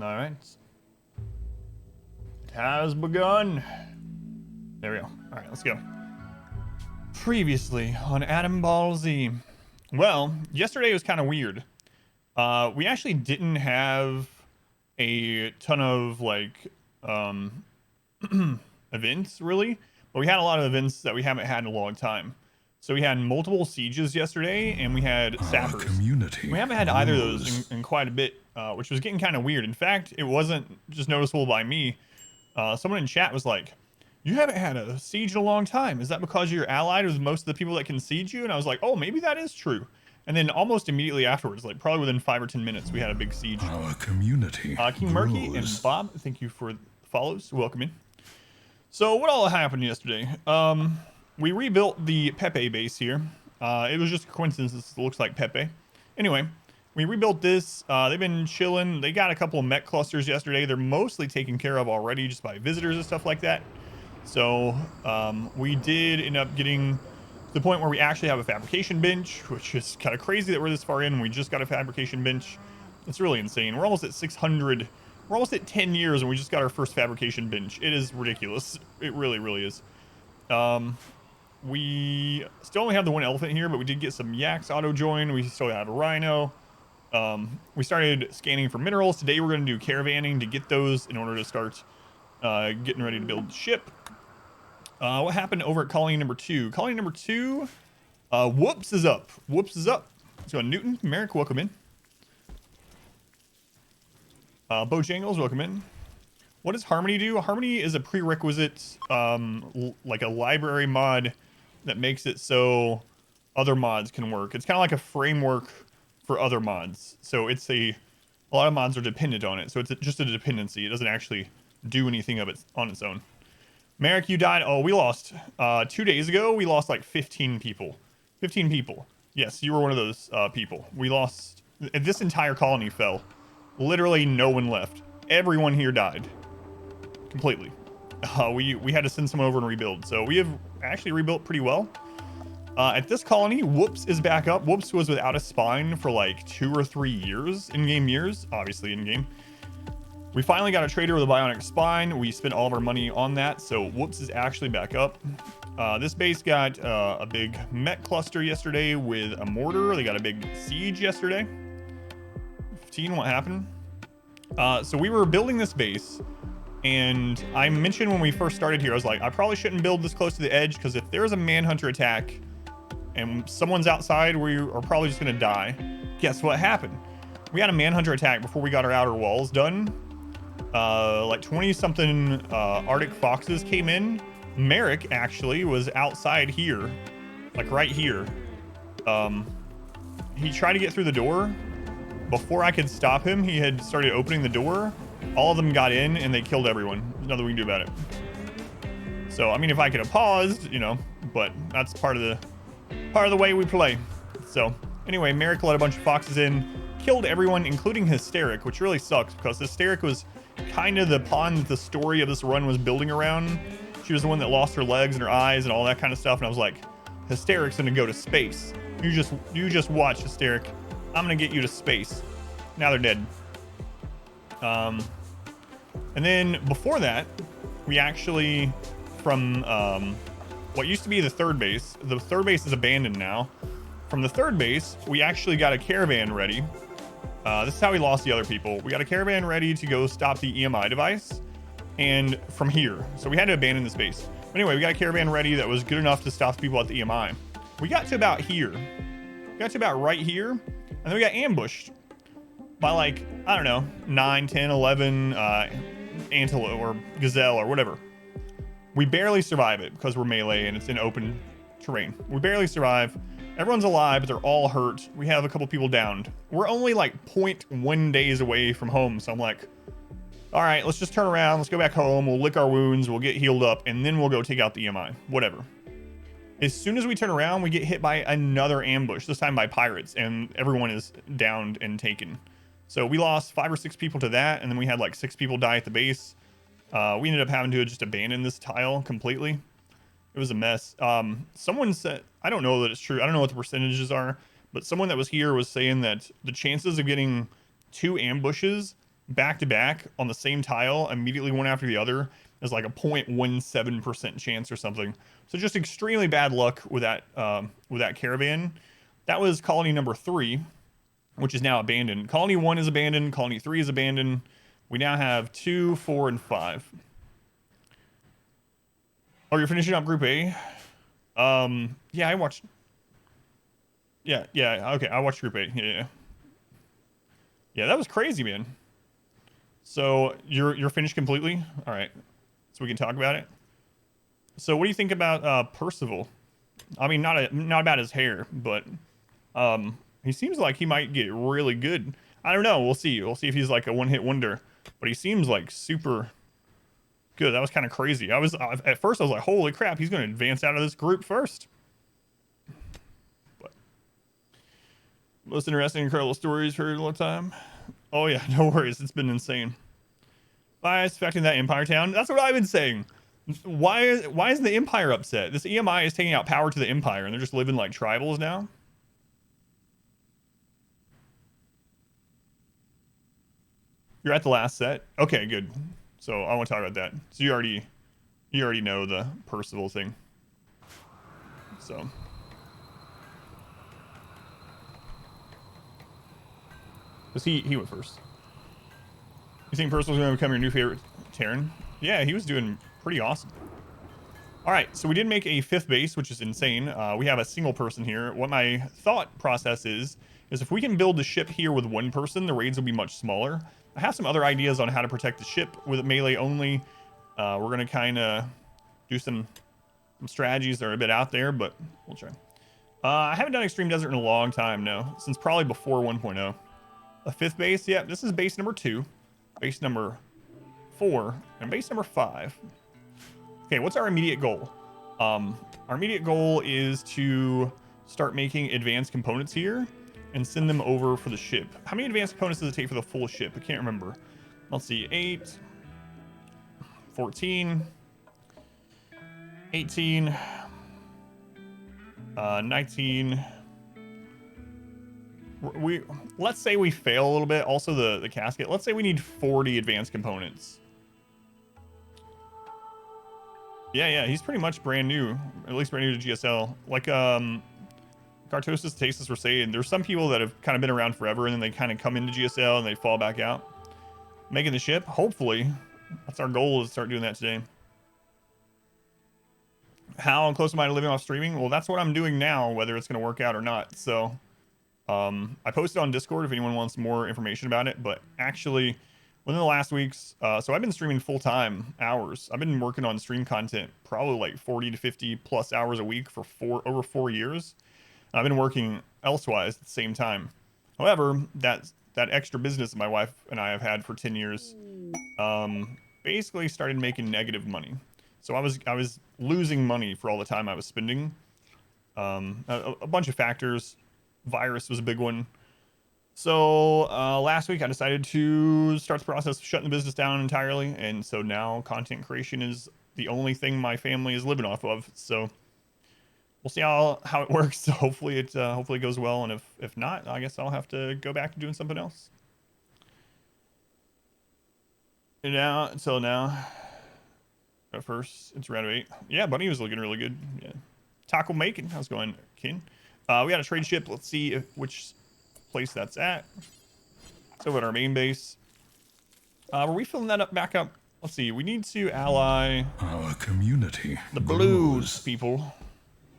All right. It has begun. There we go. All right, let's go. Previously on Adam Ball Z. Well, yesterday was kind of weird. We actually didn't have a ton of like events really, but we had a lot of events that we haven't had in a long time. So we had multiple sieges yesterday, and we had sappers. Community We haven't had either of those in quite a bit, which was getting kind of weird. In fact, it wasn't just noticeable by me. Someone in chat was like, "You haven't had a siege in a long time. Is that because you're allied with most of the people that can siege you?" And I was like, "Oh, maybe that is true." And then almost immediately afterwards, like probably within 5 or 10 minutes, we had a big siege. Our community King Murky and Bob, thank you for the follows. Welcome in. So what all happened yesterday? We rebuilt the Pepe base here. It was just a coincidence this looks like Pepe. Anyway, we rebuilt this. They've been chilling. They got a couple of mech clusters yesterday. They're mostly taken care of already just by visitors and stuff like that. So we did end up getting to the point where we actually have a fabrication bench, which is kind of crazy that we're this far in. We just got a fabrication bench. It's really insane. We're almost at 600. We're almost at 10 years and we just got our first fabrication bench. It is ridiculous. It really, really is. We still only have the one elephant here, but we did get some yaks auto join. We still have a rhino. We started scanning for minerals. Today we're going to do caravanning to get those in order to start getting ready to build the ship. What happened over at colony number 2? Colony number 2, Whoops is up. Whoops is up. Let's go Newton. Merrick, welcome in. Bojangles, welcome in. What does Harmony do? Harmony is a prerequisite, like a library mod that makes it so other mods can work. It's kind of like a framework for other mods. So it's a lot of mods are dependent on it. So it's just a dependency. It doesn't actually do anything of it on its own. Merrick, you died. Oh, we lost 2 days ago. We lost like 15 people. 15 people. Yes, you were one of those people. We lost. This entire colony fell. Literally no one left. Everyone here died. Completely. We had to send someone over and rebuild. So we have actually rebuilt pretty well. At this colony, Whoops is back up. Whoops was without a spine for like 2 or 3 years, in-game years, obviously in-game. We finally got a trader with a bionic spine. We spent all of our money on that, so Whoops is actually back up. This base got a big mech cluster yesterday with a mortar. They got a big siege yesterday. 15, what happened? So we were building this base, and I mentioned when we first started here, I was like, I probably shouldn't build this close to the edge, because if there's a manhunter attack and someone's outside, we are probably just going to die. Guess what happened? We had a manhunter attack before we got our outer walls done. Like 20-something Arctic foxes came in. Merrick actually was outside here, like right here. He tried to get through the door. Before I could stop him, he had started opening the door. All of them got in and they killed everyone. There's nothing we can do about it. So, I mean, if I could have paused, you know, but that's part of the way we play. So, anyway, Merrick let a bunch of foxes in, killed everyone, including Hysteric, which really sucks because Hysteric was kind of the pawn that the story of this run was building around. She was the one that lost her legs and her eyes and all that kind of stuff. And I was like, Hysteric's gonna go to space. You just watch, Hysteric. I'm gonna get you to space. Now they're dead. And then before that, we actually, from what used to be the third base is abandoned now. From the third base, we actually got a caravan ready. This is how we lost the other people. We got a caravan ready to go stop the EMI device, and from here. So we had to abandon this base. But anyway, we got a caravan ready that was good enough to stop the people at the EMI. We got to about here. We got to about right here, and then we got ambushed by like, I don't know, 9, 10, 11 antelope or gazelle or whatever. We barely survive it because we're melee and it's in open terrain. We barely survive. Everyone's alive, but they're all hurt. We have a couple people downed. We're only like 0.1 days away from home. So I'm like, all right, let's just turn around. Let's go back home. We'll lick our wounds. We'll get healed up, and then we'll go take out the EMI. Whatever. As soon as we turn around, we get hit by another ambush, this time by pirates, and everyone is downed and taken. So we lost 5 or 6 people to that, and then we had like 6 people die at the base. We ended up having to just abandon this tile completely. It was a mess. Someone said, I don't know that it's true. I don't know what the percentages are, but someone that was here was saying that the chances of getting 2 ambushes back to back on the same tile, immediately one after the other, is like a 0.17% chance or something. So just extremely bad luck with that caravan. That was colony number 3, which is now abandoned. Colony 1 is abandoned. Colony 3 is abandoned. We now have 2, 4, and 5. Oh, you're finishing up Group A? Yeah, I watched. Yeah, okay, I watched Group A. Yeah, that was crazy, man. So you're finished completely? All right, so we can talk about it. So what do you think about Percival? I mean, not about his hair, but he seems like he might get really good. I don't know. We'll see. We'll see if he's like a one-hit wonder. But he seems like super good. That was kind of crazy. At first I was like, holy crap, he's going to advance out of this group first. But most interesting, incredible stories for a long time. Oh yeah, no worries. It's been insane. Why is affecting that Empire town? That's what I've been saying. Why isn't the Empire upset? This EMI is taking out power to the Empire, and they're just living like tribals now. You're at the last set. Okay, good. So I want to talk about that. So you already know the Percival thing. So because he went first. You think Percival's going to become your new favorite Terran? Yeah, he was doing pretty awesome. All right, so we did make a 5th base, which is insane. We have a single person here. What my thought process is if we can build the ship here with 1 person, the raids will be much smaller. I have some other ideas on how to protect the ship with melee only. We're going to kind of do some strategies that are a bit out there, but we'll try. I haven't done Extreme Desert in a long time, no, since probably before 1.0. A 5th base, yeah, this is base number 2, base number 4, and base number 5. Okay, what's our immediate goal? Our immediate goal is to start making advanced components here and send them over for the ship. How many advanced components does it take for the full ship? I can't remember. Let's see, 8, 14, 18, 19. Let's say we fail a little bit. Also the casket. Let's say we need 40 advanced components. Yeah, he's pretty much brand new, at least brand new to GSL. Like, Cartosis, Tasis were saying, there's some people that have kind of been around forever, and then they kind of come into GSL and they fall back out. Making the ship, hopefully. That's our goal, is to start doing that today. How close am I to living off streaming? Well, that's what I'm doing now, whether it's going to work out or not. So, I posted on Discord if anyone wants more information about it, but actually, within the last weeks, so I've been streaming full-time hours. I've been working on stream content probably like 40 to 50 plus hours a week for over 4 years. I've been working elsewise at the same time. However, that extra business that my wife and I have had for 10 years basically started making negative money. So I was losing money for all the time I was spending. A bunch of factors. Virus was a big one. So last week I decided to start the process of shutting the business down entirely, and so now content creation is the only thing my family is living off of. So we'll see how it works. So hopefully it goes well, and if not, I guess I'll have to go back to doing something else. And now at first it's round 8. Yeah, Bunny was looking really good. Yeah, Taco Making, how's it going, Kin? We got a trade ship. Let's see which place that's at. Let's go at our main base. Were we filling that back up? Let's see. We need to ally our community. The blues people.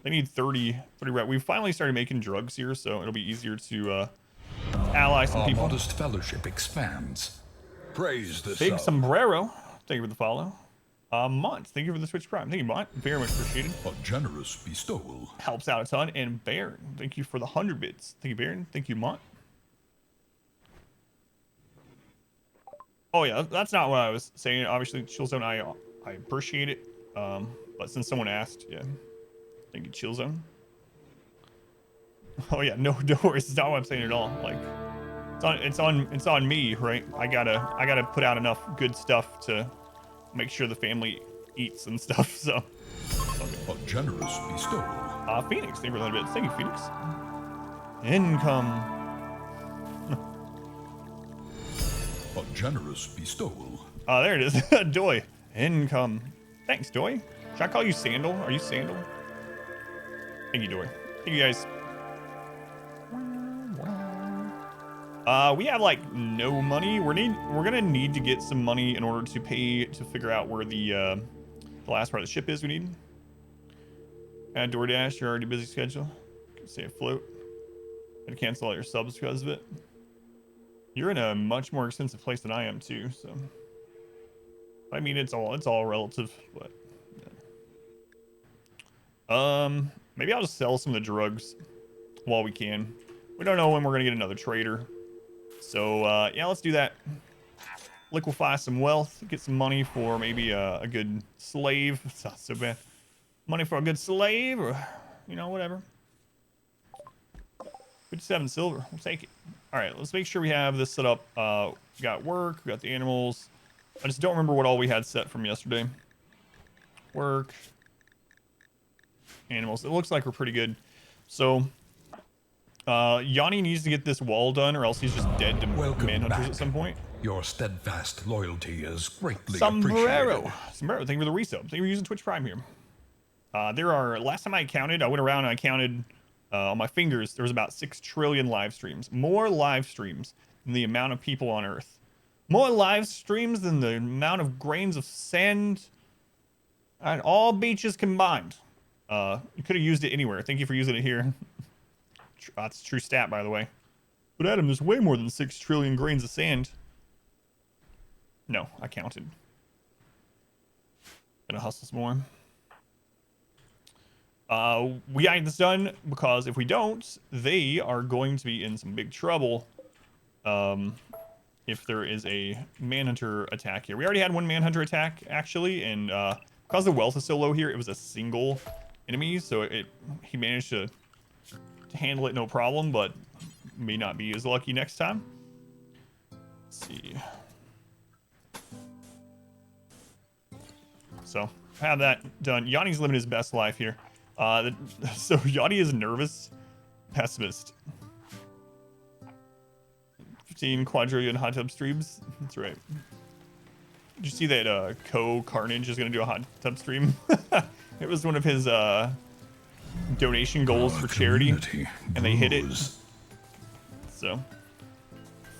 They need 30 rep. We've finally started making drugs here, so it'll be easier to ally some people. Our modest fellowship expands. Praise the Big sun. Sombrero. Thank you for the follow. Mont, thank you for the Twitch Prime. Thank you, Mont. Very much appreciated. A generous bestowal. Helps out a ton. And Baron, thank you for the 100 bits. Thank you, Baron. Thank you, Mont. Oh yeah, that's not what I was saying. Obviously, Chill Zone, I appreciate it. But since someone asked, yeah. Thank you, Chill Zone. Oh yeah, no worries. It's not what I'm saying at all. Like, it's on me, right? I gotta put out enough good stuff to make sure the family eats and stuff. So. Okay. A generous bestowal. Phoenix, thank you for that bit. Thank you, Phoenix. Income. A A generous bestowal. There it is. Doy. Income. Thanks, Doy. Should I call you Sandal? Are you Sandal? Thank you, Doy. Thank you, guys. We have like no money. We're gonna need to get some money in order to pay to figure out where the last part of the ship is. We need. Add DoorDash. You're already busy schedule. Stay afloat. Gotta cancel all your subs because of it. You're in a much more expensive place than I am too. So, I mean, it's all relative. But maybe I'll just sell some of the drugs while we can. We don't know when we're gonna get another trader. So, yeah, let's do that. Liquefy some wealth, get some money for maybe a good slave. It's not so bad. Money for a good slave, or, you know, whatever. 57 silver, we'll take it. All right, let's make sure we have this set up. We got work, we got the animals. I just don't remember what all we had set from yesterday. Work. Animals, it looks like we're pretty good. So, Yanni needs to get this wall done, or else he's just dead to manhunters at some point. Your steadfast loyalty is greatly Sombrero. appreciated. Sombrero, thank you for the resub. Thank you for using Twitch Prime here. There are, last time I counted, I went around and I counted on my fingers, there was about 6 trillion live streams. More live streams than the amount of people on Earth. More live streams than the amount of grains of sand on all beaches combined. You could have used it anywhere. Thank you for using it here. That's a true stat, by the way. But Adam, there's way more than 6 trillion grains of sand. No, I counted. Gonna hustle some more. We gotta get this done because if we don't, they are going to be in some big trouble. If there is a manhunter attack here. We already had one manhunter attack, actually, and because the wealth is so low here, it was a single enemy, so he managed to handle it no problem, but may not be as lucky next time. Let's see. So, have that done. Yanni's living his best life here. So, Yanni is nervous. Pessimist. 15 quadrillion hot tub streams. That's right. Did you see that Carnage is going to do a hot tub stream? It was one of his donation goals for charity, and they hit it. So,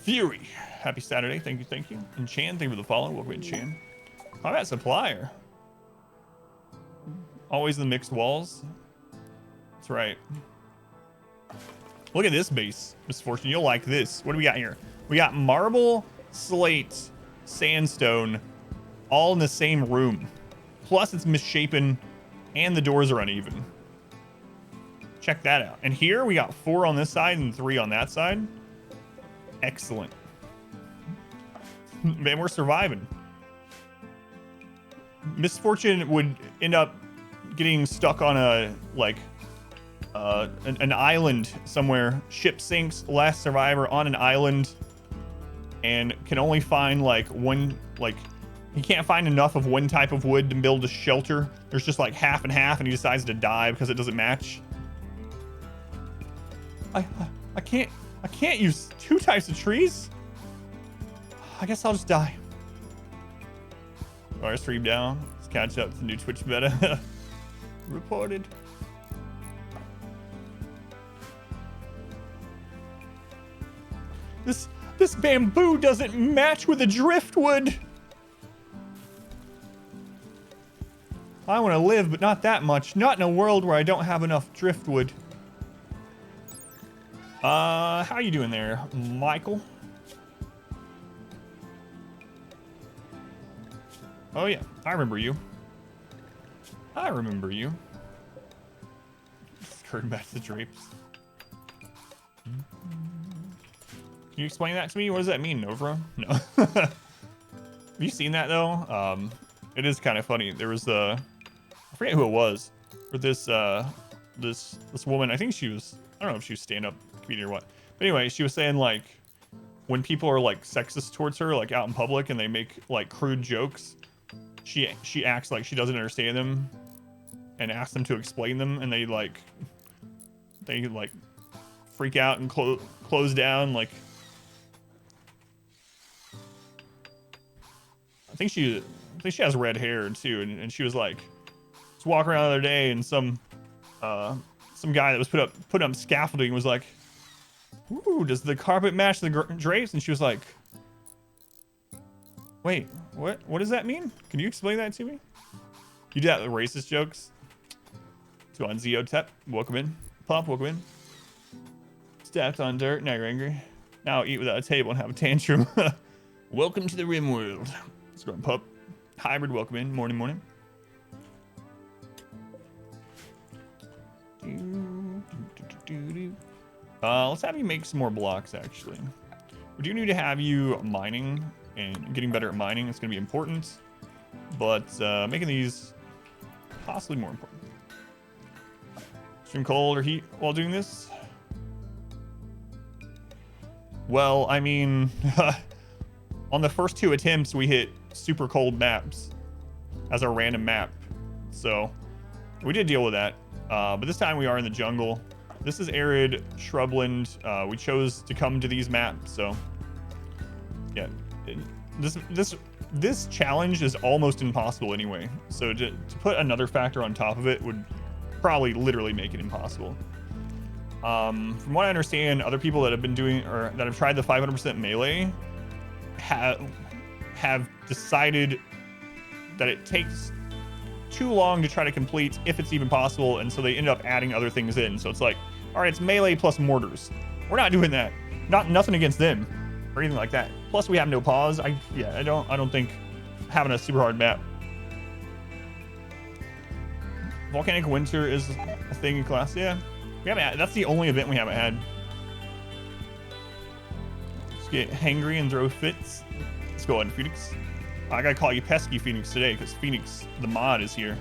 Fury. Happy Saturday. Thank you. And Chan, thank you for the follow. Welcome in, Chan. Combat supplier. Always the mixed walls. That's right. Look at this base, Misfortune. You'll like this. What do we got here? We got marble, slate, sandstone, all in the same room. Plus it's misshapen, and the doors are uneven. Check that out. And here we got 4 on this side and 3 on that side. Excellent. Man, we're surviving. Misfortune would end up getting stuck on a an island somewhere. Ship sinks, last survivor on an island, and can only find he can't find enough of one type of wood to build a shelter. There's just like half and half, and he decides to die because it doesn't match. I can't use 2 types of trees. I guess I'll just die. Our stream down. Let's catch up to the new Twitch meta. Reported. This bamboo doesn't match with the driftwood. I want to live, but not that much. Not in a world where I don't have enough driftwood. How you doing there, Michael? Oh yeah, I remember you. Curtain back to the drapes. Can you explain that to me? What does that mean, Novra? No. Have you seen that though? It is kind of funny. There was I forget who it was, but this woman. I think she was. I don't know if she was stand-up comedian or what. But anyway, she was saying like when people are like sexist towards her, like out in public, and they make like crude jokes, she acts like she doesn't understand them, and asks them to explain them, and they freak out and close down like. think she has red hair too, and she was like, just walking around the other day, and some guy that was put up scaffolding was like, "Ooh, does the carpet match the drapes?" And she was like, "Wait, what does that mean? Can you explain that to me?" You do that with racist jokes. Let's go on Zeotep. Welcome in. Pop, welcome in. Stepped on dirt, now you're angry. Now eat without a table and have a tantrum. Welcome to the RimWorld. Let's go on Pup. Hybrid, welcome in. Morning, morning. Let's have you make some more blocks, actually. We do need to have you mining and getting better at mining. It's going to be important. But making these possibly more important. Extreme cold or heat while doing this? Well, I mean, on the first 2 attempts, we hit super cold maps as our random map. So we did deal with that. But this time we are in the jungle. This is arid shrubland. We chose to come to these maps. So yeah, this challenge is almost impossible anyway. So to put another factor on top of it would probably literally make it impossible. From what I understand, other people that have been doing or that have tried the 500% melee have decided that it takes too long to try to complete if it's even possible, and so they end up adding other things in. So it's like, all right, it's melee plus mortars. We're not doing that. Nothing against them or anything like that. Plus we have no pause. I don't think having a super hard map. Volcanic winter is a thing in class. Yeah. We haven't had, that's the only event we haven't had. Let's get hangry and throw fits. Let's go ahead, Phoenix. I gotta call you Pesky Phoenix today because Phoenix, the mod, is here.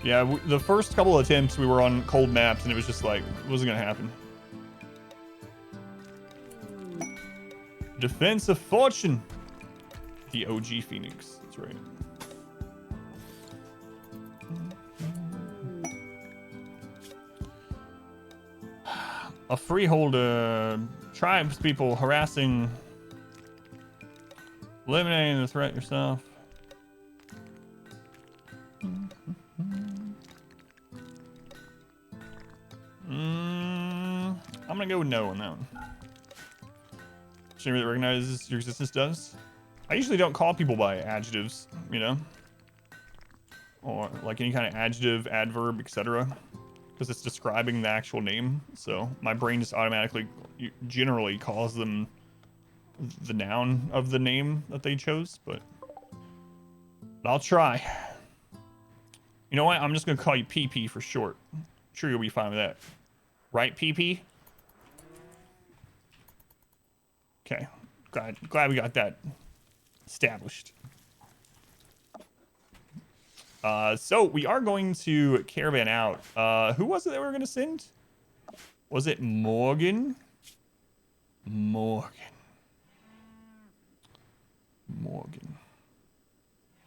Yeah, the first couple of attempts we were on cold maps and it was just like, it wasn't gonna happen. Defense of Fortune. The OG Phoenix, that's right. A freeholder, tribes people harassing, eliminating the threat yourself. I'm gonna go with no on that one. Should that recognizes your existence does. I usually don't call people by adjectives, you know, or like any kind of adjective, adverb, etc. Because it's describing the actual name, so my brain just automatically generally calls them the noun of the name that they chose, but I'll try. You know what? I'm just gonna call you PP for short. I'm sure you'll be fine with that. Right, PP? Okay, glad we got that established. So we are going to Caravan out. Who was it that we were going to send? Was it Morgan? Morgan.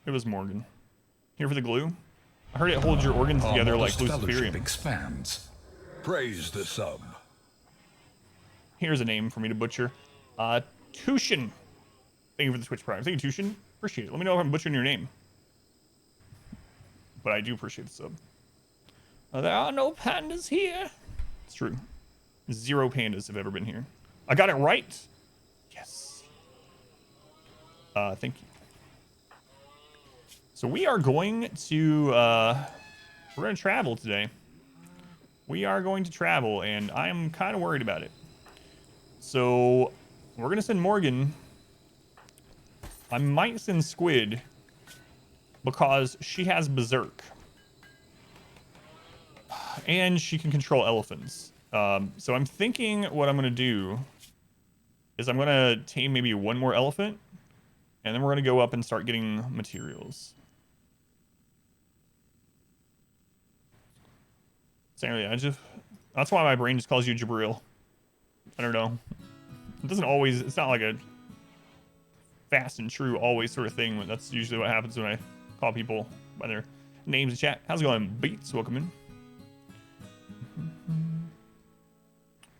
It was Morgan. Here for the glue. I heard it holds your organs together like Luciferium. Expands. Praise the sub. Here's a name for me to butcher. Tushin. Thank you for the Twitch Prime. Thank you, Tushin. Appreciate it. Let me know if I'm butchering your name. But I do appreciate the sub. There are no pandas here. It's true. 0 pandas have ever been here. I got it right. Yes. Thank you. So we are going to, we're going to travel today. We are going to travel, and I am kind of worried about it. So we're going to send Morgan. I might send Squid because she has Berserk. And she can control elephants. So I'm thinking what I'm going to do is I'm going to tame maybe 1 more elephant. And then we're going to go up and start getting materials. That's why my brain just calls you Jabril. I don't know. It doesn't always, it's not like a fast and true always sort of thing. That's usually what happens when I call people by their names in chat. How's it going, Beats? Welcome in.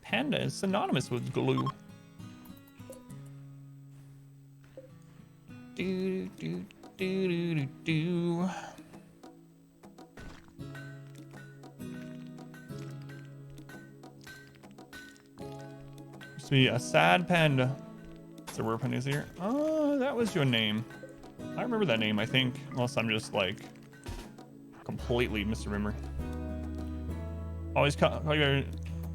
Panda is synonymous with glue. Do, do, do, do, do, do. Used to be a sad panda. So where panda is here? Oh, that was your name. I remember that name, I think. Unless I'm just like completely misremembering. Always call your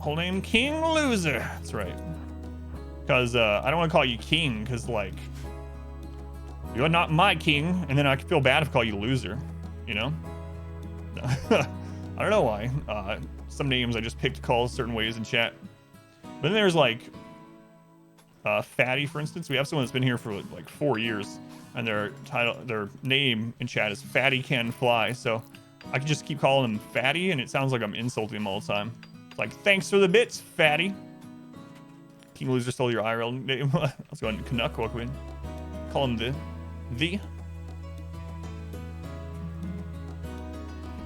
whole name King Loser. That's right. Because I don't want to call you King, because like you're not my king, and then I feel bad if I call you Loser. You know? I don't know why. Some names I just picked to call certain ways in chat. But then there's like Fatty, for instance. We have someone that's been here for like 4 years, and their name in chat is Fatty Can Fly. So I can just keep calling him Fatty, and it sounds like I'm insulting him all the time. It's like, thanks for the bits, Fatty. King Loser stole your IRL name. Let's go ahead and Canuck welcome in. Call him the.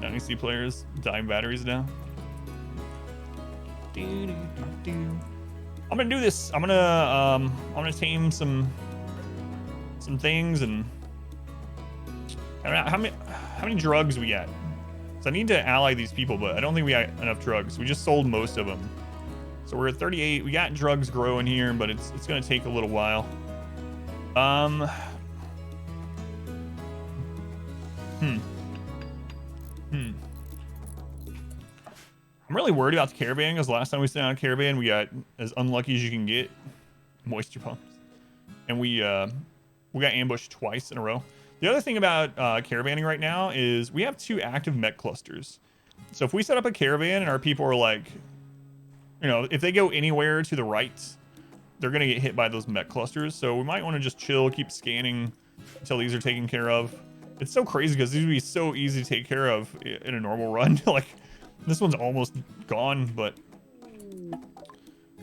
NEC players dying batteries now. I'm gonna do this. I'm gonna tame some things, and I don't know how many drugs we got. So I need to ally these people, but I don't think we got enough drugs. We just sold most of them. So we're at 38. We got drugs growing here, but it's gonna take a little while. I'm really worried about the Caravan, because last time we sent out a Caravan, we got as unlucky as you can get, moisture pumps, and we got ambushed twice in a row. The other thing about caravanning right now is we have 2 active Mech clusters. So if we set up a Caravan and our people are like, you know, if they go anywhere to the right, they're gonna get hit by those Mech clusters. So we might want to just chill, keep scanning until these are taken care of. It's so crazy because these would be so easy to take care of in a normal run. Like, this one's almost gone, but I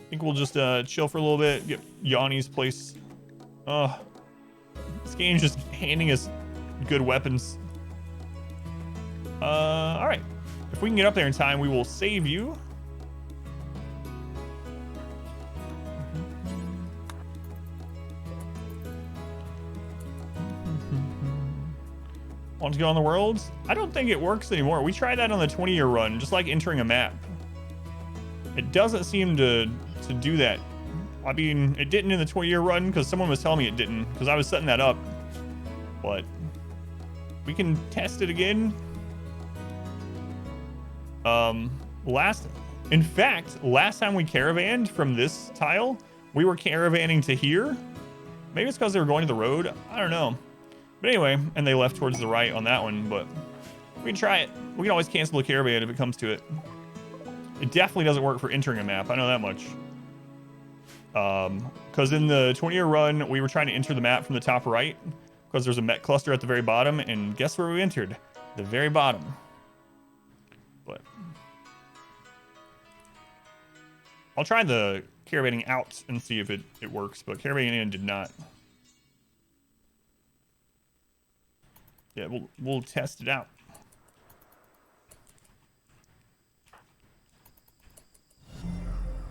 think we'll just chill for a little bit, get Yanni's place. This game's just handing us good weapons. All right. If we can get up there in time, we will save you. Want to go on the worlds? I don't think it works anymore. We tried that on the 20-year run, just like entering a map. It doesn't seem to do that. I mean, it didn't in the 20-year run because someone was telling me it didn't, because I was setting that up. But we can test it again. In fact, last time we caravanned from this tile, we were caravanning to here. Maybe it's because they were going to the road. I don't know. But anyway, and they left towards the right on that one, but we can try it. We can always cancel a caravan if it comes to it. It definitely doesn't work for entering a map. I know that much. Because in the 20-year run, we were trying to enter the map from the top right because there's a Mech cluster at the very bottom, and guess where we entered? The very bottom. But I'll try the caravanning out and see if it works, but caravanning in did not. Yeah, we'll test it out.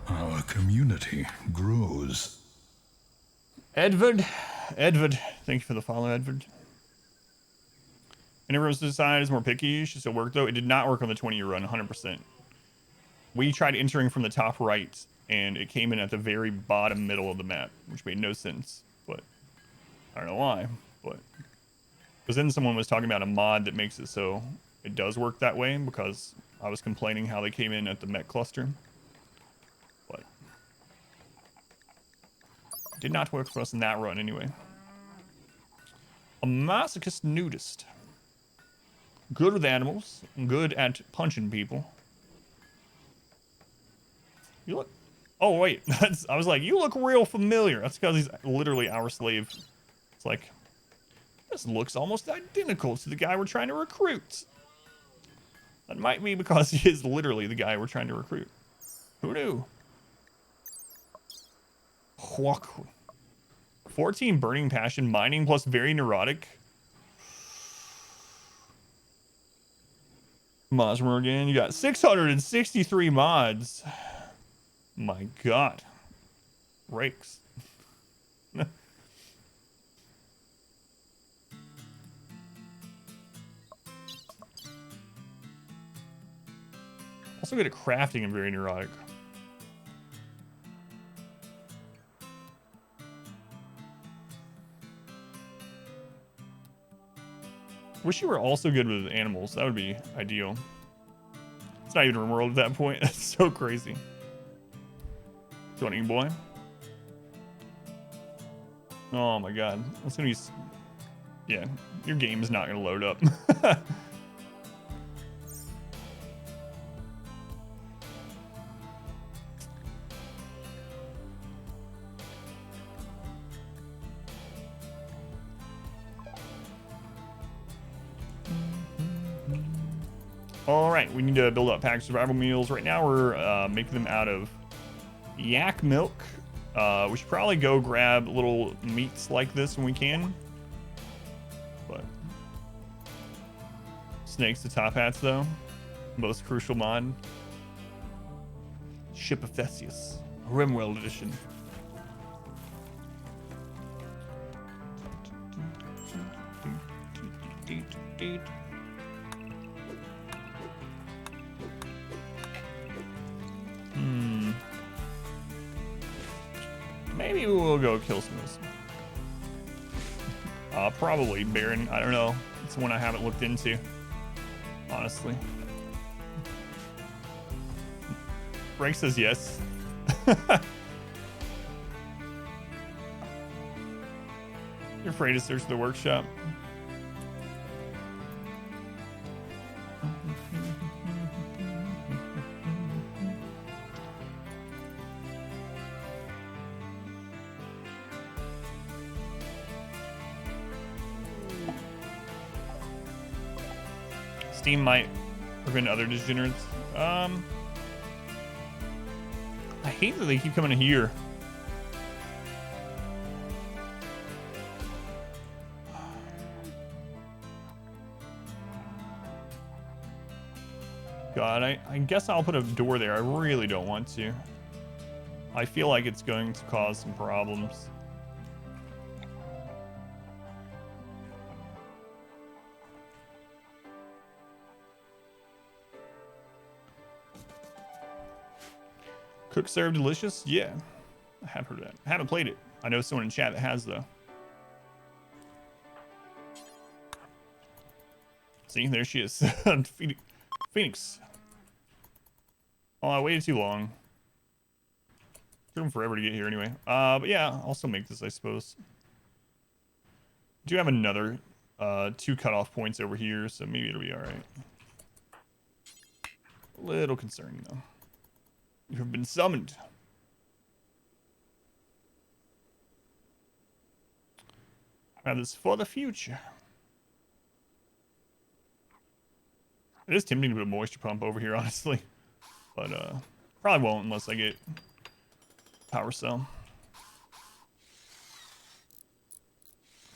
Our community grows. Edward, thank you for the follow, Edward. And everyone's decided is more picky. Should still work though. It did not work on the 20-year run, 100%. We tried entering from the top right, and it came in at the very bottom middle of the map, which made no sense. But I don't know why. But because then someone was talking about a mod that makes it so it does work that way, because I was complaining how they came in at the Mech cluster. But it did not work for us in that run anyway. A masochist nudist. Good with animals, good at punching people. You look... Oh, wait. I was like, you look real familiar. That's because he's literally our slave. It's like, this looks almost identical to the guy we're trying to recruit. That might be because he is literally the guy we're trying to recruit. Who knew? 14 burning passion, mining plus very neurotic. Mosmer again. You got 663 mods. My God. Rakes. Also good at crafting and very neurotic. Wish you were also good with animals. That would be ideal. It's not even RimWorld at that point. That's so crazy. 20 boy. Oh my god. That's gonna be... Yeah, your game is not gonna load up. All right, we need to build up packed survival meals. Right now we're making them out of yak milk. We should probably go grab little meats like this when we can. But snakes to top hats though. Most crucial mod. Ship of Theseus. RimWorld edition. Maybe we'll go kill some of this. Probably Baron. I don't know. It's one I haven't looked into, honestly. Frank says yes. You're afraid to search the workshop? Steam might prevent other degenerates. I hate that they keep coming in here. God, I guess I'll put a door there. I really don't want to. I feel like it's going to cause some problems. Cook serve delicious? Yeah, I have heard of that. I haven't played it. I know someone in chat that has though. See, there she is. Phoenix. Oh, I waited too long. Took them forever to get here anyway. But yeah, I'll still make this, I suppose. Do have another 2 cutoff points over here, so maybe it'll be all right. A little concerning though. You have been summoned. Now this is for the future. It is tempting to put a moisture pump over here, honestly. But probably won't unless I get power cell.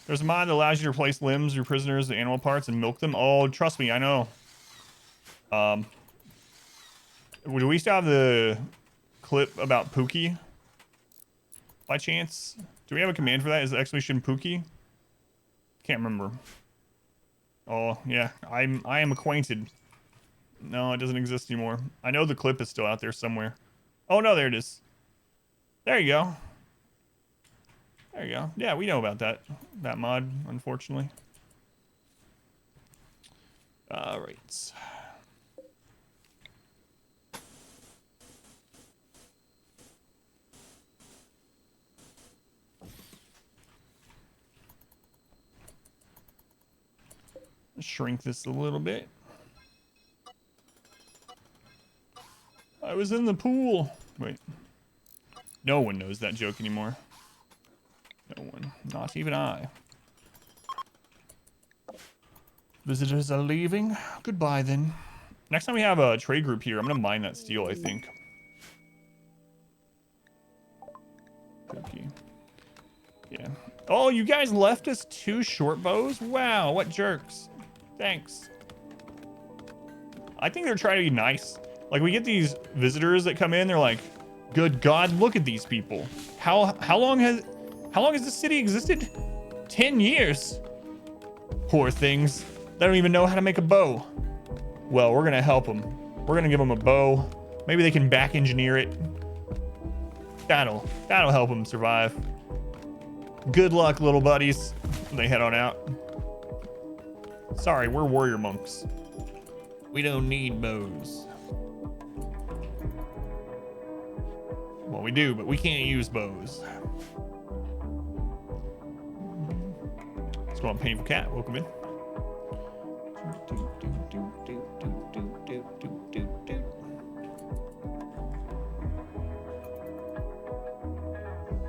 There's a mod that allows you to replace limbs of your prisoners with animal parts and milk them. Oh, trust me, I know. Do we still have the clip about Pookie? By chance? Do we have a command for that? Is it exclamation Pookie? Can't remember. Oh, yeah. I am acquainted. No, it doesn't exist anymore. I know the clip is still out there somewhere. Oh, no, there it is. There you go. There you go. Yeah, we know about that mod, unfortunately. All right. Shrink this a little bit. I was in the pool. Wait. No one knows that joke anymore. No one. Not even I. Visitors are leaving. Goodbye then. Next time we have a trade group here, I'm gonna mine that steel, I think. Cookie. Yeah. Oh, you guys left us 2 short bows? Wow, what jerks. Thanks. I think they're trying to be nice. Like, we get these visitors that come in, they're like, good God, look at these people. How long has this city existed? 10 years. Poor things. They don't even know how to make a bow. Well, we're gonna help them. We're gonna give them a bow. Maybe they can back engineer it. That'll help them survive. Good luck, little buddies. They head on out. Sorry, we're warrior monks. We don't need bows. Well, we do, but we can't use bows. Let's go on Painful Cat. Welcome in.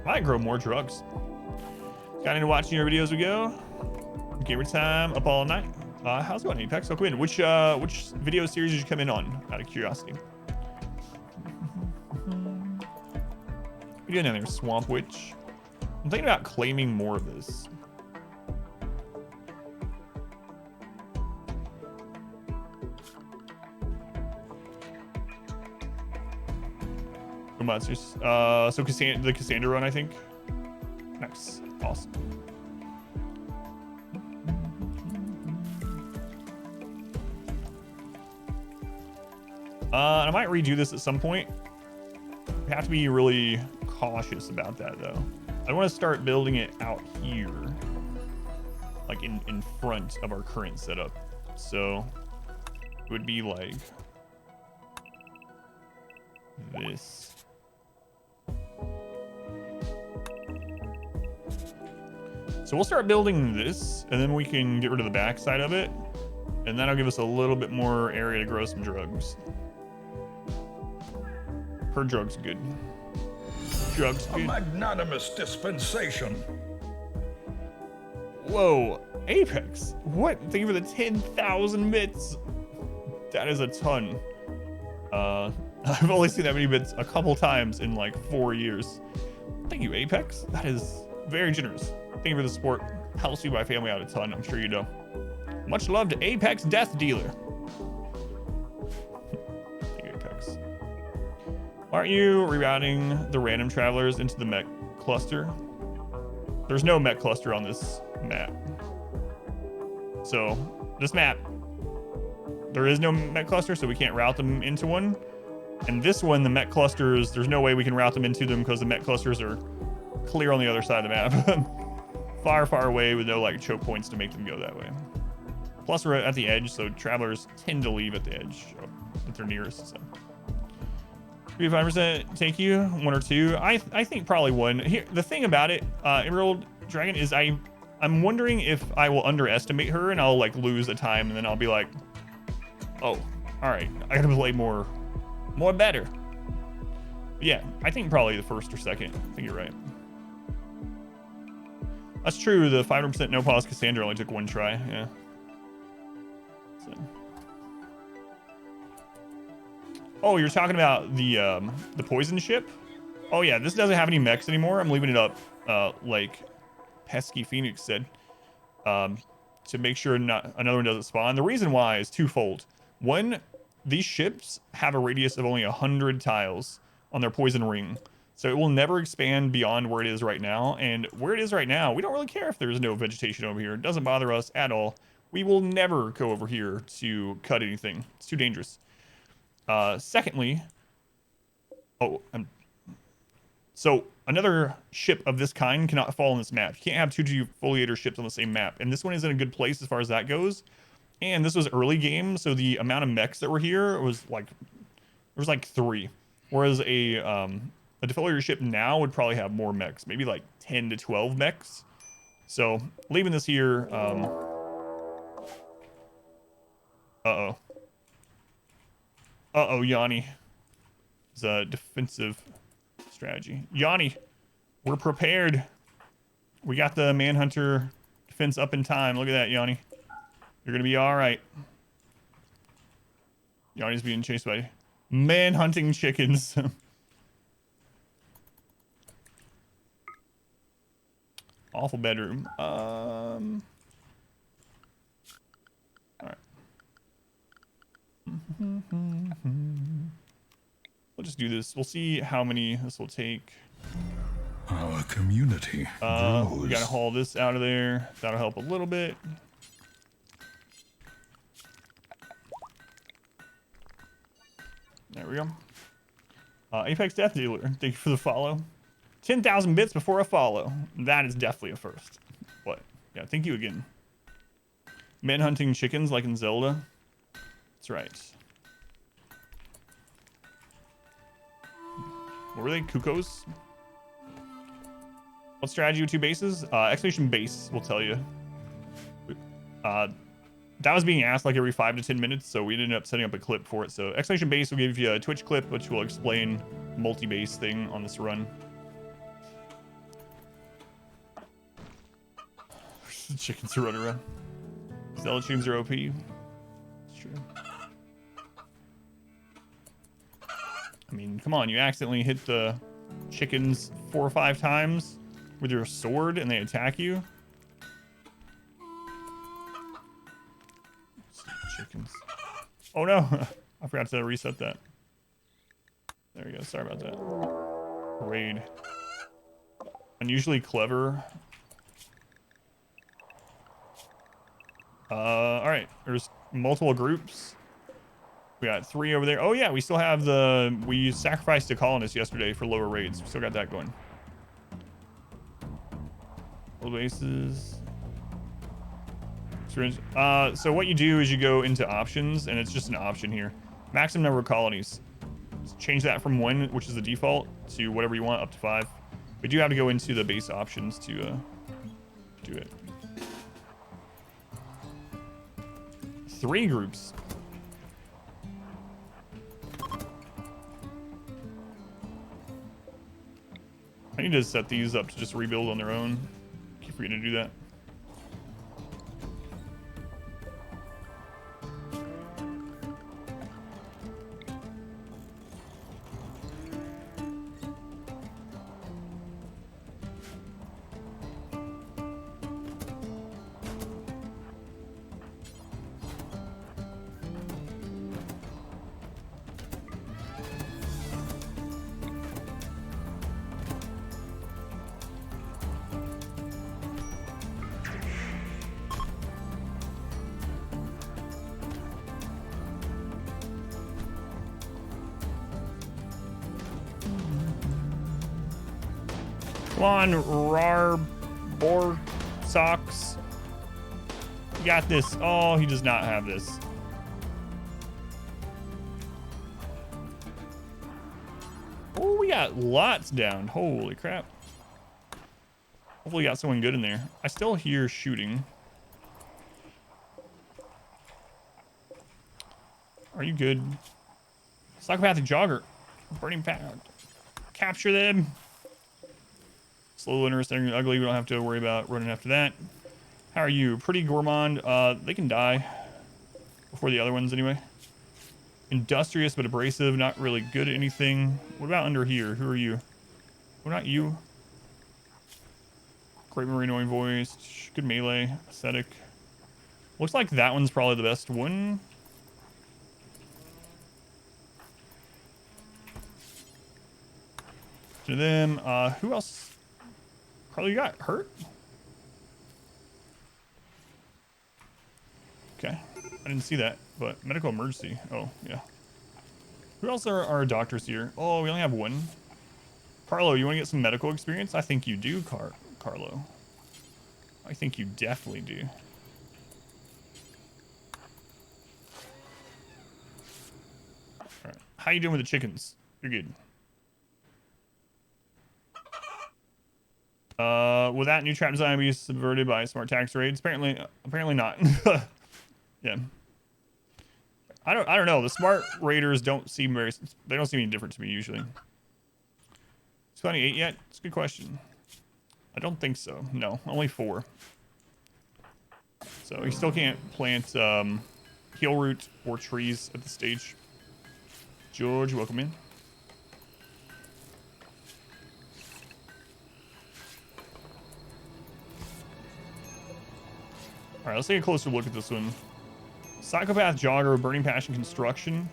Might grow more drugs. Got into watching your videos as we go. Gamer time up all night. How's it going, Apex? Welcome in. Which video series did you come in on? Out of curiosity. What are you doing down there, Swamp Witch? I'm thinking about claiming more of this. Monsters. So the Cassandra run, I think. Nice. Awesome. I might redo this at some point. I have to be really cautious about that though. I want to start building it out here, like in front of our current setup. So it would be like this. So we'll start building this, and then we can get rid of the back side of it, and that'll give us a little bit more area to grow some drugs. Per drug's good. Drugs good. A magnanimous dispensation. Whoa, Apex. What? Thank you for the 10,000 bits. That is a ton. I've only seen that many bits a couple times in like 4 years. Thank you, Apex. That is very generous. Thank you for the support. Helps you, my family out a ton. I'm sure you know. Much love to Apex Death Dealer. Thank you, Apex. Aren't you rerouting the random travelers into the Mech cluster? There's no Mech cluster on this map. So this map, there is no Mech cluster, so we can't route them into one. And this one, the Mech clusters, there's no way we can route them into them because the Mech clusters are clear on the other side of the map. Far, far away with no like choke points to make them go that way. Plus we're at the edge, so travelers tend to leave at the edge if they're nearest. So 35% take you, 1 or 2. I think probably 1. Here, the thing about it, Emerald Dragon, is I'm wondering if I will underestimate her and I'll like lose a time, and then I'll be like, oh, all right, I gotta play more better. But yeah, I think probably the first or second. I think you're right. That's true. The 500% no pause Cassandra only took 1 try. Yeah. So. Oh, you're talking about the poison ship? Oh yeah, this doesn't have any mechs anymore. I'm leaving it up, like Pesky Phoenix said, to make sure not another one doesn't spawn. The reason why is twofold. One, these ships have a radius of only 100 tiles on their poison ring. So it will never expand beyond where it is right now. And where it is right now, we don't really care if there's no vegetation over here. It doesn't bother us at all. We will never go over here to cut anything. It's too dangerous. Secondly, so another ship of this kind cannot fall on this map. You can't have 2 defoliator ships on the same map. And this one is in a good place as far as that goes. And this was early game, so the amount of mechs that were here was like, there was like 3. Whereas a defoliator ship now would probably have more mechs, maybe like 10 to 12 mechs. So leaving this here, Yanni. It's a defensive strategy. Yanni, we're prepared. We got the Manhunter defense up in time. Look at that, Yanni. You're gonna be all right. Yanni's being chased by man-hunting chickens. Awful bedroom. All right. We'll just do this. We'll see how many this will take. Our community grows. We gotta haul this out of there. That'll help a little bit. There we go. Apex Death Dealer, thank you for the follow. 10,000 bits before a follow. That is definitely a first. But yeah, thank you again. Manhunting chickens like in Zelda. That's right. What were they? Kukos? What strategy with 2 bases? Exclamation base will tell you. That was being asked like every 5 to 10 minutes, so we ended up setting up a clip for it. So exclamation base will give you a Twitch clip, which will explain multi-base thing on this run. The chickens are running around. Zelda tunes are OP. It's true. I mean, come on, you accidentally hit the chickens 4 or 5 times with your sword and they attack you. Chickens. Oh no, I forgot to reset that. There we go, sorry about that. Raid. Unusually clever. Alright, there's multiple groups. We got 3 over there. Oh yeah, we still have we sacrificed a colonist yesterday for lower raids. We still got that going. Old bases. So what you do is you go into options, and it's just an option here. Maximum number of colonies. Just change that from 1, which is the default, to whatever you want, up to 5. We do have to go into the base options to do it. 3 groups. I need to set these up to just rebuild on their own. Keep forgetting to do that. Come on, Rar Bor Socks. You got this. Oh, he does not have this. Oh, we got lots down. Holy crap. Hopefully we got someone good in there. I still hear shooting. Are you good? Psychopathic jogger. Burning pound. Capture them. Slow, interesting, ugly. We don't have to worry about running after that. How are you? Pretty gourmand. They can die before the other ones anyway. Industrious but abrasive. Not really good at anything. What about under here? Who are you? What about you? Great Marino voice. Good melee. Aesthetic. Looks like that one's probably the best one. To them. Who else? Carly, you got hurt? Okay. I didn't see that, but medical emergency. Oh, yeah. Who else are our doctors here? Oh, we only have 1. Carlo, you want to get some medical experience? I think you do, Carlo. I think you definitely do. All right. How you doing with the chickens? You're good. Will that new trap design be subverted by smart tax raids? Apparently not. Yeah. I don't know. The smart raiders don't seem they don't seem any different to me usually. Is 28 yet? It's a good question. I don't think so. No, only 4. So you still can't plant heel root or trees at this stage. George, welcome in. All right, let's take a closer look at this one. Psychopath Jogger, Burning Passion Construction.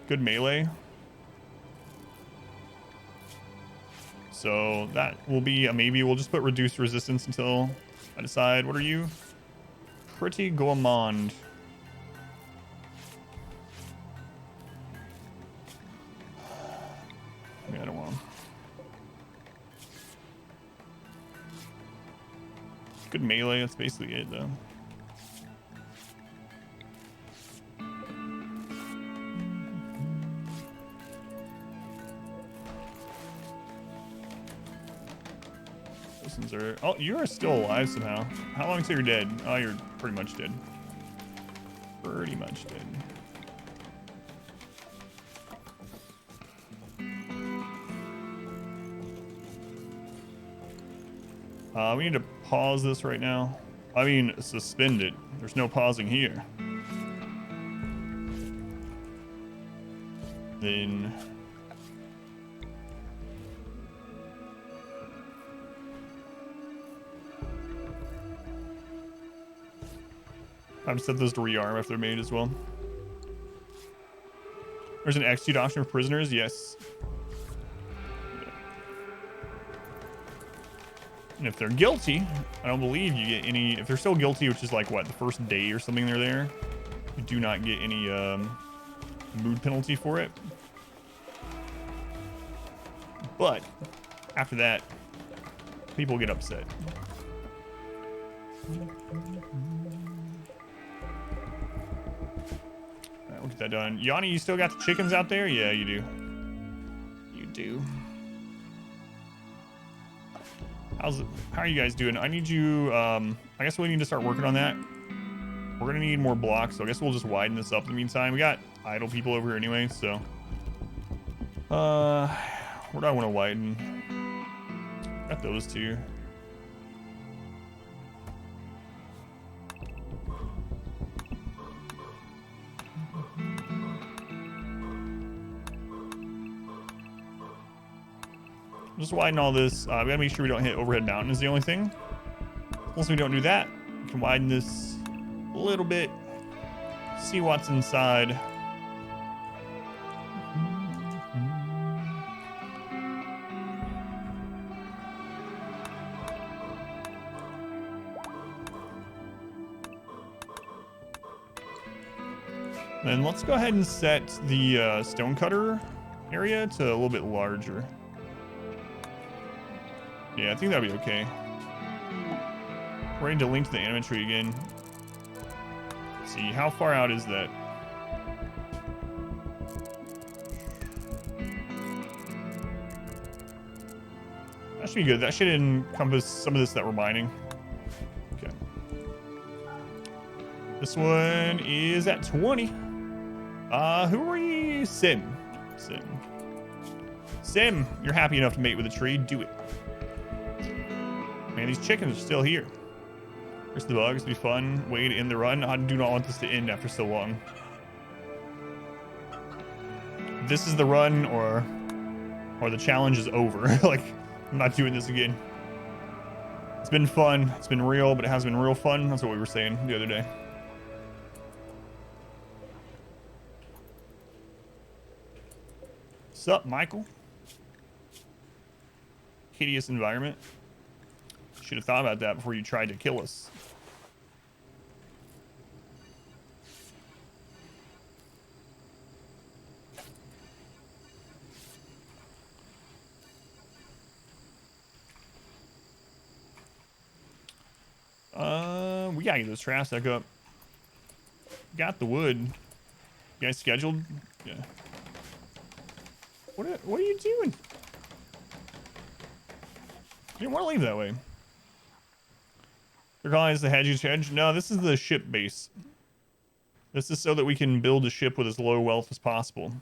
Good melee. So that will be a maybe. We'll just put reduced resistance until I decide. What are you? Pretty gourmand. Good melee. That's basically it, though. Oh, you are still alive somehow. How long till you're dead? Oh, you're pretty much dead. Pretty much dead. We need to pause this right now. I mean, suspend it. There's no pausing here. Then... I've set those to rearm if they're made as well. There's an execute option for prisoners, yes. Yeah. And if they're guilty, I don't believe you get any. If they're still guilty, which is like what, the first day or something they're there, you do not get any mood penalty for it. But after that, people get upset. We'll get that done. Yanni, you still got the chickens out there? Yeah, you do. You do. How are you guys doing? I need you, I guess we need to start working on that. We're gonna need more blocks, so I guess we'll just widen this up in the meantime. We got idle people over here anyway, so. Where do I want to widen? Got those two. Just widen all this. We gotta make sure we don't hit overhead mountain is the only thing. Once we don't do that, we can widen this a little bit. See what's inside. Then let's go ahead and set the stonecutter area to a little bit larger. Yeah, I think that'll be okay. We're ready to link to the anime tree again. Let's see, how far out is that? That should be good. That should encompass some of this that we're mining. Okay. This one is at 20. Who are you? Sim. Sim, you're happy enough to mate with a tree. Do it. Man, these chickens are still here. Here's the bugs. Be fun. Way to end the run. I do not want this to end after so long. This is the run, or the challenge is over. Like, I'm not doing this again. It's been fun. It's been real, but it has been real fun. That's what we were saying the other day. Sup, Michael? Hideous environment. Should have thought about that before you tried to kill us. We gotta get this trash back up. Got the wood. You guys scheduled? Yeah. What are you doing? You didn't want to leave that way. They're calling this the hedge. No, this is the ship base. This is so that we can build a ship with as low wealth as possible.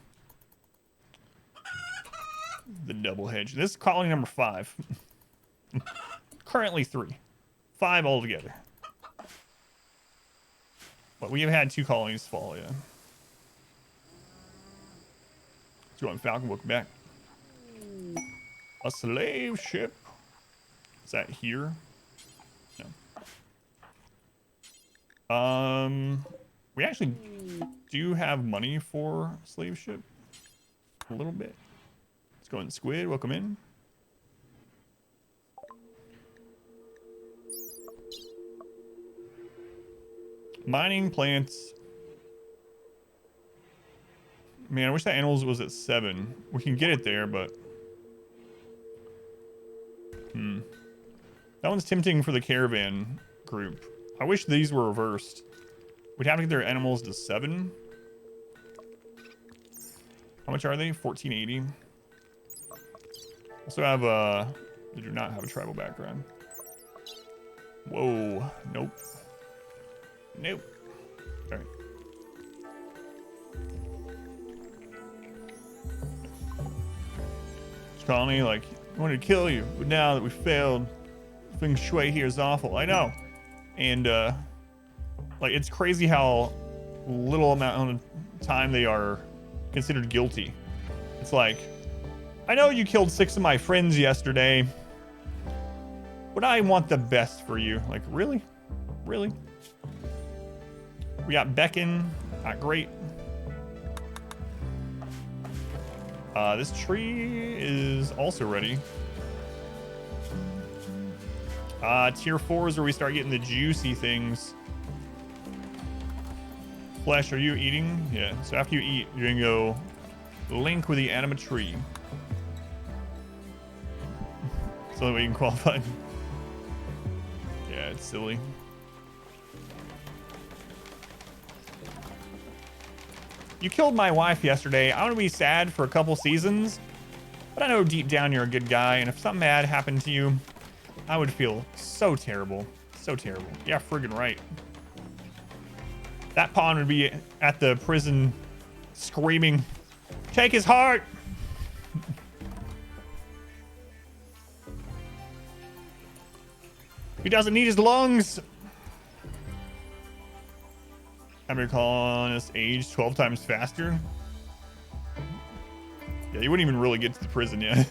The double hedge. This is colony number 5. Currently 3. 5 altogether. But we have had 2 colonies fall, yeah. Let's go on Falcon, welcome back. A slave ship. Is that here? No. We actually do have money for a slave ship. A little bit. Let's go in. Squid, welcome in. Mining plants. Man, I wish that animals was at 7. We can get it there, but... That one's tempting for the Caravan group. I wish these were reversed. We'd have to get their animals to 7. How much are they? 1480. Also have they do not have a tribal background. Whoa. Nope. Nope. All right. Colony, like, I wanted to kill you, but now that we failed, feng shui here is awful. I know. And, like, it's crazy how little amount of time they are considered guilty. It's like, I know you killed 6 of my friends yesterday, but I want the best for you. Like, really? Really? We got Beacon. Not great. This tree is also ready. Tier 4 is where we start getting the juicy things. Flesh, are you eating? Yeah, so after you eat, you're gonna go link with the animate tree. So that we can qualify. Yeah, it's silly. You killed my wife yesterday. I'm gonna be sad for a couple seasons, but I know deep down you're a good guy, and if something bad happened to you, I would feel so terrible. So terrible. Yeah, friggin' right. That pawn would be at the prison screaming, take his heart! He doesn't need his lungs! I'm calling us age 12 times faster. Yeah, you wouldn't even really get to the prison yet.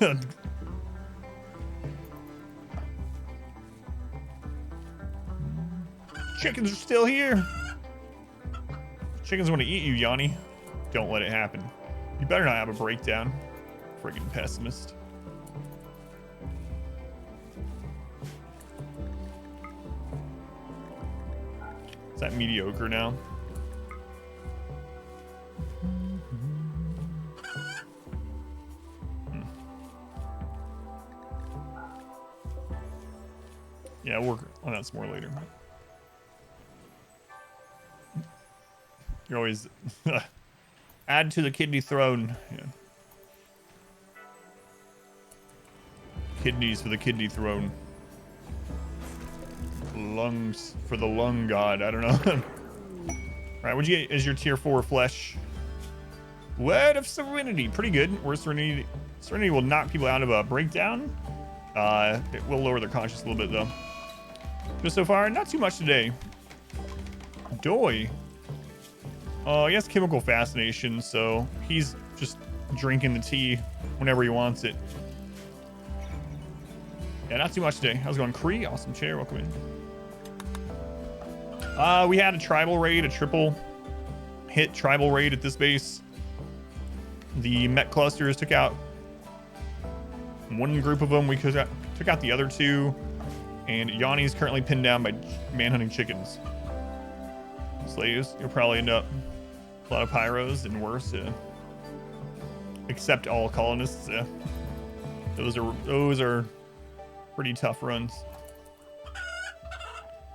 Chickens are still here. Chickens want to eat you, Yanni. Don't let it happen. You better not have a breakdown. Friggin' pessimist. Is that mediocre now? Yeah, we'll work on that some more later. You're always add to the kidney throne. Yeah. Kidneys for the kidney throne. Lungs for the lung god. I don't know. Alright, what'd you get as your tier 4 flesh? Word of Serenity. Pretty good. Word of Serenity. Serenity will knock people out of a breakdown. It will lower their conscience a little bit though. Just so far, not too much today. Doi. He has chemical fascination, so he's just drinking the tea whenever he wants it. Yeah, not too much today. How's it going? Cree, awesome chair, welcome in. We had a tribal raid, a triple hit tribal raid at this base. The Mech clusters took out one group of them. We took out the other 2. And Yanni's currently pinned down by manhunting chickens. Slaves, you'll probably end up a lot of pyros and worse. Except all colonists. Those are pretty tough runs.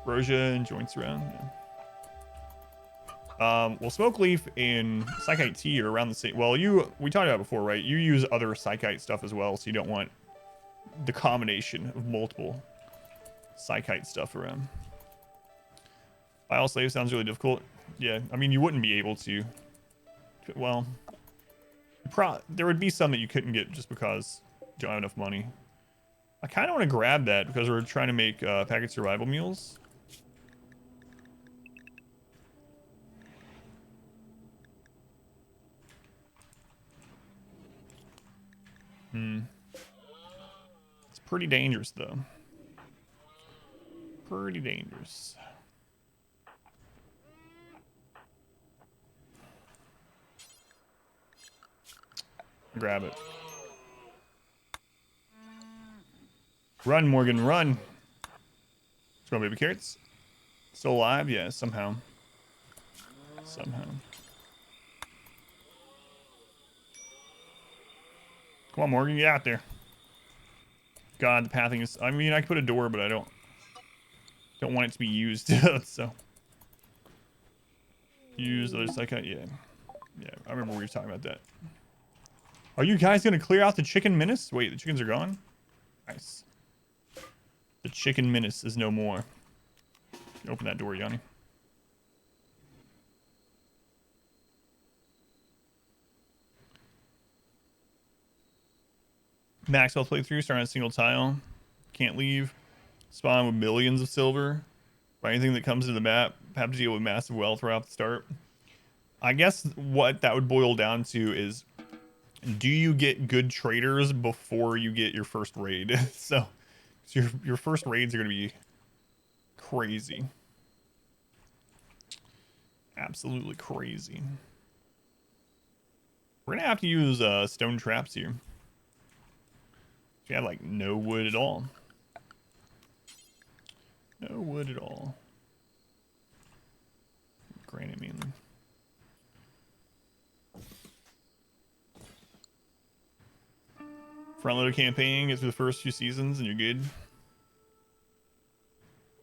Roja and joints around. Yeah. Well, Smoke Leaf and Psychite Tea are around the same. Well, we talked about it before, right? You use other Psychite stuff as well, so you don't want the combination of multiple Psychite stuff around. File slave sounds really difficult. Yeah, I mean, you wouldn't be able to. Well, there would be some that you couldn't get just because you don't have enough money. I kind of want to grab that because we're trying to make packet survival meals. It's pretty dangerous though. Pretty dangerous. Grab it. Run, Morgan, run. Let's go, baby carrots. Still alive? Yeah, somehow. Somehow. Come on, Morgan, get out there. God, the pathing is... I mean, I could put a door, but I don't want it to be used. So... Use other psychic... Yeah. Yeah, I remember we were talking about that. Are you guys going to clear out the chicken menace? Wait, the chickens are gone? Nice. The chicken menace is no more. Open that door, Yanni. Maxwell playthrough, starting on a single tile. Can't leave. Spawn with millions of silver. By anything that comes into the map, have to deal with massive wealth right off the start. I guess what that would boil down to is, do you get good traders before you get your first raid? So your first raids are going to be crazy. Absolutely crazy. We're going to have to use stone traps here. We have like no wood at all. No wood at all. Granite mainly. Front loader campaign, get through the first few seasons and you're good.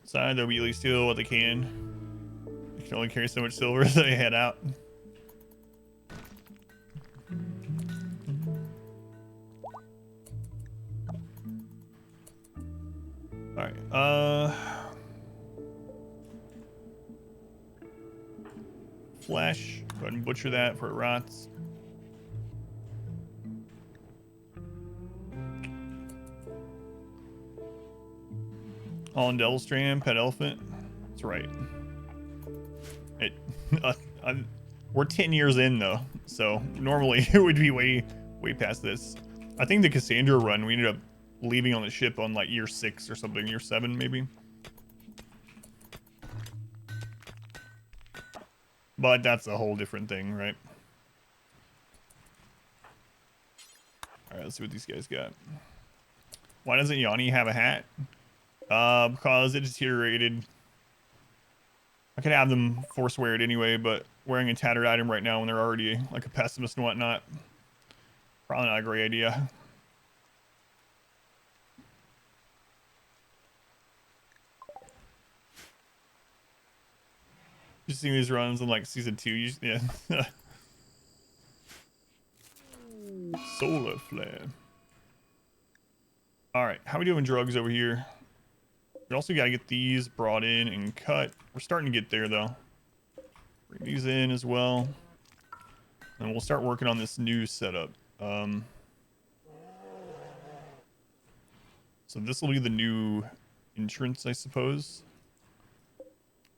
Side, they'll immediately steal what they can. You can only carry so much silver so they head out. Alright, flesh. Go ahead and butcher that before it rots. All in Devil Strand, Pet Elephant. That's right. We're 10 years in though, so normally it would be way past this. I think the Cassandra run, we ended up leaving on the ship on like year 6 or something, year 7 maybe. But that's a whole different thing, right? All right, let's see what these guys got. Why doesn't Yanni have a hat? Because it deteriorated. I could have them forswear it anyway, but wearing a tattered item right now when they're already like a pessimist and whatnot, probably not a great idea. Just seeing these runs in like season 2, yeah. Solar flare. All right, how we doing drugs over here? We also got to get these brought in and cut. We're starting to get there though. Bring these in as well. And we'll start working on this new setup. So this will be the new entrance, I suppose.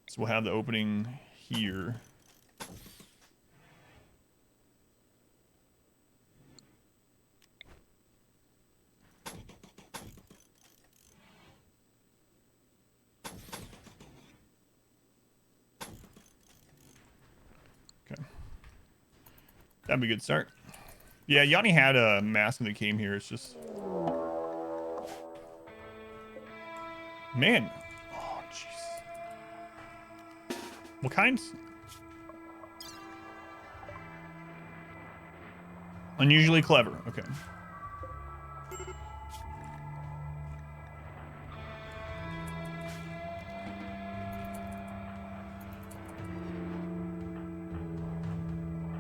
So we'll have the opening here. Okay. That'd be a good start. Yeah, Yanni had a mask when they came here. It's just... Man. Oh, jeez. What kinds? Unusually clever. Okay.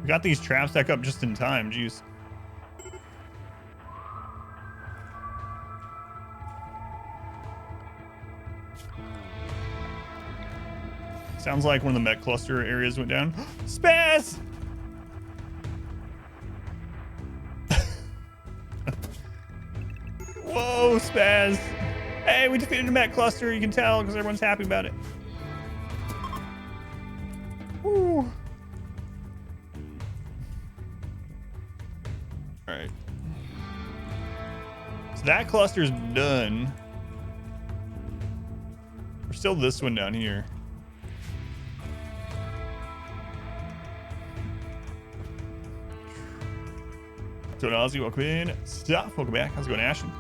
We got these traps back up just in time. Jeez. Sounds like one of the mech cluster areas went down. Spaz! Whoa, Spaz! Hey, we defeated a mech cluster. You can tell because everyone's happy about it. Woo. All right. So that cluster's done. There's still this one down here. So Ozzy, welcome in. Stop, welcome back. How's it going, Ashton?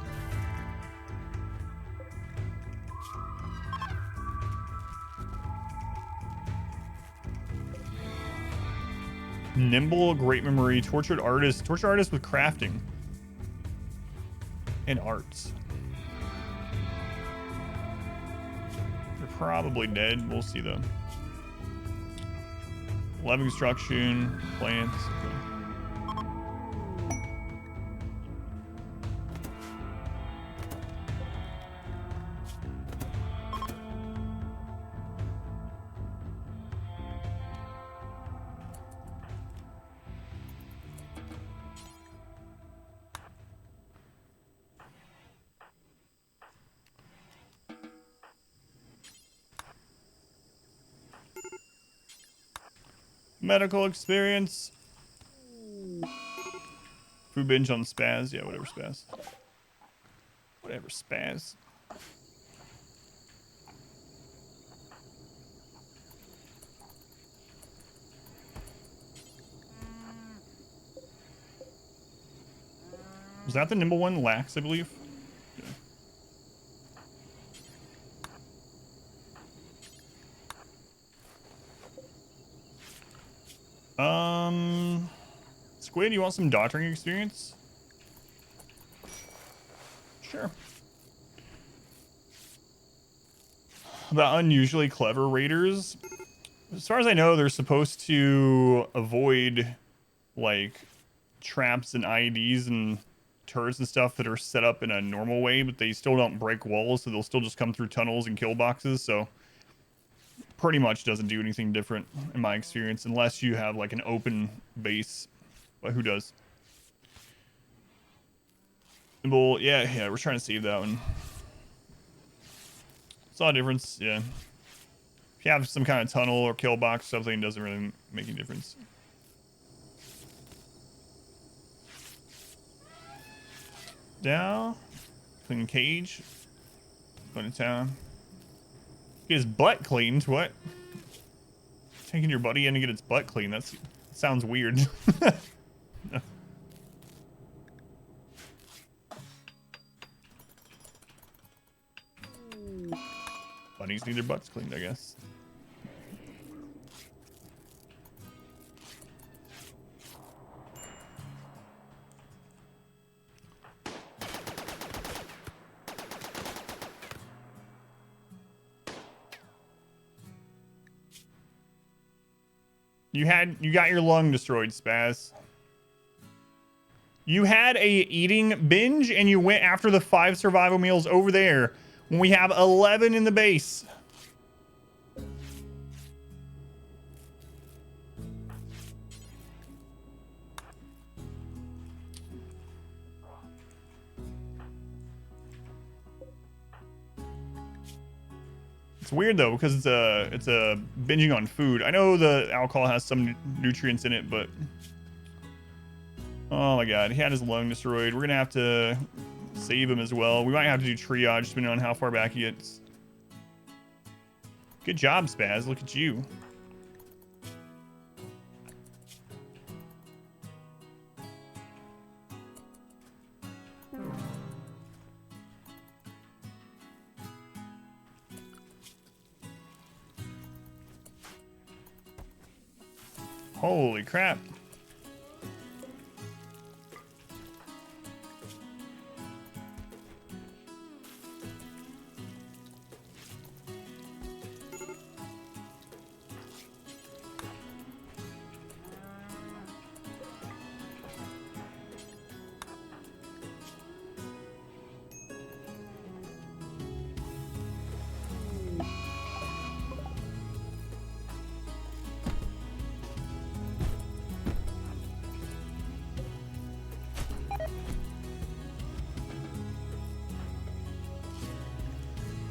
Nimble, great memory, tortured artist with crafting and arts. probably dead. We'll see though. Lab construction, plants. Okay. Medical experience. Food binge on Spaz. Yeah, whatever Spaz. Whatever Spaz. Was that the nimble one? Lax, I believe. Squid, you want some doctoring experience? Sure. About unusually clever raiders. As far as I know, they're supposed to avoid, like, traps and IEDs and turrets and stuff that are set up in a normal way, but they still don't break walls, so they'll still just come through tunnels and kill boxes, so pretty much doesn't do anything different in my experience, unless you have, like, an open base. But who does? Well, yeah, we're trying to save that one. Saw a difference, yeah. If you have some kind of tunnel or kill box, something doesn't really make any difference. Down. Clean cage. Going to town. Get his butt cleaned. What? Taking your buddy in to get its butt cleaned. That sounds weird. Bunnies need their butts cleaned, I guess. You got your lung destroyed, Spaz. You had a eating binge and you went after the 5 survival meals over there when we have 11 in the base. It's weird though because it's a binging on food. I know the alcohol has some nutrients in it, but oh my god, he had his lung destroyed. We're gonna have to save him as well. We might have to do triage depending on how far back he gets. Good job, Spaz. Look at you. Holy crap.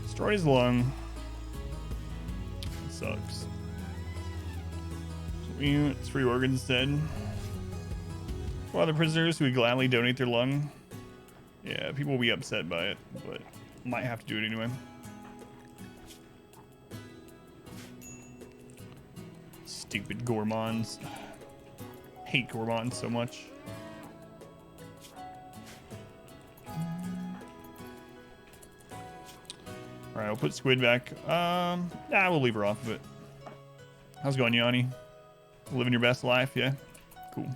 Destroy his lung. It sucks. It's free organs instead. For other prisoners who would gladly donate their lung. Yeah, people will be upset by it, but might have to do it anyway. Stupid gourmands. Hate gourmands so much. All right, I'll put Squid back. We'll leave her off of it. How's it going, Yanni? Living your best life, yeah? Cool.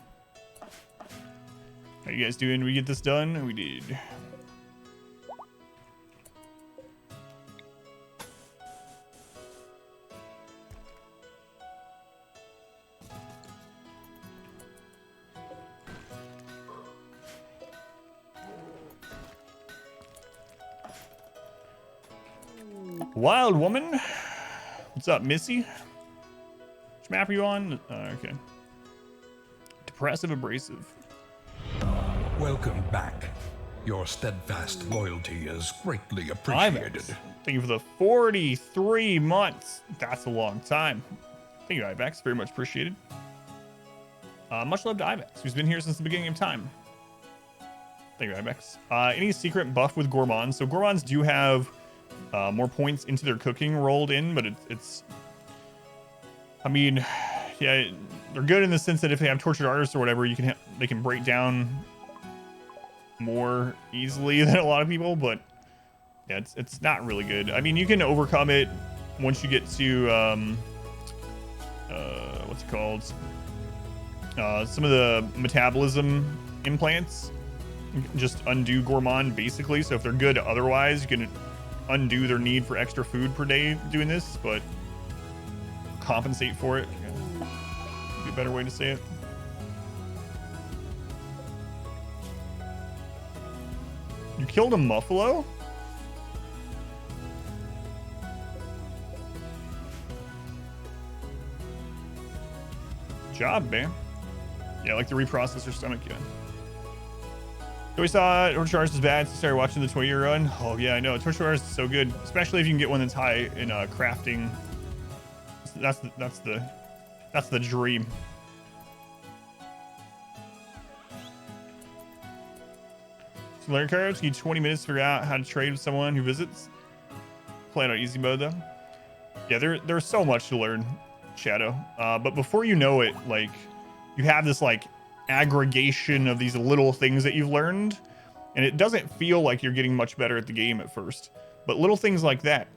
How you guys doing? Did we get this done? We did. Wild woman. What's up, Missy? Which map are you on? Okay. Depressive abrasive. Welcome back. Your steadfast loyalty is greatly appreciated. Ibex. Thank you for the 43 months. That's a long time. Thank you, Ibex. Very much appreciated. Much love to Ibex, who's been here since the beginning of time. Thank you, Ibex. Any secret buff with gourmands? So gourmands do have more points into their cooking rolled in, but it's I mean, yeah, they're good in the sense that if they have tortured artists or whatever, they can break down more easily than a lot of people, but yeah, it's not really good. I mean, you can overcome it once you get to what's it called? Some of the metabolism implants. You can just undo gourmand basically. So if they're good otherwise, you can undo their need for extra food per day doing this, but compensate for it. Yeah. Be a better way to say it. You killed a muffalo? Job, man. Yeah, like to reprocess your stomach, yeah. So we saw Torture Artist is bad, so started watching the Toy run. Oh yeah, I know. Torture Artist is so good, especially if you can get one that's high in crafting. That's the dream. So learn cards, you need 20 minutes to figure out how to trade with someone who visits. Play it on easy mode though. Yeah, there's so much to learn, Shadow. But before you know it, like, you have this like aggregation of these little things that you've learned, and it doesn't feel like you're getting much better at the game at first. But little things like that,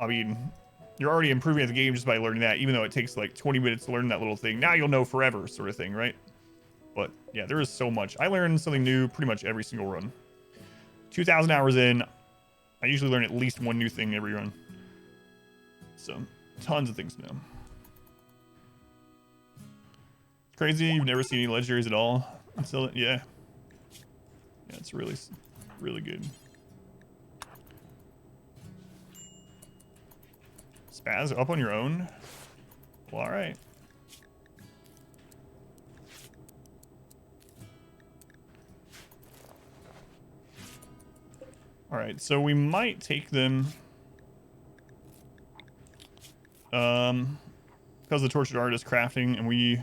I mean, you're already improving at the game just by learning that, even though it takes like 20 minutes to learn that little thing. Now you'll know forever, sort of thing, right? But yeah, there is so much. I learn something new pretty much every single run. 2,000 hours in, I usually learn at least one new thing every run. So, tons of things to know. Crazy, you've never seen any legendaries at all until, yeah. Yeah, it's really, really good. Spaz up on your own? Well, all right. All right, so we might take them because the tortured art is crafting, and we,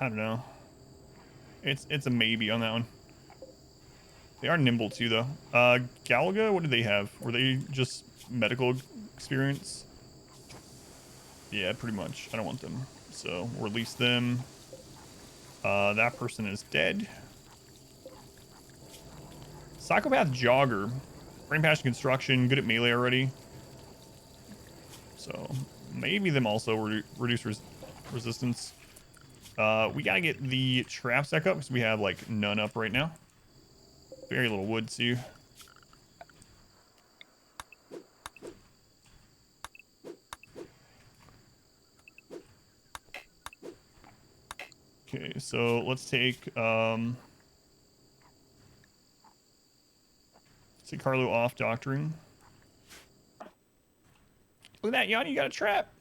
I don't know. It's a maybe on that one. They are nimble too, though. Galaga, what did they have? Were they just medical experience? Yeah, pretty much. I don't want them, so we'll release them. That person is dead. Psychopath Jogger. Brain Passion Construction, good at melee already. So maybe them also reduce resistance. We gotta get the trap stack up because we have like none up right now. Very little wood too. Okay, so let's take Carlo off doctoring. Look at that, Yanni, you got a trap.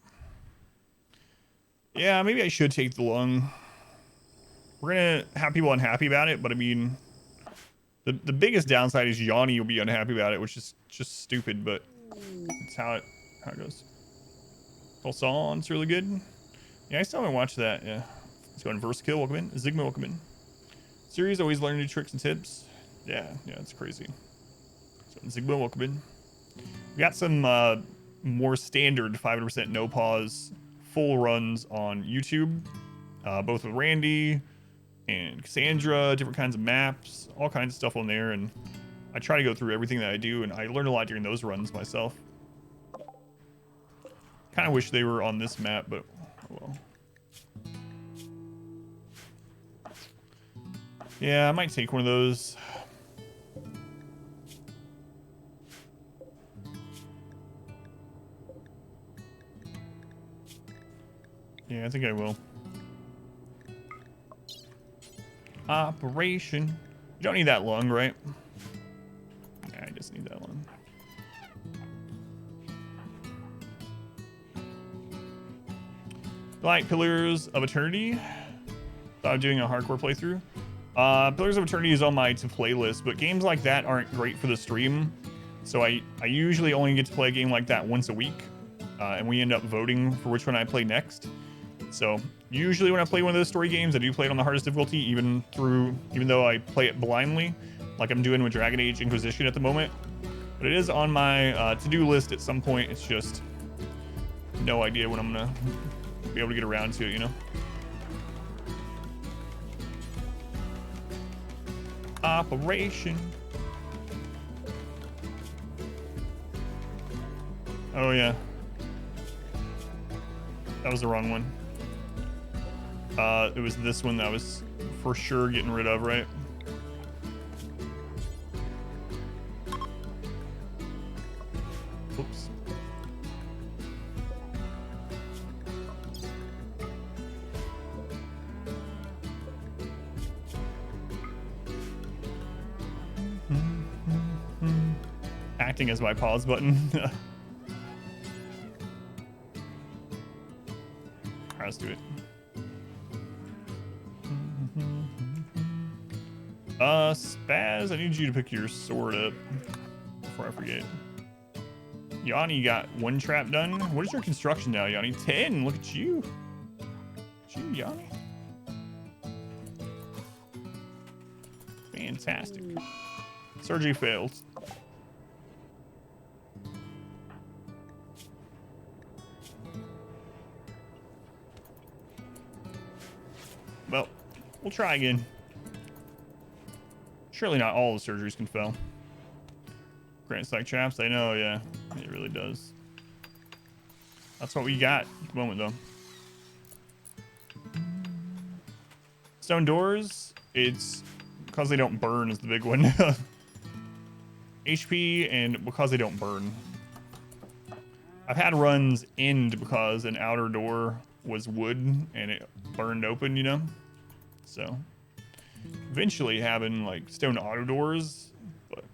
Yeah, maybe I should take the lung. We're gonna have people unhappy about it, but I mean, the biggest downside is Yanni will be unhappy about it, which is just stupid, but it's how it goes. Pulson's really good. Yeah, I still haven't watched that. Yeah, let's go on Versakill. Welcome in. Zigma, welcome in. Series always learn new tricks and tips. Yeah, it's crazy. So Zigma, welcome in. We got some more standard 500% no pause full runs on YouTube, both with Randy and Cassandra, different kinds of maps, all kinds of stuff on there, and I try to go through everything that I do, and I learn a lot during those runs myself. Kind of wish they were on this map, but oh well. Yeah, I might take one of those. Yeah, I think I will. Operation. You don't need that lung, right? Yeah, I just need that one. Like Pillars of Eternity. Thought of doing a hardcore playthrough. Pillars of Eternity is on my to play list, but games like that aren't great for the stream. So I usually only get to play a game like that once a week, and we end up voting for which one I play next. So usually when I play one of those story games, I do play it on the hardest difficulty, even though I play it blindly, like I'm doing with Dragon Age Inquisition at the moment. But it is on my to-do list at some point. It's just no idea when I'm gonna be able to get around to it, you know? Operation. Oh yeah. That was the wrong one. It was this one that I was for sure getting rid of, right? Oops. Acting as my pause button. Alright, let's do it. Spaz, I need you to pick your sword up before I forget. Yanni got one trap done. What is your construction now, Yanni? 10. Look at you. Look at you, Yanni. Fantastic. Surgery failed. Well, we'll try again. Surely not all the surgeries can fail. Grant stack traps, I know, yeah. It really does. That's what we got at the moment, though. Stone doors, it's because they don't burn is the big one. HP and because they don't burn. I've had runs end because an outer door was wood and it burned open, you know? So eventually having like stone auto doors, but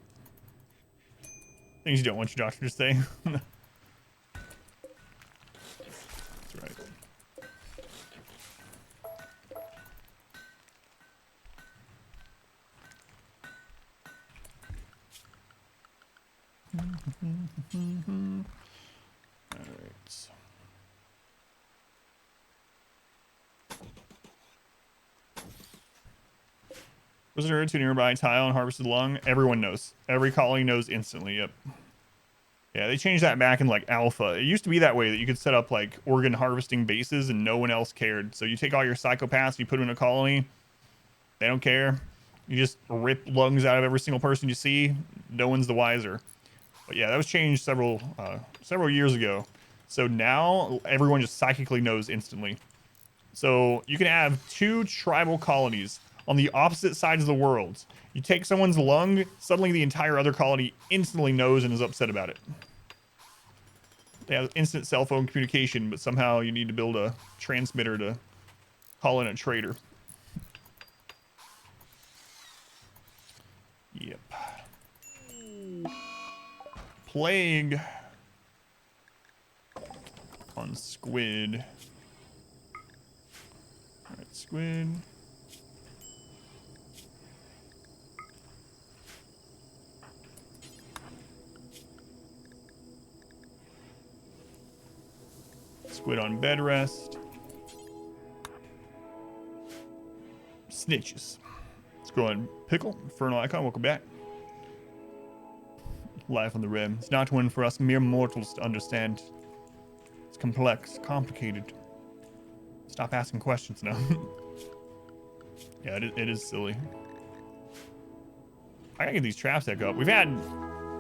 things you don't want your doctor to say. That's right. All right. Visitor to nearby tile and harvested lung. Everyone knows. Every colony knows instantly. Yep. Yeah, they changed that back in like alpha. It used to be that way that you could set up like organ harvesting bases and no one else cared. So you take all your psychopaths, you put them in a colony. They don't care. You just rip lungs out of every single person you see. No one's the wiser. But yeah, that was changed several years ago. So now everyone just psychically knows instantly. So you can have 2 tribal colonies on the opposite sides of the world. You take someone's lung, suddenly the entire other colony instantly knows and is upset about it. They have instant cell phone communication, but somehow you need to build a transmitter to call in a traitor. Yep. Plague on squid. All right, squid. Squid on bed rest. Snitches. Let's go on. Pickle, Infernal Icon, welcome back. Life on the rim. It's not one for us mere mortals to understand. It's complex, complicated. Stop asking questions now. Yeah, it is silly. I gotta get these traps back up. We've had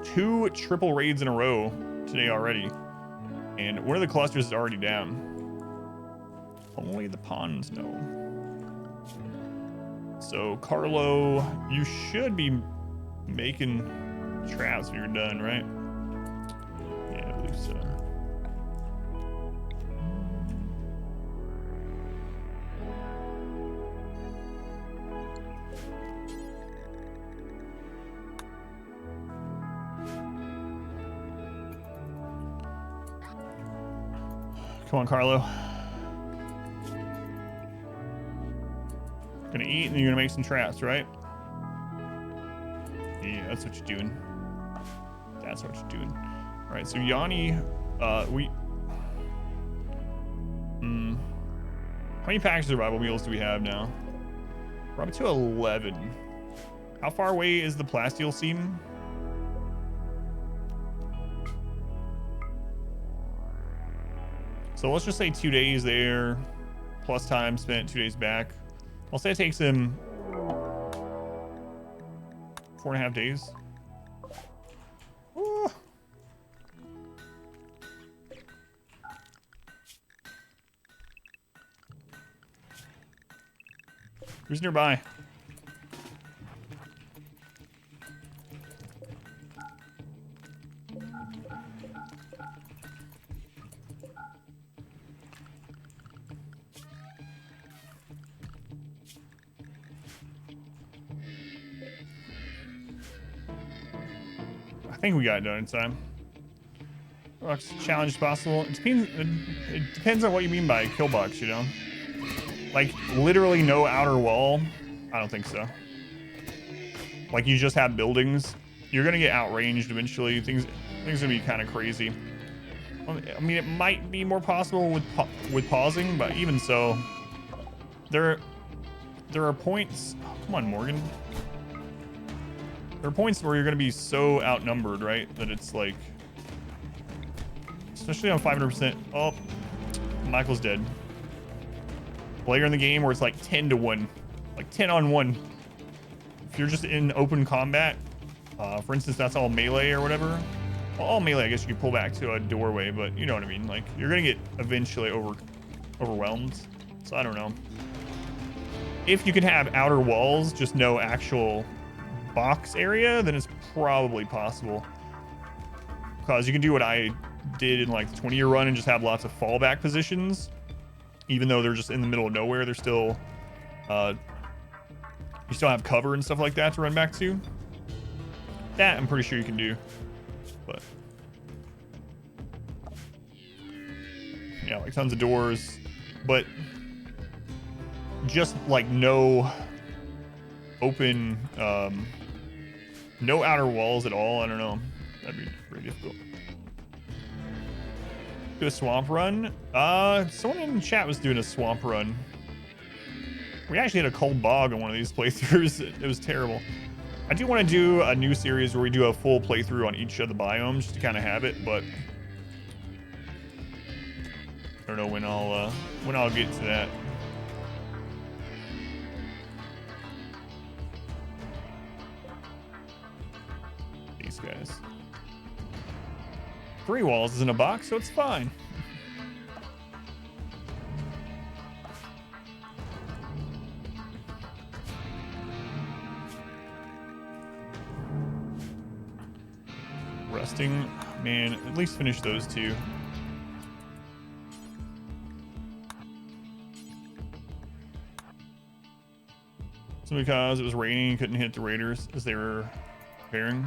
2 triple raids in a row today already. And one of the clusters is already down. Only the ponds know. So, Carlo, you should be making traps when you're done, right? Yeah, I believe so. Come on, Carlo. Gonna eat and you're gonna make some traps, right? Yeah, that's what you're doing. That's what you're doing. All right, so Yanni, how many packs of survival meals do we have now? We're up to 11. How far away is the Plasteel seam? So let's just say 2 days there, plus time spent 2 days back. I'll say it takes him 4.5 days. Ooh. Who's nearby? I think we got it done in time. Challenge is possible. It depends on what you mean by kill box, you know? Like, literally no outer wall? I don't think so. Like, you just have buildings. You're gonna get outranged eventually. Things gonna be kind of crazy. I mean, it might be more possible with pausing, but even so, there are points. Come on, Morgan. There are points where you're gonna be so outnumbered, right? That it's like, especially on 500%. Oh, Michael's dead. Later in the game where it's like 10 to 1, like 10 on 1. If you're just in open combat, for instance, that's all melee or whatever. Well, all melee, I guess you could pull back to a doorway, but you know what I mean. Like, you're gonna get eventually overwhelmed. So I don't know. If you can have outer walls, just no actual box area, then it's probably possible. Because you can do what I did in like the 20-year run and just have lots of fallback positions. Even though they're just in the middle of nowhere, they're still, you still have cover and stuff like that to run back to. That I'm pretty sure you can do, but yeah, like tons of doors, but just like no open, no outer walls at all. I don't know. That'd be pretty difficult. Do a swamp run. Someone in chat was doing a swamp run. We actually had a cold bog on one of these playthroughs. It was terrible. I do want to do a new series where we do a full playthrough on each of the biomes just to kind of have it, but I don't know when I'll get to that. These guys. 3 walls is in a box, so it's fine. Resting, man, at least finish those 2. So because it was raining, you couldn't hit the raiders as they were preparing.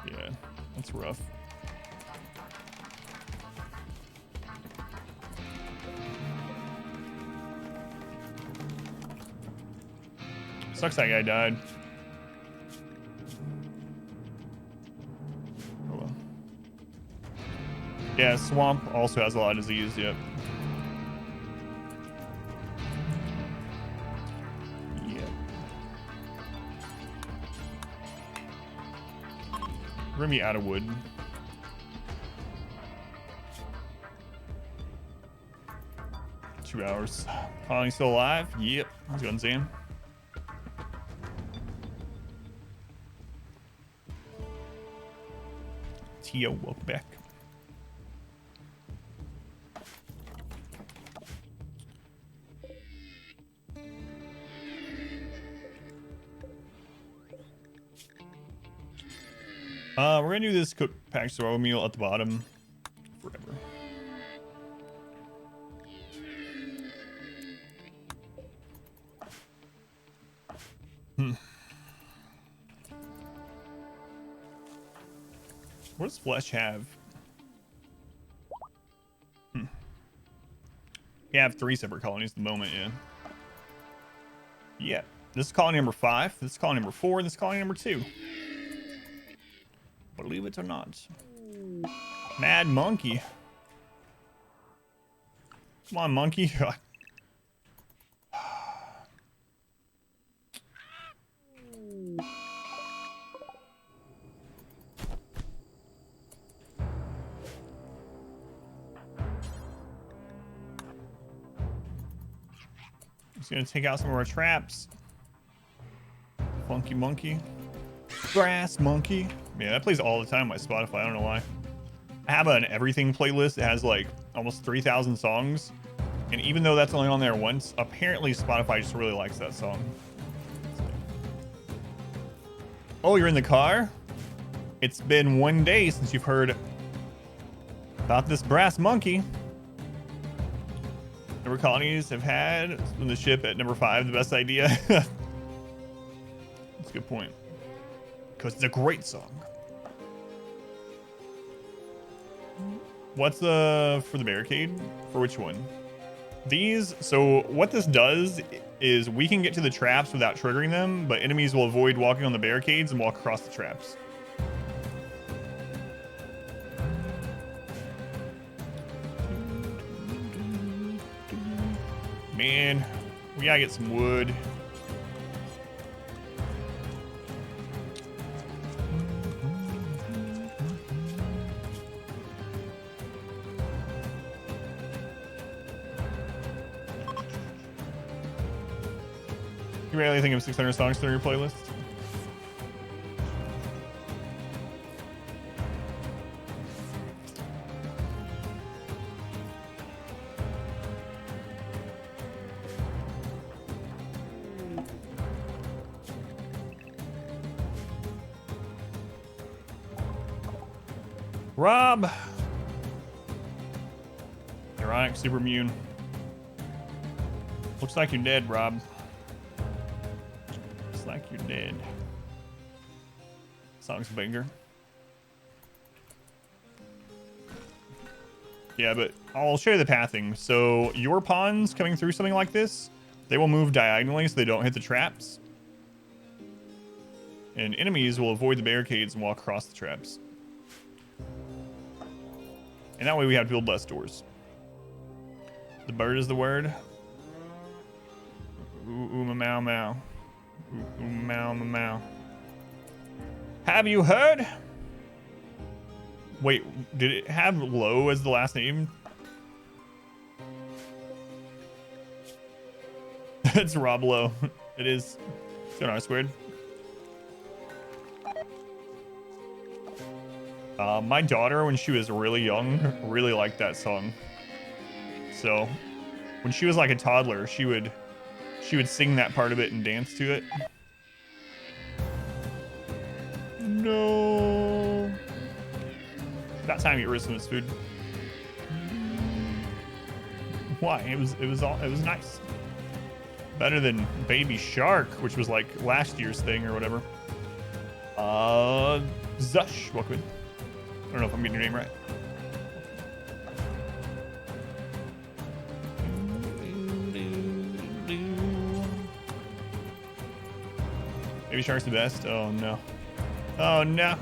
Yeah, that's rough. Sucks that guy died. Oh well. Yeah, swamp also has a lot of disease, yep. We're gonna be out of wood. Two hours. Colony's still alive? Yep. How's it going, Zan? Tio, welcome back. We're gonna do this cooked packaged survival meal at the bottom forever. What does flesh have? You have 3 separate colonies at the moment, yeah. Yeah. This is colony number 5. This is colony number 4. This is colony number 2. Believe it or not. Mad monkey. Come on, monkey. Just gonna take out some of our traps. Funky monkey. Grass monkey. Yeah, that plays all the time on my Spotify. I don't know why. I have an everything playlist that has like almost 3,000 songs. And even though that's only on there once, apparently Spotify just really likes that song. Oh, you're in the car? It's been 1 day since you've heard about this brass monkey. Number colonies have had from the ship at number 5 the best idea. That's a good point. Because it's a great song. What's for the barricade? For which one? These, so what this does is we can get to the traps without triggering them, but enemies will avoid walking on the barricades and walk across the traps. Man, we gotta get some wood. You rarely think of 600 songs through your playlist? Rob! Ironic, super immune. Looks like you're dead, Rob. Looks like you're dead. Song's a banger. Yeah, but I'll show you the pathing. So your pawns coming through something like this, they will move diagonally so they don't hit the traps. And enemies will avoid the barricades and walk across the traps. And that way we have to build less doors. The bird is the word. Ooh, meow, meow. Ooh, meow, meow. Have you heard? Wait, did it have Lowe as the last name? It's Rob Lowe. It is. It's an R squared. My daughter, when she was really young, really liked that song. So, when she was like a toddler, she would sing that part of it and dance to it. No. About time you get rid of some of this food. Why? It was nice. Better than Baby Shark, which was like last year's thing or whatever. Zush, welcome in. I don't know if I'm getting your name right. Baby Shark's the best? Oh no. Oh no.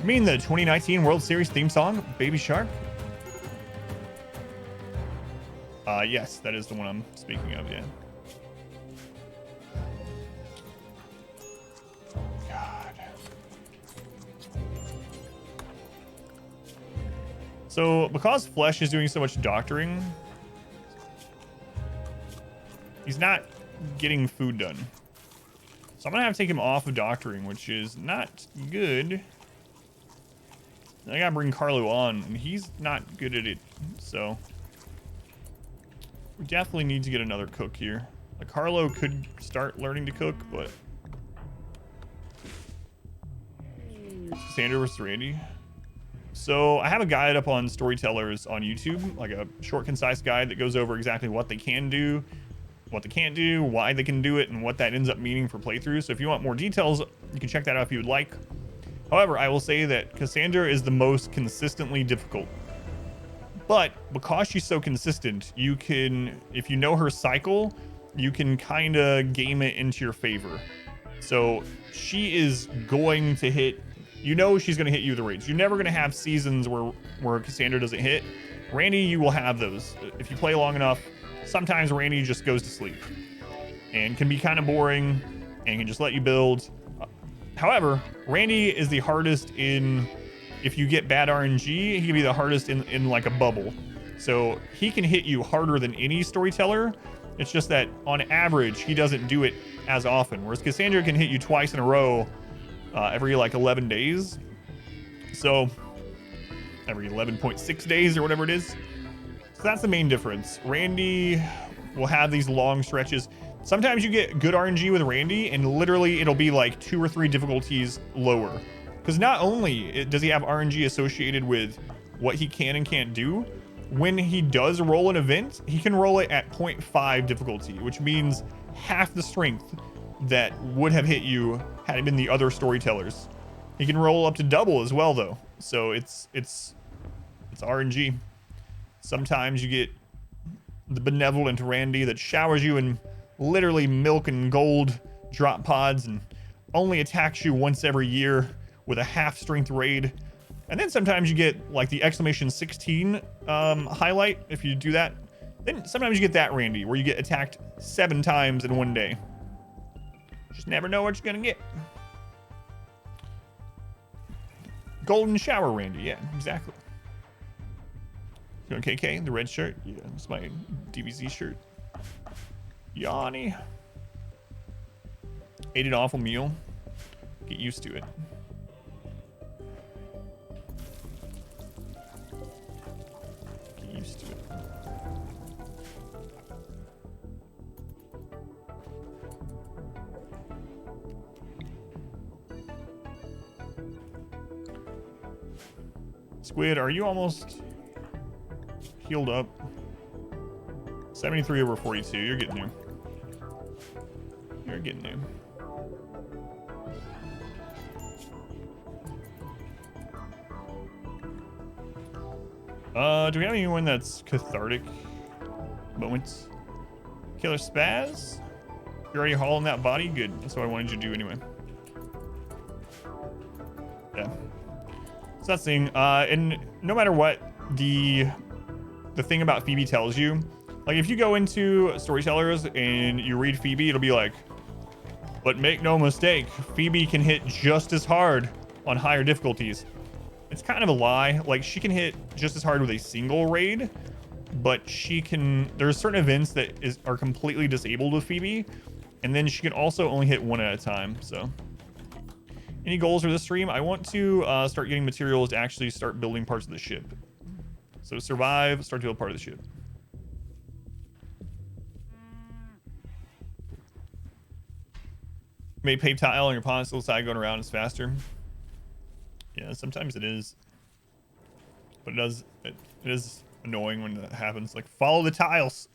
You mean the 2019 World Series theme song, Baby Shark? Yes, that is the one I'm speaking of, yeah. So, because Flesh is doing so much doctoring, he's not getting food done. So I'm gonna have to take him off of doctoring, which is not good. I gotta bring Carlo on, and he's not good at it, so we definitely need to get another cook here. Like, Carlo could start learning to cook, but Sandra versus Randy. So I have a guide up on Storytellers on YouTube, like a short, concise guide that goes over exactly what they can do, what they can't do, why they can do it, and what that ends up meaning for playthroughs. So if you want more details, you can check that out if you would like. However, I will say that Cassandra is the most consistently difficult. But because she's so consistent, you can, if you know her cycle, you can kind of game it into your favor. So she is going to hit, you know, she's going to hit you with the raids. You're never going to have seasons where Cassandra doesn't hit. Randy, you will have those. If you play long enough, sometimes Randy just goes to sleep and can be kind of boring and can just let you build. However, Randy is the hardest in, if you get bad RNG, he can be the hardest in like a bubble. So he can hit you harder than any storyteller. It's just that on average, he doesn't do it as often. Whereas Cassandra can hit you twice in a row every like 11 days. So every 11.6 days or whatever it is. So that's the main difference. Randy will have these long stretches. Sometimes you get good RNG with Randy and literally it'll be like 2 or 3 difficulties lower. Because not only does he have RNG associated with what he can and can't do, when he does roll an event, he can roll it at 0.5 difficulty, which means half the strength that would have hit you had it been the other storytellers. He can roll up to double as well though. So it's RNG. Sometimes you get the benevolent Randy that showers you in literally milk and gold drop pods and only attacks you once every year with a half strength raid. And then sometimes you get like the exclamation 16 highlight. If you do that, then sometimes you get that Randy where you get attacked 7 times in one day. Just never know what you're gonna get. Golden shower Randy, yeah, exactly. You want KK, the red shirt? Yeah, it's my DBZ shirt. Yanni. Ate an awful meal. Get used to it. Get used to it. Squid, are you almost healed up? 73 over 42. You're getting there. You're getting there. Do we have anyone that's cathartic moments? Killer Spaz? You're already hauling that body? Good. That's what I wanted you to do anyway. Yeah. So that's the thing. And no matter what the thing about Phoebe tells you, like if you go into Storytellers and you read Phoebe, it'll be like, but make no mistake, Phoebe can hit just as hard on higher difficulties. It's kind of a lie. Like she can hit just as hard with a single raid, but she can, there's certain events that are completely disabled with Phoebe. And then she can also only hit 1 at a time. So any goals for this stream? I want to start getting materials to actually start building parts of the ship. So survive, start to build part of the ship. May pave tile on your console side going around is faster. Yeah, sometimes it is. But it is annoying when that happens. Like follow the tiles.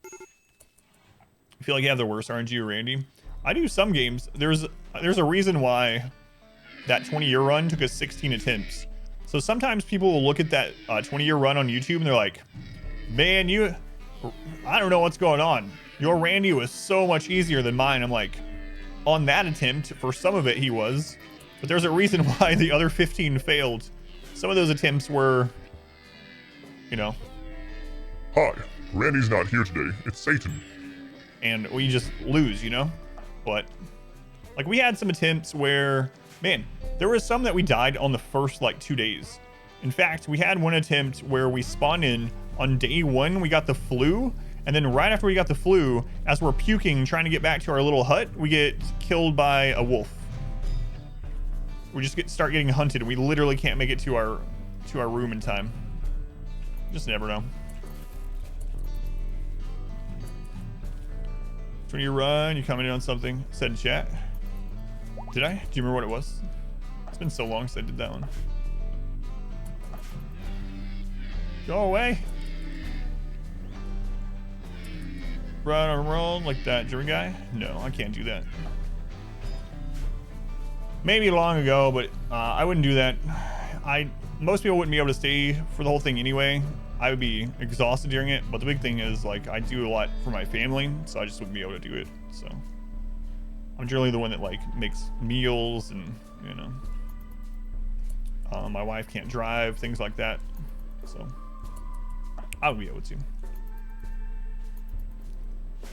I feel like you have the worst RNG or Randy. I do some games. There's a reason why that 20-year run took us 16 attempts. So sometimes people will look at that 20-year run on YouTube and they're like, man, I don't know what's going on. Your Randy was so much easier than mine. I'm like, on that attempt, for some of it he was, but there's a reason why the other 15 failed. Some of those attempts were, you know. Hi, Randy's not here today. It's Satan. And we just lose, you know? But like we had some attempts where, man, there was some that we died on the first like 2 days. In fact, we had one attempt where we spawned in on day 1, we got the flu. And then right after we got the flu, as we're puking, trying to get back to our little hut, we get killed by a wolf. We just start getting hunted. We literally can't make it to our room in time. Just never know. When you run, you comment on something said in chat. Did I? Do you remember what it was? It's been so long since I did that one. Go away. Run or roll like that German guy? No, I can't do that. Maybe long ago, but I wouldn't do that. Most people wouldn't be able to stay for the whole thing anyway. I would be exhausted during it. But the big thing is, like, I do a lot for my family, so I just wouldn't be able to do it. So I'm generally the one that, like, makes meals and, you know, my wife can't drive, things like that. So I would be able to.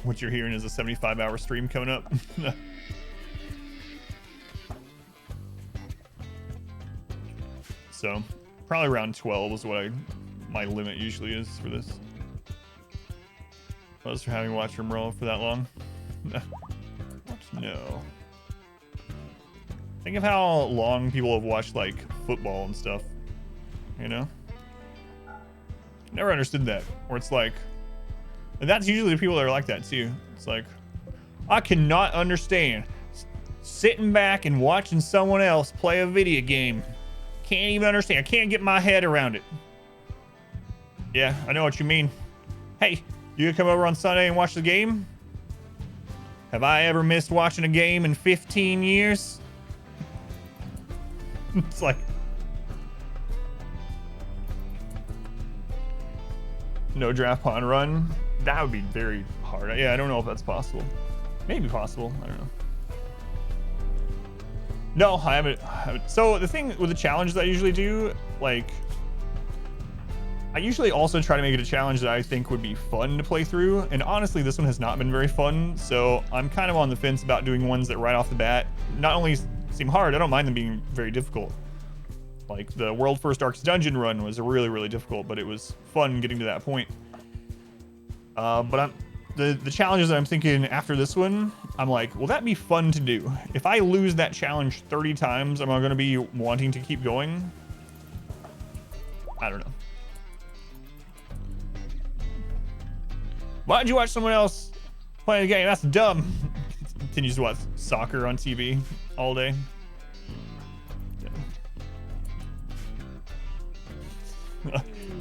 What you're hearing is a 75-hour stream coming up. So probably around 12 is what my limit usually is for this. Most for having watched RimWorld for that long. No. Think of how long people have watched like football and stuff, you know? Never understood that. Or it's like, and that's usually the people that are like that too. It's like, I cannot understand sitting back and watching someone else play a video game. Can't even understand. I can't get my head around it. Yeah, I know what you mean. Hey, you come over on Sunday and watch the game? Have I ever missed watching a game in 15 years? It's like, no draft pond run. That would be very hard. Yeah, I don't know if that's possible. Maybe possible. I don't know. No, I haven't. So the thing with the challenges that I usually do, like, I usually also try to make it a challenge that I think would be fun to play through. And honestly, this one has not been very fun. So I'm kind of on the fence about doing ones that right off the bat not only seem hard, I don't mind them being very difficult. Like the World First Arcs Dungeon run was really, really difficult, but it was fun getting to that point. But the challenges that I'm thinking after this one, I'm like, will that be fun to do? If I lose that challenge 30 times, am I going to be wanting to keep going? I don't know. Why'd you watch someone else play the game? That's dumb. Continues to watch soccer on TV all day.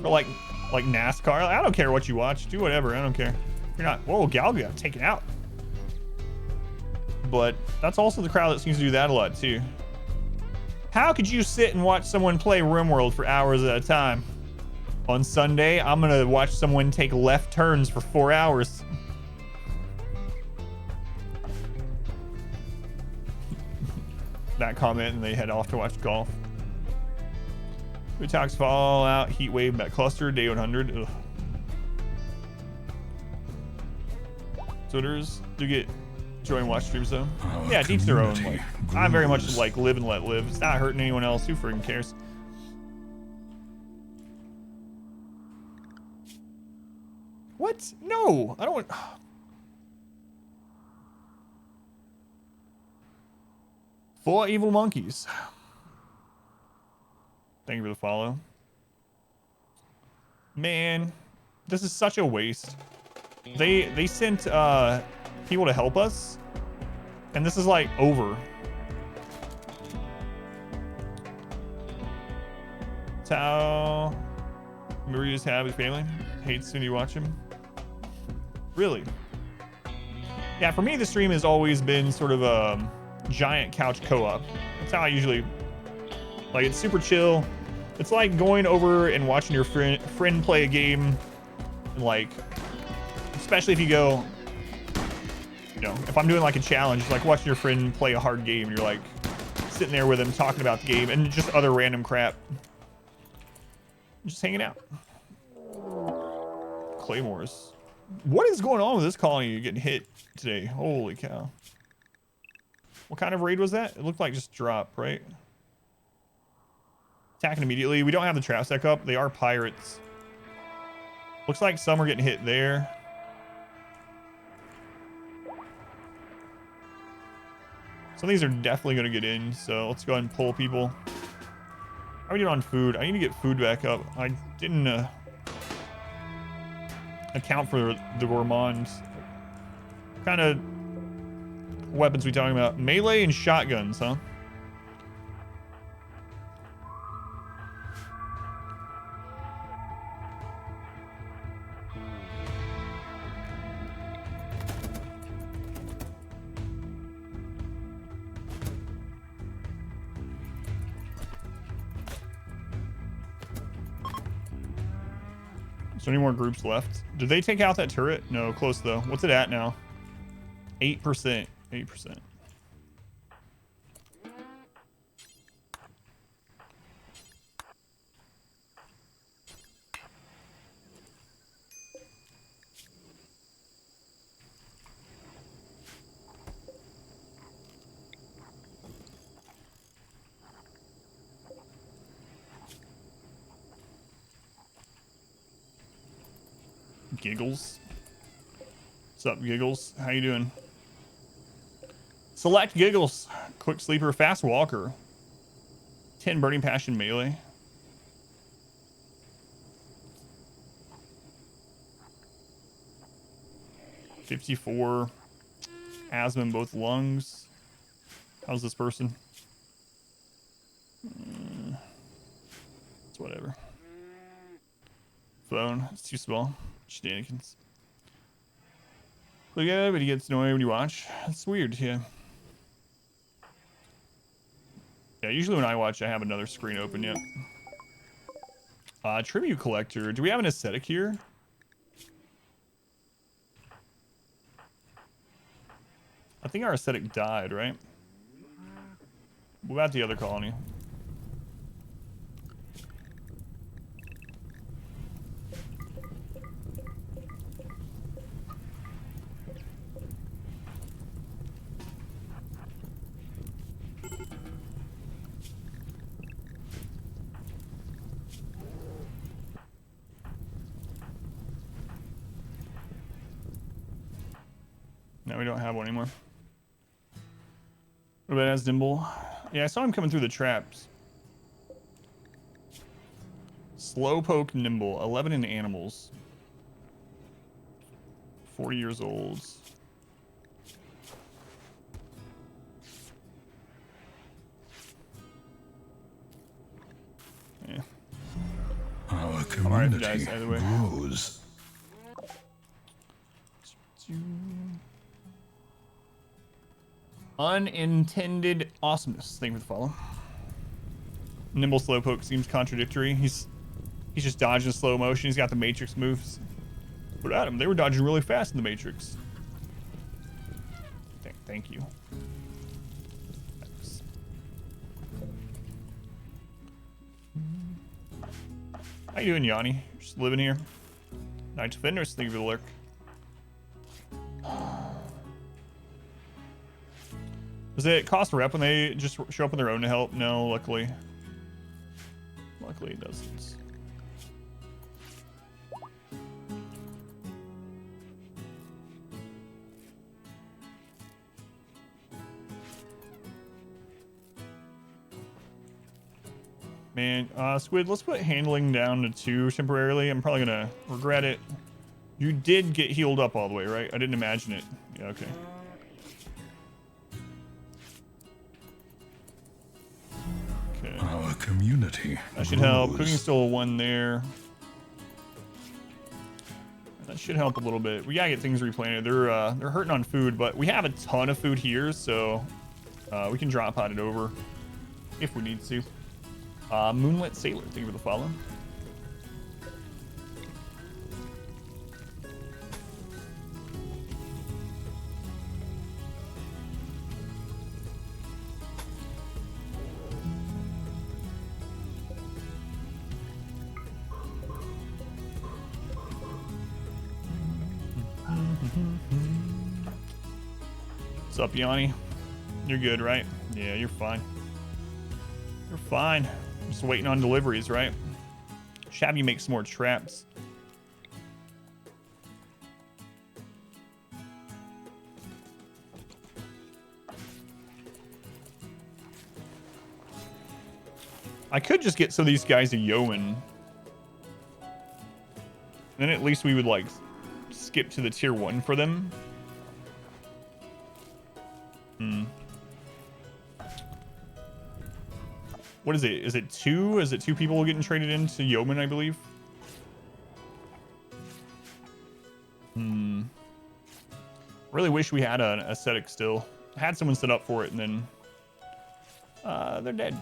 Or like NASCAR. I don't care what you watch. Do whatever. I don't care. You're not. Whoa, Gal got taken out. But that's also the crowd that seems to do that a lot too. How could you sit and watch someone play RimWorld for hours at a time? On Sunday, I'm gonna watch someone take left turns for 4 hours. That comment, and they head off to watch golf. We talks Fallout, Heat Wave, Met Cluster, Day 100. Ugh. Twitters do get join watch streams though. Yeah, each their own. Like, I'm very much like live and let live. It's not hurting anyone else. Who friggin' cares? What? No, I don't want. Four evil monkeys. Thank you for the follow. Man, this is such a waste. They sent people to help us, and this is like over. Tao, Maria's happy family. Hates when you watch him. Really? Yeah, for me, the stream has always been sort of a giant couch co-op. That's how I usually, like, it's super chill. It's like going over and watching your friend play a game, and like, especially if you go, you know, if I'm doing like a challenge, it's like watching your friend play a hard game, and you're like sitting there with them talking about the game and just other random crap. Just hanging out. Claymores. What is going on with this colony? You're getting hit today. Holy cow. What kind of raid was that? It looked like just drop, right? Attacking immediately. We don't have the trap stack up. They are pirates. Looks like some are getting hit there. Some of these are definitely going to get in, so let's go ahead and pull people. How are we doing on food? I need to get food back up. I didn't account for the gourmands. What kind of weapons we talking about? Melee and shotguns, huh? Is there any more groups left? Did they take out that turret? No, close though. What's it at now? 8%. 8%. Giggles. What's up, Giggles? How you doing? Select Giggles. Quick sleeper, fast walker. 10 burning passion melee. $54 asthma in both lungs. How's this person? It's whatever. Phone. It's too small. Shenanigans. But yeah, but he gets annoyed when you watch. That's weird, yeah. Yeah, usually when I watch, I have another screen open, yet. Tribute collector. Do we have an aesthetic here? I think our aesthetic died, right? What about the other colony? No, we don't have one anymore. What about Asdimble? Yeah, I saw him coming through the traps. Slowpoke Nimble, 11 in animals. 40 years old. Yeah. Our community either way. grows. Unintended awesomeness. Thank you for the follow. Nimble Slowpoke seems contradictory. He's just dodging slow motion. He's got the Matrix moves. But Adam, they were dodging really fast in the Matrix. Thank you. Thanks. How you doing, Yanni? Just living here. Night Defenders, thank you for the lurk. Does it cost a rep when they just show up on their own to help? No, luckily. Luckily it doesn't. Man, Squid, let's put handling down to 2 temporarily. I'm probably gonna regret it. You did get healed up all the way, right? I didn't imagine it. Yeah, okay. Okay. Our community That should help. Cooking's still a 1 there. That should help a little bit. We gotta get things replanted. They're hurting on food, but we have a ton of food here, so we can drop pot it over if we need to. Moonlit Sailor, thank you for the follow. What's up, Yanni? You're good, right? Yeah, you're fine. You're fine. Just waiting on deliveries, right? Shabby makes some more traps. I could just get some of these guys a yeoman. Then at least we would like skip to the tier 1 for them. What is it? Is it 2? Is it 2 people getting traded into yeoman, I believe? Really wish we had an aesthetic still. I had someone set up for it and then they're dead.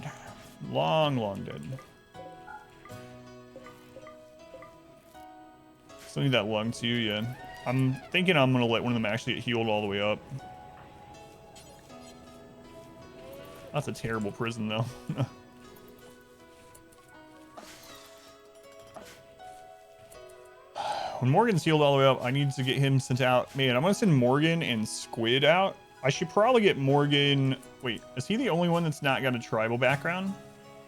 Long dead. Still need that lung too, yeah. I'm thinking I'm gonna let one of them actually get healed all the way up. That's a terrible prison though. When Morgan's healed all the way up, I need to get him sent out. Man, I'm gonna send Morgan and Squid out. I should probably get Morgan. Wait, is he the only one that's not got a tribal background?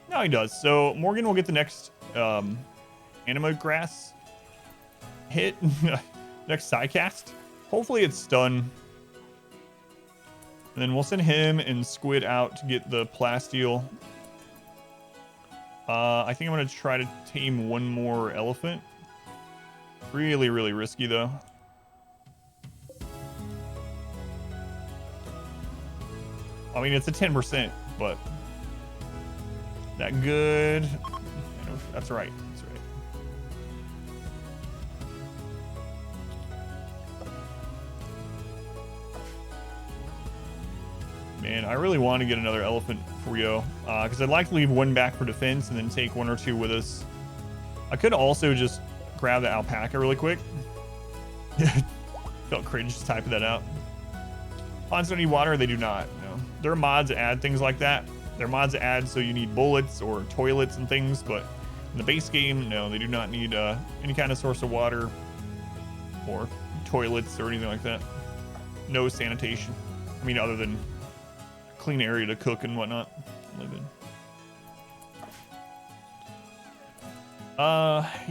No, he does. So Morgan will get the next anima grass hit. Next psycast. Hopefully it's done. And then we'll send him and Squid out to get the Plasteel. I think I'm gonna try to tame one more elephant. Really, really risky though. I mean, it's a 10%, but that good. That's right. That's right. Man, I really want to get another elephant for Rio, because I'd like to leave one back for defense and then take one or two with us. I could also just grab the alpaca really quick. Felt cringe just typing that out. Ponds don't need water, they do not. No. There are mods that add things like that. There are mods that add so you need bullets or toilets and things, but in the base game, no, they do not need any kind of source of water or toilets or anything like that. No sanitation. I mean, other than a clean area to cook and whatnot. Live in.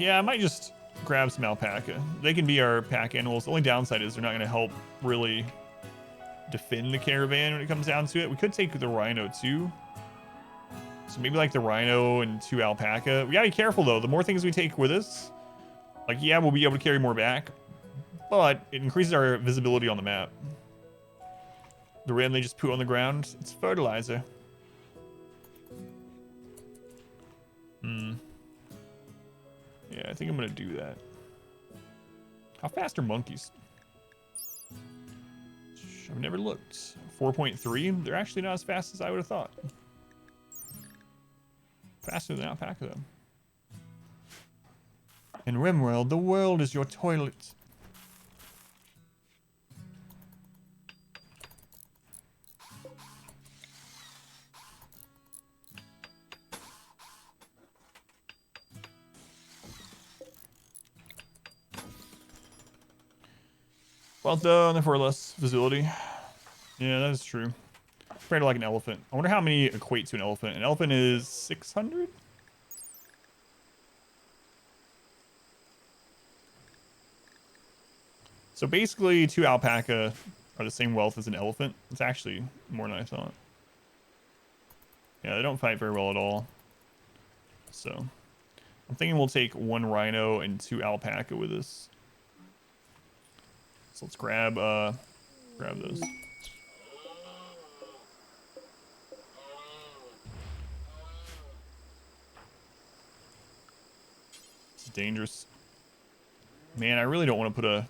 Yeah, I might just grab some alpaca. They can be our pack animals. The only downside is they're not going to help really defend the caravan when it comes down to it. We could take the rhino too. So maybe like the rhino and 2 alpaca. We gotta be careful though. The more things we take with us, like, yeah, we'll be able to carry more back, but it increases our visibility on the map. The ram they just put on the ground, it's fertilizer. Yeah, I think I'm gonna do that. How fast are monkeys? I've never looked. 4.3. They're actually not as fast as I would have thought. Faster than alpaca though. In RimWorld, the world is your toilet. Well done for less visibility. Yeah, that is true. Compared to like an elephant. I wonder how many equate to an elephant. An elephant is 600? So basically 2 alpaca are the same wealth as an elephant. It's actually more than I thought. Yeah, they don't fight very well at all. So I'm thinking we'll take 1 rhino and 2 alpaca with us. So let's grab those. It's dangerous. Man, I really don't want to put a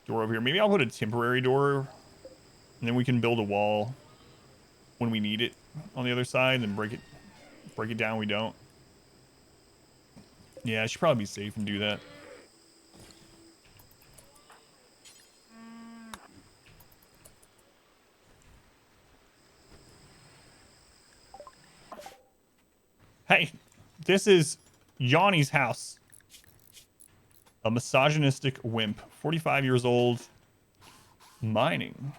door over here. Maybe I'll put a temporary door, and then we can build a wall when we need it on the other side, and then break it down when we don't. Yeah, I should probably be safe and do that. Hey, this is Yanni's house. A misogynistic wimp, 45 years old, mining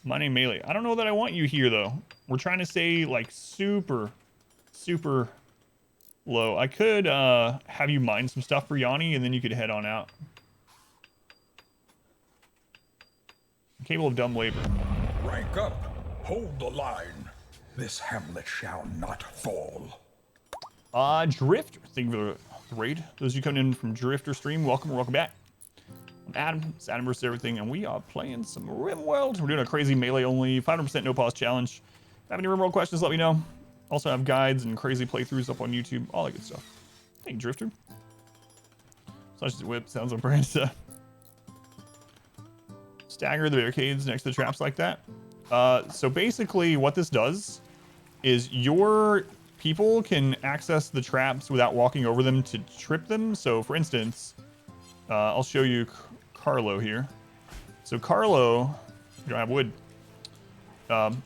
melee. I don't know that I want you here though. We're trying to stay like super low. I could have you mine some stuff for Yanni and then you could head on out. Capable of dumb labor. Rank up. Hold the line. This hamlet shall not fall. Drifter. Thank you for the raid. Those of you coming in from Drifter stream, welcome back. I'm Adam. It's Adam versus everything, and we are playing some RimWorld. We're doing a crazy melee only, 500% no pause challenge. If you have any RimWorld questions, let me know. Also have guides and crazy playthroughs up on YouTube, all that good stuff. Thank you, Drifter. Such as whip sounds on brand stuff. Stagger the barricades next to the traps like that. So basically what this does is your people can access the traps without walking over them to trip them. So for instance, I'll show you Carlo here. So Carlo, you don't have wood.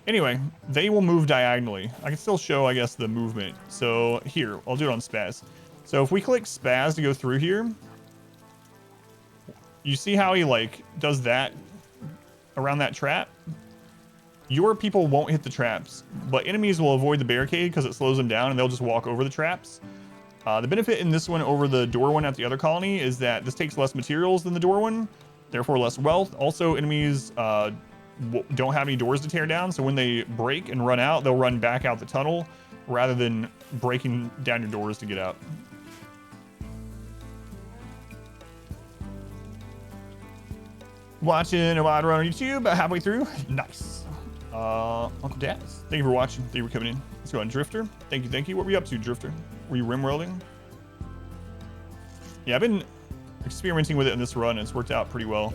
Anyway, they will move diagonally. I can still show, I guess, the movement. So here, I'll do it on Spaz. So if we click Spaz to go through here, you see how he like does that around that trap? Your people won't hit the traps, but enemies will avoid the barricade because it slows them down and they'll just walk over the traps. The benefit in this one over the door one at the other colony is that this takes less materials than the door one, therefore less wealth. Also, enemies don't have any doors to tear down, so when they break and run out, they'll run back out the tunnel rather than breaking down your doors to get out. Watching a wide run on YouTube, about halfway through. Nice. Uncle Daz, thank you for watching. Thank you for coming in. Let's go on Drifter. Thank you, thank you. What were you up to, Drifter? Were you RimWorlding? Yeah, I've been experimenting with it in this run, and it's worked out pretty well.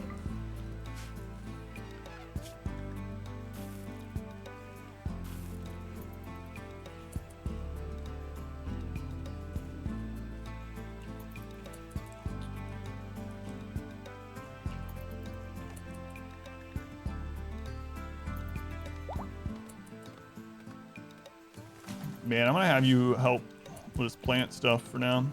Man, I'm gonna have you help with this plant stuff for now.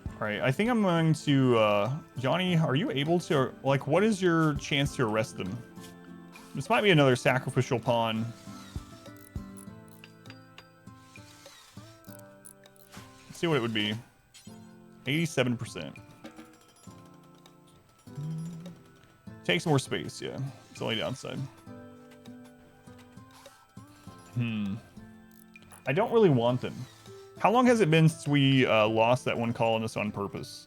All right, I think I'm going to, Johnny, are you able to, like, what is your chance to arrest them? This might be another sacrificial pawn. Let's see what it would be. 87%. Takes more space, yeah. It's the only downside. I don't really want them. How long has it been since we lost that one colonist on purpose?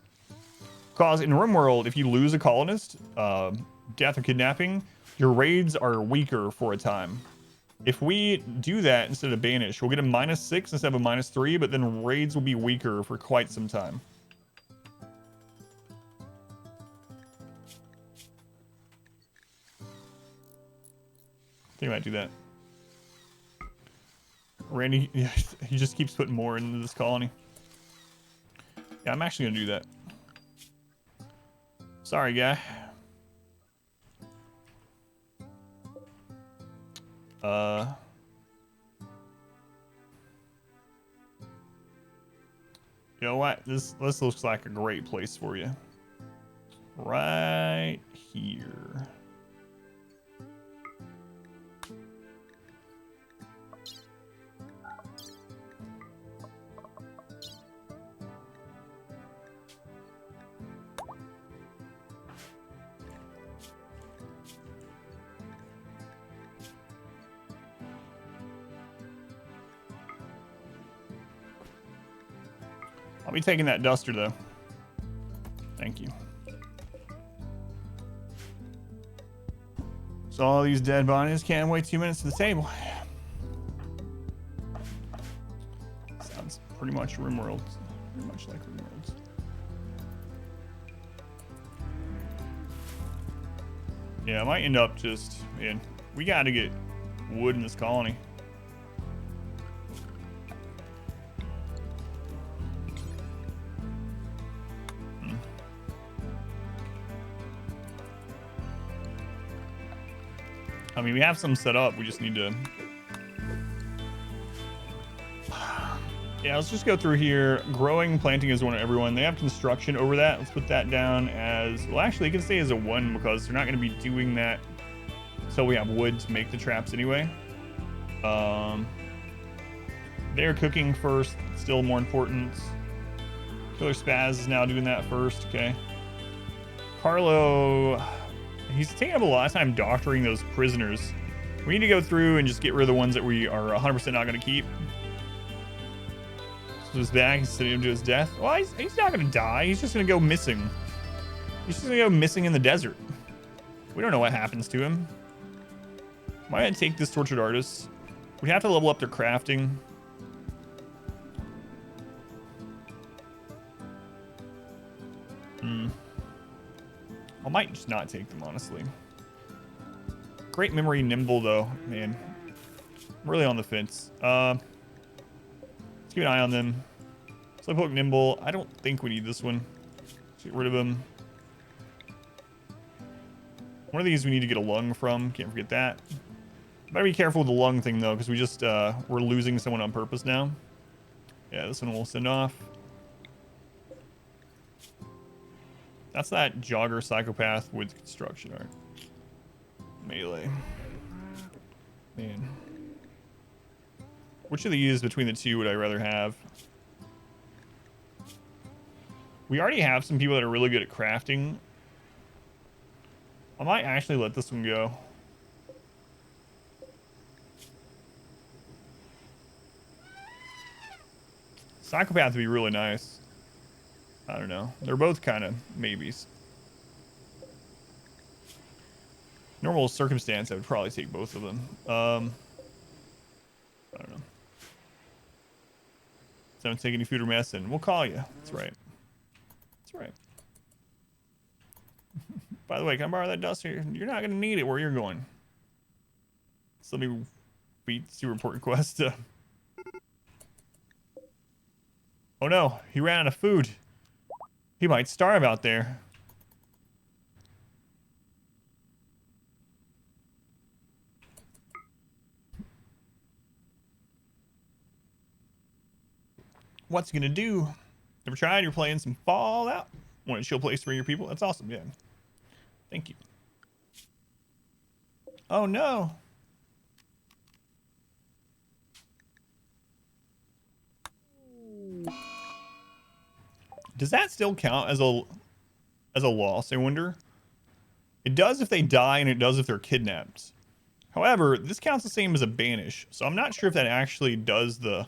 Because in RimWorld, if you lose a colonist, death or kidnapping, your raids are weaker for a time. If we do that instead of banish, we'll get a -6 instead of a -3, but then raids will be weaker for quite some time. I think I might do that. Randy, yeah, he just keeps putting more into this colony. Yeah, I'm actually gonna do that. Sorry, guy. You know what? This looks like a great place for you. Right here. I'll be taking that duster, though. Thank you. So all these dead bodies can't wait 2 minutes to the table. Sounds pretty much RimWorld. Pretty much like RimWorld. Yeah, I might end up just... Man, we gotta get wood in this colony. I mean, we have some set up. We just need to... Yeah, let's just go through here. Growing, planting is one of everyone. They have construction over that. Let's put that down as... Well, actually, it can stay as a 1 because they're not going to be doing that until we have wood to make the traps anyway. They're cooking first. Still more important. Killer Spaz is now doing that first. Okay. Carlo... He's taking up a lot of time doctoring those prisoners. We need to go through and just get rid of the ones that we are 100% not going to keep. So his back and sending him to his death. Well, he's not going to die. He's just going to go missing. He's just going to go missing in the desert. We don't know what happens to him. Am I going to take this tortured artist? We have to level up their crafting. I might just not take them, honestly. Great memory, nimble, though. Man, really on the fence. Let's keep an eye on them. Slowpoke, Nimble. I don't think we need this one. Let's get rid of him. One of these we need to get a lung from. Can't forget that. Better be careful with the lung thing, though, because we just, we're losing someone on purpose now. Yeah, this one we'll send off. That's that jogger psychopath with construction art. Melee. Man. Which of these between the two would I rather have? We already have some people that are really good at crafting. I might actually let this one go. Psychopath would be really nice. I don't know. They're both kind of maybes. Normal circumstance, I would probably take both of them. I don't know. Don't take any food or medicine. We'll call you. That's right. That's right. By the way, can I borrow that duster? You're not going to need it where you're going. So let me beat super important quest. Oh no, he ran out of food. He might starve out there. What's he gonna do? Never tried? You're playing some Fallout? Want a chill place for your people? That's awesome, yeah. Thank you. Oh no. Does that still count as a loss, I wonder? It does if they die and it does if they're kidnapped. However, this counts the same as a banish, so I'm not sure if that actually does the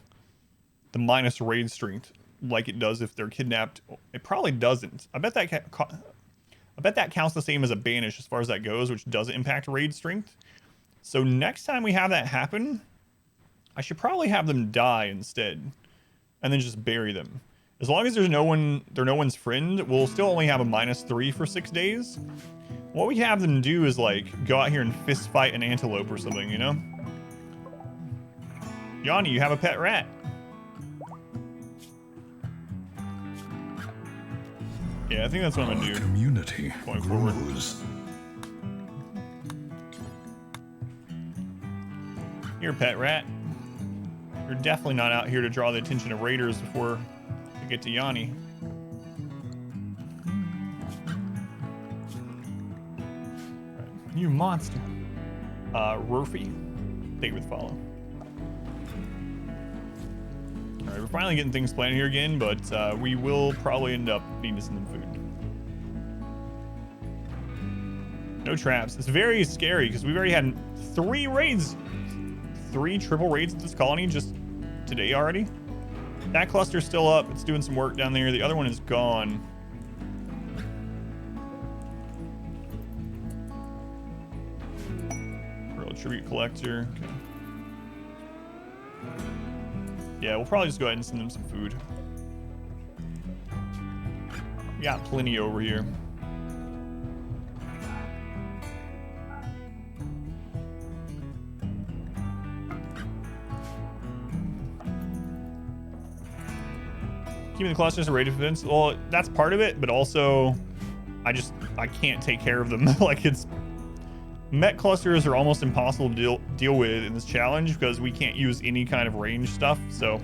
minus raid strength like it does if they're kidnapped. It probably doesn't. I bet that counts the same as a banish as far as that goes, which doesn't impact raid strength. So next time we have that happen, I should probably have them die instead, and then just bury them. As long as they're no one's friend, we'll still only have a -3 for 6 days. What we have them do is like go out here and fist fight an antelope or something, you know? Johnny, you have a pet rat. Yeah, I think that's what I'm gonna do. Community Going forward. grows. Here, pet rat. You're definitely not out here to draw the attention of raiders before we get to Yanni. Right. You monster. Rurfy. Take with follow. Alright, we're finally getting things planned here again, but we will probably end up needing to send them food. No traps. It's very scary because we've already had 3 raids. 3 triple raids at this colony just today already. That cluster's still up. It's doing some work down there. The other one is gone. Real tribute collector. Okay. Yeah, we'll probably just go ahead and send them some food. We got plenty over here. Keeping the clusters a rated defense. Well, that's part of it, but also I can't take care of them. Like it's Mech clusters are almost impossible to deal with in this challenge because we can't use any kind of range stuff. So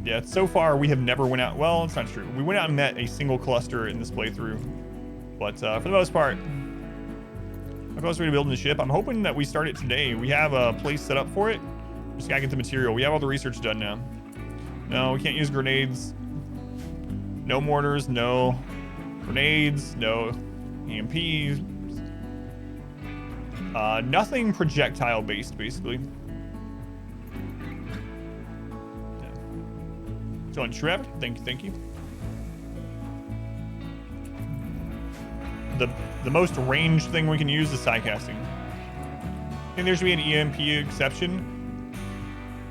yeah, so far we have never went out. Well, it's not true. We went out and met a single cluster in this playthrough, but for the most part, I'm close to building the ship. I'm hoping that we start it today. We have a place set up for it. Just gotta get the material. We have all the research done now. No, we can't use grenades. No mortars, no grenades, no EMPs. Nothing projectile based, basically. Yeah. John Trev, thank you. The most ranged thing we can use is psycasting. I think there should be an EMP exception.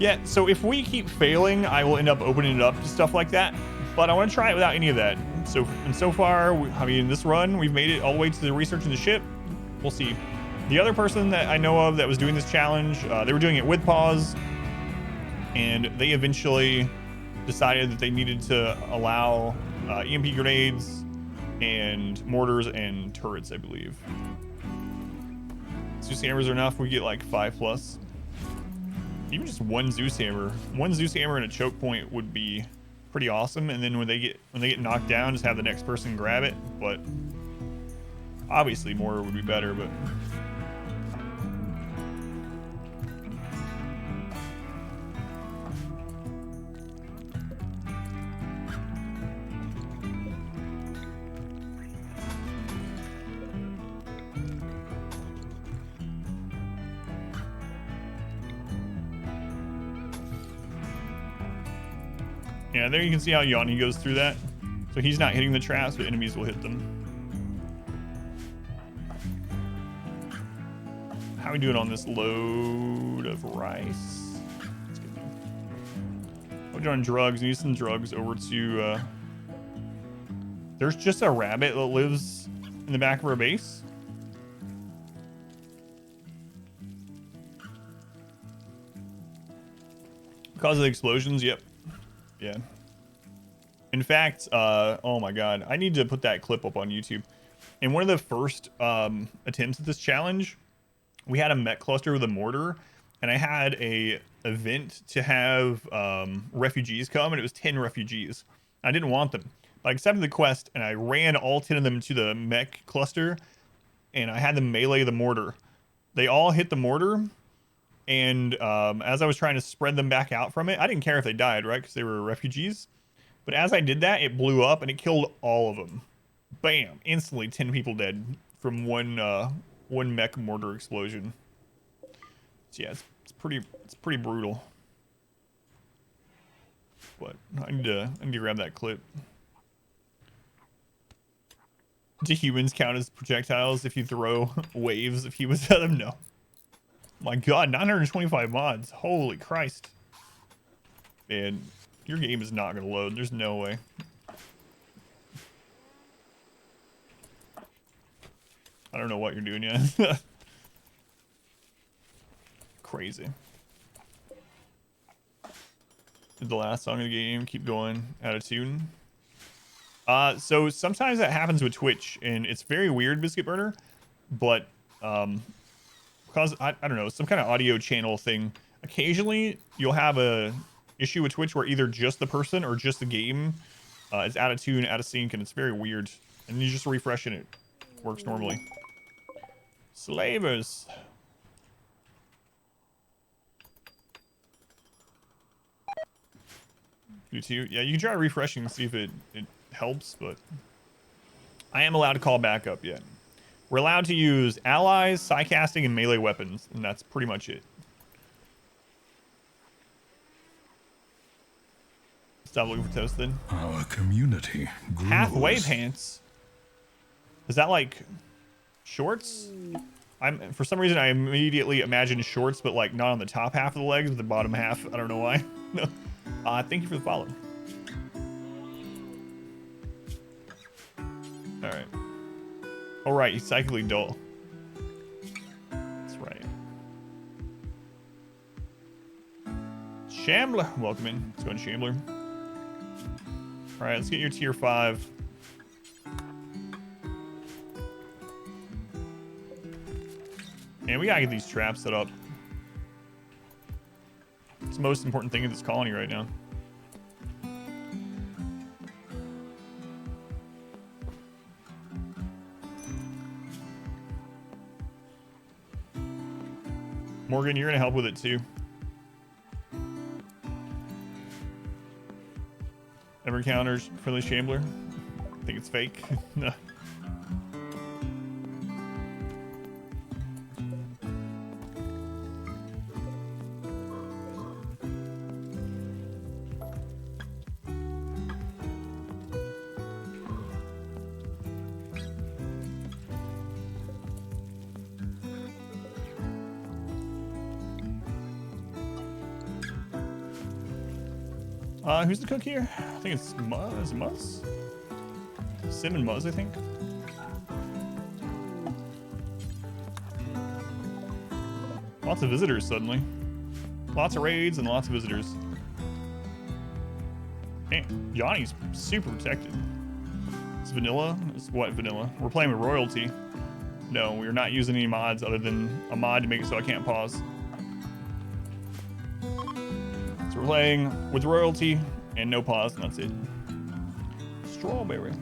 Yeah, so if we keep failing, I will end up opening it up to stuff like that. But I want to try it without any of that. So far, I mean, this run, we've made it all the way to the research in the ship. We'll see. The other person that I know of that was doing this challenge, they were doing it with pause, and they eventually decided that they needed to allow EMP grenades and mortars and turrets, I believe. Zeus hammers are enough. We get like 5+. Even just one Zeus hammer and a choke point would be pretty awesome. And then when they get knocked down, just have the next person grab it. But obviously more would be better. But yeah, there you can see how Yanni goes through that. So he's not hitting the traps, but enemies will hit them. How are we doing on this load of rice? Let's get them. We're doing drugs. Need some drugs over to... There's just a rabbit that lives in the back of our base. Because of the explosions, yep. Yeah. In fact, oh my god, I need to put that clip up on YouTube. In one of the first attempts at this challenge, we had a mech cluster with a mortar, and I had a event to have refugees come, and it was 10 refugees. I didn't want them. I accepted the quest, and I ran all 10 of them to the mech cluster, and I had them melee the mortar. They all hit the mortar, and as I was trying to spread them back out from it, I didn't care if they died, right? Because they were refugees. But as I did that, it blew up, and it killed all of them. Bam! Instantly, 10 people dead from one mech mortar explosion. So yeah, it's pretty brutal. But I need to grab that clip. Do humans count as projectiles if you throw waves of humans at them? No. My god, 925 mods. Holy Christ. Man, your game is not going to load. There's no way. I don't know what you're doing yet. Crazy. Did the last song of the game keep going out of tune? So sometimes that happens with Twitch, and it's very weird, Biscuit Burner, but because I don't know, some kind of audio channel thing, occasionally you'll have a issue with Twitch where either just the person or just the game is out of tune, out of sync, and it's very weird. And you just refresh and it works normally. Slavers. You too? Yeah, you can try refreshing and see if it helps, but I am allowed to call backup yet. We're allowed to use allies, psycasting, and melee weapons, and that's pretty much it. Stop looking for toast then. Our community grows. Halfway pants? Is that like shorts? For some reason I immediately imagine shorts, but like not on the top half of the legs, but the bottom half. I don't know why. No. Thank you for the follow. Alright. Alright, he's psychically dull. That's right. Shambler, welcome in. Let's go in Shambler. Alright, let's get your tier 5. And we gotta get these traps set up. It's the most important thing in this colony right now. Morgan, you're gonna help with it too. Ever encounters friendly Shambler? I think it's fake. No. Who's the cook here? I think it's Muzz. Is it Muzz? Sim and Muzz, I think. Lots of visitors suddenly. Lots of raids and lots of visitors. Man, Yanni's super protected. It's vanilla? It's what vanilla? We're playing with royalty. No, we're not using any mods other than a mod to make it so I can't pause. So we're playing with royalty and no pause, and that's it. Strawberry.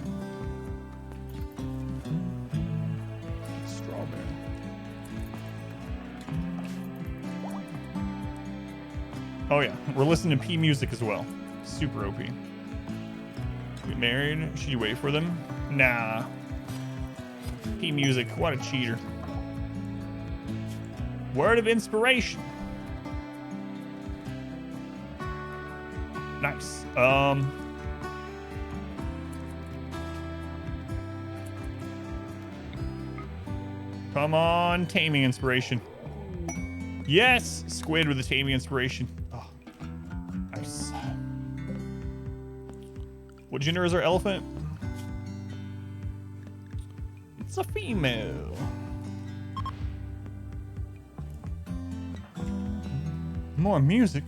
Strawberry. Oh yeah, we're listening to P music as well. Super OP. Get married? Should you wait for them? Nah. P music, what a cheater. Word of inspiration. Nice. Come on, taming inspiration. Yes, squid with the taming inspiration. Oh, nice. What gender is our elephant? It's a female. More music.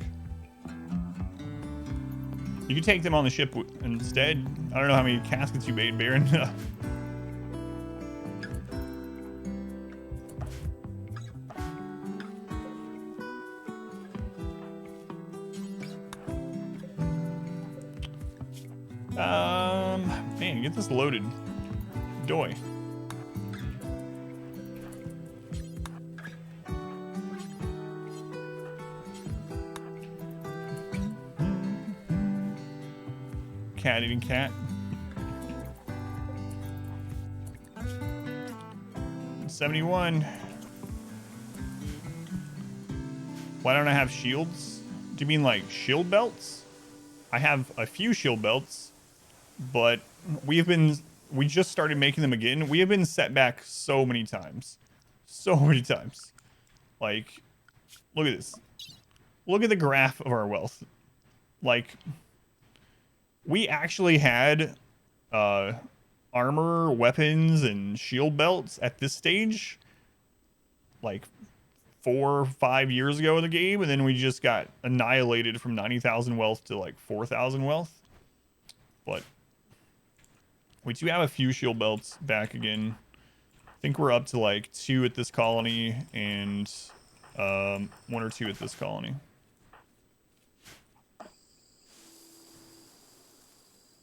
You can take them on the ship instead. I don't know how many caskets you made, Baron. Man, get this loaded. Doy. Cat eating cat. $71. Why don't I have shields? Do you mean like shield belts? I have a few shield belts, but we just started making them again. We have been set back so many times. So many times. Like, look at this. Look at the graph of our wealth. Like, we actually had armor, weapons, and shield belts at this stage like 4 or 5 years ago in the game, and then we just got annihilated from 90,000 wealth to like 4,000 wealth. But we do have a few shield belts back again. I think we're up to like 2 at this colony and 1 or 2 at this colony.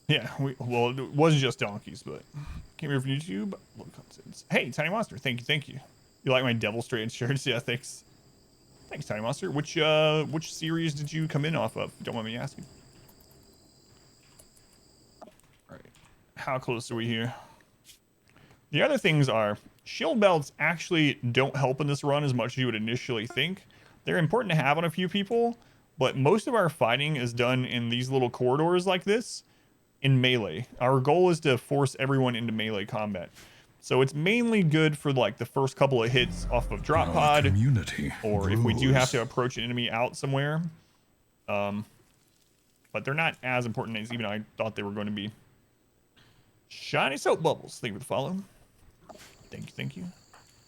Yeah, well, it was just donkeys, but came here from YouTube. Hey, Tiny Monster, thank you. You like my Devil Strand shirts? Yeah, thanks. Thanks, Tiny Monster. Which series did you come in off of? Don't mind me asking. All right, how close are we here? The other things are shield belts actually don't help in this run as much as you would initially think. They're important to have on a few people, but most of our fighting is done in these little corridors like this. In melee. Our goal is to force everyone into melee combat. So it's mainly good for like the first couple of hits off of drop pod, or if we do have to approach an enemy out somewhere. But they're not as important as even I thought they were going to be. Shiny soap bubbles. Thank you for the follow. Thank you.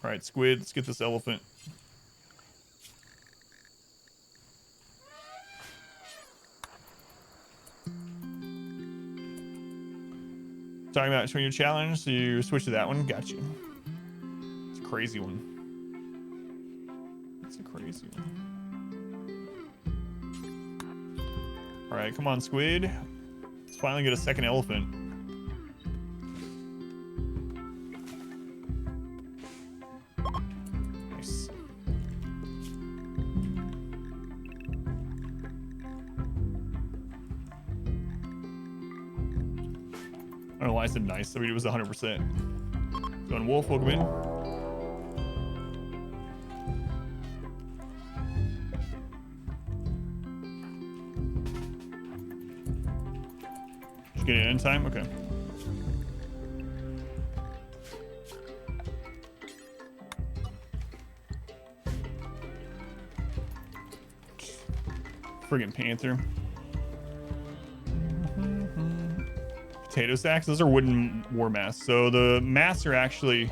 All right, squid, let's get this elephant. Talking about swing your challenge, so you switch to that one. Got you. It's a crazy one. It's a crazy one. All right, come on, squid. Let's finally get a second elephant. Nice. I don't know why I said nice. I mean, it was 100%. Going Wolf, welcome in. Did you get it in time? Okay. Friggin' Panther. Potato sacks, those are wooden war masks. So the masks are actually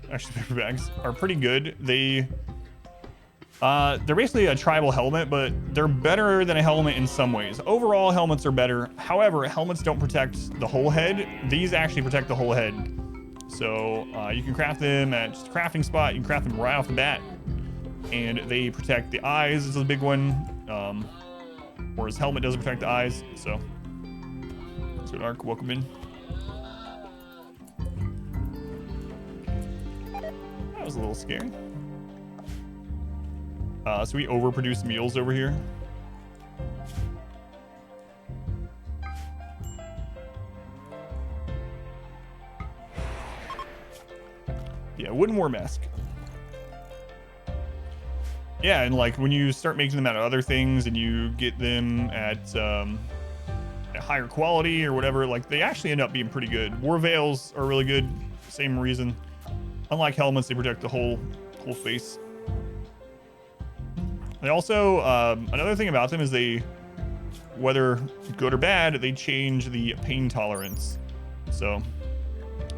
paper bags are pretty good. They They're basically a tribal helmet, but they're better than a helmet in some ways. Overall, helmets are better. However, helmets don't protect the whole head. These actually protect the whole head. So you can craft them at just a crafting spot. You can craft them right off the bat. And they protect the eyes is a big one. Whereas helmet doesn't protect the eyes. So, good Ark, welcome in. That was a little scary. So we overproduce meals over here. Yeah, wooden war mask. Yeah, and like when you start making them out of other things and you get them at a higher quality or whatever, like they actually end up being pretty good. War veils are really good, same reason. Unlike helmets, they protect the whole face. They also, another thing about them is they, whether good or bad, they change the pain tolerance. So,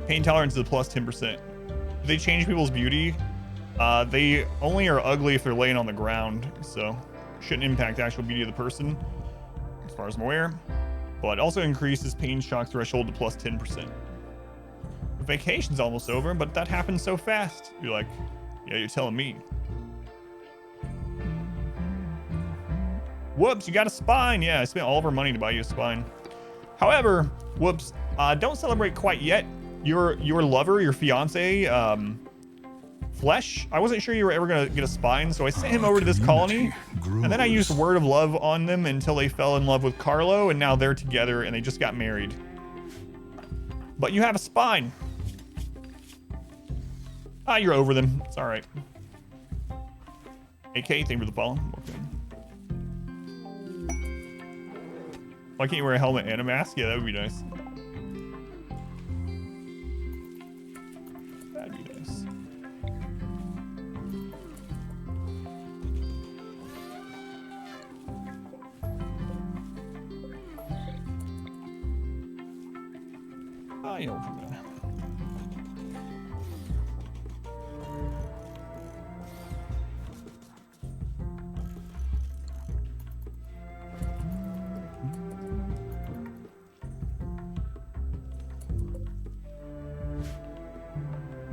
pain tolerance is a plus 10%. If they change people's beauty, they only are ugly if they're laying on the ground. So, shouldn't impact the actual beauty of the person, as far as I'm aware. But it also increases pain shock threshold to plus 10%. Vacation's almost over, but that happens so fast. You're like, yeah, you're telling me. Whoops, you got a spine. Yeah, I spent all of our money to buy you a spine. However, whoops, don't celebrate quite yet. Your lover, your fiance, Flesh, I wasn't sure you were ever gonna get a spine, so I sent him over to this colony, and then I used word of love on them until they fell in love with Carlo, and now they're together and they just got married. But you have a spine. You're over them. It's all right. AK, thank you for the follow. Okay. Why can't you wear a helmet and a mask? Yeah, that would be nice. That'd be nice. You know,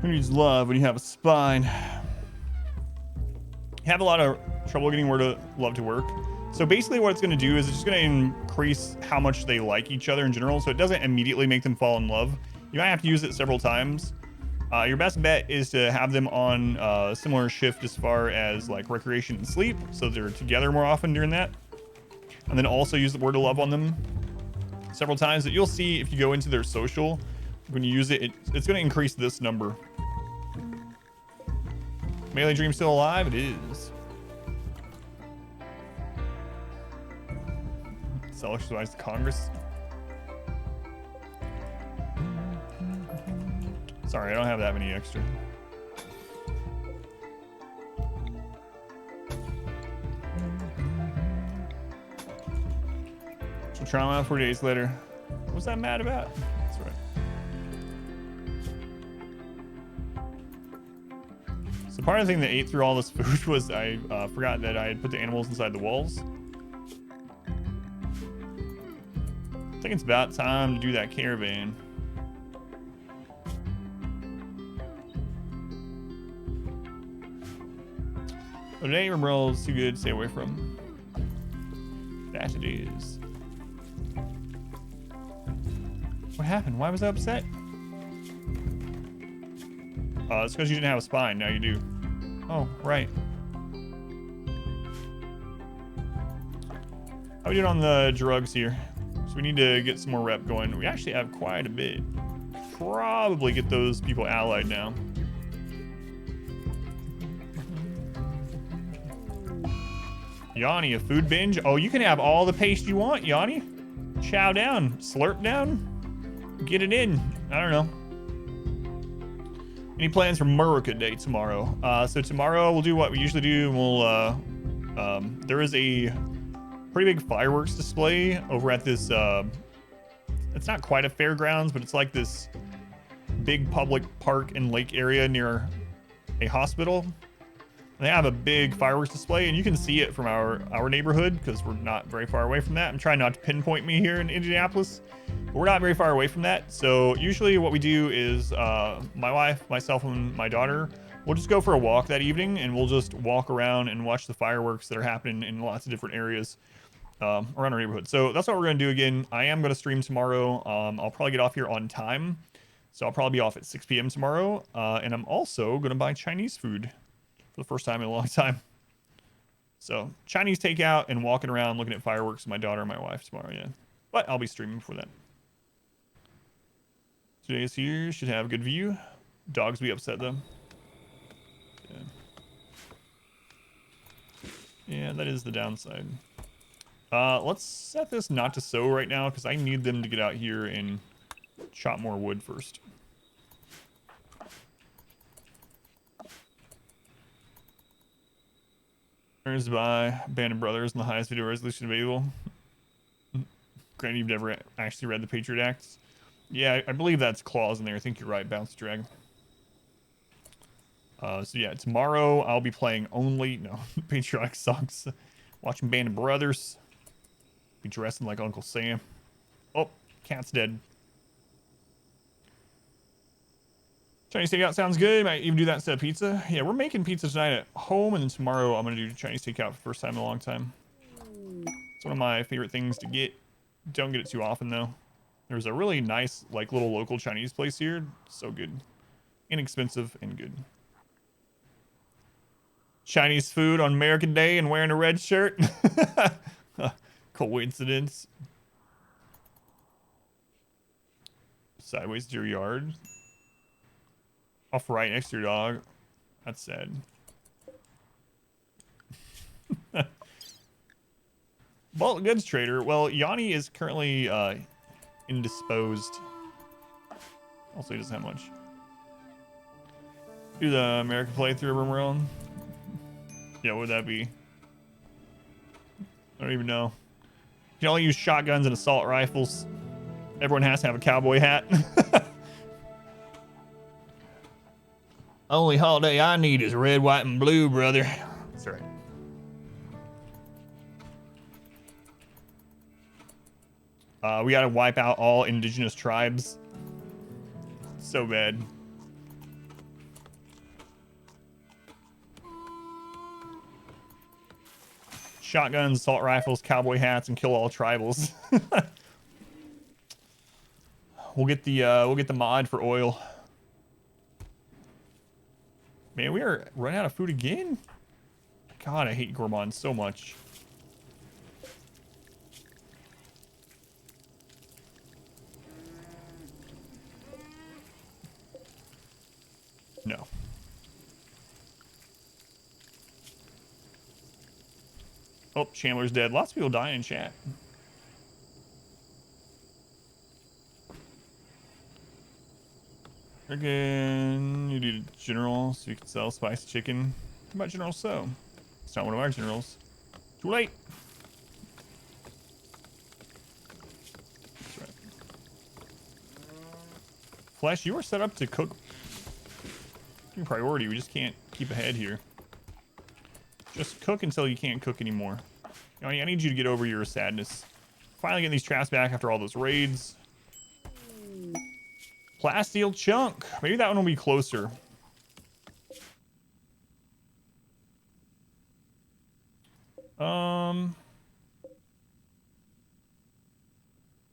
who needs love when you have a spine? You have a lot of trouble getting word of love to work. So basically what it's going to do is it's just going to increase how much they like each other in general. So it doesn't immediately make them fall in love. You might have to use it several times. Your best bet is to have them on a similar shift as far as like recreation and sleep. So they're together more often during that. And then also use the word of love on them several times. That you'll see if you go into their social, when you use it, it's going to increase this number. Melee Dream still alive? It is. Self-advised to Congress. Sorry, I don't have that many extra. So try them out 4 days later. What was that mad about? That's right. So part of the thing that ate through all this food was I forgot that I had put the animals inside the walls. I think it's about time to do that caravan. But today, RimWorld is too good to stay away from. That it is. What happened? Why was I upset? It's because you didn't have a spine. Now you do. Oh, right. How we doing on the drugs here? So we need to get some more rep going. We actually have quite a bit. Probably get those people allied now. Yanni, a food binge? Oh, you can have all the paste you want, Yanni. Chow down, slurp down, get it in. I don't know. Any plans for Murica Day tomorrow? So tomorrow we'll do what we usually do. We'll there is a pretty big fireworks display over at this. It's not quite a fairgrounds, but it's like this big public park and lake area near a hospital. They have a big fireworks display, and you can see it from our neighborhood because we're not very far away from that. I'm trying not to pinpoint me here in Indianapolis, but we're not very far away from that. So usually what we do is my wife, myself, and my daughter, we'll just go for a walk that evening, and we'll just walk around and watch the fireworks that are happening in lots of different areas around our neighborhood. So that's what we're going to do again. I am going to stream tomorrow. I'll probably get off here on time. So I'll probably be off at 6 p.m. tomorrow. And I'm also going to buy Chinese food for the first time in a long time. So Chinese takeout and walking around looking at fireworks with my daughter and my wife tomorrow, yeah. But I'll be streaming for that. Today's here, should have a good view. Dogs be upset though. Yeah, that is the downside. Let's set this not to sow right now because I need them to get out here and chop more wood first. Earns by Band of Brothers in the highest video resolution available. Granted, you've never actually read the Patriot Acts. Yeah, I believe that's clause in there. I think you're right, Bounce Dragon. So yeah, tomorrow I'll be playing only patriotic songs, watching Band of Brothers, be dressing like Uncle Sam. Oh, cat's dead. Chinese takeout sounds good. Might even do that instead of pizza. Yeah, we're making pizza tonight at home, and then tomorrow I'm gonna do Chinese takeout for the first time in a long time. It's one of my favorite things to get. Don't get it too often though. There's a really nice, like, little local Chinese place here. So good, inexpensive and good. Chinese food on American Day and wearing a red shirt. Coincidence. Sideways to your yard. Off right next to your dog. That's sad. Well, goods trader. Well, Yanni is currently indisposed. Also, he doesn't have much. Do the American playthrough of RimWorld. Yeah, what would that be? I don't even know. You can only use shotguns and assault rifles. Everyone has to have a cowboy hat. Only holiday I need is red, white, and blue, brother. That's right. We gotta wipe out all indigenous tribes. So bad. Shotguns, assault rifles, cowboy hats, and kill all tribals. We'll get the mod for oil. Man, we are running out of food again. God, I hate gourmands so much. No. Oh, Chandler's dead. Lots of people dying in chat. Again, you need a general so you can sell spiced chicken. How about General So? It's not one of our generals. Too late. That's right. Flash, you are set up to cook. Your priority. We just can't keep ahead here. Just cook until you can't cook anymore. You know, I need you to get over your sadness. Finally getting these traps back after all those raids. Plasteel chunk. Maybe that one will be closer.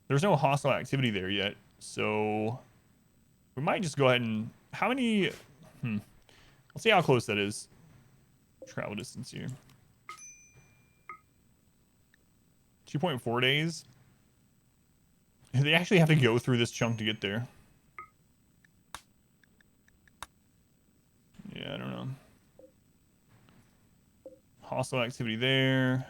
There's no hostile activity there yet, so we might just go ahead and... How many... Let's see how close that is. Travel distance here. 2.4 days. They actually have to go through this chunk to get there. Yeah, I don't know. Hostile activity there.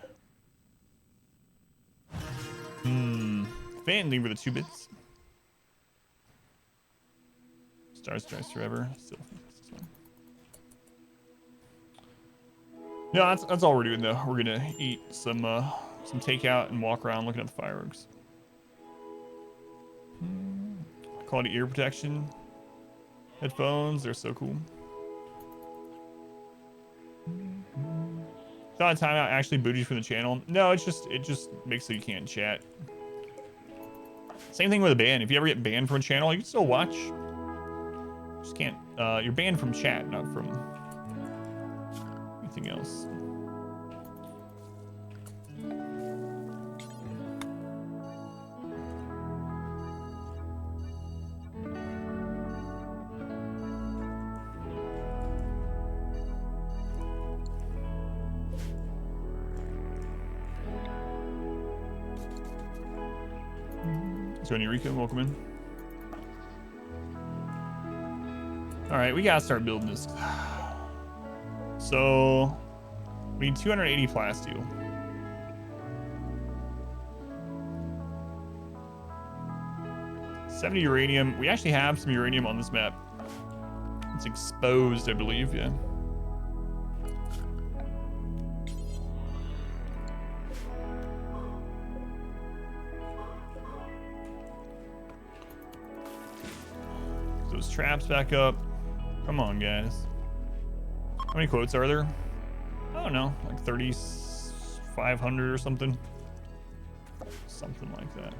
Fan lever the 2 bits. Stars Strikes Forever. Still this one. Yeah, that's all we're doing though. We're gonna eat some takeout and walk around looking at the fireworks. Quality ear protection. Headphones, they're so cool. Thought timeout actually booted you from the channel. No, it just makes so you can't chat. Same thing with a ban. If you ever get banned from a channel, you can still watch. Just can't. You're banned from chat, not from anything else. So Enrico, welcome in. All right, we gotta start building this. So we need 280 plasteel. $70 uranium. We actually have some uranium on this map. It's exposed, I believe, yeah. Those traps back up. Come on, guys. How many quotes are there? I don't know, like 3,500 or something. Something like that.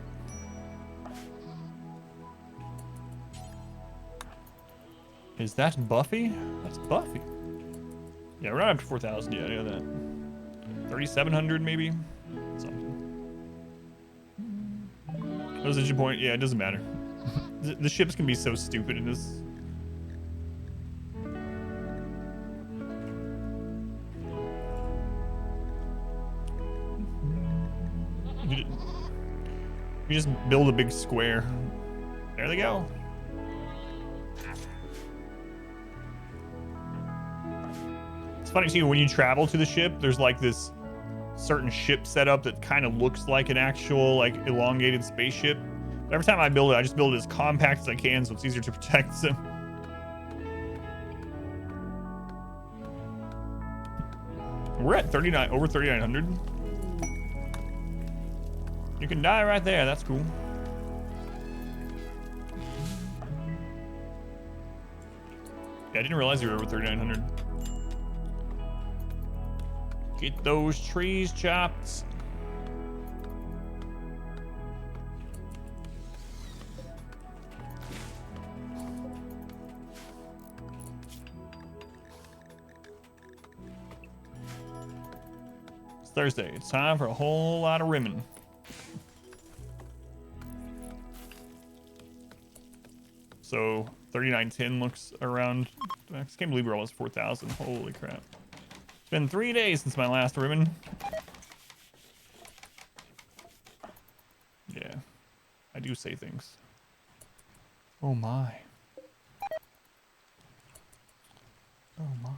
Is that Buffy? That's Buffy. Yeah, we're not up to 4,000 yet. I know that. 3,700 maybe? Something. What was the engine point? Yeah, it doesn't matter. The ships can be so stupid in this. You just build a big square. There they go. It's funny too, when you travel to the ship, there's like this certain ship setup that kind of looks like an actual like elongated spaceship. But every time I build it, I just build it as compact as I can so it's easier to protect them. We're at over 3,900. You can die right there, that's cool. Yeah, I didn't realize you were over 3,900. Get those trees chopped. It's Thursday. It's time for a whole lot of rimming. So 3,910 looks around. I can't believe we're almost 4,000. Holy crap. It's been 3 days since my last ribbon. Yeah, I do say things. Oh my. Oh my.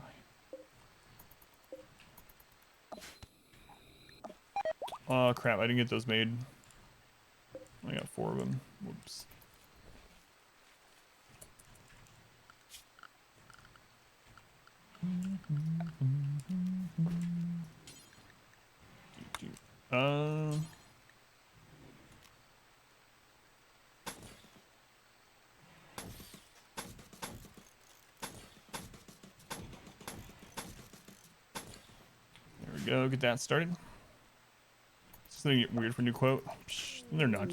Oh crap, I didn't get those made. I got 4 of them. Whoops. There we go, get that started. It's gonna get weird for a new quote. Psh, they're not.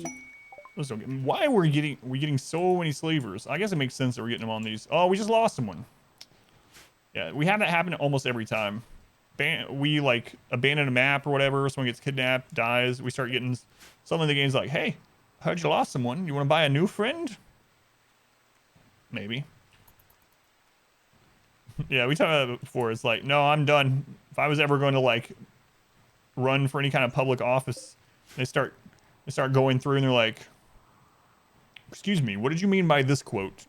Those don't get. Why are we getting so many slavers? I guess it makes sense that we're getting them on these. Oh, we just lost someone. Yeah, we have that happen almost every time. We like abandon a map or whatever. Someone gets kidnapped, dies. We start getting something in the game's like, hey, I heard you lost someone. You want to buy a new friend? Maybe. Yeah, we talked about it before. It's like, no, I'm done. If I was ever going to like run for any kind of public office, they start going through and they're like, excuse me, what did you mean by this quote?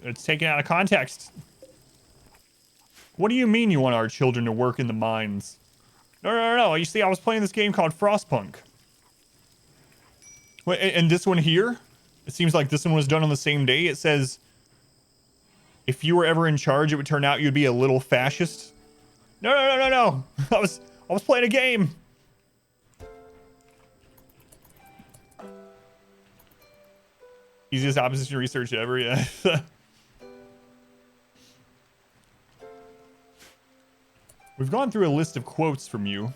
It's taken out of context. What do you mean you want our children to work in the mines? No. You see, I was playing this game called Frostpunk. Wait, and this one here, it seems like this one was done on the same day. It says, if you were ever in charge, it would turn out you'd be a little fascist. No. I was playing a game. Easiest opposition research ever, yeah. We've gone through a list of quotes from you,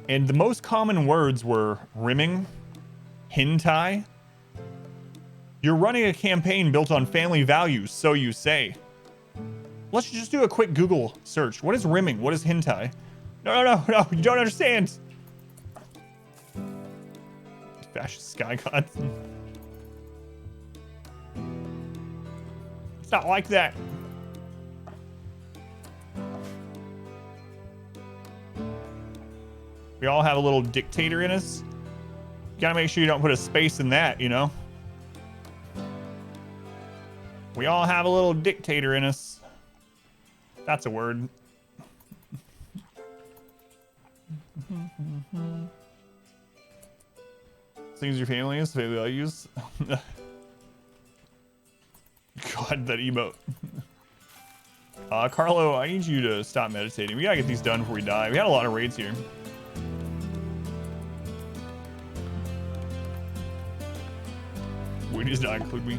and the most common words were rimming, hentai. You're running a campaign built on family values, so you say. Let's just do a quick Google search. What is rimming? What is hentai? No, you don't understand. Fascist sky gods. It's not like that. We all have a little dictator in us. You gotta make sure you don't put a space in that, you know? We all have a little dictator in us. That's a word. Things your family is, family values. God, that emote. Carlo, I need you to stop meditating. We gotta get these done before we die. We had a lot of raids here. We does not include me.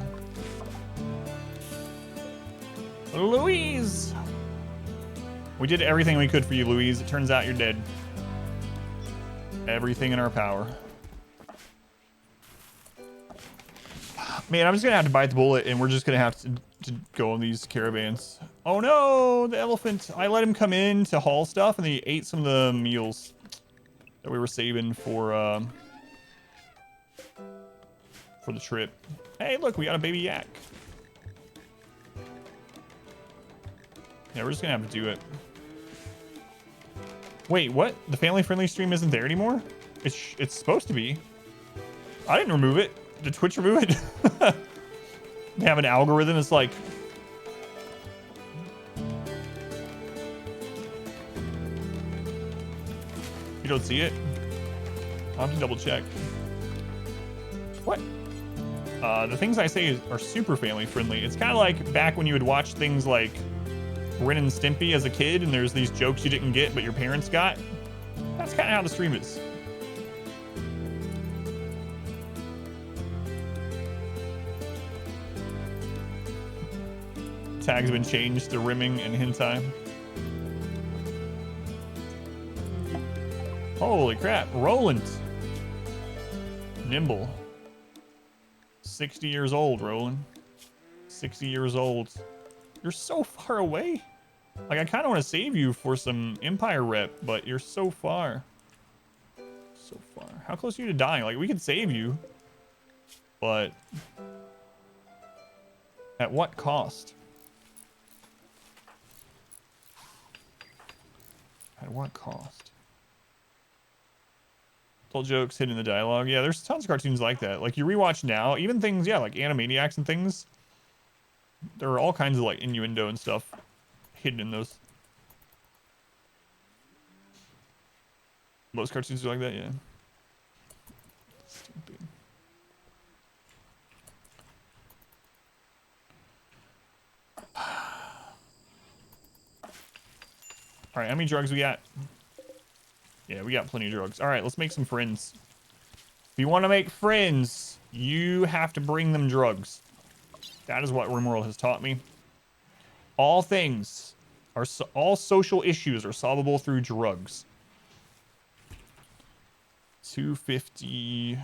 Louise! We did everything we could for you, Louise. It turns out you're dead. Everything in our power. Man, I'm just gonna have to bite the bullet, and we're just gonna have to go on these caravans. Oh no, the elephant! I let him come in to haul stuff, and he ate some of the meals that we were saving for the trip. Hey, look, we got a baby yak. Yeah, we're just gonna have to do it. Wait, what? The family-friendly stream isn't there anymore? It's supposed to be. I didn't remove it. Did Twitch remove it? They have an algorithm that's like... You don't see it? I'll have to double check. What? The things I say are super family friendly. It's kind of like back when you would watch things like Ren and Stimpy as a kid, and there's these jokes you didn't get but your parents got. That's kind of how the stream is. Tags have been changed to rimming and hentai. Holy crap, Roland. Nimble. 60 years old, Roland. 60 years old. You're so far away. Like, I kind of want to save you for some Empire rep, but you're so far. So far. How close are you to dying? Like, we could save you, but at what cost? At what cost? Told jokes hidden in the dialogue. Yeah, there's tons of cartoons like that. Like, you rewatch now, even things, yeah, like Animaniacs and things. There are all kinds of, like, innuendo and stuff hidden in those. Most cartoons are like that, yeah. Stupid. All right, how many drugs we got? Yeah, we got plenty of drugs. All right, let's make some friends. If you want to make friends, you have to bring them drugs. That is what RimWorld has taught me. All things are all social issues are solvable through drugs. 250.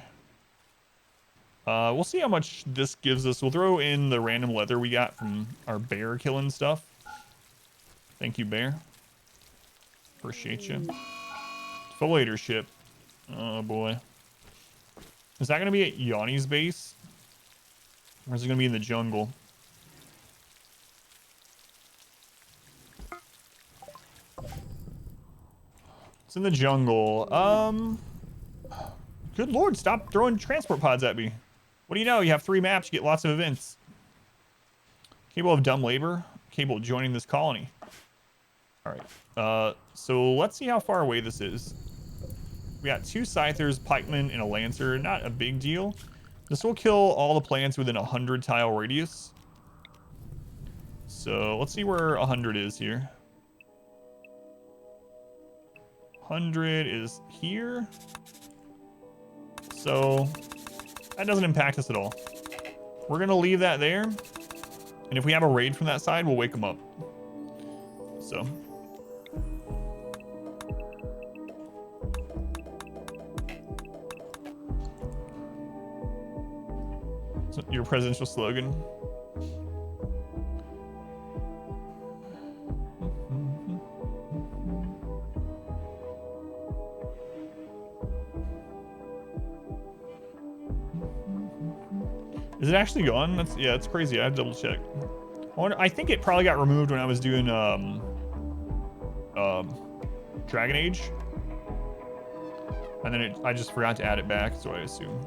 We'll see how much this gives us. We'll throw in the random leather we got from our bear killing stuff. Thank you, bear. Appreciate you. Folator ship. Oh boy. Is that gonna be at Yanni's base? Or is it gonna be in the jungle? It's in the jungle. Good lord, stop throwing transport pods at me. What do you know? You have 3 maps, you get lots of events. Capable of dumb labor, capable of joining this colony. Alright. So let's see how far away this is. We got 2 scythers, pikemen, and a lancer. Not a big deal. This will kill all the plants within a 100 tile radius. So let's see where 100 is here. 100 is here. So that doesn't impact us at all. we're gonna leave that there. And if we have a raid from that side, we'll wake them up. So. Your presidential slogan. Is it actually gone? That's, yeah, it's crazy. I have to double check. I think it probably got removed when I was doing Dragon Age. And then I just forgot to add it back, so I assume.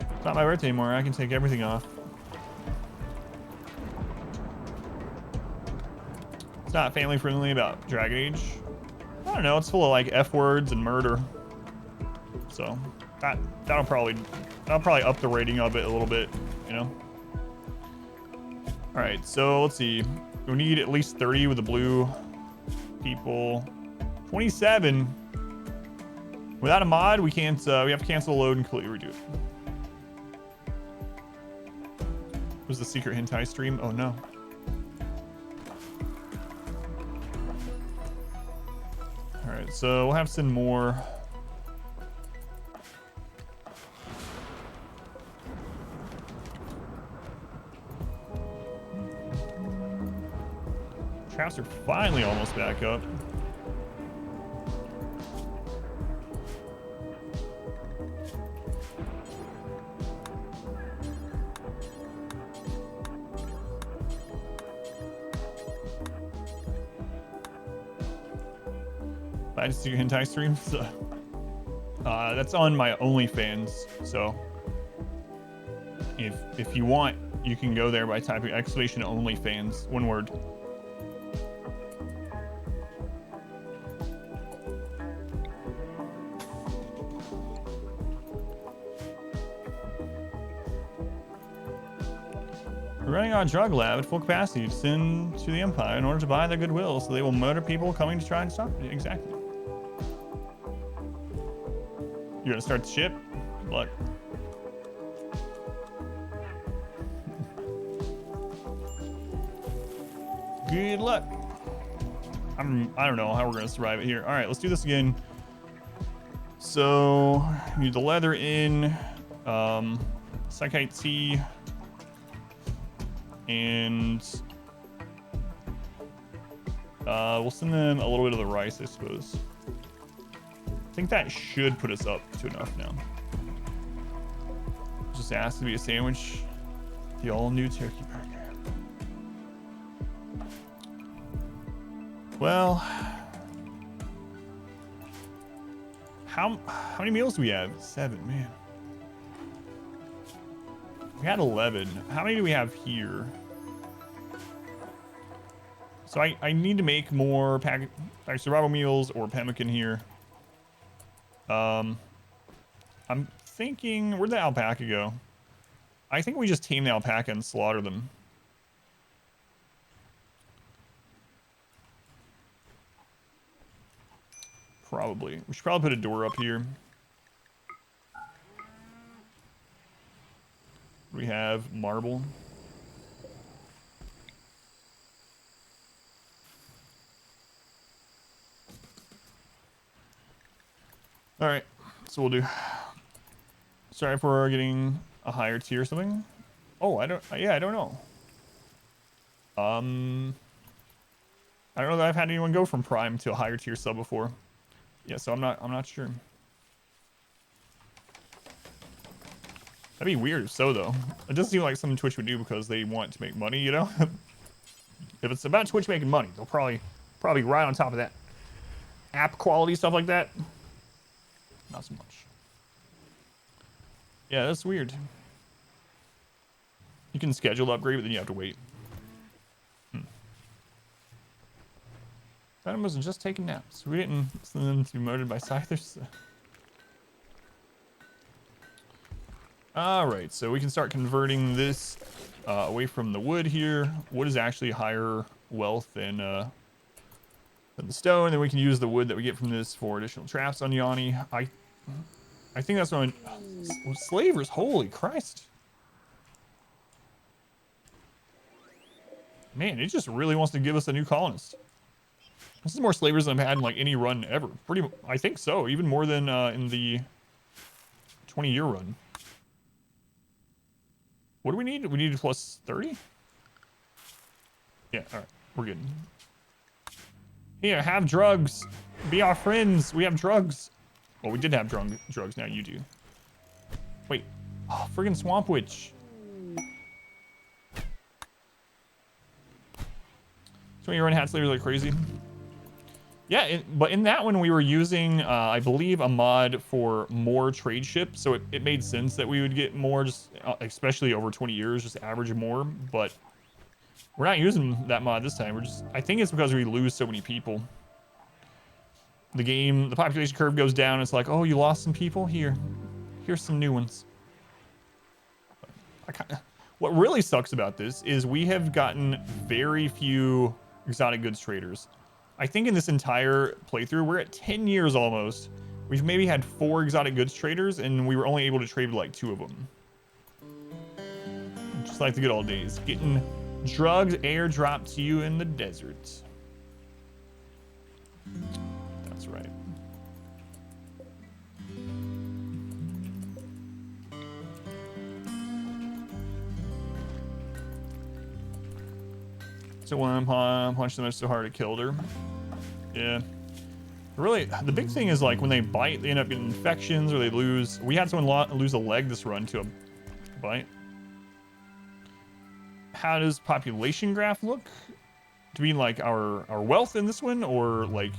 It's not my birthday anymore. I can take everything off. It's not family friendly about Dragon Age. I don't know. It's full of like F words and murder. So that'll probably up the rating of it a little bit, you know. All right. So let's see. We need at least 30 with the blue people. 27. Without a mod, we can't. We have to cancel the load and completely redo it. Was the secret hentai stream? Oh no. All right, so we'll have to send more. Traps are finally almost back up. I just do hentai streams. That's on my OnlyFans. So if you want, you can go there by typing !OnlyFans, one word. We're running on a drug lab at full capacity to send to the Empire in order to buy their goodwill, so they will murder people coming to try and stop it. Exactly. You're gonna start the ship? Good luck. Good luck. I don't know how we're gonna survive it here. All right, let's do this again. So need the leather in, psychite tea, and we'll send them a little bit of the rice, I suppose. I think that should put us up to enough now. Just asked to be a sandwich. The all-new turkey burger. Well, how many meals do we have? 7, man. We had 11. How many do we have here? So I need to make more survival meals or pemmican here. I'm thinking, where'd the alpaca go? I think we just tame the alpaca and slaughter them. Probably. We should probably put a door up here. We have marble. All right, so we'll do. Sorry if we're getting a higher tier or something. Oh, I don't know. I don't know that I've had anyone go from Prime to a higher tier sub before. Yeah, so I'm not sure. That'd be weird if so, though. It doesn't seem like something Twitch would do because they want to make money, you know? If it's about Twitch making money, they'll probably right on top of that. App quality, stuff like that. Not so much. Yeah, that's weird. You can schedule the upgrade, but then you have to wait. Venom was just taking naps. We didn't send them to be murdered by scythers. All right, so we can start converting this away from the wood here. Wood is actually higher wealth than the stone. Then we can use the wood that we get from this for additional traps on Yanni. I think that's what slavers. Holy Christ. Man, it just really wants to give us a new colonist. This is more slavers than I've had in like any run ever. I think so. Even more than in the 20-year run. What do we need? We need plus 30? Yeah, all right. We're good. Here, have drugs. Be our friends. We have drugs. Well, we did have drugs. Now you do. Wait. Oh, friggin' Swamp Witch. 20 run hat slavers like crazy. Yeah, but in that one we were using, I believe, a mod for more trade ships, so it made sense that we would get more, just especially over 20 years, just average more. But we're not using that mod this time. I think it's because we lose so many people. The population curve goes down. It's like, oh, you lost some people? Here's some new ones. What really sucks about this is we have gotten very few exotic goods traders. I think in this entire playthrough, we're at 10 years almost. We've maybe had 4 exotic goods traders, and we were only able to trade like 2 of them. Just like the good old days. Getting drugs airdropped to you in the desert. That's right. So one punch them so hard it killed her. Yeah. Really, the big thing is like when they bite, they end up getting infections or they lose. We had someone lose a leg this run to a bite. How does population graph look? Do you mean like our wealth in this one, or like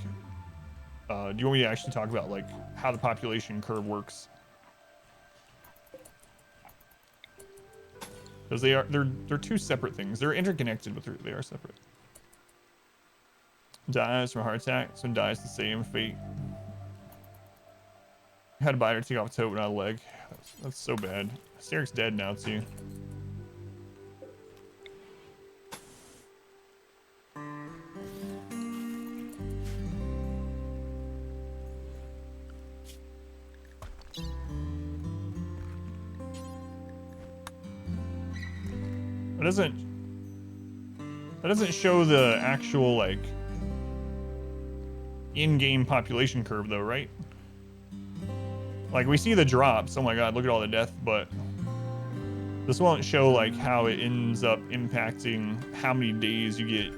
do you want me to actually talk about like how the population curve works? Because they're two separate things. They're interconnected, but they are separate. Dies from a heart attack, so dies the same fate. Had a biter take off a toe, but not a leg. That's so bad. Hysteric's dead now too. That doesn't show the actual like in-game population curve though, right? Like we see the drops. Oh my god, look at all the death, but this won't show like how it ends up impacting how many days you get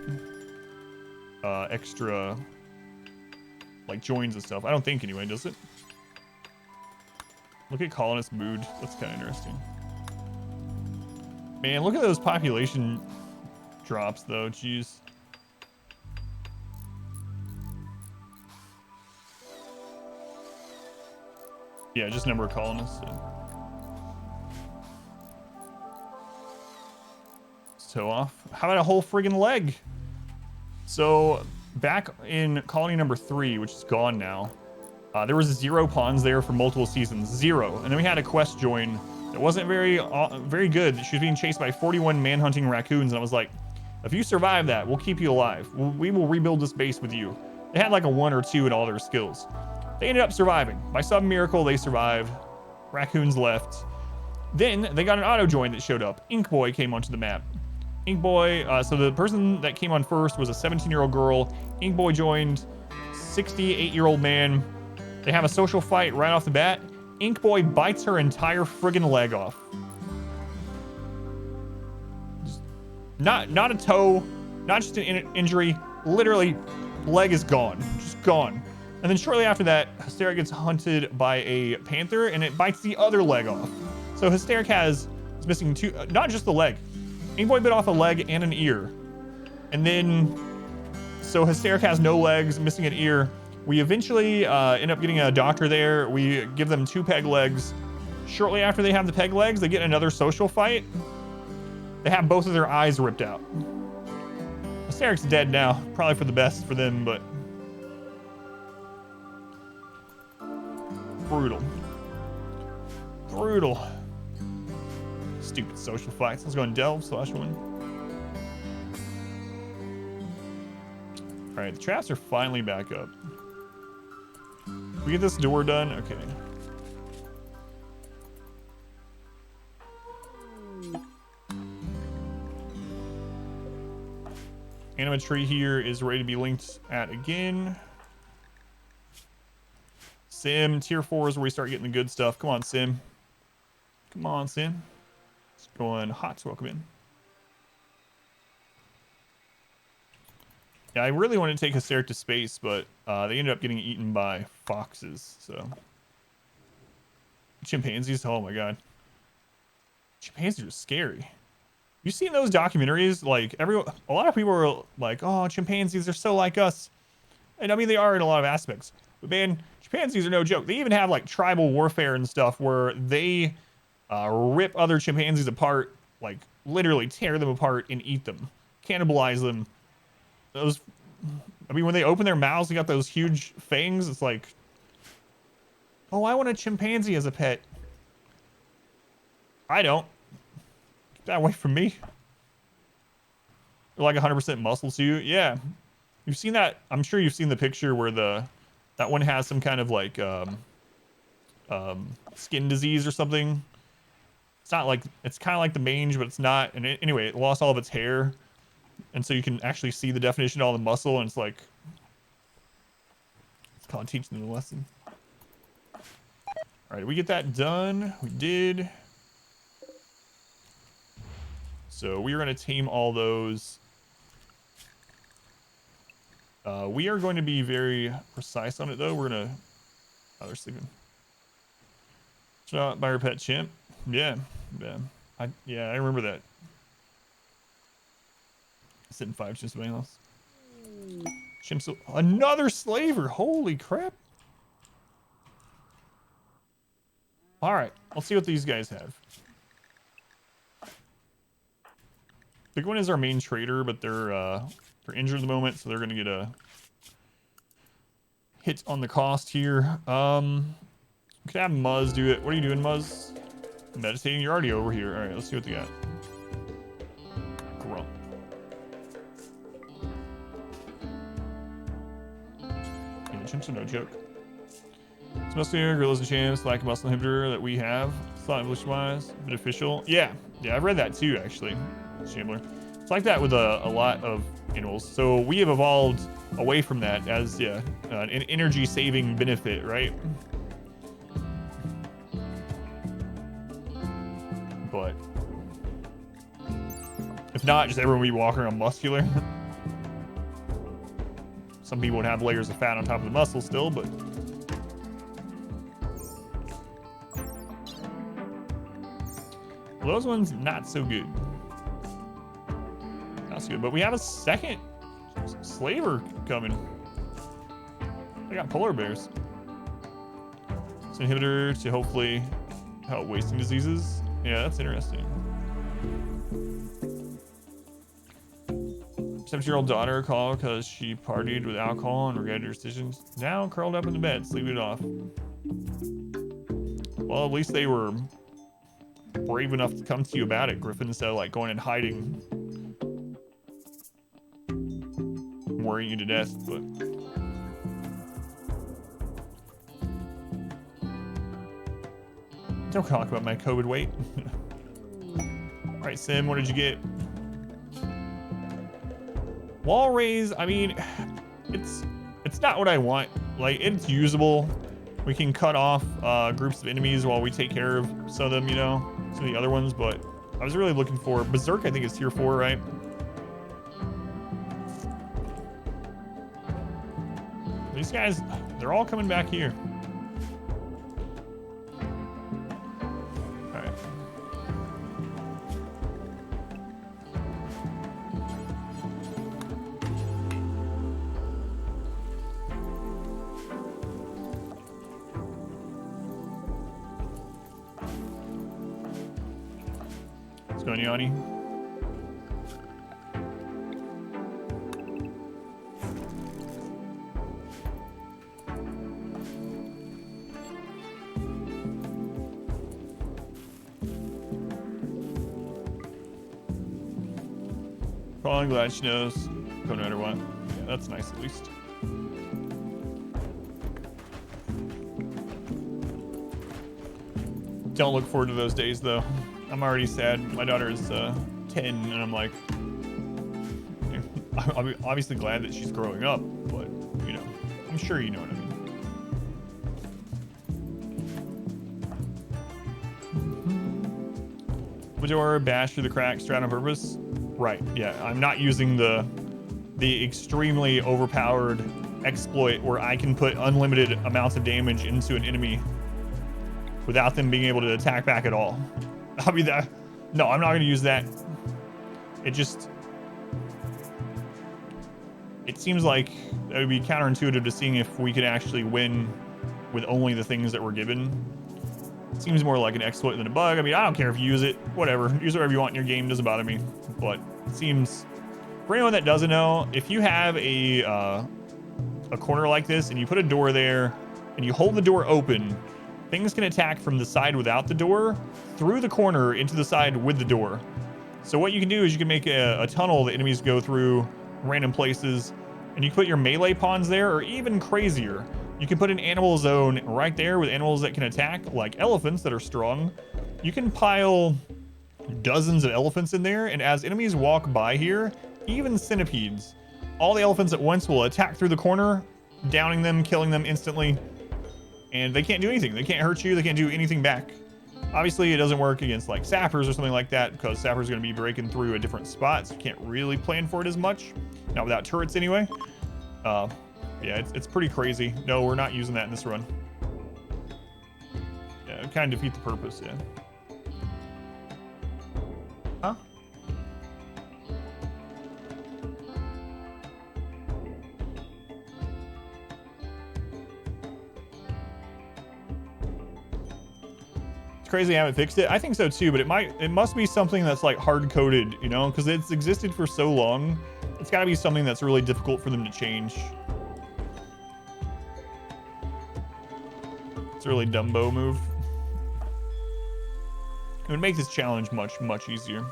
extra like joins and stuff. I don't think anyway, does it? Look at colonist mood. That's kind of interesting. Man, look at those population drops though, jeez. Yeah, just number of colonists. Yeah. So off. How about a whole friggin' leg? So back in colony number 3, which is gone now, there was 0 pawns there for multiple seasons, 0. And then we had a quest join that wasn't very good. She was being chased by 41 manhunting raccoons, and I was like, if you survive that, we'll keep you alive. We will rebuild this base with you. They had like a 1 or 2 in all their skills. They ended up surviving. By some miracle, they survived. Raccoons left. Then they got an auto join that showed up. Ink Boy came onto the map. Ink Boy, so the person that came on first was a 17-year-old girl. Ink Boy joined, 68-year-old man. They have a social fight right off the bat. Ink Boy bites her entire friggin' leg off. Not a toe, not just an injury. Literally, leg is gone, just gone. And then shortly after that, Hysteric gets hunted by a panther, and it bites the other leg off. So Hysteric is missing 2, not just the leg. Ink Boy bit off a leg and an ear. And then, so Hysteric has no legs, missing an ear. We eventually end up getting a doctor there. We give them 2 peg legs. Shortly after they have the peg legs, they get another social fight. They have both of their eyes ripped out. Hysteric's dead now, probably for the best for them, but brutal. Brutal. Stupid social fights. Let's go and delve/win. All right, the traps are finally back up. We get this door done. Okay. Animatree here is ready to be linked at again. Sim, tier 4 is where we start getting the good stuff. Come on, Sim. Come on, Sim. Let's go on Hot's welcome in. Yeah, I really wanted to take Hysteric to space, but they ended up getting eaten by foxes, so. Chimpanzees, oh my god. Chimpanzees are scary. You seen those documentaries? Like, a lot of people are like, oh, chimpanzees are so like us. And I mean, they are in a lot of aspects. But man, chimpanzees are no joke. They even have like tribal warfare and stuff where they rip other chimpanzees apart, like literally tear them apart and eat them, cannibalize them. Those, I mean, when they open their mouths, they got those huge fangs. It's like, oh, I want a chimpanzee as a pet. I don't. Keep that away from me. They're like 100% muscle suit. Yeah. You've seen that. I'm sure you've seen the picture where that one has some kind of like skin disease or something. It's not like, it's kind of like the mange, but it's not. And anyway, it lost all of its hair. And so you can actually see the definition of all the muscle. And it's like, it's called teaching them a lesson. All right, we get that done. We did. So we are going to tame all those. We are going to be very precise on it, though. We're going to... Oh, they're sleeping. Shot by our pet Chimp. Yeah. Yeah, I remember that. Sitting 5 Chimps something else. Chimp's another slaver. Holy crap. All right, let's see what these guys have. Big one is our main trader, but they're injured at the moment, so they're gonna get a hit on the cost here. We could have Muzz do it. What are you doing, Muzz? Meditating. You're already over here. All right, let's see what they got. Grump. Yeah, Chimps are no joke. It's mostly gorillas and champs, like a muscle inhibitor that we have. It's not evolution-wise, beneficial. Yeah, I've read that too, actually. Shambler. It's like that with a lot of animals. So we have evolved away from that as, yeah, an energy-saving benefit, right? But if not, just everyone would be walking around muscular. Some people would have layers of fat on top of the muscle still, but those ones not so good. Not so good. But we have a second slaver coming. They got polar bears. It's an inhibitor to hopefully help wasting diseases. Yeah, that's interesting. 17-year-old daughter called because she partied with alcohol and regretted her decisions. Now curled up in the bed, sleeping it off. Well, at least they were brave enough to come to you about it, Griffin, instead of like going and hiding, worrying you to death. But don't talk about my COVID weight. All right, Sim, what did you get? Wall raise. I mean, it's not what I want. Like, it's usable. We can cut off groups of enemies while we take care of some of them, you know, some of the other ones. But I was really looking for Berserk. I think is tier 4, right? These guys, they're all coming back here. All right. What's going on, Yanni? Well, I'm glad she knows. No matter what. Yeah, that's nice at least. Don't look forward to those days though. I'm already sad. My daughter is 10, and I'm like, I'm obviously glad that she's growing up, but you know, I'm sure you know what I mean. Major bash through the crack strat on purpose. Right. Yeah, I'm not using the extremely overpowered exploit where I can put unlimited amounts of damage into an enemy without them being able to attack back at all. I'll be that. No, I'm not going to use that. It seems like it would be counterintuitive to seeing if we could actually win with only the things that we're given. It seems more like an exploit than a bug. I mean, I don't care if you use it, whatever. Use whatever you want in your game, doesn't bother me. But it seems, for anyone that doesn't know, if you have a corner like this and you put a door there and you hold the door open, things can attack from the side without the door through the corner into the side with the door. So what you can do is you can make a tunnel that enemies go through random places, and you can put your melee pawns there, or even crazier, you can put an animal zone right there with animals that can attack, like elephants that are strong. You can pile dozens of elephants in there, and as enemies walk by here, even centipedes, all the elephants at once will attack through the corner, downing them, killing them instantly, and they can't do anything. They can't hurt you. They can't do anything back. Obviously, it doesn't work against like sappers or something like that, because sappers are going to be breaking through a different spot, so you can't really plan for it as much. Not without turrets anyway. Yeah, it's pretty crazy. No, we're not using that in this run. Yeah, it kind of defeat the purpose, yeah. Huh? It's crazy I haven't fixed it. I think so too, but it must be something that's like hard-coded, you know, because it's existed for so long. It's got to be something that's really difficult for them to change. It's a really Dumbo move. It would make this challenge much, much easier.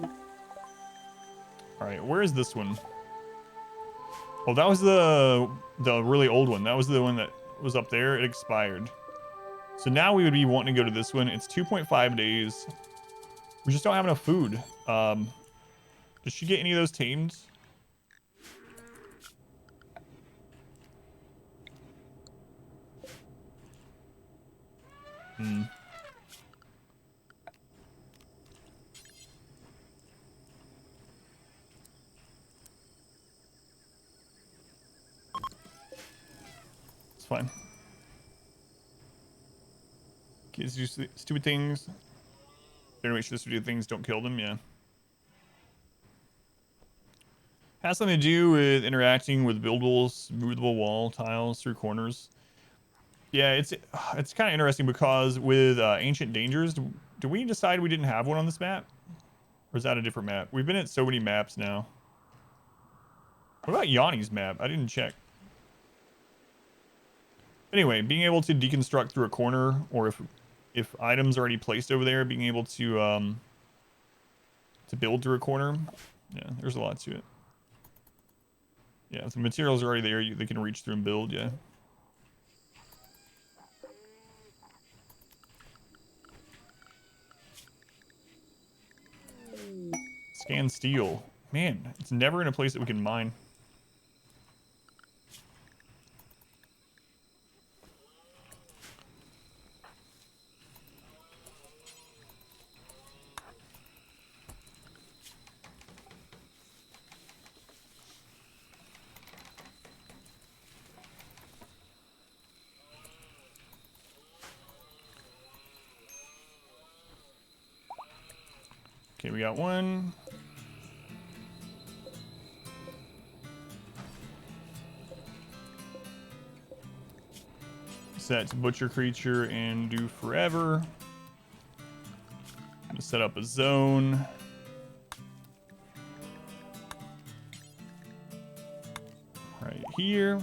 All right, where is this one? Oh, that was the really old one. That was the one that was up there. It expired. So now we would be wanting to go to this one. It's 2.5 days. We just don't have enough food. Does she get any of those tamed? It's fine. Kids do stupid things. Better make sure the stupid things don't kill them, yeah. Has something to do with interacting with buildables, movable wall tiles through corners. Yeah, it's kind of interesting because with Ancient Dangers, do we decide we didn't have one on this map? Or is that a different map? We've been at so many maps now. What about Yanni's map? I didn't check. Anyway, being able to deconstruct through a corner, or if items are already placed over there, being able to build through a corner. Yeah, there's a lot to it. Yeah, if the materials are already there, they can reach through and build, yeah. Scan steel. Man, it's never in a place that we can mine. Okay, we got one. Set to butcher creature and do forever. I'm gonna set up a zone. Right here.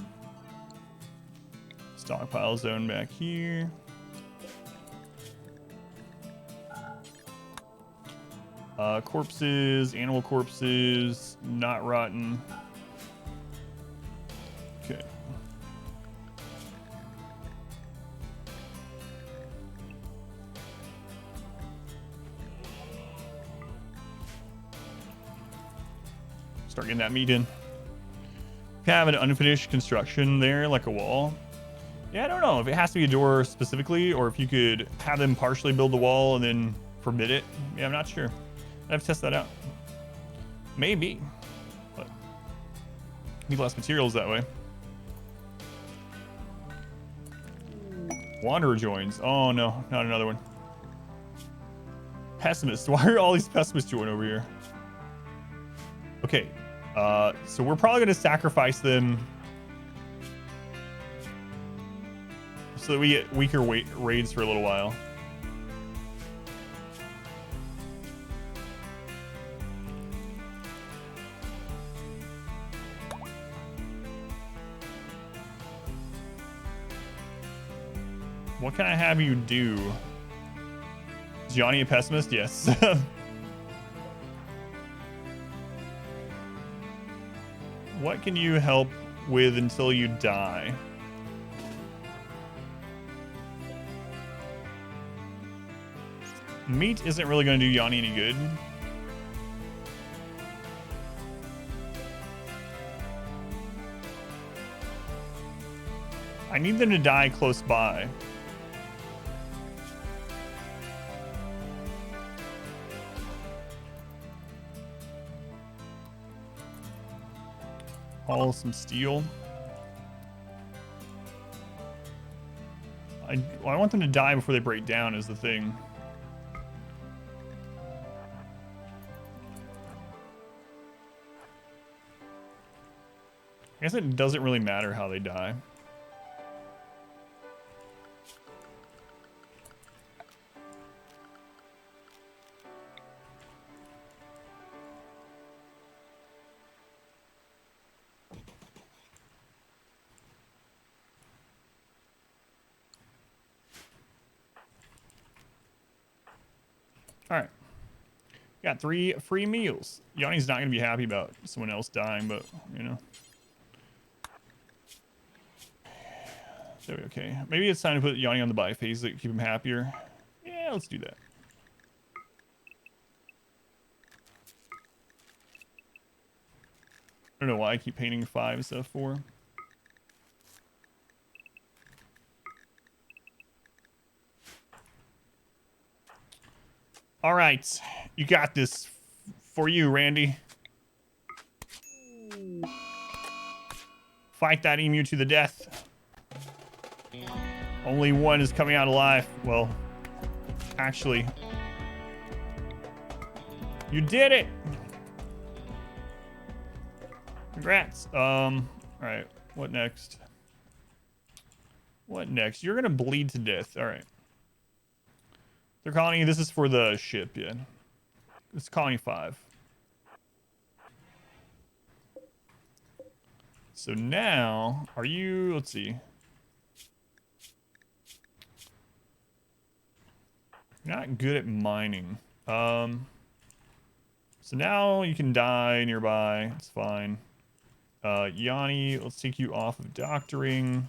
Stockpile zone back here. Corpses, animal corpses, not rotten. Okay. Start getting that meat in. Have an unfinished construction there, like a wall. Yeah, I don't know if it has to be a door specifically, or if you could have them partially build the wall and then forbid it. Yeah, I'm not sure. I'd have to test that out. Maybe, but need less materials that way. Wanderer joins. Oh no, not another one. Pessimist. Why are all these pessimists joining over here? Okay, so we're probably gonna sacrifice them so that we get weaker raids for a little while. What can I have you do? Is Yanni a pessimist? Yes. What can you help with until you die? Meat isn't really going to do Yanni any good. I need them to die close by. Haul some steel. I want them to die before they break down is the thing. I guess it doesn't really matter how they die. All right. Got 3 free meals. Yanni's not going to be happy about someone else dying, but, you know. There we go. Okay. Maybe it's time to put Yanni on the buy phase to keep him happier. Yeah, let's do that. I don't know why I keep painting 5 instead of 4. All right. You got this for you, Randy. Fight that emu to the death. Only one is coming out alive. Well, actually, you did it. Congrats. All right. What next? What next? You're gonna bleed to death. All right. They're colony. This is for the ship. Yeah. It's colony 5. So now, are you? Let's see. You're not good at mining. So now you can die nearby. It's fine. Yanni, let's take you off of doctoring.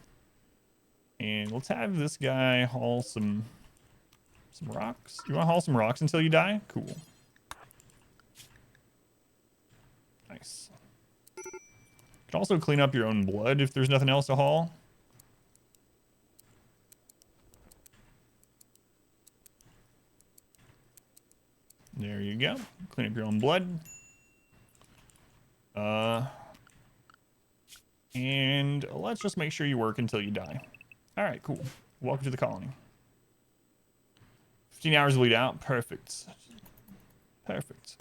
And let's have this guy haul some rocks. You want to haul some rocks until you die? Cool. Nice. You can also clean up your own blood if there's nothing else to haul. There you go. Clean up your own blood. And let's just make sure you work until you die. All right, cool. Welcome to the colony. 15 hours lead out. Perfect. Perfect.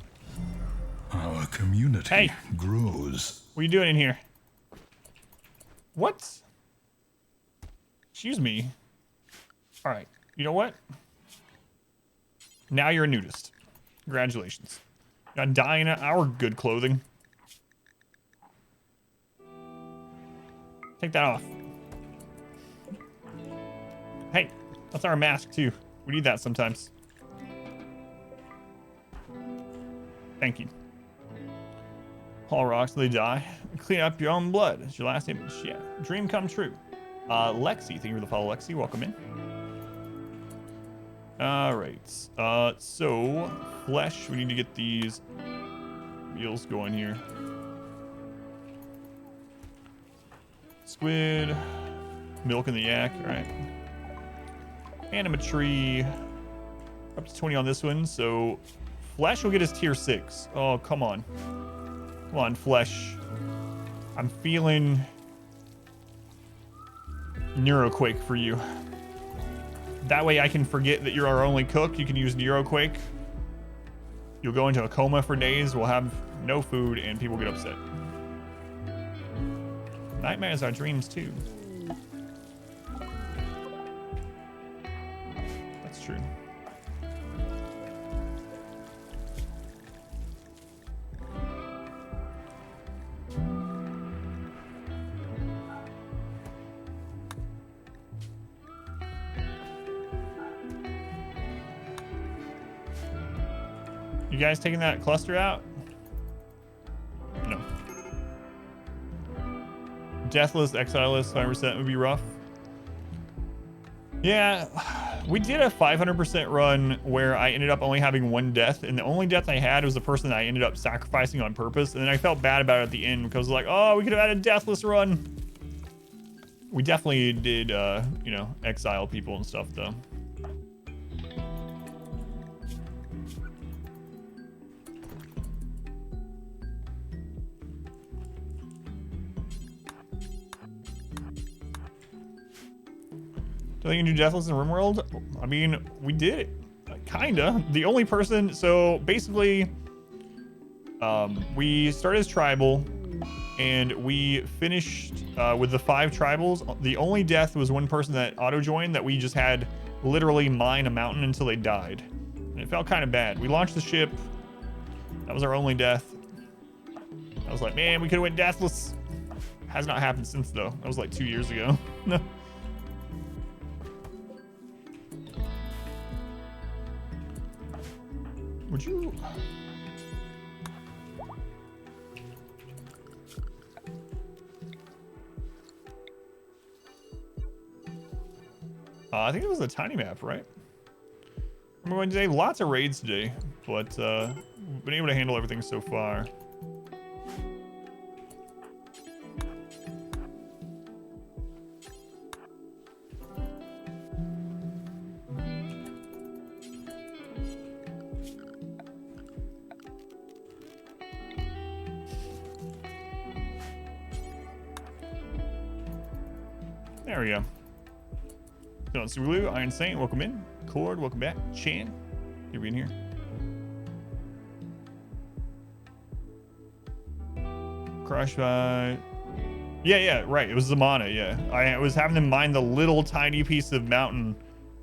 Our community grows. What are you doing in here? What? Excuse me. All right. You know what? Now you're a nudist. Congratulations. You're not dying in our good clothing. Take that off. Hey, that's our mask too. We need that sometimes. Thank you. Paul rocks till they die. Clean up your own blood. It's your last image. Yeah. Dream come true. Lexi, thank you for the follow, Lexi. Welcome in. All right. So flesh. We need to get these meals going here. Squid. Milk in the yak. All right. Anima tree. Up to 20 on this one. So flesh will get us tier 6. Oh, come on. Come on, flesh. I'm feeling Neuroquake for you. That way I can forget that you're our only cook. You can use Neuroquake. You'll go into a coma for days. We'll have no food and people get upset. Nightmares are dreams too. That's true. You guys taking that cluster out? No. Deathless, Exileless, 5% would be rough. Yeah, we did a 500% run where I ended up only having 1 death, and the only death I had was the person that I ended up sacrificing on purpose, and then I felt bad about it at the end because like, oh, we could have had a deathless run. We definitely did, you know, exile people and stuff though. Do you think you can do Deathless in RimWorld? I mean, we did it. Kinda. The only person, so basically, we started as tribal, and we finished with the 5 tribals. The only death was one person that auto-joined that we just had literally mine a mountain until they died. And it felt kind of bad. We launched the ship. That was our only death. I was like, man, we could have went Deathless. Has not happened since, though. That was like 2 years ago. Would you... I think it was a tiny map, right? We're going today. Lots of raids today, but we've been able to handle everything so far. There we go. Don't Sulu, Iron Saint, welcome in. Cord, welcome back. Chan, you being here. Crush by... Yeah, right. It was Zamana, yeah. I was having them mine the little tiny piece of mountain.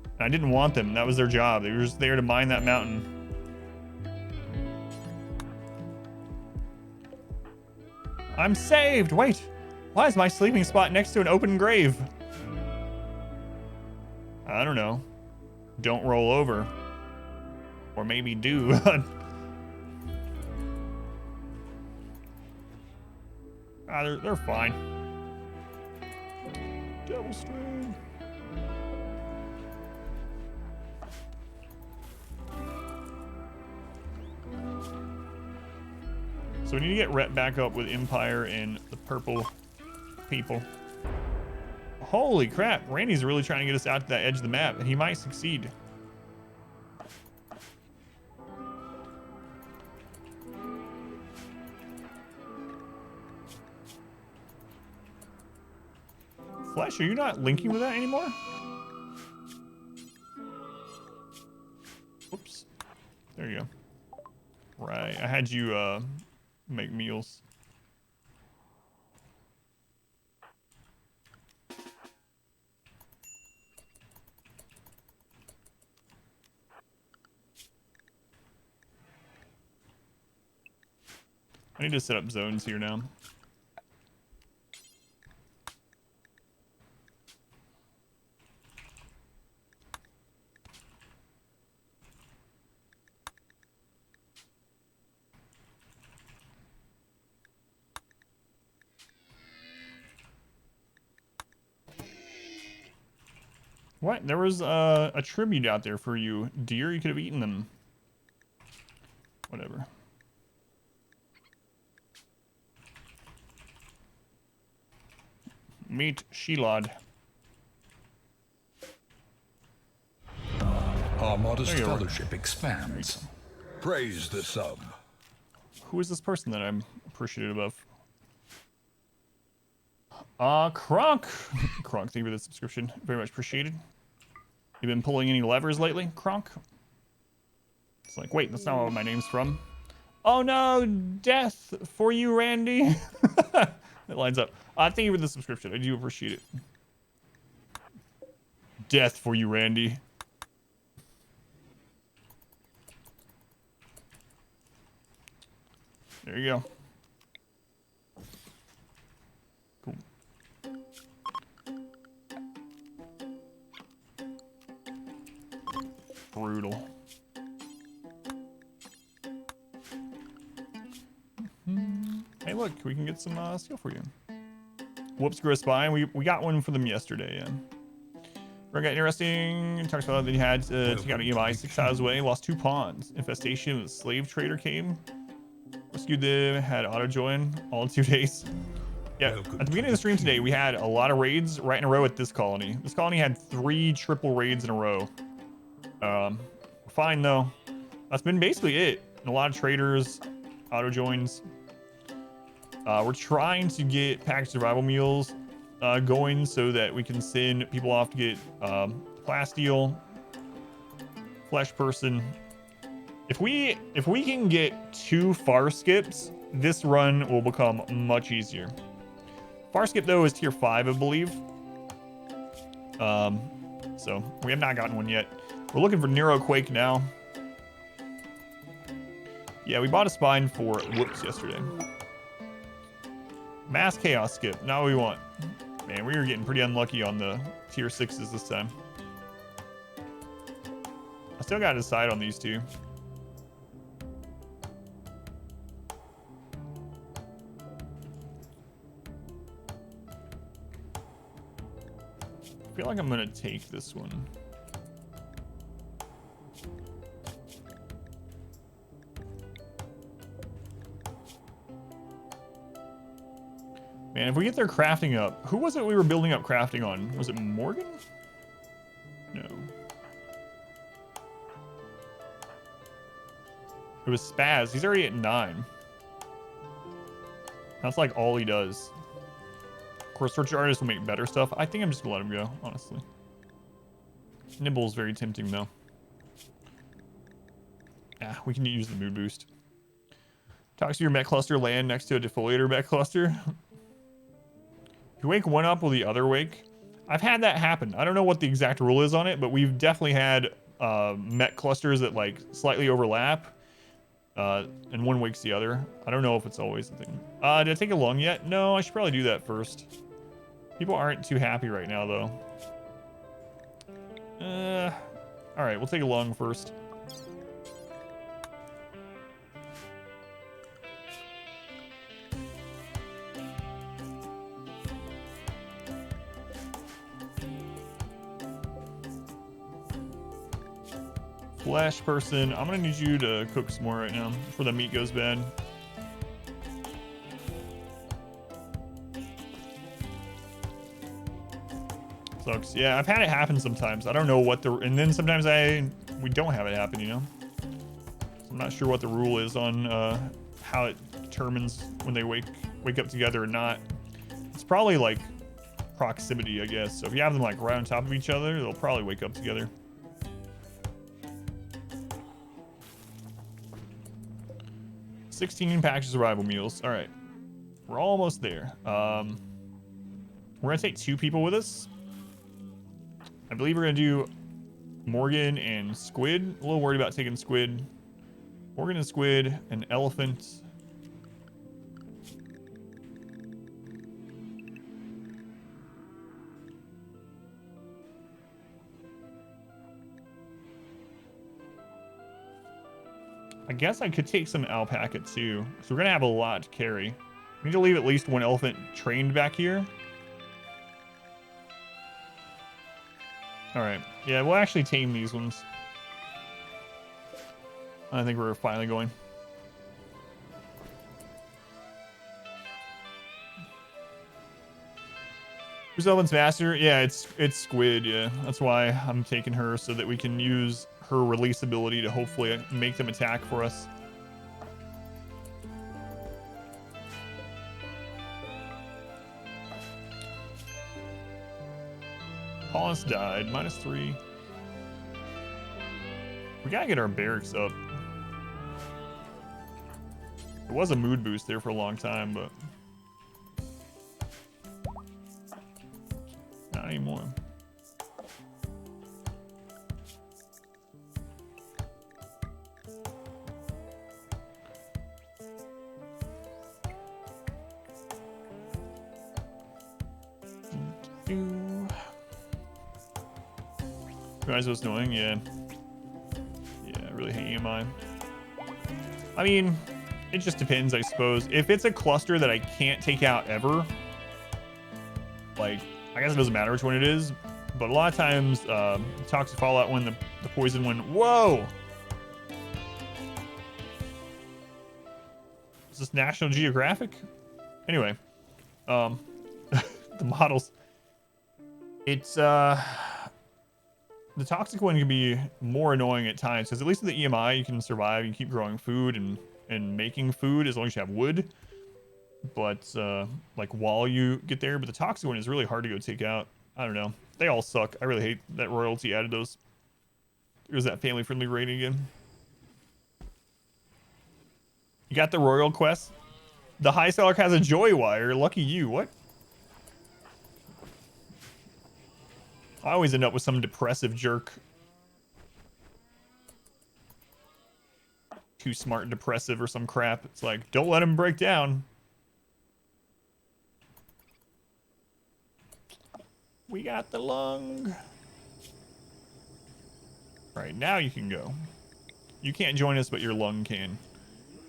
And I didn't want them. That was their job. They were just there to mine that mountain. I'm saved! Wait! Why is my sleeping spot next to an open grave? I don't know. Don't roll over. Or maybe do. They're fine. Double string. So we need to get Rhett back up with Empire and the purple people. Holy crap, Randy's really trying to get us out to that edge of the map, and he might succeed. Flesh, are you not linking with that anymore? Whoops. There you go. Right, I had you make meals. I need to set up zones here now. What? There was a tribute out there for you, deer. You could have eaten them. Whatever. Meet Shilad. Our modest fellowship expands. Praise the sub. Who is this person that I'm appreciative of? Kronk. Kronk, thank you for the subscription. Very much appreciated. You been pulling any levers lately, Kronk? It's like, wait, that's not what my name's from. Oh no, death for you, Randy. It lines up. Thank you for the subscription. I do appreciate it. Death for you, Randy. There you go. Cool. Brutal. Hey, look, we can get some steel for you. Whoops, grow a spine. We got one for them yesterday. Yeah. Got interesting. Talks about that he had to take out an EMI 6 hours away. Lost 2 pawns. Infestation of the slave trader came. Rescued them. Had auto join all in 2 days. Yeah. At the beginning of the stream today, we had a lot of raids right in a row at this colony. This colony had 3 triple raids in a row. Fine though. That's been basically it. And a lot of traders, auto joins. We're trying to get packaged survival meals going so that we can send people off to get Plasteel, flesh person. If we can get 2 far skips, this run will become much easier. Far skip though is tier 5, I believe. So we have not gotten one yet. We're looking for Neuroquake now. Yeah, we bought a spine for Whoops yesterday. Mass Chaos skip, not what we want. Man, we were getting pretty unlucky on the tier 6s this time. I still gotta decide on these 2. I feel like I'm gonna take this one. Man, if we get their crafting up, who was it we were building up crafting on? Was it Morgan? No. It was Spaz. He's already at 9. That's like all he does. Of course, search artists will make better stuff. I think I'm just gonna let him go, honestly. Nibble's very tempting though. Yeah, we can use the mood boost. Talks to your mech cluster, land next to a defoliator mech cluster. If you wake one up, will the other wake? I've had that happen. I don't know what the exact rule is on it, but we've definitely had mech clusters that like slightly overlap. And one wakes the other. I don't know if it's always the thing. Did I take a lung yet? No, I should probably do that first. People aren't too happy right now, though. All right, we'll take a lung first. Flash person, I'm gonna need you to cook some more right now before the meat goes bad. Sucks. Yeah, I've had it happen sometimes. I don't know what the, and then sometimes we don't have it happen, you know? So I'm not sure what the rule is on how it determines when they wake up together or not. It's probably like proximity, I guess. So if you have them like right on top of each other, they'll probably wake up together. 16 packaged survival meals. All right, we're almost there. We're gonna take 2 people with us. I believe we're gonna do Morgan and Squid. A little worried about taking Squid. Morgan and Squid, an elephant. I guess I could take some alpaca too. So we're gonna have a lot to carry. We need to leave at least 1 elephant trained back here. All right. Yeah, we'll actually tame these ones. I think we're finally going. Who's Elvin's master? Yeah, it's Squid. Yeah, that's why I'm taking her so that we can use her release ability to hopefully make them attack for us. Colonist died. -3. We gotta get our barracks up. There was a mood boost there for a long time, but not anymore. Guys, what's annoying? Yeah. Yeah, I really hate EMI. I mean, it just depends, I suppose. If it's a cluster that I can't take out ever, like, I guess it doesn't matter which one it is, but a lot of times, Toxic Fallout one, the poison one. Whoa! Is this National Geographic? Anyway, the models. It's, the toxic one can be more annoying at times, because at least with the EMI, you can survive, you keep growing food and making food as long as you have wood. But, like, while you get there, but the toxic one is really hard to go take out. I don't know. They all suck. I really hate that royalty added those. There's that family-friendly rating again. You got the royal quest? The high seller has a joy wire. Lucky you. What? I always end up with some depressive jerk. Too smart and depressive or some crap. It's like, don't let him break down. We got the lung. All right, now you can go. You can't join us, but your lung can.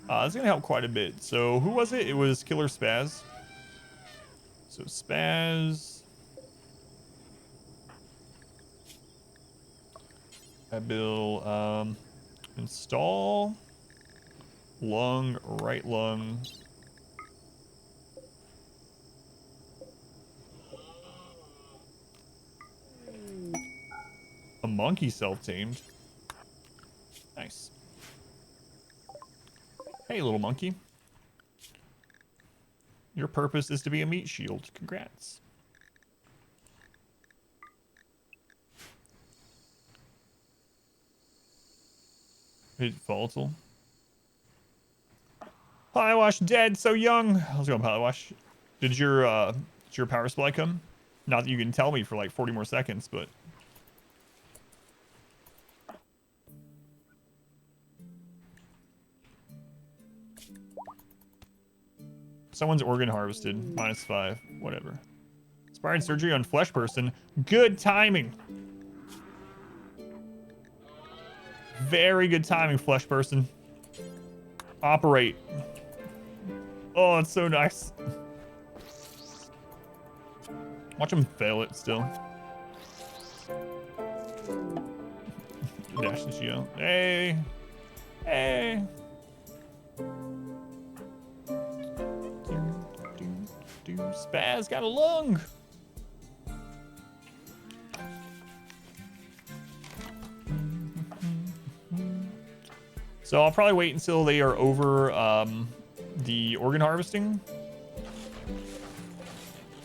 It's gonna help quite a bit. So who was it? It was Killer Spaz. So Spaz. I will install lung, right lung. A monkey self-tamed. Nice. Hey, little monkey. Your purpose is to be a meat shield. Congrats. It's volatile. Polywash dead, so young. How's it going, Polywash? Did your power supply come? Not that you can tell me for like 40 more seconds, but someone's organ harvested. -5. Whatever. Inspired surgery on flesh person. Good timing. Very good timing, flesh person. Operate. Oh, it's so nice. Watch him fail it still. Dash and shield. Hey. Hey. Spaz got a lung. So I'll probably wait until they are over the organ harvesting.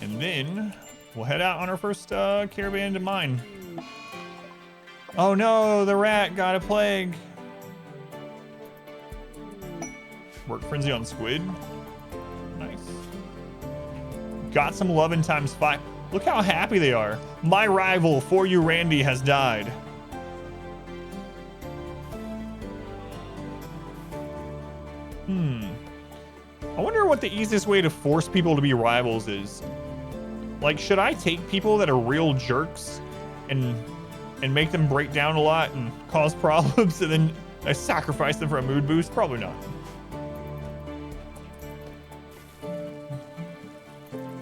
And then we'll head out on our first caravan to mine. Oh no, the rat got a plague. Work frenzy on squid. Nice. Got some loving ×5. Look how happy they are. My rival, For You Randy, has died. I wonder what the easiest way to force people to be rivals is. Like, should I take people that are real jerks and make them break down a lot and cause problems, and then I sacrifice them for a mood boost? Probably not.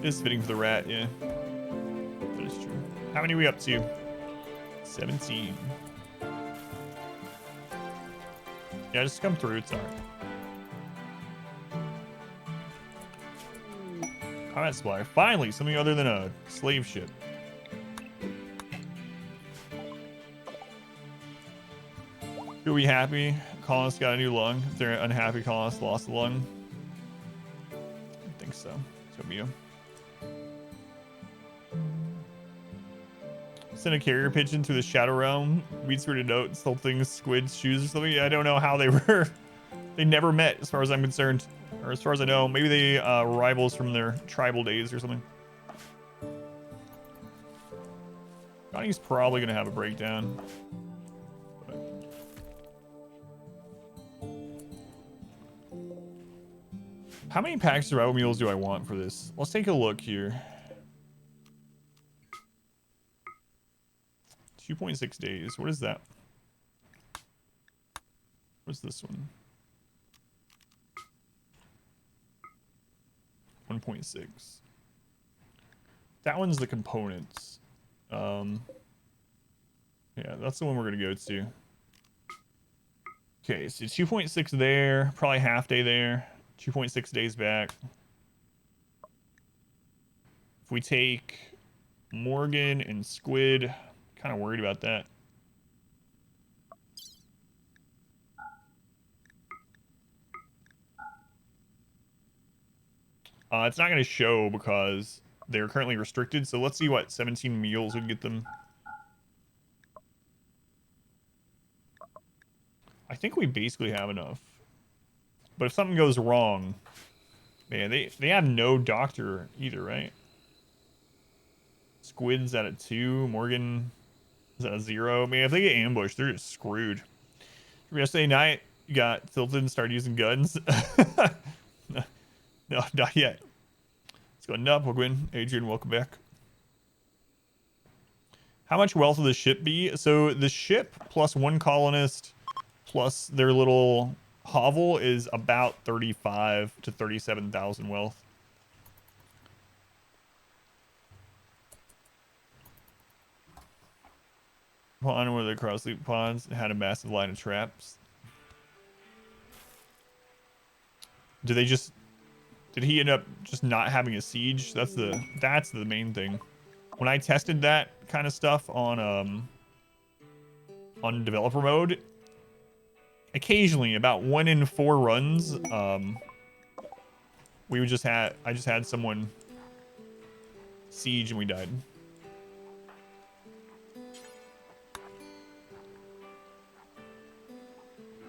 It is fitting for the rat, yeah. That is true. How many are we up to? 17. Yeah, just come through. It's alright. Combat supplier. Finally, something other than a slave ship. Are we happy? Colonists got a new lung. If they're unhappy, colonists lost a lung. I think so. It's gonna be you. Send a carrier pigeon through the shadow realm. Weeds through a note and stole things, squids, shoes, or something. I don't know how they were. They never met, as far as I'm concerned, or as far as I know. Maybe they rivals from their tribal days or something. Johnny's probably gonna have a breakdown. How many packs of survival mules do I want for this? Let's take a look here. 2.6 days. What is that? What's this one? 1.6. That one's the components. Yeah, that's the one we're gonna go to. Okay, so 2.6 there, probably half day there, 2.6 days back. If we take Morgan and Squid, kind of worried about that. It's not going to show because they're currently restricted. So let's see what 17 meals would get them. I think we basically have enough. But if something goes wrong, man, they have no doctor either, right? Squid's at a 2. Morgan is at a 0. Man, if they get ambushed, they're just screwed. Yesterday night, you got tilted and started using guns. No, not yet. Let's go up. We'll win. Adrian, welcome back. How much wealth will the ship be? So the ship plus one colonist plus their little hovel is about 35 to 37,000 wealth. Pond where the cross-loop ponds had a massive line of traps. Did he end up just not having a siege? That's the main thing. When I tested that kind of stuff on developer mode, occasionally about 1 in 4 runs, I just had someone siege and we died.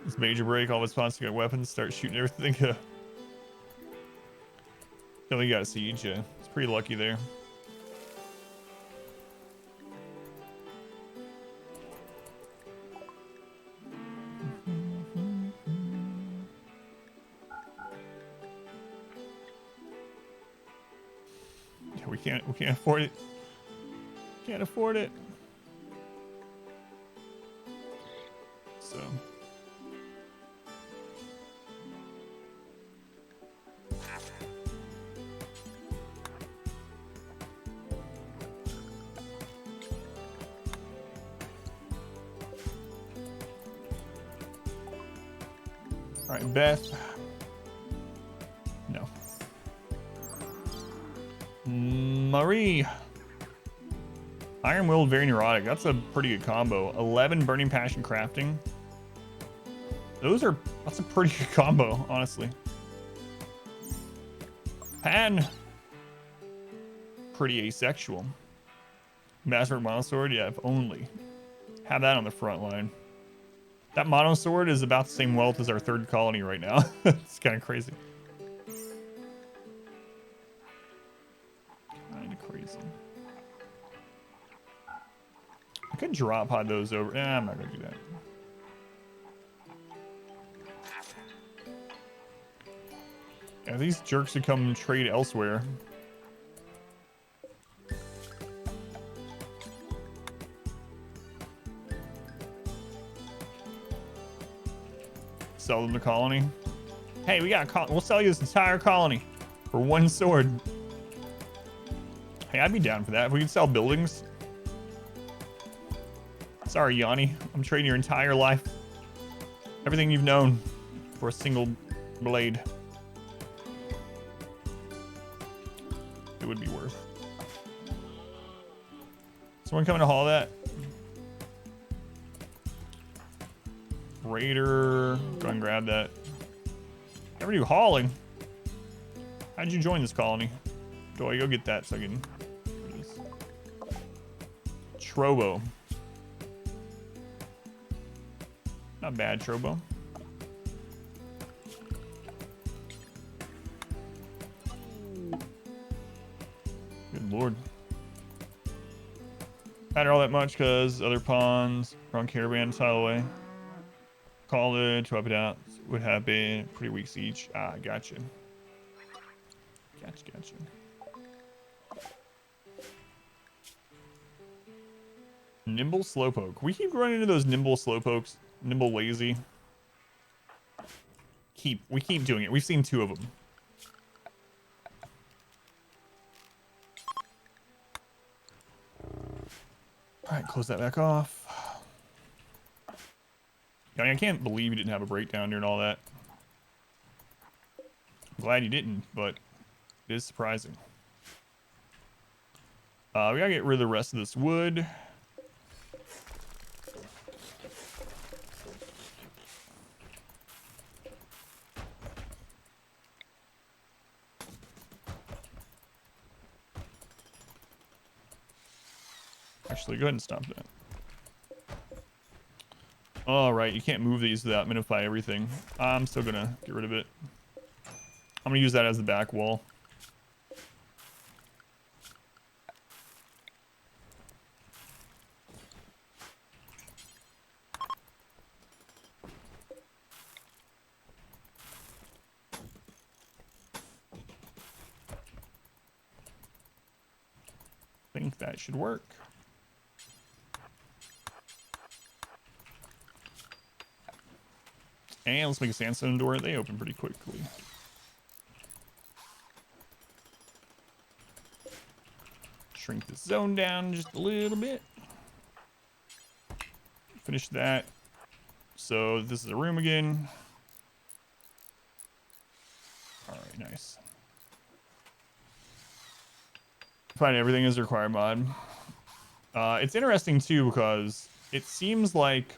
This major break, all response to get weapons, start shooting everything. Only got a siege, yeah. It's pretty lucky there. Yeah, we can't afford it. Can't afford it. So all right, Beth. No. Marie. Iron Willed, very neurotic. That's a pretty good combo. 11 Burning Passion crafting. That's a pretty good combo, honestly. Pan. Pretty asexual. Master Monosword, yeah, if only. Have that on the front line. That monosword is about the same wealth as our 3rd colony right now. It's kind of crazy. Kind of crazy. I could drop pod those over. I'm not going to do that. Yeah, these jerks would come trade elsewhere. Sell them the colony. Hey, we'll sell you this entire colony for 1 sword. Hey, I'd be down for that. If we could sell buildings. Sorry, Yanni. I'm trading your entire life. Everything you've known for a single blade. It would be worth. Someone coming to haul that? Raider. Go and grab that. Never do hauling. How'd you join this colony? Do I go get that so I can... Trobo. Not bad, Trobo. Good lord. Matter all that much because other pawns are on Caravan tile away. Call it to up it out. Would have been pretty weak siege. Ah, gotcha. Gotcha. Nimble slowpoke. We keep running into those nimble slowpokes. Nimble lazy. We keep doing it. We've seen 2 of them. All right, close that back off. I can't believe you didn't have a breakdown during all that. I'm glad you didn't, but it is surprising. We gotta get rid of the rest of this wood. Actually, go ahead and stop that. All right, you can't move these without minify everything. I'm still gonna get rid of it. I'm gonna use that as the back wall. I think that should work. And let's make a sandstone door. They open pretty quickly. Shrink this zone down just a little bit. Finish that. So this is a room again. All right, nice. Find everything is required mod. It's interesting too because it seems like,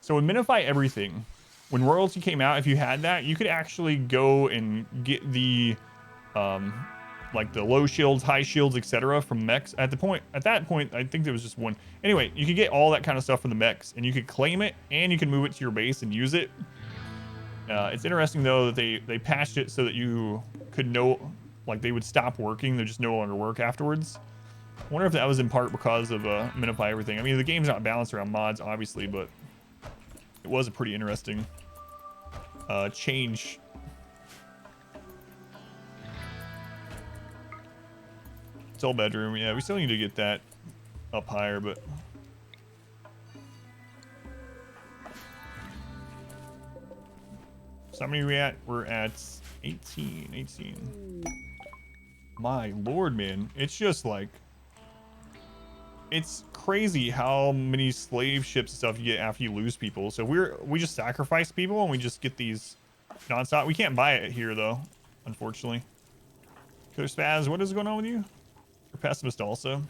so with minify everything, when royalty came out, if you had that, you could actually go and get the like the low shields, high shields, etc. from mechs. At that point, I think there was just one. Anyway, you could get all that kind of stuff from the mechs, and you could claim it, and you can move it to your base and use it. It's interesting though that they patched it so that you could know, like they would stop working, they just no longer work afterwards. I wonder if that was in part because of minify everything. I mean, the game's not balanced around mods, obviously, but it was a pretty interesting change. It's all bedroom. Yeah, we still need to get that up higher, but so how many are we at? We're at 18. My lord, man. It's just like, it's crazy how many slave ships and stuff you get after you lose people. So we just sacrifice people and we just get these nonstop. We can't buy it here though, unfortunately. Killer Spaz, what is going on with you? You're pessimist also.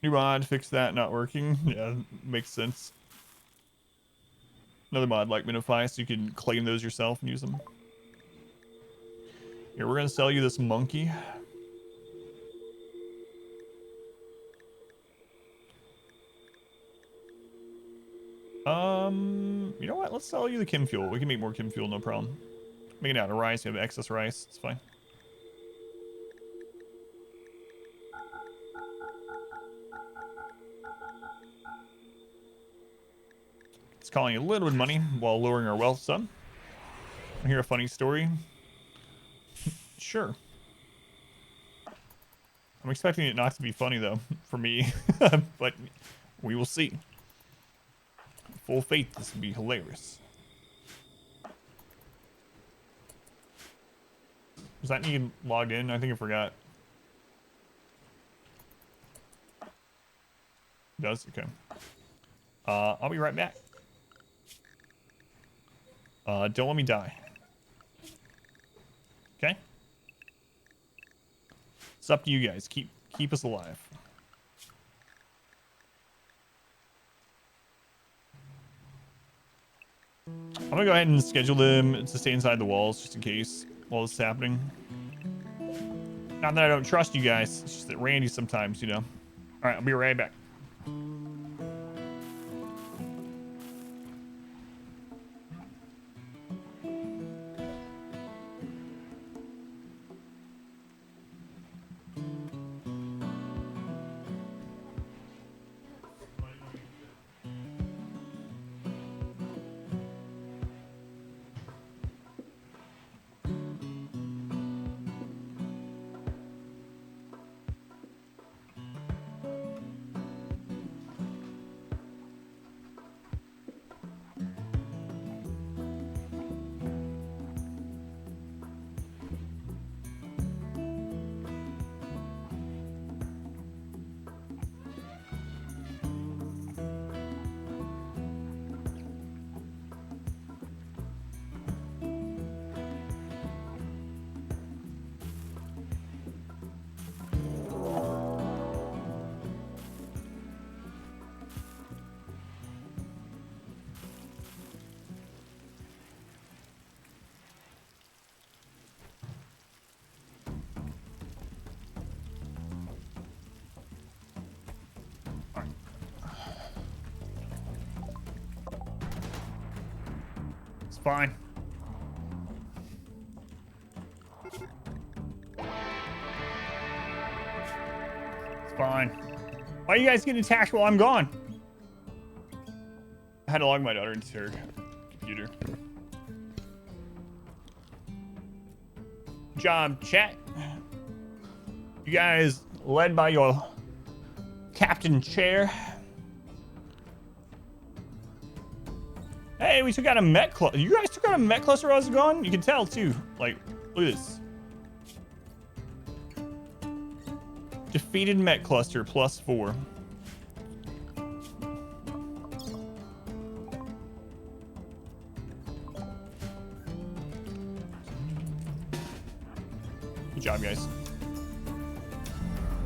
New mod, fix that not working. Yeah, makes sense. Another mod like minify, so you can claim those yourself and use them. Here, we're gonna sell you this monkey. You know what? Let's sell you the chem fuel. We can make more chem fuel, no problem. Make it out of rice. You have excess rice. It's fine. It's calling a little bit of money while lowering our wealth some. I hear a funny story. Sure. I'm expecting it not to be funny though, for me, but we will see. full faith this would be hilarious. Does that need logged in? I think I forgot. It does? Okay. I'll be right back. Don't let me die. Okay? It's up to you guys. Keep us alive. I'm gonna go ahead and schedule them to stay inside the walls just in case while this is happening. Not that I don't trust you guys, it's just that Randy sometimes, you know. Alright, I'll be right back. Fine. It's fine. Why are you guys getting attacked while I'm gone? I had to log my daughter into her computer. Job, chat. You guys led by your Captain Chair. Hey, we took out a Mech cluster. You guys took out a Mech cluster while I was gone? You can tell, too. Like, look at this. Defeated Mech cluster, +4. Good job, guys.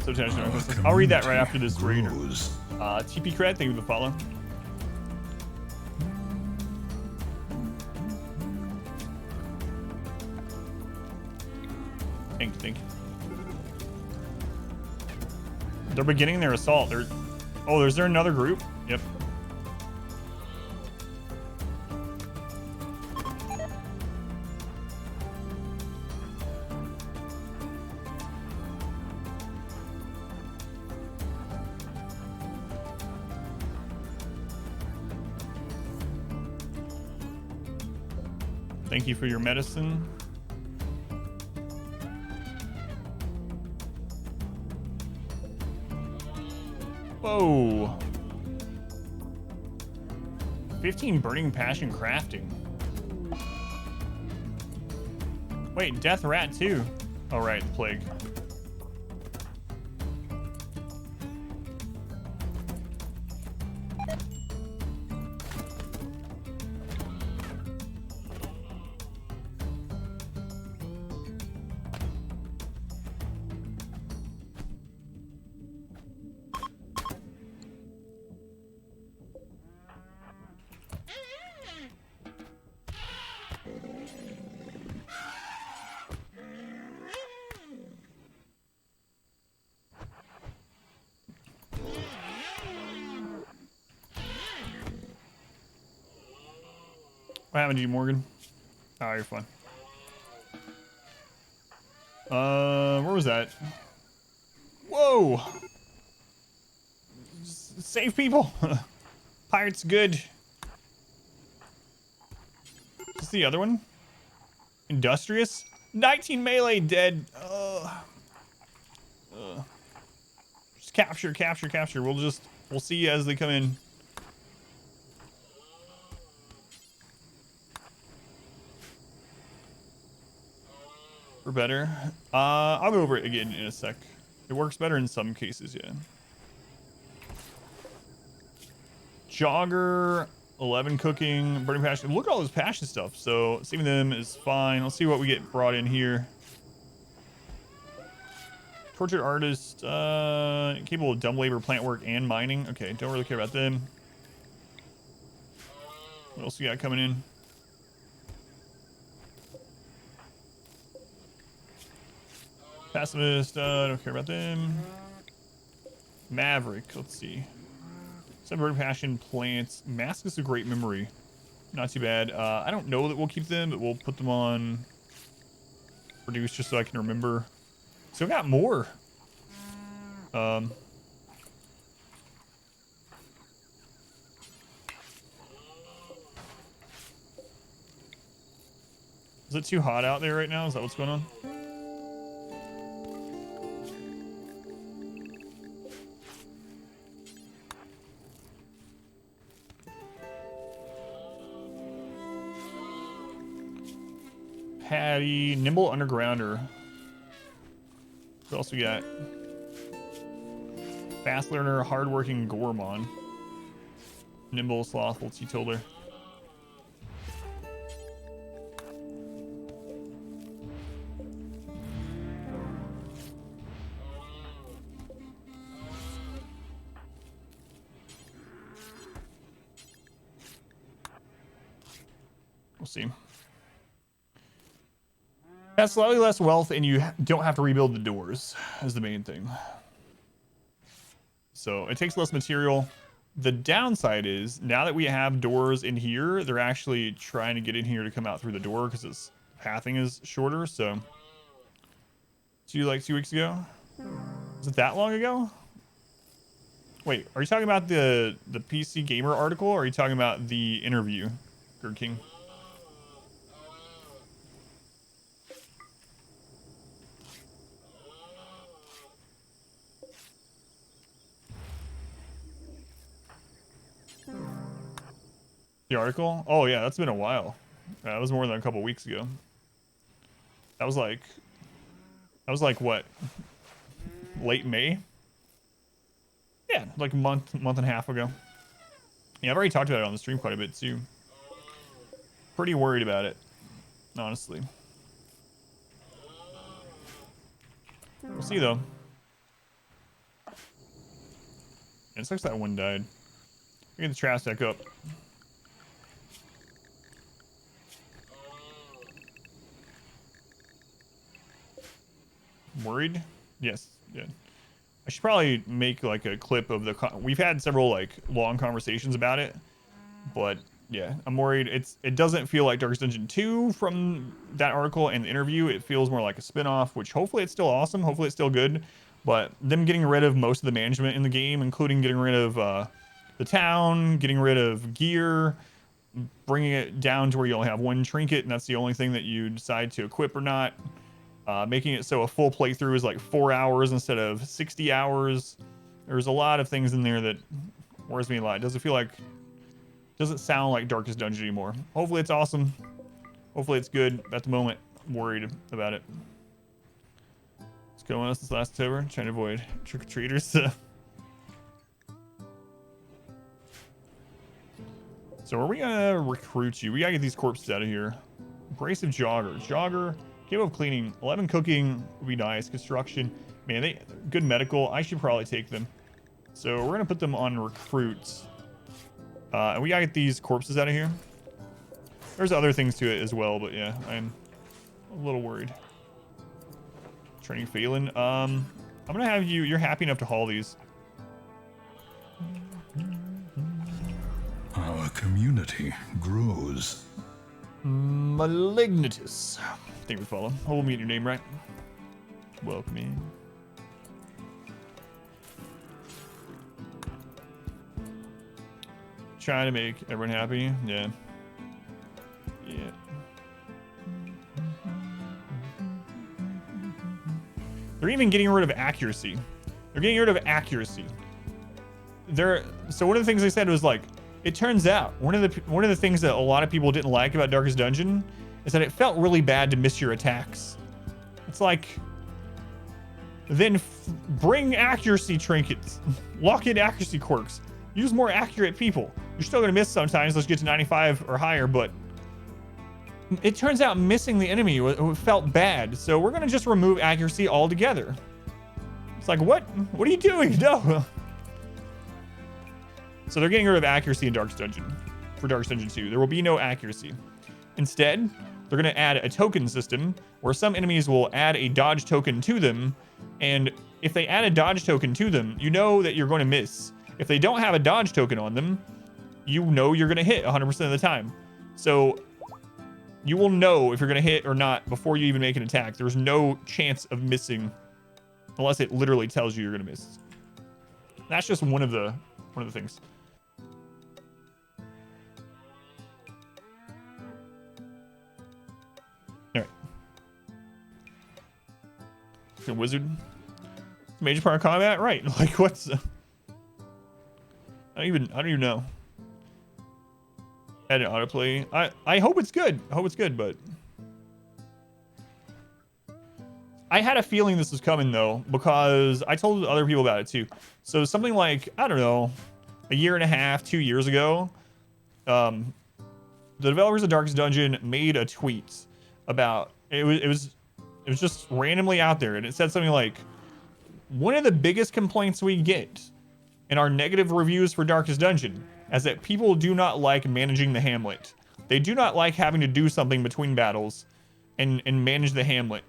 So, I'll read that right after this reader. TP Cred, thank you for the follow. Thank you. They're beginning their assault. Oh, is there another group? Yep. Thank you for your medicine. Whoa. 15 burning passion crafting. Wait, death rat too. Oh right, plague. What happened to you, Morgan? Oh, you're fine. Where was that? Whoa! Save people! Pirate's good. Is this the other one? Industrious? 19 melee dead. Just capture. We'll see as they come in. for better. I'll go over it again in a sec. It works better in some cases, yeah. Jogger, 11 cooking, burning passion. Look at all this passion stuff. So saving them is fine. Let's see what we get brought in here. Tortured artist, capable of dumb labor, plant work, and mining. Okay, don't really care about them. What else we got coming in? Pacifist, don't care about them. Maverick, let's see. Sunburn passion, plants. Mask is a great memory. Not too bad. I don't know that we'll keep them, but we'll put them on produce just so I can remember. Still got more. Is it too hot out there right now? Is that what's going on? Patty, nimble undergrounder. What else we got? Fast learner, hardworking gourmand. Nimble, slothful, teetotaler. We'll see. Has slightly less wealth, and you don't have to rebuild the doors, is the main thing. So it takes less material. The downside is, now that we have doors in here, they're actually trying to get in here to come out through the door because its pathing is shorter. So, like 2 weeks ago? Was it that long ago? Wait, are you talking about the PC Gamer article, or are you talking about the interview, Gerd King? The article? Oh yeah, that's been a while. That was more than a couple weeks ago. That was like what? Late May? Yeah, like a month and a half ago. Yeah, I've already talked about it on the stream quite a bit too. Pretty worried about it, honestly. We'll see though. It sucks that one died. Get the trash stack up. Worried? Yes. Yeah. I should probably make like a clip of the. We've had several like long conversations about it, but yeah, I'm worried. It doesn't feel like Darkest Dungeon 2 from that article and the interview. It feels more like a spin-off, which hopefully it's still awesome. Hopefully it's still good. But them getting rid of most of the management in the game, including getting rid of the town, getting rid of gear, bringing it down to where you only have one trinket, and that's the only thing that you decide to equip or not. Making it so a full playthrough is like 4 hours instead of 60 hours. There's a lot of things in there that worries me a lot. Doesn't sound like Darkest Dungeon anymore. Hopefully it's awesome. Hopefully it's good. At the moment, I'm worried about it. What's going on since last October? Trying to avoid trick-or-treaters. So are we gonna recruit you? We gotta get these corpses out of here. Abrasive Jogger. Jogger. Capable of cleaning, 11 cooking would be nice. Construction, man, they good medical. I should probably take them. So we're gonna put them on recruits, and we gotta get these corpses out of here. There's other things to it as well, but yeah, I'm a little worried. Training Faelen. I'm gonna have you. You're happy enough to haul these. Our community grows. Malignitus. I think we follow. Hold me in your name, right? Welcome in. Trying to make everyone happy. Yeah. Yeah. They're even getting rid of accuracy. They're getting rid of accuracy. So one of the things they said was like, it turns out one of the things that a lot of people didn't like about Darkest Dungeon is that it felt really bad to miss your attacks. It's like, then bring accuracy trinkets, lock in accuracy quirks, use more accurate people. You're still gonna miss sometimes. Let's get to 95 or higher, but it turns out missing the enemy felt bad. So we're gonna just remove accuracy altogether. It's like, what are you doing? No. So they're getting rid of accuracy in Darkest Dungeon for Darkest Dungeon 2. There will be no accuracy. Instead, they're gonna add a token system where some enemies will add a dodge token to them. And if they add a dodge token to them, you know that you're going to miss. If they don't have a dodge token on them, you know you're going to hit 100% of the time. So you will know if you're going to hit or not before you even make an attack. There's no chance of missing unless it literally tells you you're going to miss. That's just one of the things. All right. The wizard. Major part of combat, right? Like, what's? I don't even know. Add an autoplay. I hope it's good. I hope it's good, but I had a feeling this was coming though, because I told other people about it too. So something like, I don't know, a year and a half, 2 years ago, the developers of Darkest Dungeon made a tweet about it was just randomly out there, and it said something like, one of the biggest complaints we get in our negative reviews for Darkest Dungeon is that people do not like managing the hamlet. They do not like having to do something between battles and manage the hamlet.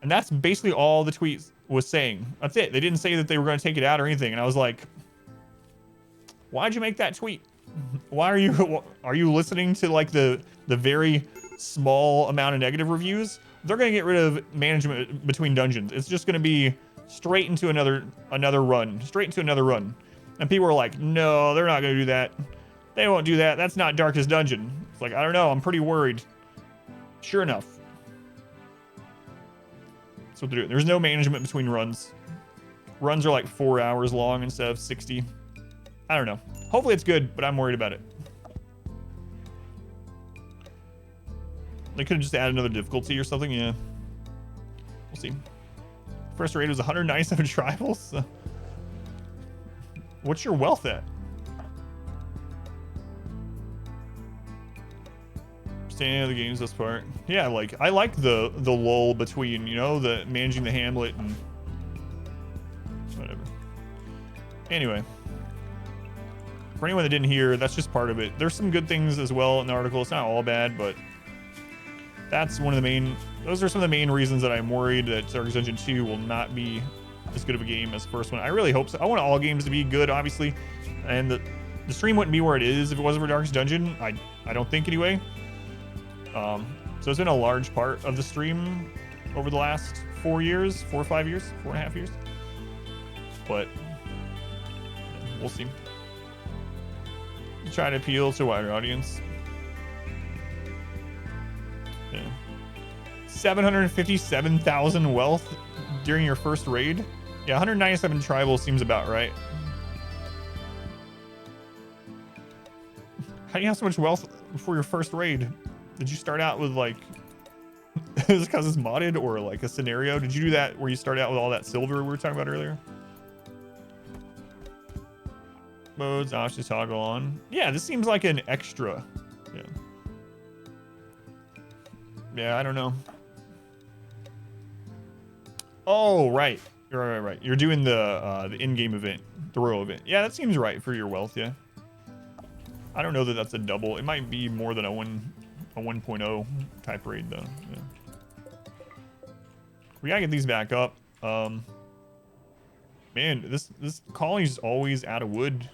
And that's basically all the tweet was saying. That's it. They didn't say that they were going to take it out or anything. And I was like, why'd you make that tweet? Why are you listening to like the very small amount of negative reviews? They're going to get rid of management between dungeons. It's just going to be straight into another run, straight into another run. And people are like, no, they're not going to do that. They won't do that. That's not Darkest Dungeon. It's like, I don't know. I'm pretty worried. Sure enough. That's what they're doing. There's no management between runs. Runs are like 4 hours long instead of 60. I don't know. Hopefully it's good, but I'm worried about it. They could have just added another difficulty or something. Yeah. We'll see. First raid was 197 tribals. What's your wealth at? Understanding of the game's this part. Yeah, like I like the lull between, you know, the managing the hamlet and whatever. Anyway. For anyone that didn't hear, that's just part of it. There's some good things as well in the article. It's not all bad, but that's one of the main, those are some of the main reasons that I'm worried that Darkest Dungeon 2 will not be as good of a game as the first one. I really hope so. I want all games to be good, obviously. And the stream wouldn't be where it is if it wasn't for Darkest Dungeon. I don't think anyway. So it's been a large part of the stream over the last 4 years, 4 or 5 years, 4.5 years. But yeah, we'll see. Try to appeal to a wider audience. Yeah. 757,000 wealth during your first raid. Yeah, 197 tribal seems about right. How do you have so much wealth before your first raid? Did you start out with like, is it because it's modded or like a scenario? Did you do that where you start out with all that silver we were talking about earlier? Modes, options toggle on. Yeah, this seems like an extra. Yeah. Yeah, I don't know. Oh, right. Right. You're doing the in-game event, the royal event. Yeah, that seems right for your wealth, yeah. I don't know that that's a double. It might be more than a 1.0 type raid though. Yeah. We gotta get these back up. Man, this colony's always out of wood.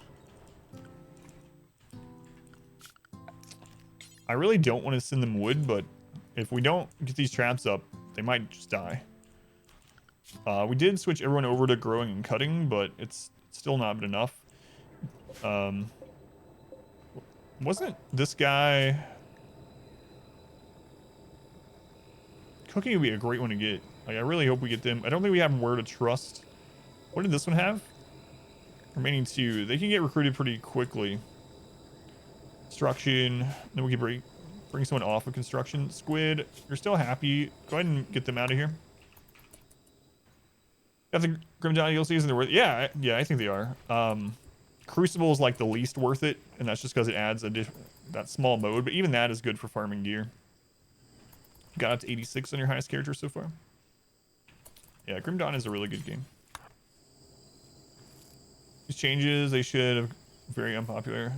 I really don't want to send them wood, but if we don't get these traps up, they might just die. We did switch everyone over to growing and cutting, but it's still not enough. Wasn't this guy... Cooking would be a great one to get. Like, I really hope we get them. I don't think we have Word of Trust. What did this one have? Remaining 2. They can get recruited pretty quickly. Instruction. Then we can break. Bring someone off of construction. Squid, you're still happy. Go ahead and get them out of here. Got the Grim Dawn DLCs and they're worth. Yeah, yeah, I think they are. Crucible is like the least worth it, and that's just because it adds that small mode. But even that is good for farming gear. Got up to 86 on your highest character so far. Yeah, Grim Dawn is a really good game. These changes, they should have very unpopular.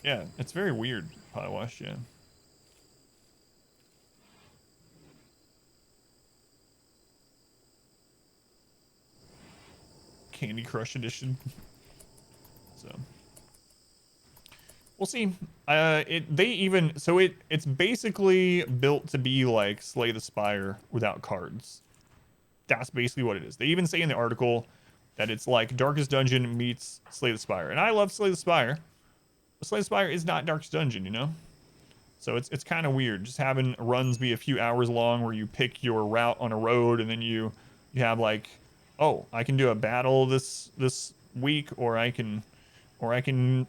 Yeah, it's very weird. Pot wash, yeah. Candy Crush edition. So we'll see. It's basically built to be like Slay the Spire without cards. That's basically what it is. They even say in the article that it's like Darkest Dungeon meets Slay the Spire. And I love Slay the Spire. But Slay the Spire is not Darkest Dungeon, you know? So it's kind of weird. Just having runs be a few hours long where you pick your route on a road and then you have like, oh, I can do a battle this week, or I can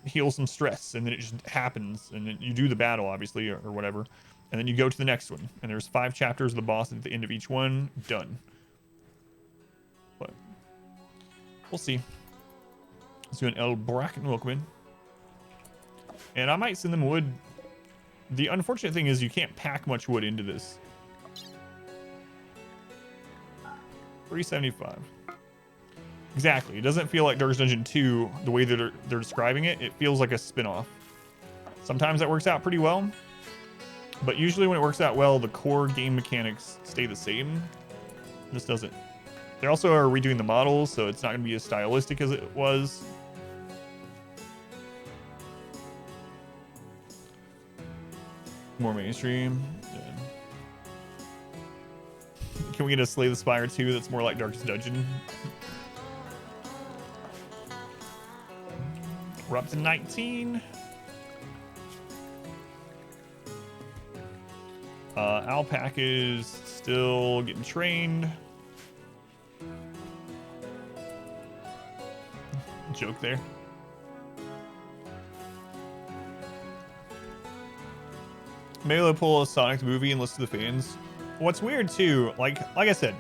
heal some stress, and then it just happens, and then you do the battle obviously or whatever, and then you go to the next one, and there's 5 chapters of the boss at the end of each one. Done. But we'll see. Let's do an El Bracken, welcome in. And I might send them wood. The unfortunate thing is you can't pack much wood into this. 375. Exactly. It doesn't feel like Darkest Dungeon 2 the way that they're describing it. It feels like a spin-off. Sometimes that works out pretty well, but usually when it works out well, the core game mechanics stay the same. This doesn't. They also are redoing the models, so it's not going to be as stylistic as it was. More mainstream. Yeah. Can we get a Slay the Spire 2 that's more like Darkest Dungeon? We're up to 19. Alpaca is still getting trained. Joke there. Maybe they'll pull a Sonic movie and listen to the fans. What's weird too, like I said,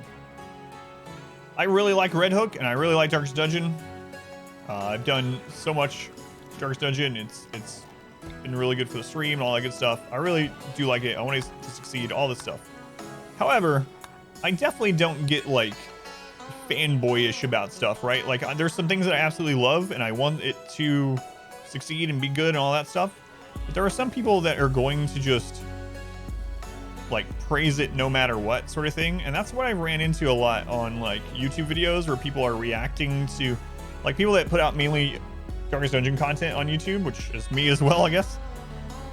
I really like Red Hook and I really like Darkest Dungeon. I've done so much Darkest Dungeon. It's been really good for the stream and all that good stuff. I really do like it. I want it to succeed, all this stuff. However, I definitely don't get like fanboyish about stuff, right? Like there's some things that I absolutely love and I want it to succeed and be good and all that stuff. But there are some people that are going to just like praise it no matter what sort of thing. And that's what I ran into a lot on like YouTube videos where people are reacting to like people that put out mainly Darkest Dungeon content on YouTube, which is me as well, I guess.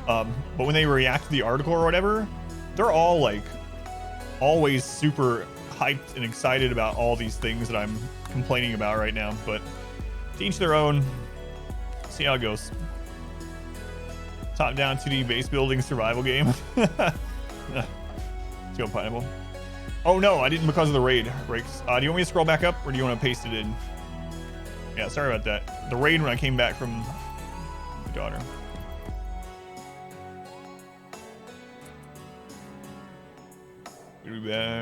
But when they react to the article or whatever, they're all like always super hyped and excited about all these things that I'm complaining about right now. But to each their own. See how it goes. Top down 2D base building survival game. Let's go Pineapple. Oh no, I didn't because of the raid. Rakes. Do you want me to scroll back up or do you want to paste it in? Yeah, sorry about that. The raid when I came back from my daughter.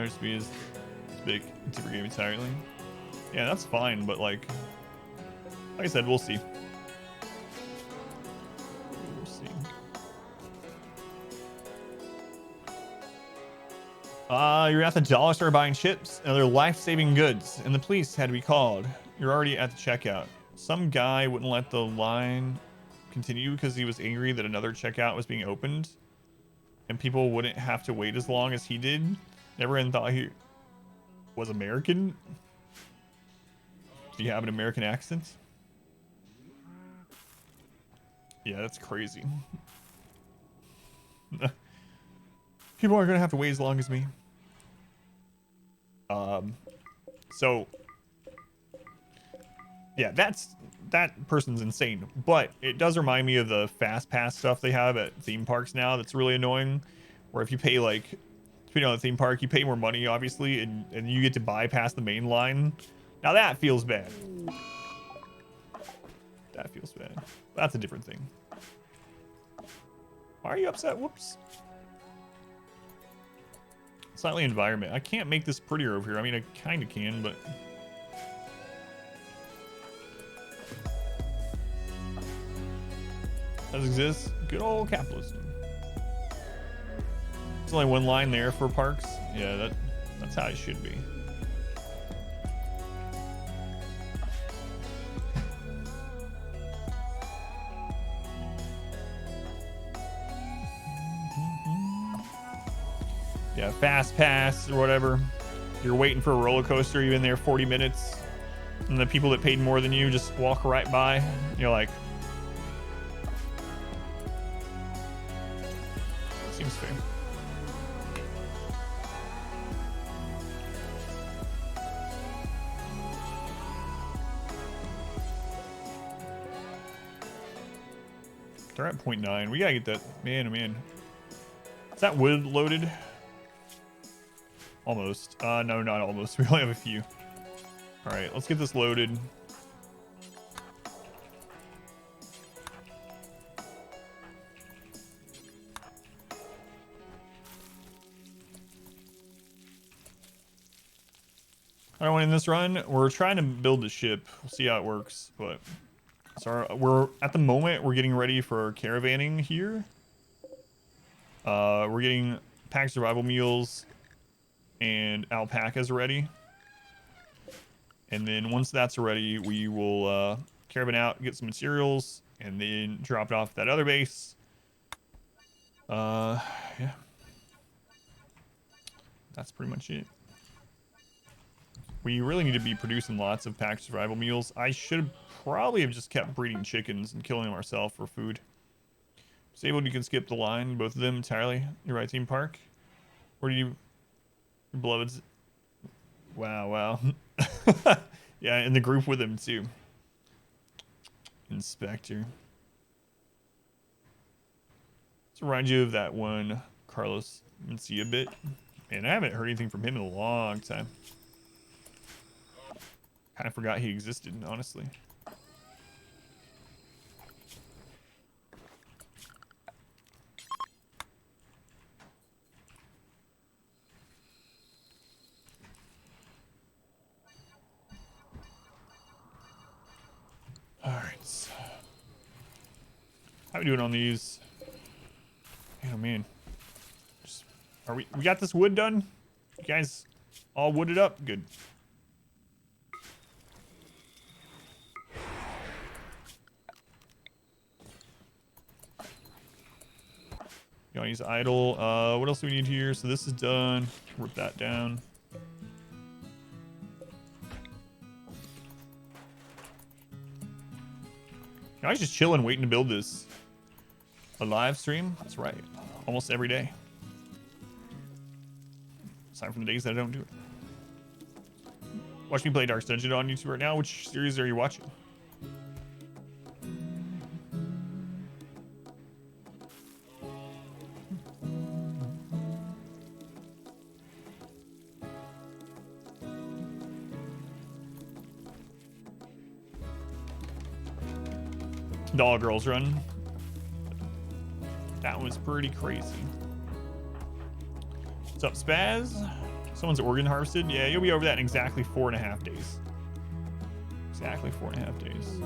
Speed is big. Super game entirely. Yeah, that's fine, but like I said, we'll see. We'll see. You're at the dollar store buying chips and other life-saving goods, and the police had to be called. You're already at the checkout. Some guy wouldn't let the line continue because he was angry that another checkout was being opened, and people wouldn't have to wait as long as he did. Never even thought he was American. Do you have an American accent? Yeah, that's crazy. People aren't gonna have to wait as long as me. So yeah, that person's insane, but it does remind me of the fast pass stuff they have at theme parks now. That's really annoying, where if you pay like, depending on the theme park, you pay more money obviously, and you get to bypass the main line. Now that feels bad. That feels bad. That's a different thing. Why are you upset? Whoops. Slightly environment. I can't make this prettier over here. I mean, I kind of can, but... Does exist? Good old capitalism. There's only one line there for parks. Yeah, that's how it should be. Yeah, fast pass or whatever. You're waiting for a roller coaster. You've been there 40 minutes, and the people that paid more than you just walk right by. You're like, seems fair. They're at 0.9. We gotta get that. Man, oh man. Is that wood loaded? Almost. No, not almost. We only have a few. All right, let's get this loaded. I don't want in this run. We're trying to build the ship. We'll see how it works, but so we're at the moment we're getting ready for caravanning here. We're getting packed survival meals and alpacas ready, and then once that's ready, we will caravan out, get some materials, and then drop it off at that other base. Yeah, that's pretty much it. We really need to be producing lots of packed survival meals. I should probably have just kept breeding chickens and killing them ourselves for food. Disabled, you can skip the line, both of them entirely. You're right, Team Park. Where do you... Your beloveds... Wow. Yeah, in the group with him, too. Inspector. Let's remind you of that one, Carlos Mencia bit. Man, I haven't heard anything from him in a long time. Kind of forgot he existed, honestly. All right. How are we doing on these? Oh man. We got this wood done? You guys all wooded up? Good. You want to use idle. What else do we need here? So this is done. Rip that down. I was just chilling, waiting to build this. A live stream? That's right. Almost every day. Aside from the days that I don't do it. Watch me play Dark Dungeon on YouTube right now. Which series are you watching? Doll Girls Run. That was pretty crazy. What's up, Spaz? Someone's organ harvested? Yeah, you'll be over that in exactly 4.5 days. Exactly 4.5 days.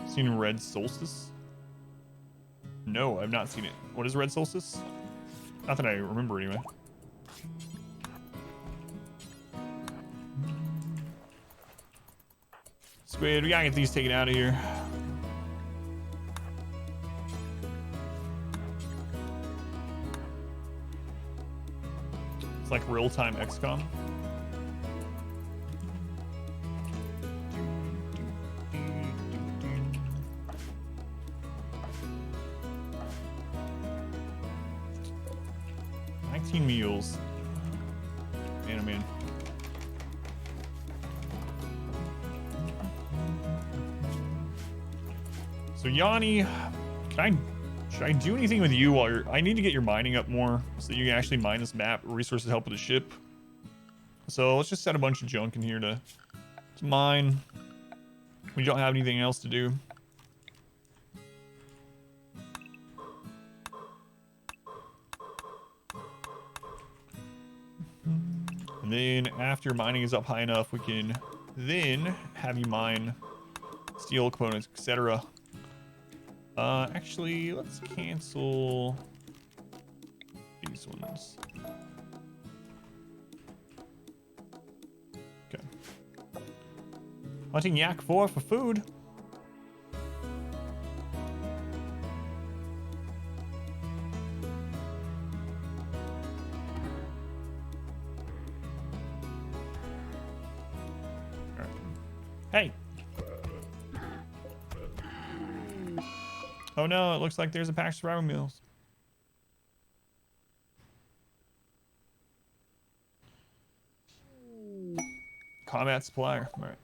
Seen Red Solstice? No, I've not seen it. What is Red Solstice? Not that I remember anyway. Squid, we gotta get these taken out of here. It's like real-time XCOM. Meals. Man, oh man. So Yanni, should I do anything with you while I need to get your mining up more so that you can actually mine this map. Resources help with the ship. So let's just set a bunch of junk in here to mine. We don't have anything else to do. And then after mining is up high enough, we can then have you mine steel components, etc. Actually, let's cancel these ones. Okay. Hunting yak for food. All right. Hey. Oh no, it looks like there's a pack of survival meals. Combat supplier. All right.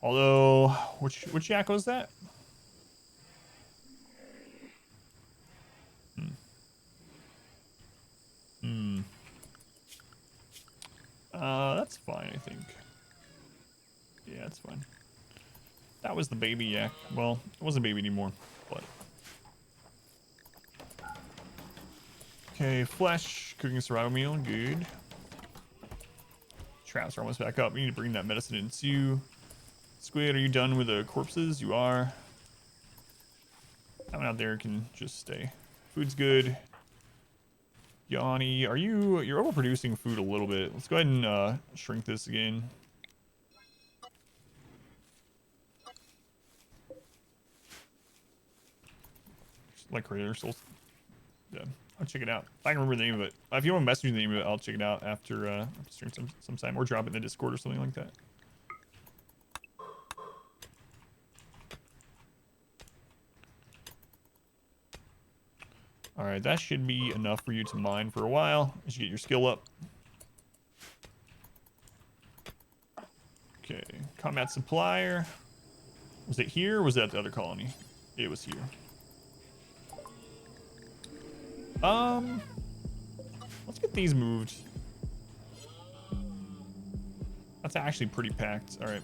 Although, which yak was that? That's fine, I think. Yeah, that's fine. That was the baby yak. Well, it wasn't a baby anymore, but. Okay, flesh, cooking survival meal, good. Traps are almost back up. We need to bring that medicine in too. Squid, are you done with the corpses? You are. That one out there can just stay. Food's good. Yanni, you're overproducing food a little bit. Let's go ahead and shrink this again. Like Creator Souls. Yeah, I'll check it out. If I can remember the name of it. If you want to message me the name of it, I'll check it out after stream sometime, or drop it in the Discord or something like that. All right, that should be enough for you to mine for a while as you get your skill up. Okay, combat supplier. Was it here or was that the other colony? It was here. Let's get these moved. That's actually pretty packed. All right.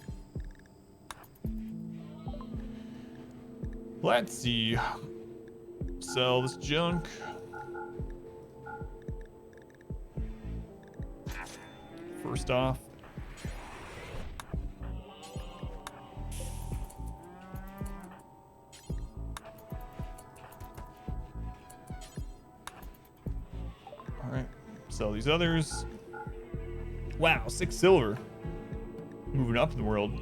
Let's see. Sell this junk. First off. All right, sell these others. Wow, 6 silver. Moving up in the world.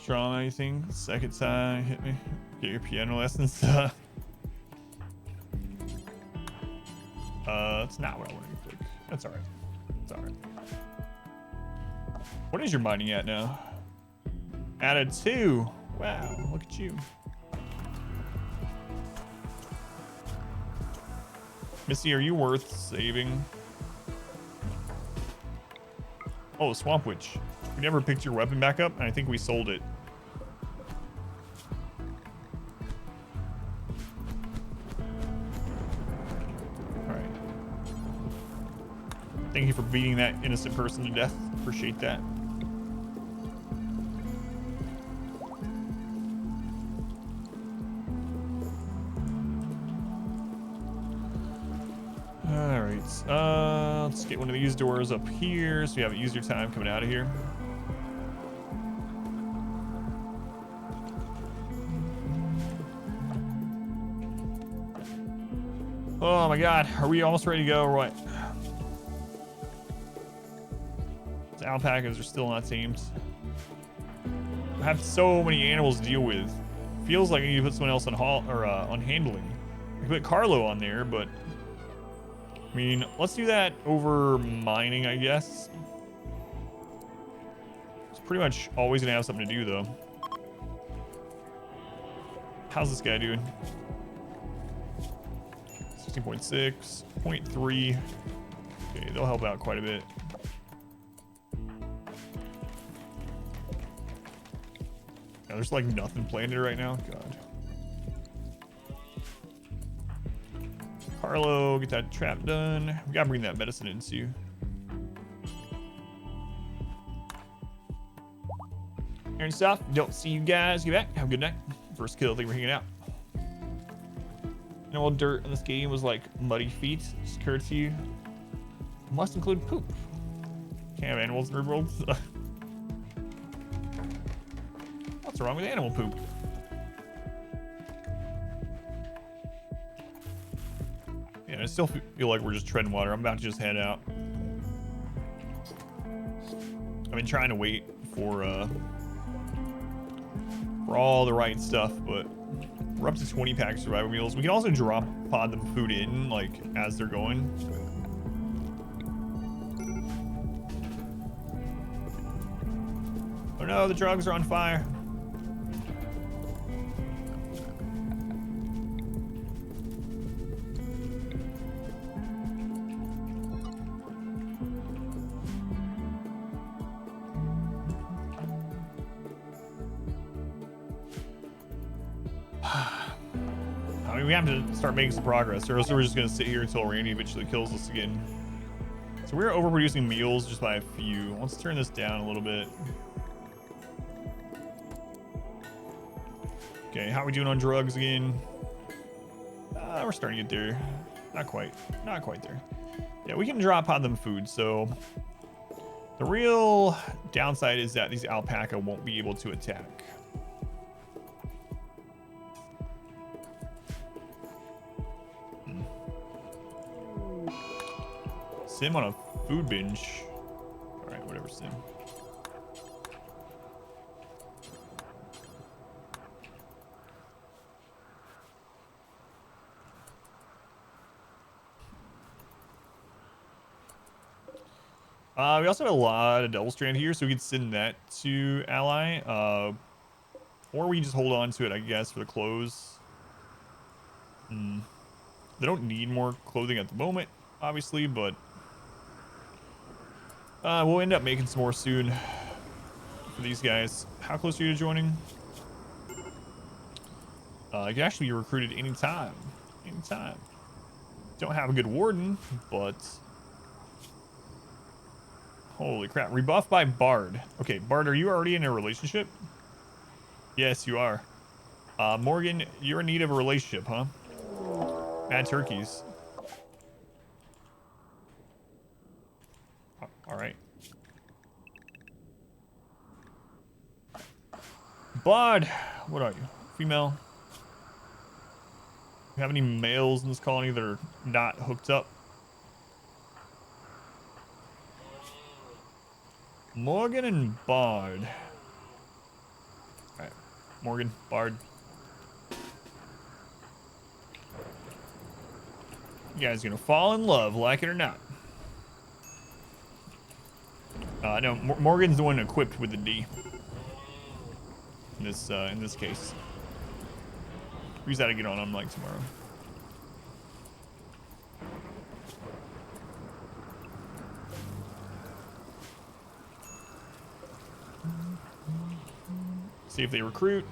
Strong anything? Second time, hit me. Get your piano lessons. That's not what I wanted to click. That's alright. It's alright. What is your mining at now? Added 2. Wow, look at you. Missy, are you worth saving? Oh, Swamp Witch. We never picked your weapon back up, and I think we sold it. Alright. Thank you for beating that innocent person to death. Appreciate that. Let's get one of these doors up here so you have an easier time coming out of here. Oh my god, are we almost ready to go or what? The alpacas are still not tamed. I have so many animals to deal with. Feels like I need to put someone else on on handling. I could put Carlo on there, but I mean, let's do that over mining, I guess. It's pretty much always gonna have something to do, though. How's this guy doing? 16.6, 0.3. Okay, they'll help out quite a bit. Yeah, there's like nothing planted right now. God. Carlo, get that trap done. We gotta bring that medicine in too. Aaron stuff. Don't see you guys. Get back. Have a good night. First kill. Thank you for hanging out. You know, all dirt in this game was like muddy feet. Just courtesy. Must include poop. Can't have animals in RimWorld. What's wrong with animal poop? Yeah, I still feel like we're just treading water. I'm about to just head out. I've been trying to wait for all the right stuff, but we're up to 20 pack survivor meals. We can also drop pod them food in like as they're going. Oh no, the drugs are on fire. I mean, we have to start making some progress, or else we're just gonna sit here until Randy eventually kills us again. So we're overproducing meals just by a few. Let's turn this down a little bit. Okay, how are we doing on drugs again? We're starting to get there. Not quite there. Yeah, we can drop on them food. So the real downside is that these alpaca won't be able to attack. Sim on a food binge. All right, whatever, Sim. We also have a lot of double strand here, so we could send that to ally. Or we can just hold on to it, I guess, for the clothes. They don't need more clothing at the moment, obviously, but we'll end up making some more soon for these guys. How close are you to joining? You can actually be recruited anytime. Anytime. Don't have a good warden, but... Holy crap. Rebuffed by Bard. Okay, Bard, are you already in a relationship? Yes, you are. Morgan, you're in need of a relationship, huh? Mad turkeys. All right. Bard, what are you? Female? You have any males in this colony that are not hooked up? Morgan and Bard. All right, Morgan, Bard. You guys gonna fall in love, like it or not. No, Morgan's the one equipped with the D. In this case. We just gotta get on like tomorrow. See if they recruit.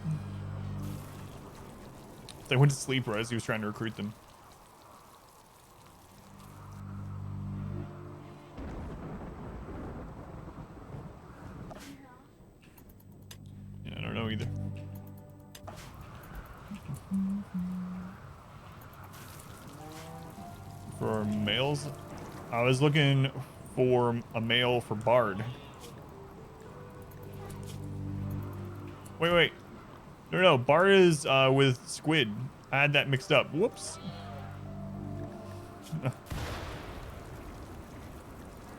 They went to sleep as he was trying to recruit them. Yeah, I don't know either. For males, I was looking for a male for Bard. Wait. No, Bard is with Squid. I had that mixed up. Whoops.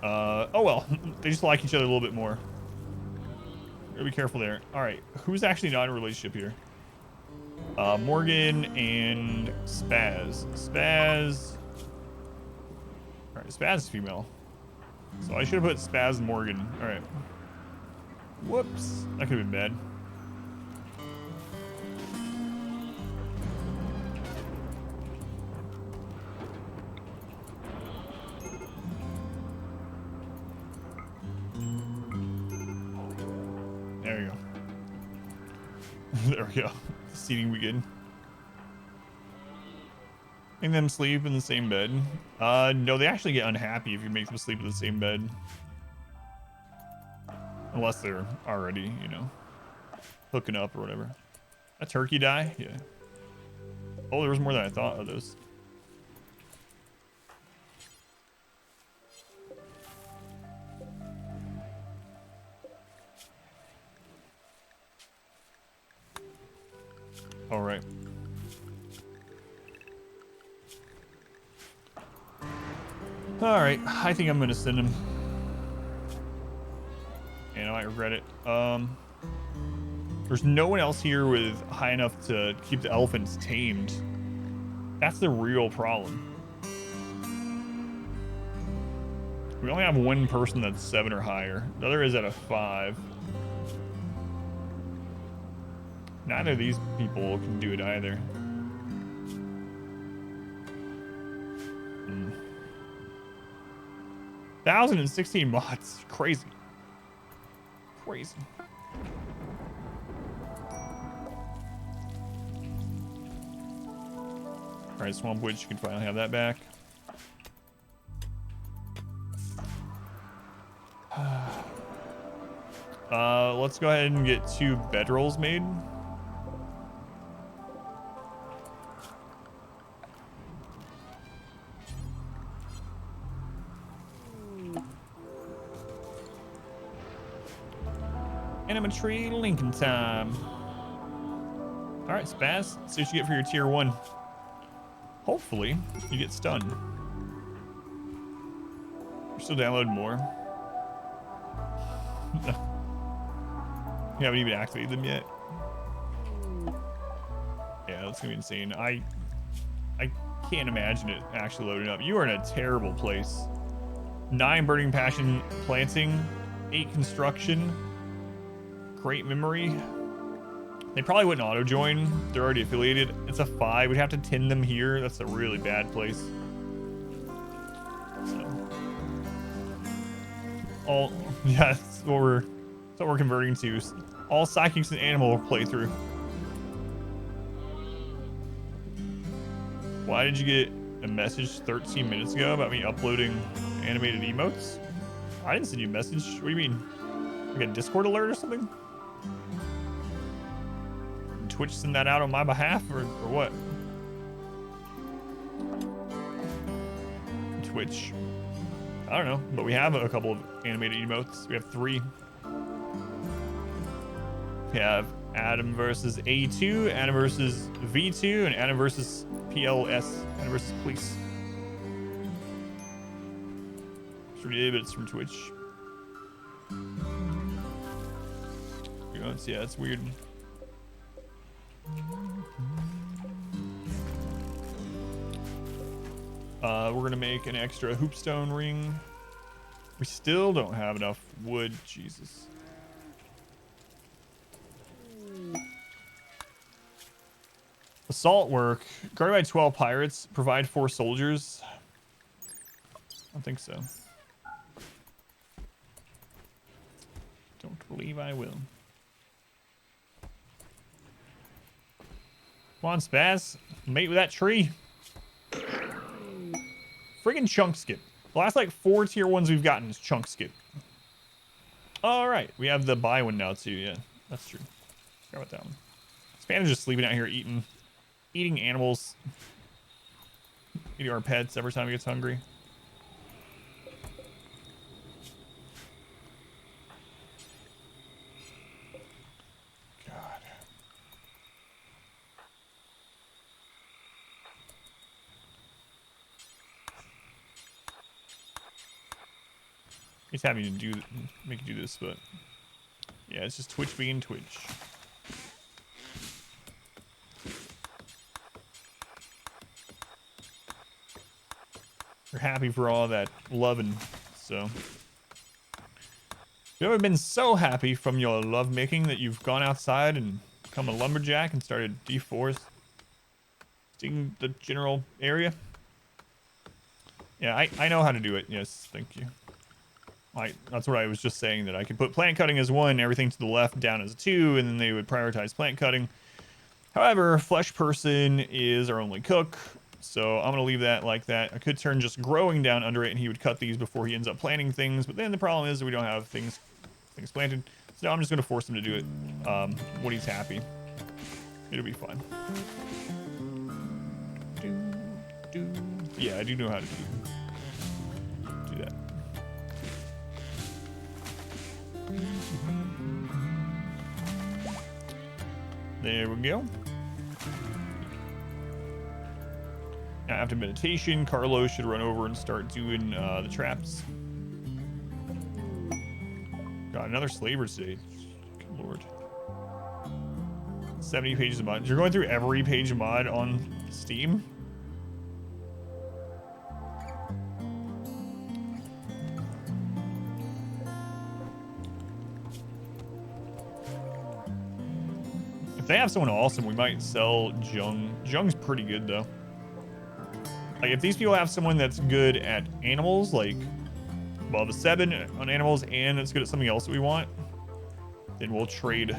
Oh well. They just like each other a little bit more. Gotta be careful there. Alright, who's actually not in a relationship here? Morgan and Spaz. Spaz. Alright, Spaz is female. So I should have put Spaz and Morgan. Alright. Whoops. That could have been bad. we go. Seating begin. Make them sleep in the same bed. No, they actually get unhappy if you make them sleep in the same bed. Unless they're already, you know, hooking up or whatever. A turkey die? Yeah. Oh, there was more than I thought of those. All right. All right, I think I'm gonna send him. And I might regret it. There's no one else here with high enough to keep the elephants tamed. That's the real problem. We only have one person that's 7 or higher. The other is at a 5. Neither of these people can do it either. 1,016 mods. Crazy. Crazy. Alright, Swamp Witch, you can finally have that back. Let's go ahead and get 2 bedrolls made. Animatry Lincoln time. Alright, Spaz, see what you get for your tier 1. Hopefully, you get stunned. You're still downloading more. You haven't even activated them yet. Yeah, that's gonna be insane. I can't imagine it actually loading up. You are in a terrible place. 9 burning passion planting, 8 construction, great memory. They probably wouldn't auto join. They're already affiliated. It's a 5. We'd have to tin them here. That's a really bad place. So, all yeah, that's what we're converting to. All psychics and animal playthrough. Why did you get a message 13 minutes ago about me uploading animated emotes? I didn't send you a message. What do you mean? Like a Discord alert or something? Did Twitch send that out on my behalf or what? Twitch. I don't know, but we have a couple of animated emotes. We have 3. We have Adam versus A2, Adam versus V2, and Adam versus PLS, Adam versus Police. It's really, but it's from Twitch. Yeah, it's weird. We're gonna make an extra hoopstone ring. We still don't have enough wood. Jesus. Assault work. Guarded by 12 pirates. Provide 4 soldiers. I don't think so. Don't believe I will. Come on, Spaz. Mate with that tree. Friggin' chunk skip. The last like 4 tier 1s we've gotten is chunk skip. Alright, we have the buy one now too, yeah. That's true. Forgot about that one. Spanish just sleeping out here eating animals. Eating our pets every time he gets hungry. God. He's having to make you do this, but yeah, it's just Twitch being Twitch. We're happy for all that loving, so. You ever been so happy from your love making that you've gone outside and become a lumberjack and started deforesting the general area? Yeah, I know how to do it. Yes, thank you. That's what I was just saying, that I could put plant cutting as 1, everything to the left down as 2, and then they would prioritize plant cutting. However, flesh person is our only cook, so I'm gonna leave that like that. I could turn just growing down under it, and he would cut these before he ends up planting things. But then the problem is that we don't have things planted. So now I'm just gonna force him to do it when he's happy. It'll be fun. Yeah, I do know how to do that. There we go. Now after meditation, Carlos should run over and start doing the traps. Got another slaver stage. Good lord. 70 pages of mod. You're going through every page of mod on Steam? If they have someone awesome, we might sell Jung. Jung's pretty good though. Like if these people have someone that's good at animals, like above a 7 on animals, and it's good at something else that we want, then we'll trade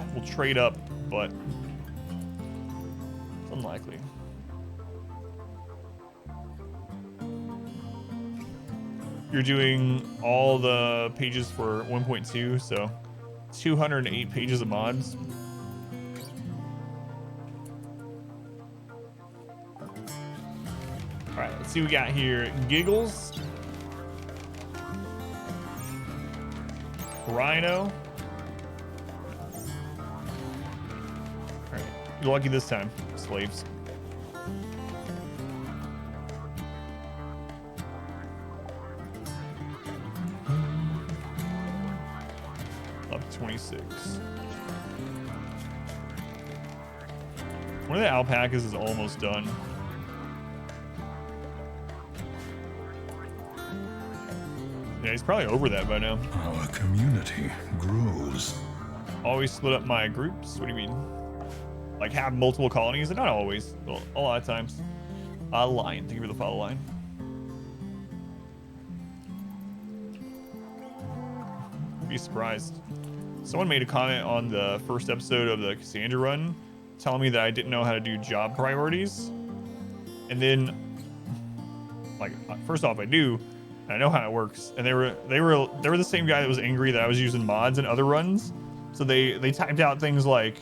up, but it's unlikely. You're doing all the pages for 1.2, so 208 pages of mods. All right, let's see what we got here. Giggles. Rhino. All right, you're lucky this time, slaves. Up 26. One of the alpacas is almost done. Yeah, he's probably over that by now. Our community grows. Always split up my groups? What do you mean? Like have multiple colonies? Not always. Well, a lot of times. Lion. Thank you for the follow line. Be surprised. Someone made a comment on the first episode of the Cassandra run telling me that I didn't know how to do job priorities. And then, like, first off, I do. I know how it works, and they were the same guy that was angry that I was using mods in other runs. So they typed out things like,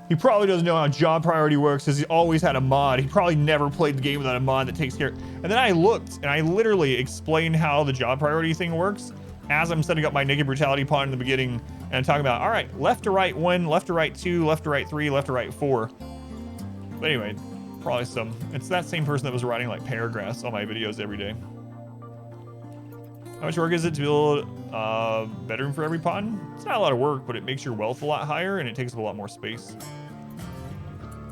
he probably doesn't know how job priority works because he always had a mod. He probably never played the game without a mod that takes care. And then I looked and I literally explained how the job priority thing works as I'm setting up my naked brutality pawn in the beginning, and I'm talking about, all right, left to right 1, left to right 2, left to right 3, left to right 4. But anyway, probably it's that same person that was writing like paragraphs on my videos every day. How much work is it to build a bedroom for every pawn? It's not a lot of work, but it makes your wealth a lot higher and it takes up a lot more space.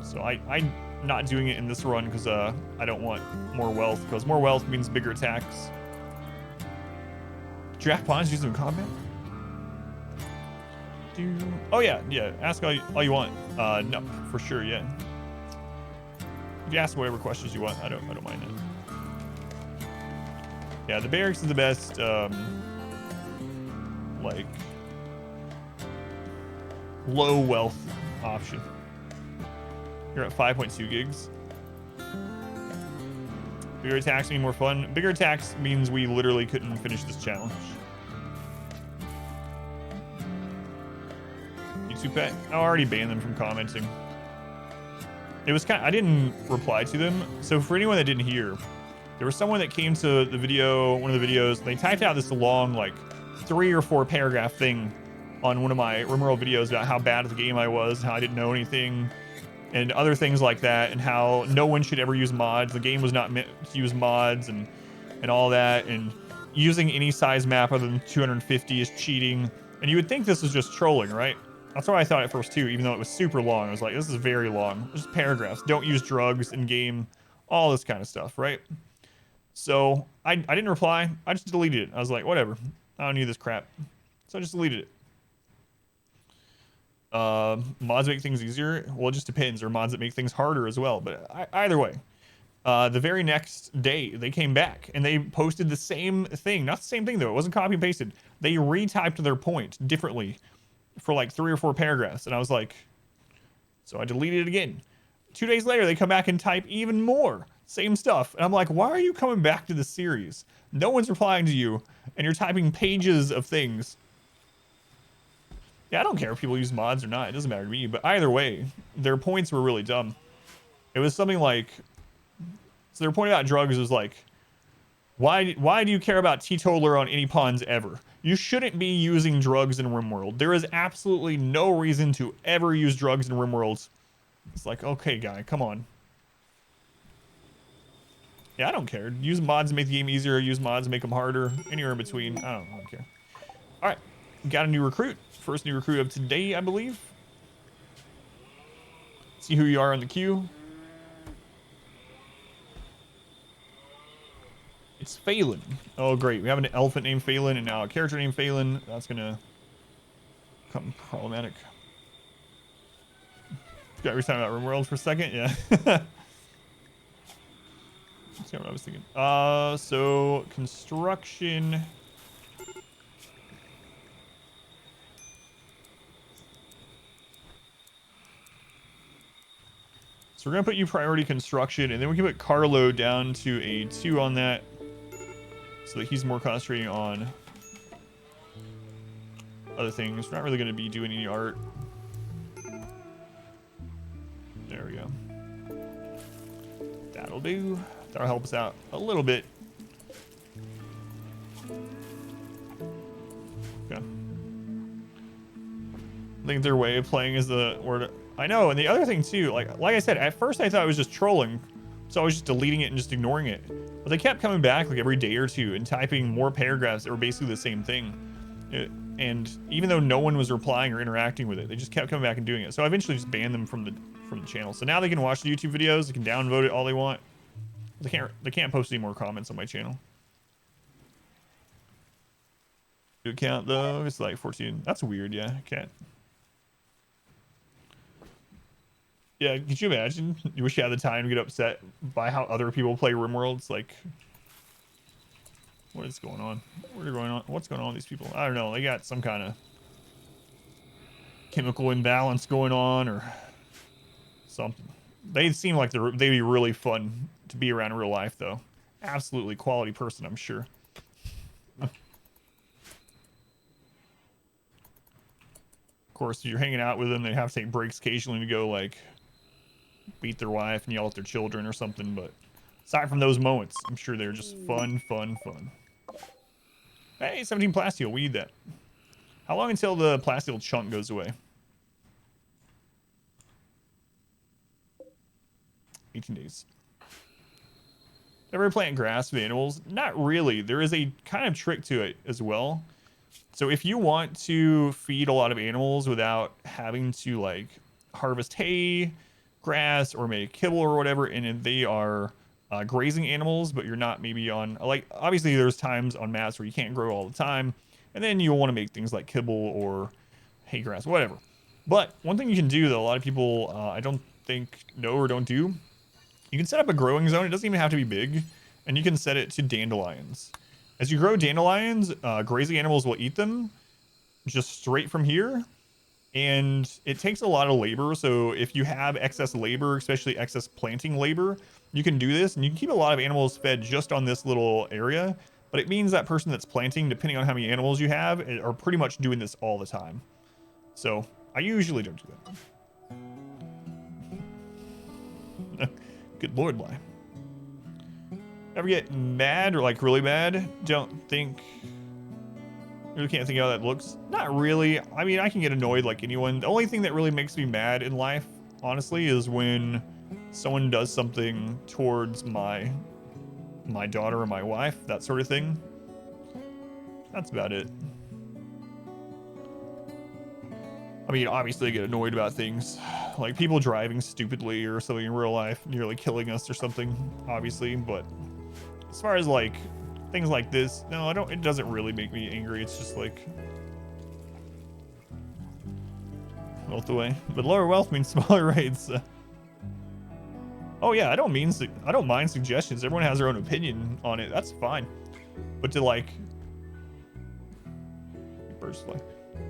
So I'm not doing it in this run because I don't want more wealth, because more wealth means bigger attacks. Draft pawns used in combat? Oh yeah. Ask all you want. No, for sure, yeah. If you ask whatever questions you want, I don't mind it. Yeah, the barracks is the best, like, low wealth option. You're at 5.2 gigs. Bigger attacks mean more fun. Bigger attacks means we literally couldn't finish this challenge. YouTube pet? I already banned them from commenting. It was I didn't reply to them. So for anyone that didn't hear, there was someone that came to the video, one of the videos, and they typed out this long, like 3 or 4 paragraph thing on one of my RimWorld videos about how bad at the game I was, how I didn't know anything, and other things like that, and how no one should ever use mods. The game was not meant to use mods and all that, and using any size map other than 250 is cheating. And you would think this was just trolling, right? That's what I thought at first too, even though it was super long. I was like, this is very long. Just paragraphs. Don't use drugs in game, all this kind of stuff, right? So I didn't reply. I just deleted it. I was like, whatever. I don't need this crap. So I just deleted it. Mods make things easier. Well, it just depends. There are mods that make things harder as well. But either way, the very next day they came back and they posted the same thing. Not the same thing though. It wasn't copy and pasted. They retyped their point differently for like 3 or 4 paragraphs. And I was like, so I deleted it again. 2 days later, they come back and type even more. Same stuff. And I'm like, why are you coming back to the series? No one's replying to you, and you're typing pages of things. Yeah, I don't care if people use mods or not. It doesn't matter to me. But either way, their points were really dumb. It was something like... So their point about drugs was like, why do you care about teetotaler on any ponds ever? You shouldn't be using drugs in RimWorld. There is absolutely no reason to ever use drugs in RimWorld. It's like, okay, guy, come on. Yeah, I don't care. Use mods to make the game easier. Use mods to make them harder. Anywhere in between. I don't care. All right. Got a new recruit. First new recruit of today, I believe. See who you are in the queue. It's Faelen. Oh, great. We have an elephant named Faelen and now a character named Faelen. That's going to become problematic. Got me talking about RimWorld for a second. Yeah. That's what I was thinking. So construction. So we're going to put you priority construction, and then we can put Carlo down to a 2 on that so that he's more concentrating on other things. We're not really going to be doing any art. There we go. That'll do. That'll help us out a little bit. Okay. I think their way of playing is the word. I know, and the other thing too, like I said, at first I thought it was just trolling, so I was just deleting it and just ignoring it. But they kept coming back like every day or two and typing more paragraphs that were basically the same thing. And even though no one was replying or interacting with it, they just kept coming back and doing it. So I eventually just banned them from the channel. So now they can watch the YouTube videos, they can downvote it all they want. They can't post any more comments on my channel. New account though, it's like 14. That's weird, yeah. Can't. Yeah, could you imagine? You wish you had the time to get upset by how other people play RimWorld. It's like, what is going on? What's going on with these people? I don't know. They got some kind of chemical imbalance going on or something. They seem like they'd be really fun to be around in real life, though. Absolutely quality person, I'm sure. Of course, if you're hanging out with them, they have to take breaks occasionally to go, like, beat their wife and yell at their children or something, but aside from those moments, I'm sure they're just fun. Hey, 17 Plasteel, we need that. How long until the Plasteel chunk goes away? 18 days. Ever plant grass with animals? Not really. There is a kind of trick to it as well. So if you want to feed a lot of animals without having to like harvest hay, grass, or make kibble or whatever, and they are grazing animals, but you're not maybe on, like, obviously there's times on maps where you can't grow all the time, and then you'll want to make things like kibble or hay grass, whatever. But one thing you can do that a lot of people I don't think know or don't do, you can set up a growing zone. It doesn't even have to be big, and you can set it to dandelions. As you grow dandelions, grazing animals will eat them just straight from here. And it takes a lot of labor. So if you have excess labor, especially excess planting labor, you can do this and you can keep a lot of animals fed just on this little area. But it means that person that's planting, depending on how many animals you have, are pretty much doing this all the time. So I usually don't do that. Good Lord, why? Ever get mad or like really mad? Don't think... Really can't think of how that looks. Not really. I mean, I can get annoyed like anyone. The only thing that really makes me mad in life, honestly, is when someone does something towards my daughter or my wife, that sort of thing. That's about it. I mean, obviously I get annoyed about things like people driving stupidly or something in real life, nearly killing us or something, obviously. But as far as like things like this, no, I don't. It doesn't really make me angry. It's just like wealth away. But lower wealth means smaller rates. Oh yeah, I don't mind suggestions. Everyone has their own opinion on it. That's fine. But to like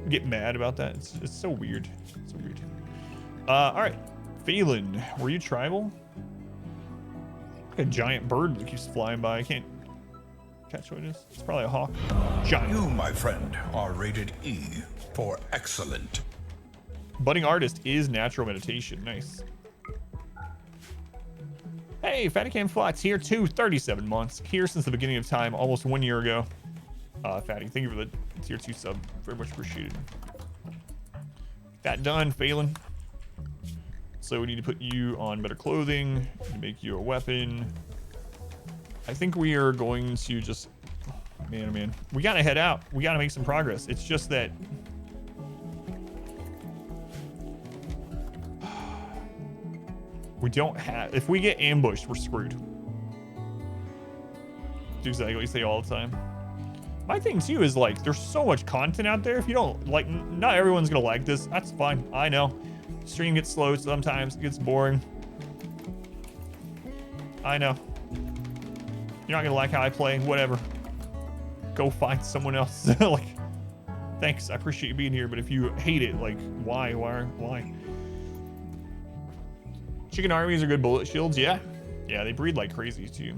get mad about that, it's so weird. It's so weird. All right, Faelen, were you tribal? Like a giant bird that keeps flying by. I can't catch what it is. It's probably a hawk. Giant. You, my friend, are rated E for excellent. Budding artist is natural meditation. Nice. Hey, Fattycam Flats here too. 37 months. Here since the beginning of time, almost 1 year ago. Fatty, thank you for the tier 2 sub. Very much appreciated. That done, Faelen. So we need to put you on better clothing to make you a weapon. I think we are going to just, man, oh man, we gotta head out. We gotta make some progress. It's just that we don't have, if we get ambushed, we're screwed. Do exactly what you say all the time. My thing too is like, there's so much content out there. If you don't like, not everyone's gonna like this. That's fine. I know. Stream gets slow sometimes. It gets boring. I know. You're not gonna like how I play. Whatever. Go find someone else. Like, thanks. I appreciate you being here. But if you hate it, like, why? Chicken armies are good bullet shields. Yeah. Yeah, they breed like crazy too.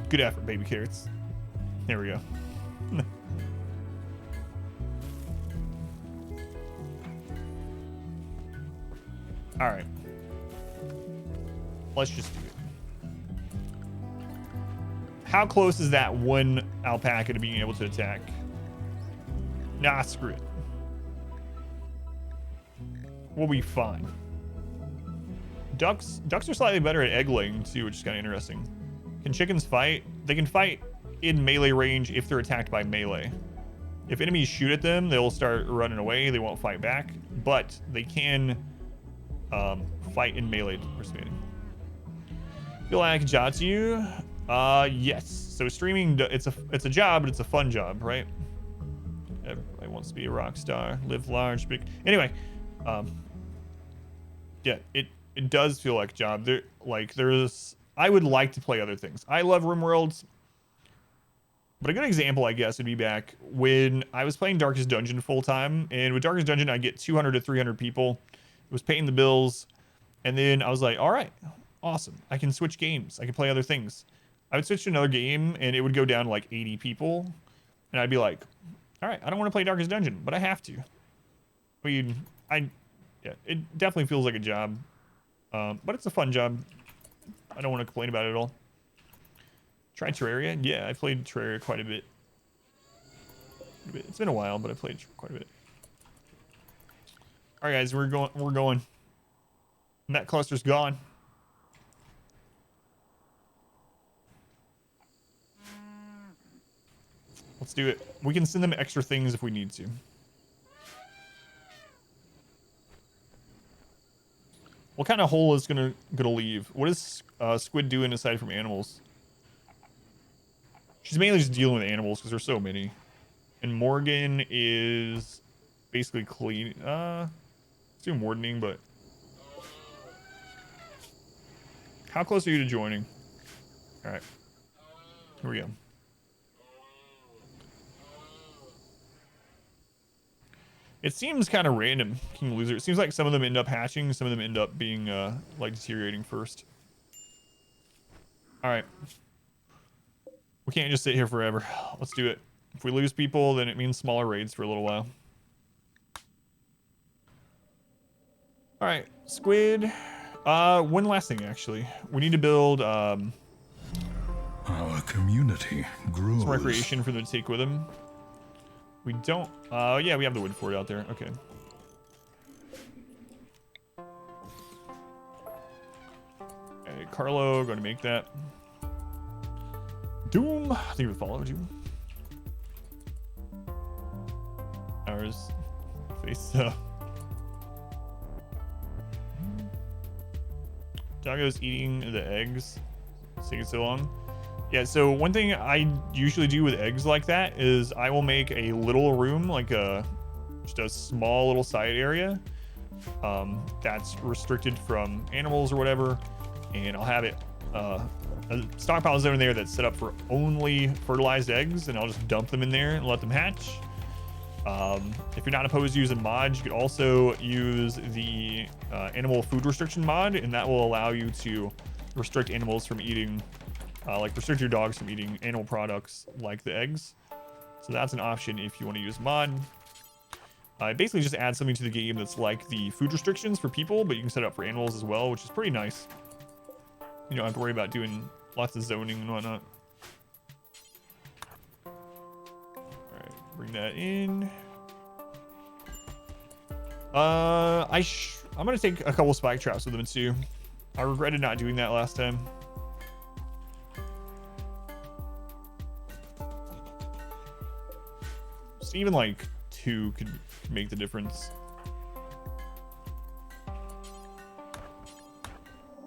Good effort, baby carrots. There we go. All right. Let's just do it. How close is that one alpaca to being able to attack? Nah, screw it. We'll be fine. Ducks are slightly better at egg laying too, which is kind of interesting. Can chickens fight? They can fight in melee range if they're attacked by melee. If enemies shoot at them, they'll start running away. They won't fight back, but they can fight in melee. Feel like I can job to you? Yes. So streaming, it's a job, but it's a fun job, right? Everybody wants to be a rock star, live large, big. Anyway, yeah, it does feel like a job. I would like to play other things. I love RimWorld, but a good example, I guess, would be back when I was playing Darkest Dungeon full time, and with Darkest Dungeon, I get 200 to 300 people. It was paying the bills, and then I was like, all right, awesome. I can switch games. I can play other things. I would switch to another game, and it would go down to like 80 people, and I'd be like, all right, I don't want to play Darkest Dungeon, but I have to. Yeah, it definitely feels like a job, but it's a fun job. I don't want to complain about it at all. Tried Terraria? Yeah, I played Terraria quite a bit. It's been a while, but I played quite a bit. All right, guys, we're going. That cluster's gone. Let's do it. We can send them extra things if we need to. What kind of hole is gonna leave? What is Squid doing aside from animals? She's mainly just dealing with animals because there's so many. And Morgan is basically clean. It's doing wardening, but how close are you to joining? All right, here we go. It seems kind of random, King Loser. It seems like some of them end up hatching, some of them end up being like deteriorating first. All right. We can't just sit here forever. Let's do it. If we lose people, then it means smaller raids for a little while. All right, Squid. One last thing, actually. We need to build our community grows. Some recreation for them to take with them. We don't. Yeah, we have the wood for it out there. Okay. Okay, Carlo, going to make that. Doom. I think we follow Doom. Ours. Face up. Doggo's eating the eggs. It's taking so long. Yeah, so one thing I usually do with eggs like that is I will make a little room, like just a small little side area that's restricted from animals or whatever, and I'll have it a stockpile zone there that's set up for only fertilized eggs, and I'll just dump them in there and let them hatch. If you're not opposed to using mods, you could also use the animal food restriction mod, and that will allow you to restrict animals from eating, like restrict your dogs from eating animal products like the eggs. So that's an option if you want to use mod. It basically just adds something to the game that's like the food restrictions for people, but you can set it up for animals as well, which is pretty nice. You don't have to worry about doing lots of zoning and whatnot. Alright, bring that in. I'm gonna take a couple spike traps with them too. I regretted not doing that last time. Just even like 2 could make the difference.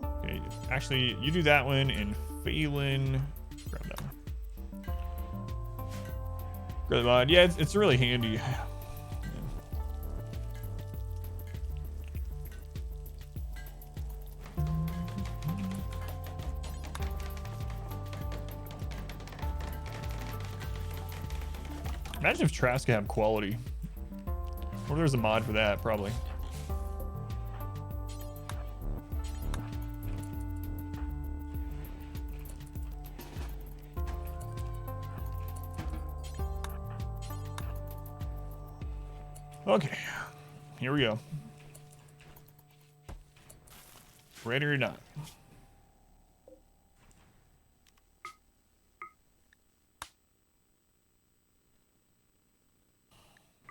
Okay, actually, you do that one, and Faelen, grab that one. Grab the mod. Yeah, it's really handy. Imagine if traps could have quality. Or there's a mod for that, probably. Okay, here we go. Ready or not.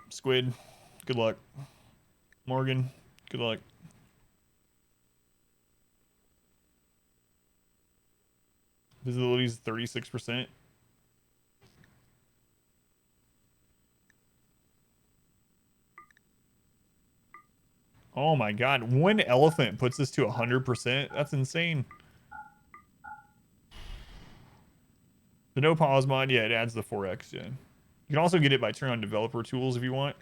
Squid, good luck. Morgan, good luck. Visibility is 36%. Oh my god, one elephant puts this to 100%. That's insane. The no pause mod, yeah, it adds the 4x, yeah. You can also get it by turning on developer tools if you want.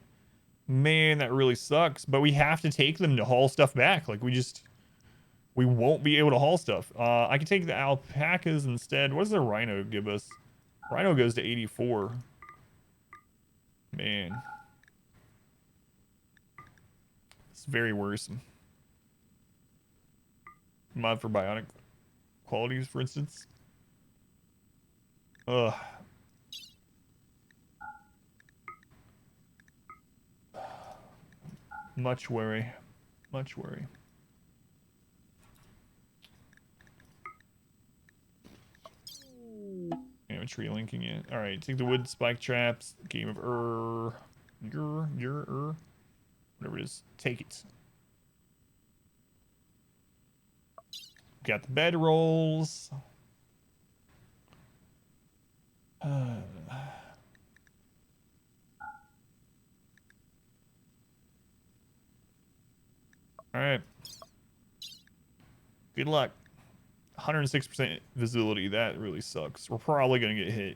Man, that really sucks. But we have to take them to haul stuff back. Like, we won't be able to haul stuff. I can take the alpacas instead. What does the rhino give us? Rhino goes to 84. Man. It's very worrisome. Mod for bionic qualities, for instance. Ugh. Much worry. Much worry. Yeah, tree linking it. Alright, take the wood spike traps. Game of whatever it is. Take it. Got the bed rolls. Alright. Good luck. 106% visibility. That really sucks. We're probably going to get hit.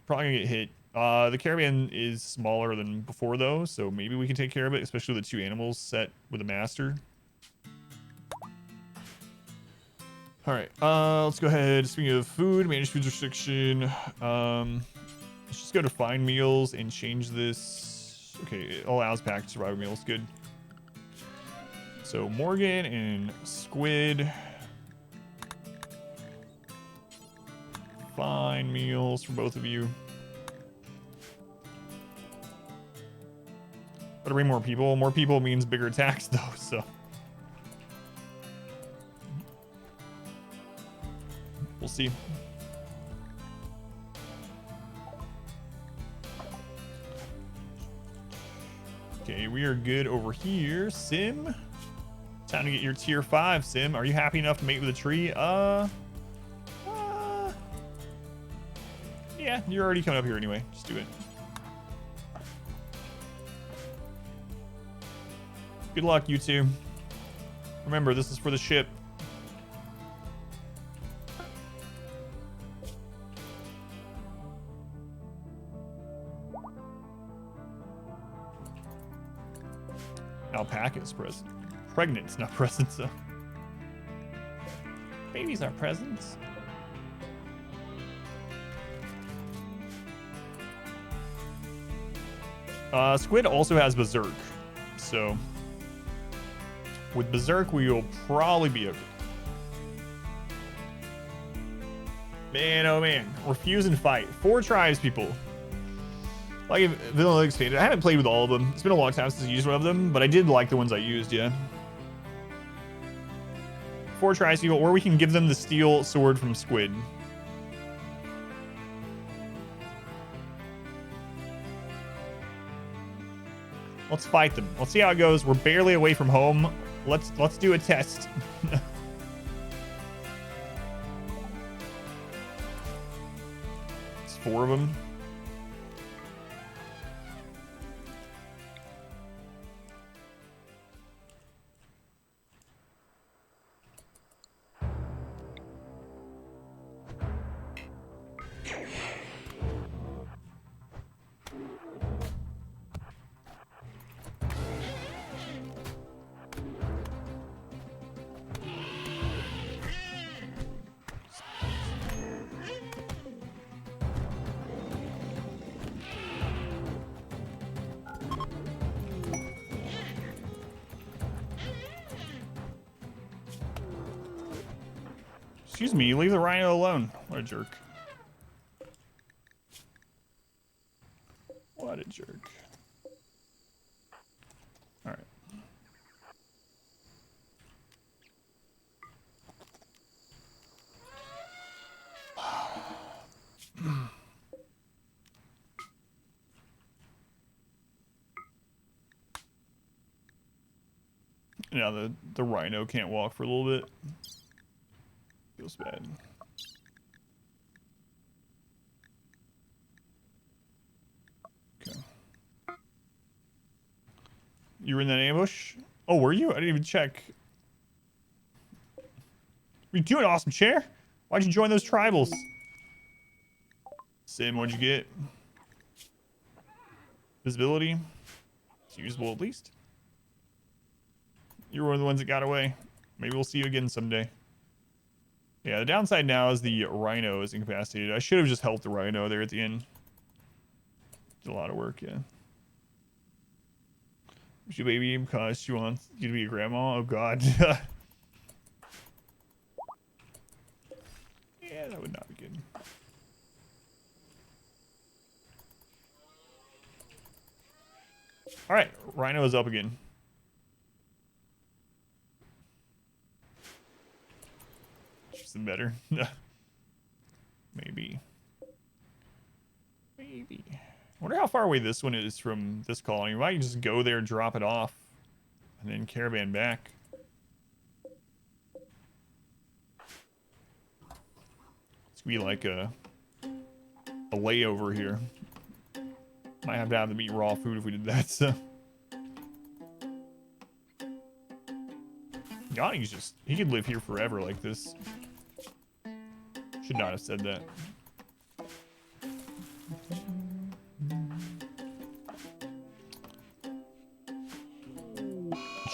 Probably going to get hit. The Caravan is smaller than before, though, so maybe we can take care of it, especially with the 2 animals set with a master. Alright, let's go ahead. Speaking of food, manage food restriction. Let's just go to find meals and change this. Okay, it allows packed survival meals. Good. So Morgan and Squid. Fine meals for both of you. Gotta bring more people. More people means bigger attacks though, so. We'll see. Okay, we are good over here. Sim. Time to get your tier 5, Sim. Are you happy enough to mate with a tree? Yeah, you're already coming up here anyway. Just do it. Good luck, you two. Remember, this is for the ship. Alpaca is present. Pregnant, not present, so. Babies are presents. Squid also has Berserk. So with Berserk, we will probably be okay. Man, oh man. Refuse and fight. 4 tribes, people. Like Vanilla Expanded. I haven't played with all of them. It's been a long time since I used one of them, but I did like the ones I used, yeah. 4 tribes, people, or we can give them the steel sword from Squid. Let's fight them. Let's see how it goes. We're barely away from home. Let's do a test. It's 4 of them. Excuse me, leave the rhino alone. What a jerk. What a jerk. Alright. Now the rhino can't walk for a little bit. Feels bad. Okay. You were in that ambush? Oh, were you? I didn't even check. What are you doing, AwesomeChair? Why'd you join those tribals? Sim, what'd you get? Visibility. It's usable at least. You were one of the ones that got away. Maybe we'll see you again someday. Yeah, the downside now is the rhino is incapacitated. I should have just helped the rhino there at the end. Did a lot of work, yeah. She baby because she wants you to be a grandma. Oh god. Yeah, that would not be good. All right, rhino is up again. Better. Maybe. Maybe. I wonder how far away this one is from this colony. We might just go there, drop it off, and then caravan back. It's gonna be like a layover here. Might have to have them eat raw food if we did that, so. Yanni's just, he could live here forever like this. Should not have said that.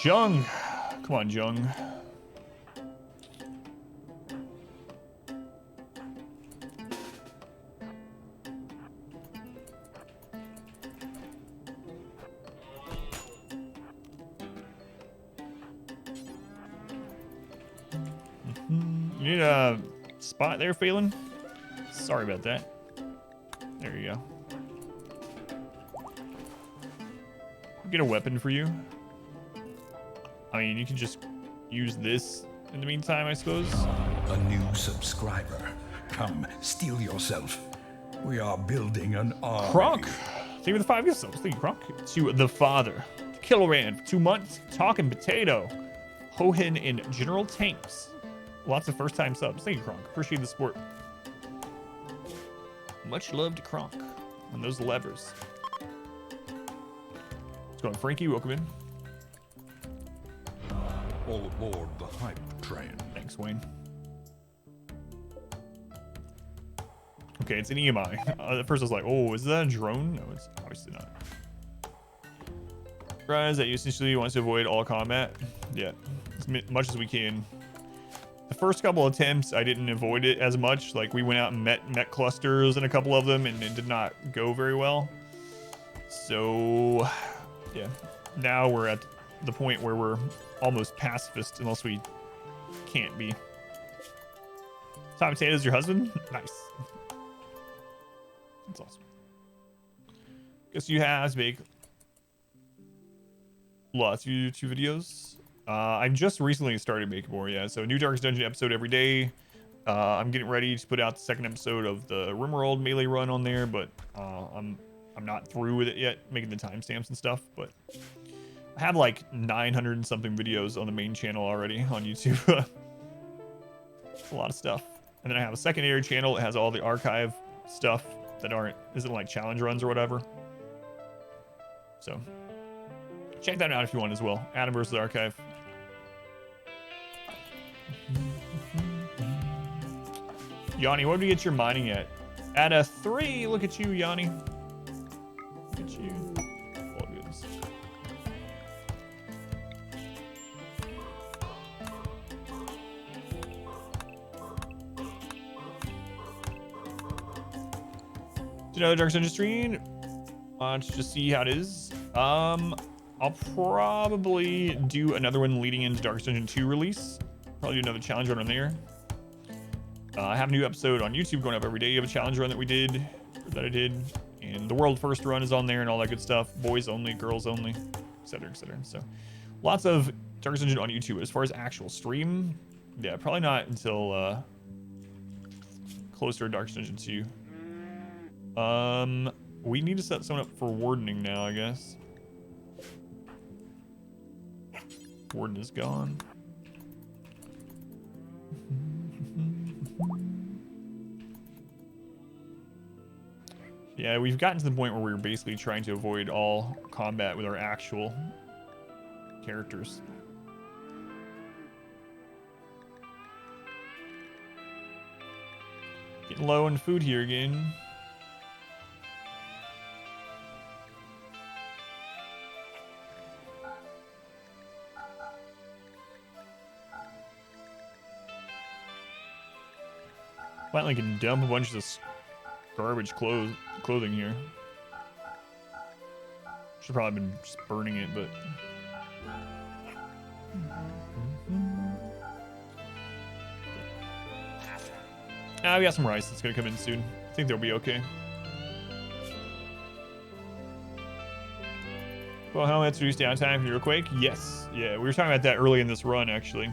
Jung. Come on, Jung. You need a spot there, Faelen? Sorry about that. There you go. Get a weapon for you. I mean, you can just use this in the meantime, I suppose. A new subscriber. Come, steal yourself. We are building an army. Kronk! Thank you for the 5 gifts. Thank you, Kronk. To the father. Caravan for 2 months. Talking potato. Hohen and General Tanks. Lots of first-time subs. Thank you, Kronk. Appreciate the support. Much love to Kronk and those levers. Let's go on, Frankie. Welcome in. All aboard the hype train. Thanks, Wayne. Okay, it's an EMI. At first I was like, oh, is that a drone? No, it's obviously not. Rise that essentially wants to avoid all combat. Yeah, as much as we can. The first couple attempts, I didn't avoid it as much. Like, we went out and met clusters and a couple of them, and it did not go very well. So, yeah. Now we're at the point where we're almost pacifist, unless we can't be. Tom Potato's your husband? Nice. That's awesome. Guess you have to make lots of YouTube videos. I've just recently started making more, yeah. So new Darkest Dungeon episode every day. I'm getting ready to put out the second episode of the RimWorld melee run on there, but I'm not through with it yet, making the timestamps and stuff. But I have like 900 and something videos on the main channel already on YouTube. It's a lot of stuff. And then I have a secondary channel that has all the archive stuff that isn't like challenge runs or whatever. So check that out if you want as well. Adam vs. Archive. Yanni, what did you get your mining at a 3? Look at you, Yanni. Look at you. Oh, goodness. Another Dark Dungeon stream. Let's just see how it is. I'll probably do another one leading into Dark Dungeon 2 release. Probably do another challenge run on there. I have a new episode on YouTube going up every day. You have a challenge run that I did, and the world first run is on there and all that good stuff. Boys only, girls only, etc., etc. So lots of Dark Dungeon on YouTube. As far as actual stream, yeah, probably not until closer to Dark Dungeon 2. We need to set someone up for wardening now, I guess. Warden is gone. Yeah, we've gotten to the point where we're basically trying to avoid all combat with our actual characters. Getting low on food here again. Finally can dump a bunch of this garbage clothing here. Should probably been just burning it, but we got some rice that's gonna come in soon. I think they'll be okay. Well, helmets reduce downtime from Neuroquake. Yes, yeah, we were talking about that early in this run actually.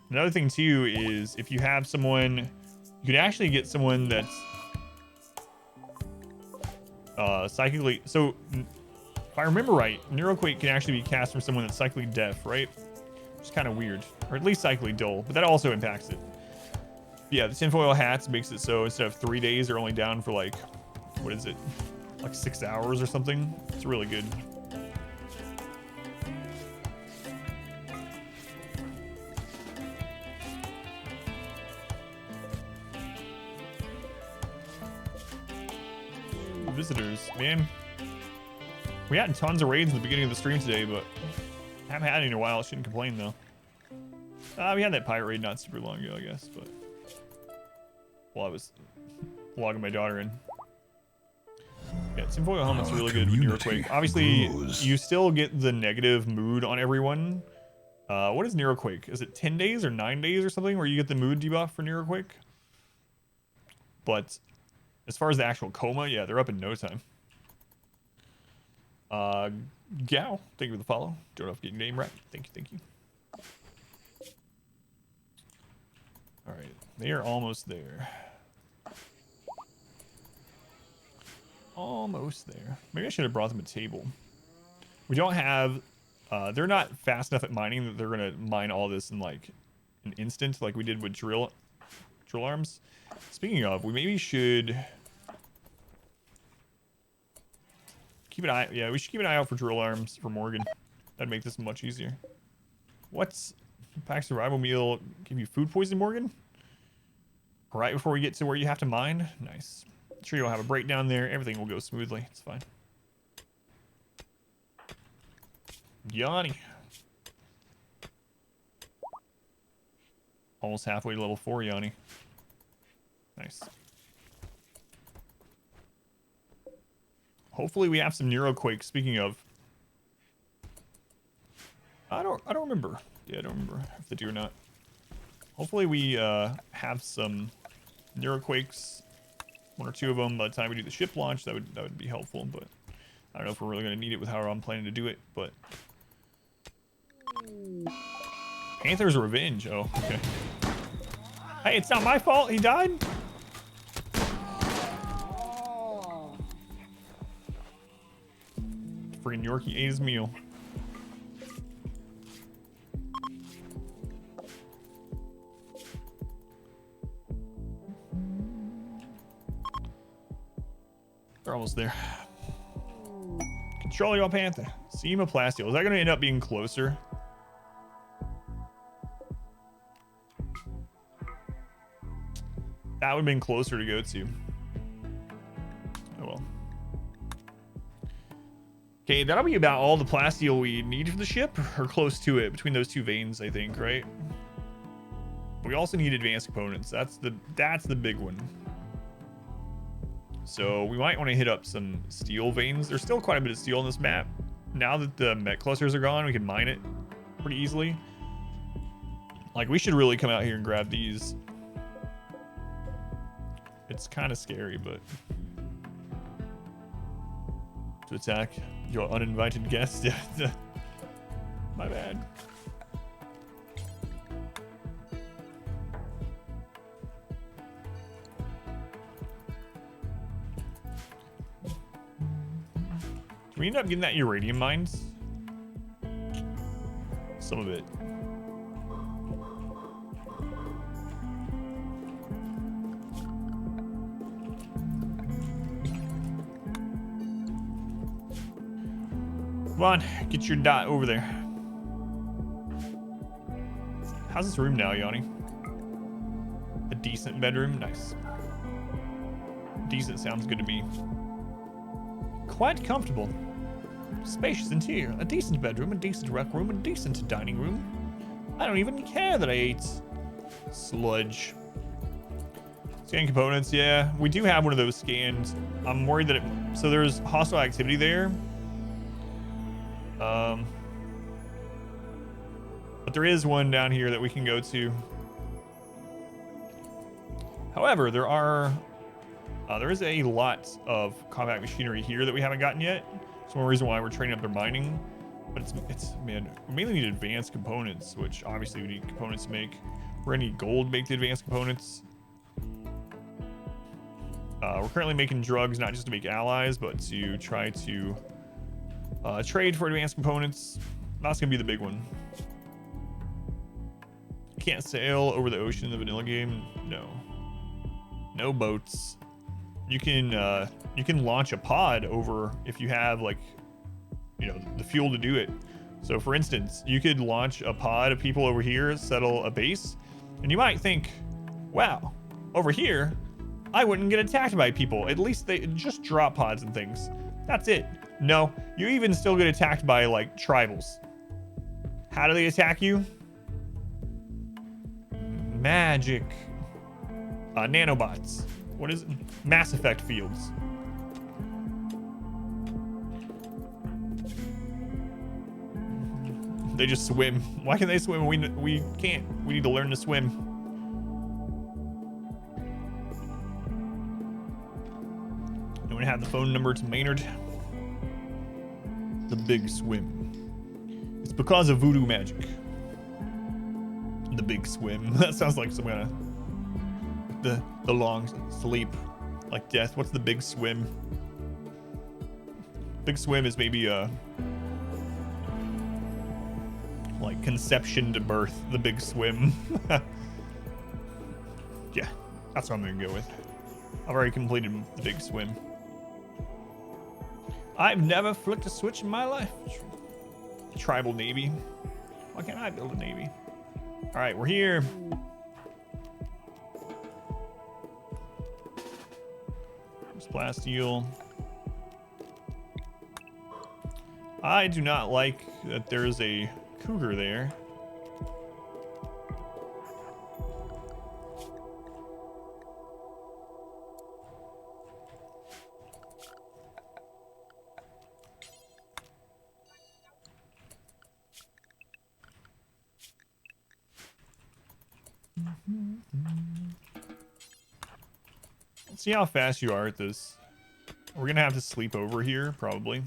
Another thing too is if you have someone, you can actually get someone that's psychically. So if I remember right, Neuroquake can actually be cast from someone that's psychically deaf, right? Which is kind of weird, or at least psychically dull, but that also impacts it. Yeah, the tinfoil hats makes it so instead of 3 days, they're only down for like, what is it? Like 6 hours or something. It's really good. Visitors, man. We had tons of raids in the beginning of the stream today, but haven't had any in a while. I shouldn't complain though. We had that pirate raid not super long ago, I guess, but while I was logging my daughter in. Yeah, tinfoil helmet's really good with Neuroquake. Obviously, you still get the negative mood on everyone. What is Neuroquake? Is it 10 days or 9 days or something where you get the mood debuff for Neuroquake? But as far as the actual coma, yeah, they're up in no time. Gao, thank you for the follow. Don't know if you get your name right. Thank you. All right, they are almost there. Almost there. Maybe I should have brought them a table. We don't have, they're not fast enough at mining that they're gonna mine all this in like an instant like we did with drill arms. Speaking of, we maybe should keep an eye, yeah, we should keep an eye out for drill arms for Morgan. That'd make this much easier. What's pack survival meal give you food poison, Morgan? Right before we get to where you have to mine? Nice. Sure you'll have a breakdown there. Everything will go smoothly. It's fine. Yanni. Almost halfway to level 4, Yanni. Nice. Hopefully we have some neuroquakes. Speaking of, I don't remember. Yeah, I don't remember if they do or not. Hopefully we have some neuroquakes, 1 or 2 of them by the time we do the ship launch. That would be helpful, but I don't know if we're really gonna need it with how I'm planning to do it. But Panther's Revenge. Oh, okay. Hey, it's not my fault. He died. Freaking Yorkie ate his meal. They're almost there. Control your Panther. Sema Plasteel. Is that going to end up being closer? That would have been closer to go to. Oh well. Okay, that'll be about all the Plasteel we need for the ship, or close to it, between those 2 veins, I think, right? We also need advanced components. That's the big one. So we might want to hit up some steel veins. There's still quite a bit of steel on this map. Now that the Mech clusters are gone, we can mine it pretty easily. Like, we should really come out here and grab these. It's kind of scary, but to attack your uninvited guest. My bad. Do we end up getting that uranium mines? Some of it. Come on, get your dot over there. How's this room now, Yanni? A decent bedroom? Nice. Decent sounds good to me. Quite comfortable. Spacious interior. A decent bedroom, a decent rec room, a decent dining room. I don't even care that I ate sludge. Scan components, yeah. We do have one of those scanned. I'm worried that so there's hostile activity there. But there is one down here that we can go to. However, there is a lot of combat machinery here that we haven't gotten yet. It's one reason why we're training up their mining. But man, we mainly need advanced components, which obviously we need components to make. We're gonna need gold to make the advanced components. We're currently making drugs, not just to make allies, but to try to trade for advanced components. That's gonna be the big one. Can't sail over the ocean in the vanilla game. No boats. You can launch a pod over if you have, like, you know, the fuel to do it. So for instance, you could launch a pod of people over here, settle a base, and you might think, wow, over here I wouldn't get attacked by people. At least they just drop pods and things. That's it. No, you even still get attacked by, like, tribals. How do they attack you? Magic. Nanobots. What is it? Mass Effect fields. They just swim. Why can they swim? We can't. We need to learn to swim. Don't have the phone number to Maynard. The Big Swim. It's because of voodoo magic. The Big Swim. That sounds like some kind of the long sleep, like death. What's the Big Swim? Big Swim is maybe like conception to birth. The Big Swim. Yeah, that's what I'm gonna go with. I've already completed the Big Swim. I've never flicked a switch in my life. Tribal navy. Why can't I build a navy? All right, we're here. There's Plasteel. I do not like that there's a cougar there. Let's see how fast you are at this. We're gonna have to sleep over here, probably.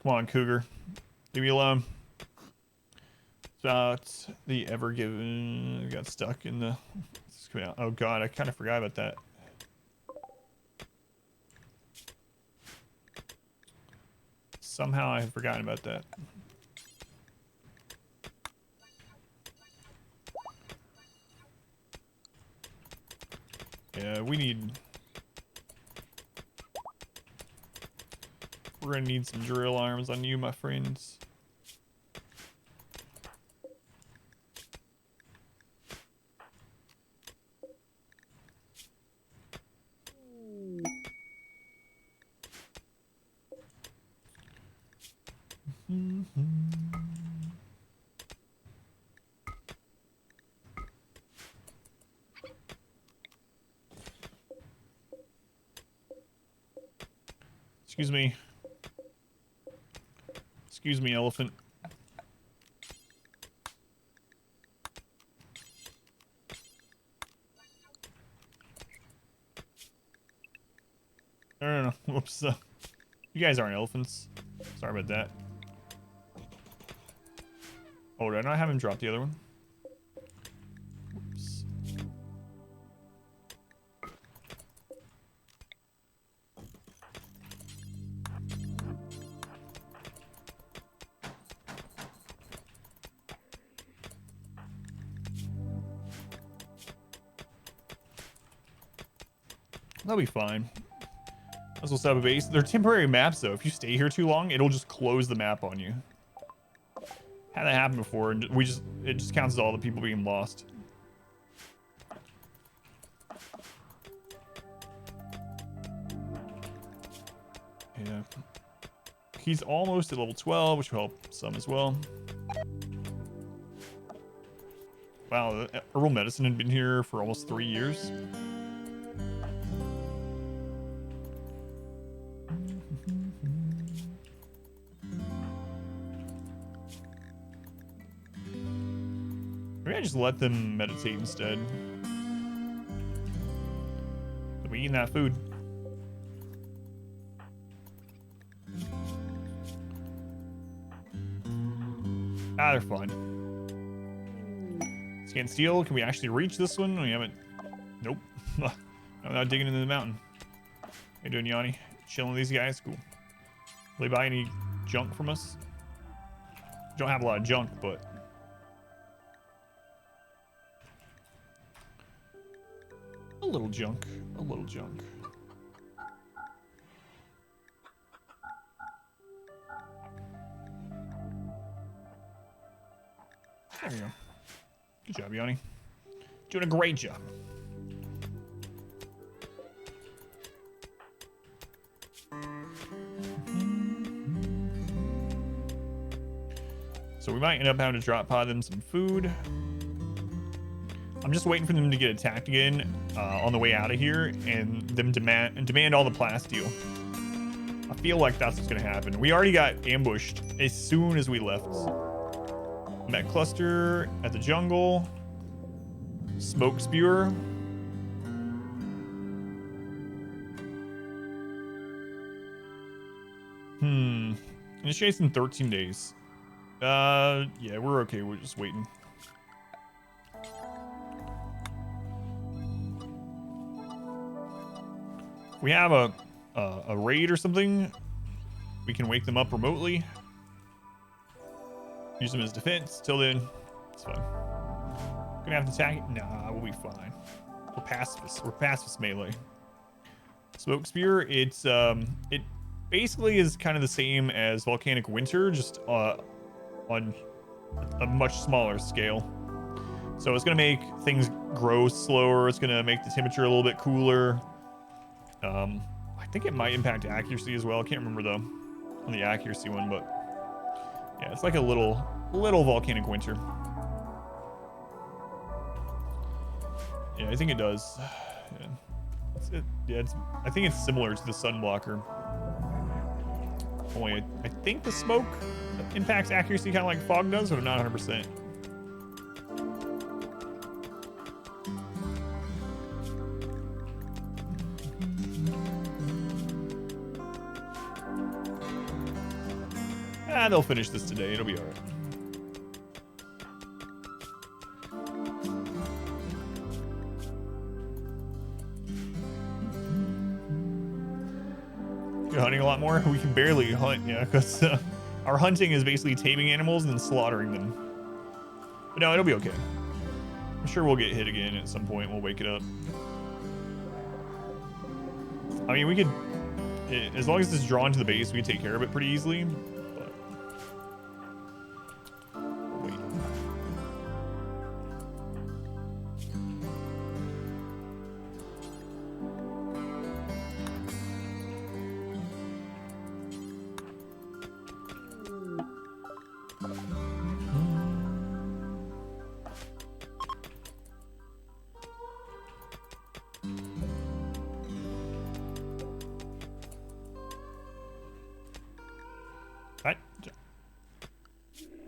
Come on, Cougar. Leave me alone. About the Ever Given got stuck in the. Oh god, I kind of forgot about that. Somehow I have forgotten about that. Yeah, we need. We're gonna need some drill arms on you, my friends. Excuse me. Excuse me, elephant. No. Whoops. You guys aren't elephants. Sorry about that. Oh, did I not have him drop the other one? Whoops. That'll be fine. Let's also set up a base. They're temporary maps, though. If you stay here too long, it'll just close the map on you. Had that happen before, and it just counts as all the people being lost. Yeah. He's almost at level 12, which will help some as well. Wow, herbal medicine had been here for almost 3 years. Maybe I just let them meditate instead. So we eating that food. Ah, they're fine. Scan steel. Can we actually reach this one? We haven't. Nope. I'm not digging into the mountain. How you doing, Yanni? Chilling with these guys? Cool. Will they buy any junk from us? We don't have a lot of junk, but. A little junk. A little junk. There we go. Good job, Yanni. Doing a great job. So we might end up having to drop pod them some food. I'm just waiting for them to get attacked again on the way out of here, and them demand all the plasteel. I feel like that's what's gonna happen. We already got ambushed as soon as we left. Mech cluster at the jungle. Smoke spewer. Initiates in 13 days. Yeah, we're okay. We're just waiting. If we have a raid or something, we can wake them up remotely. Use them as defense. Till then, it's fine. Gonna have to attack. Nah, we'll be fine. We're pacifists. We're pacifist melee. Smoke spear. It's it basically is kind of the same as volcanic winter, just on a much smaller scale. So it's gonna make things grow slower. It's gonna make the temperature a little bit cooler. I think it might impact accuracy as well. I can't remember though on the accuracy one, but yeah, it's like a little volcanic winter. Yeah, I think it does. Yeah. I think it's similar to the sun blocker. Only I think the smoke impacts accuracy kind of like fog does, but I'm not 100%. They'll finish this today. It'll be all right. You're hunting a lot more? We can barely hunt, yeah, because our hunting is basically taming animals and then slaughtering them. But no, it'll be okay. I'm sure we'll get hit again at some point. We'll wake it up. I mean, we could, as long as it's drawn to the base, we can take care of it pretty easily. But wait.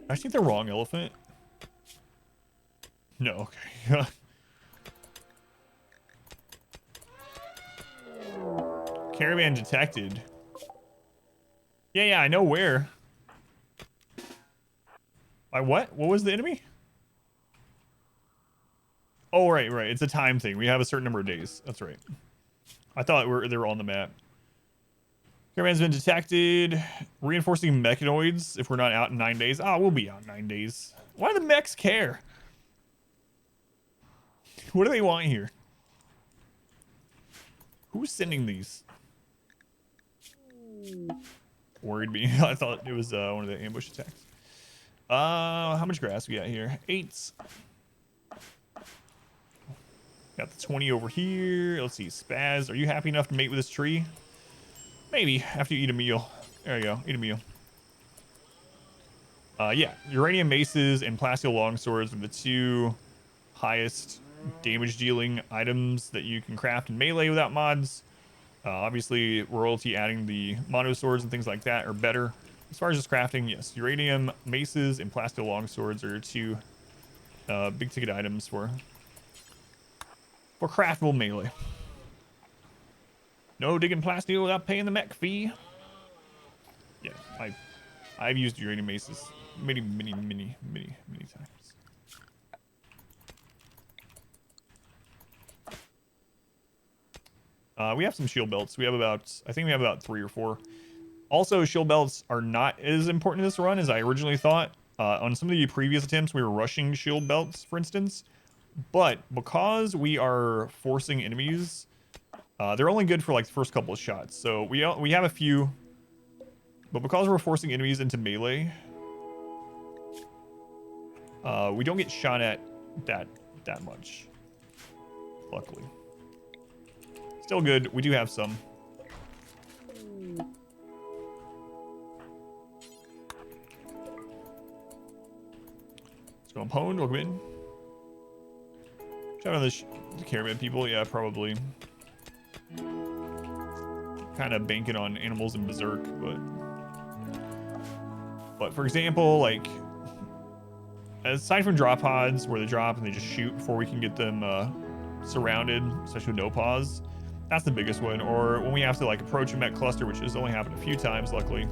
I think the wrong elephant. No, okay. Caravan detected. Yeah, I know where. By what? What was the enemy? Oh, right. It's a time thing. We have a certain number of days. That's right. I thought they were on the map. Caravan's been detected. Reinforcing mechanoids if we're not out in 9 days. Oh, we'll be out in 9 days. Why do the mechs care? What do they want here? Who's sending these? Worried me. I thought it was one of the ambush attacks. How much grass we got here? 8. Got the 20 over here. Let's see. Spaz, are you happy enough to mate with this tree? Maybe after you eat a meal. There you go. Eat a meal. Yeah, uranium maces and plasteel longswords are the 2 highest damage dealing items that you can craft in melee without mods. Obviously, royalty adding the mono swords and things like that are better. As far as just crafting, yes, uranium maces and plasteel longswords are 2 big ticket items for craftable melee. No digging plasteel without paying the mech fee. Yeah, I've used uranium maces many times. We have some shield belts. I think we have about 3 or 4. Also, shield belts are not as important in this run as I originally thought. On some of the previous attempts, we were rushing shield belts, for instance. But because we are forcing enemies, they're only good for like the first couple of shots. So we have a few, but because we're forcing enemies into melee, we don't get shot at that much. Luckily, still good. We do have some. Let's go on pwned. Welcome in. Shout out the caravan people. Yeah, probably. Kind of banking on animals and berserk, but for example, like aside from drop pods where they drop and they just shoot before we can get them surrounded, especially with no pause, that's the biggest one. Or when we have to like approach a mech cluster, which has only happened a few times, luckily.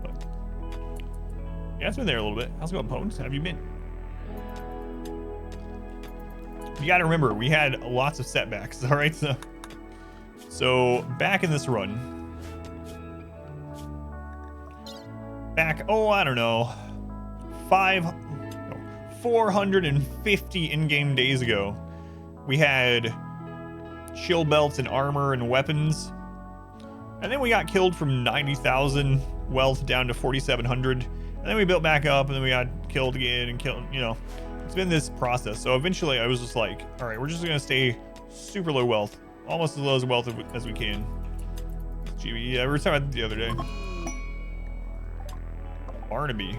But yeah, it's been there a little bit. How's it going, Pwned? How have you been? You got to remember, we had lots of setbacks. All right, so back in this run, I don't know, 450 in-game days ago, we had shield belts and armor and weapons, and then we got killed from 90,000 wealth down to 4,700, and then we built back up, and then we got killed again and killed, you know, it's been this process. So eventually I was just like, all right, we're just gonna stay super low wealth, almost as low as wealth as we can. GB, yeah, we were talking about the other day. Barnaby.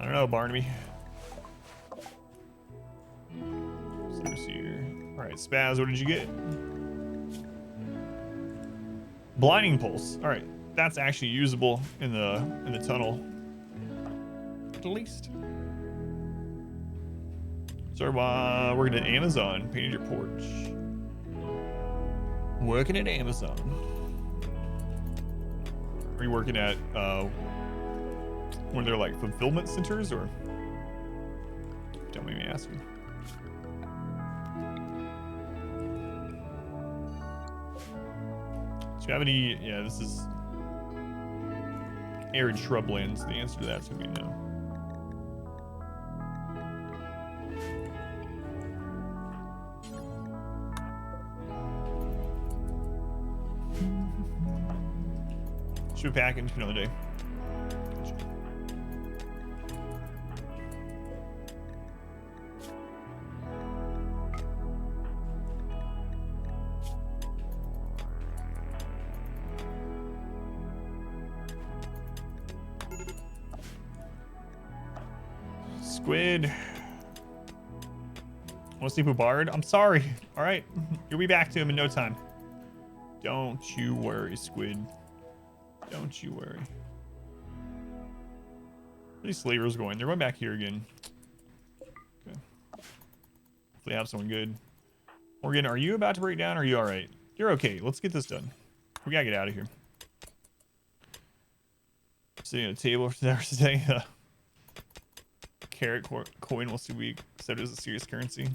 don't know, Barnaby. Let's see here. All right, Spaz, what did you get? Blinding pulse. All right, that's actually usable in the tunnel, at least. So working at Amazon. Painted your porch. Working at Amazon. Are you working at one of their like fulfillment centers, or don't make me ask you? Do you have any? Yeah, this is arid shrublands. The answer to that's gonna be no. Should we pack into another day? Squid. Want to sleep with Bard? I'm sorry. All right, you'll be back to him in no time. Don't you worry, Squid. Don't you worry. Where are these slavers going? They're going back here again. Okay. Hopefully have someone good. Morgan, are you about to break down? Or are you all right? You're okay. Let's get this done. We gotta get out of here. Sitting at a table for today. Carrot coin will see we accept it as a serious currency.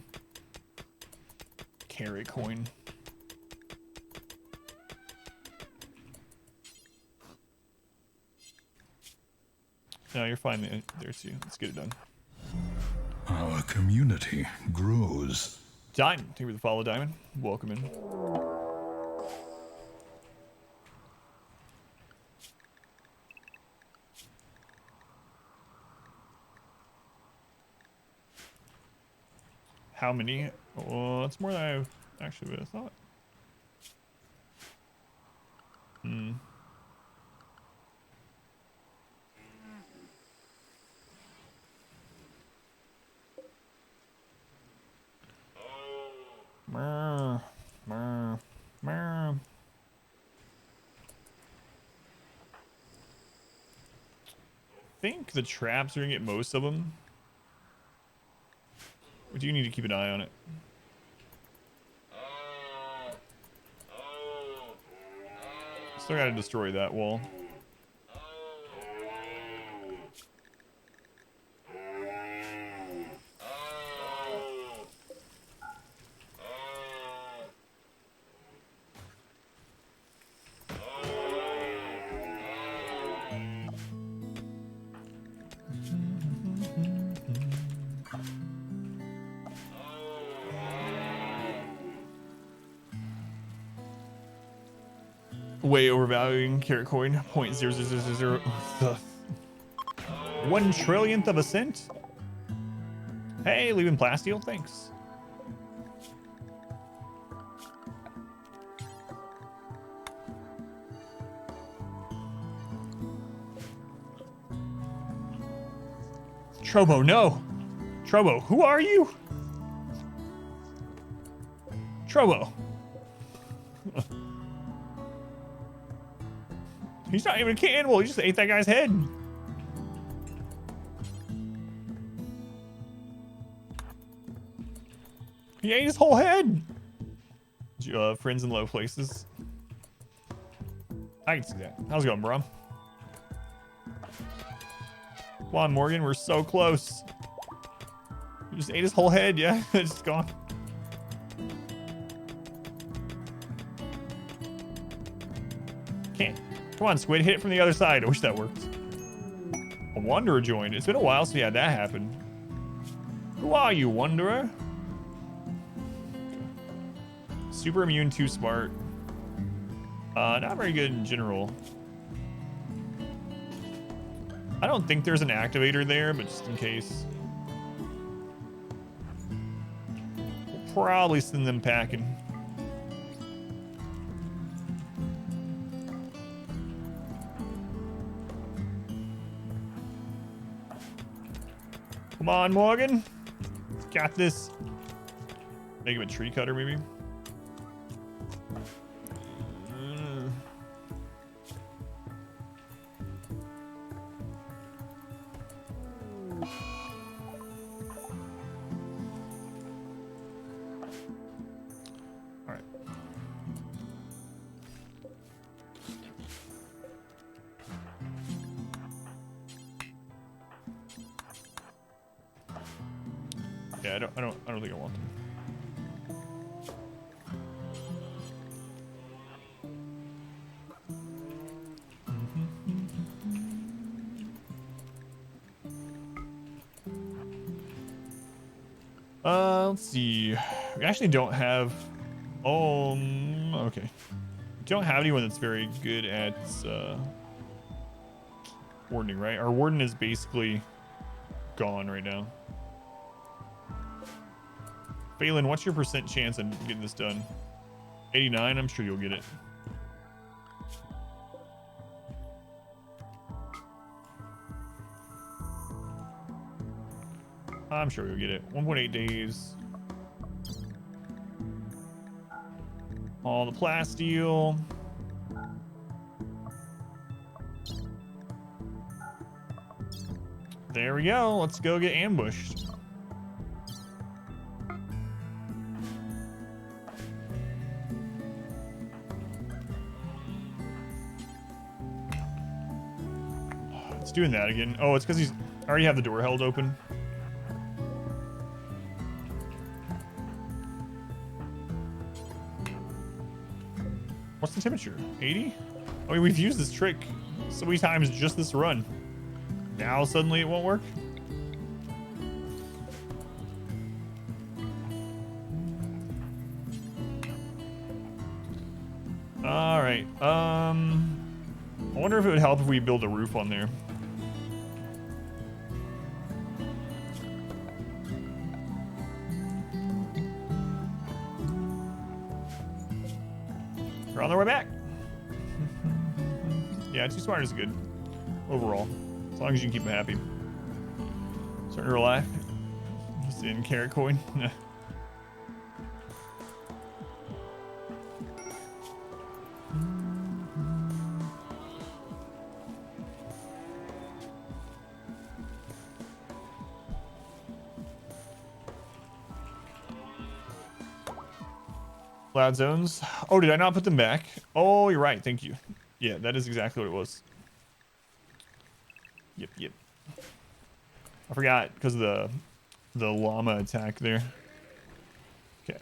Carrot coin. No, you're fine there too. Let's get it done. Our community grows. Diamond, thank you for the follow, Diamond. Welcome in. How many? Oh, that's more than I actually would have thought. Hmm. Mer, mer, mer. I think the traps are gonna get most of them. We do need to keep an eye on it. Still gotta destroy that wall. Way overvaluing carrot coin. 0.0000. 1 trillionth of a cent. Hey, leaving Plasteel. Thanks. Trobo, no. Trobo, who are you? Trobo. He's not even a cannibal. He just ate that guy's head. He ate his whole head. Friends in low places. I can see that. How's it going, bro? Come on, Morgan. We're so close. He just ate his whole head. Yeah, it's just gone. Can't. Come on, Squid, hit it from the other side. I wish that worked. A Wanderer joined. It's been a while since we had that happen. Who are you, Wanderer? Super immune, too smart. Not very good in general. I don't think there's an activator there, but just in case. We'll probably send them packing. Come on, Morgan. Got this. Make him a tree cutter, maybe. All right. Yeah, I don't think I want them. Let's see. We actually don't have. Okay. We don't have anyone that's very good at wardening, right? Our warden is basically gone right now. Faelen, what's your % chance of getting this done? 89. I'm sure you'll get it. I'm sure you'll get it. 1.8 days. All the Plasteel. There we go. Let's go get ambushed. It's doing that again. Oh, it's because he's I already have the door held open. What's the temperature? 80? I mean, we've used this trick so many times just this run. Now suddenly it won't work? All right. I wonder if it would help if we build a roof on there. We're on our way back. Yeah, 2 smart is good overall, as long as you can keep them happy. Starting to rely. Just in carrot coin. Cloud zones. Oh, did I not put them back? Oh, you're right. Thank you. Yeah, that is exactly what it was. Yep. I forgot because of the llama attack there. Okay.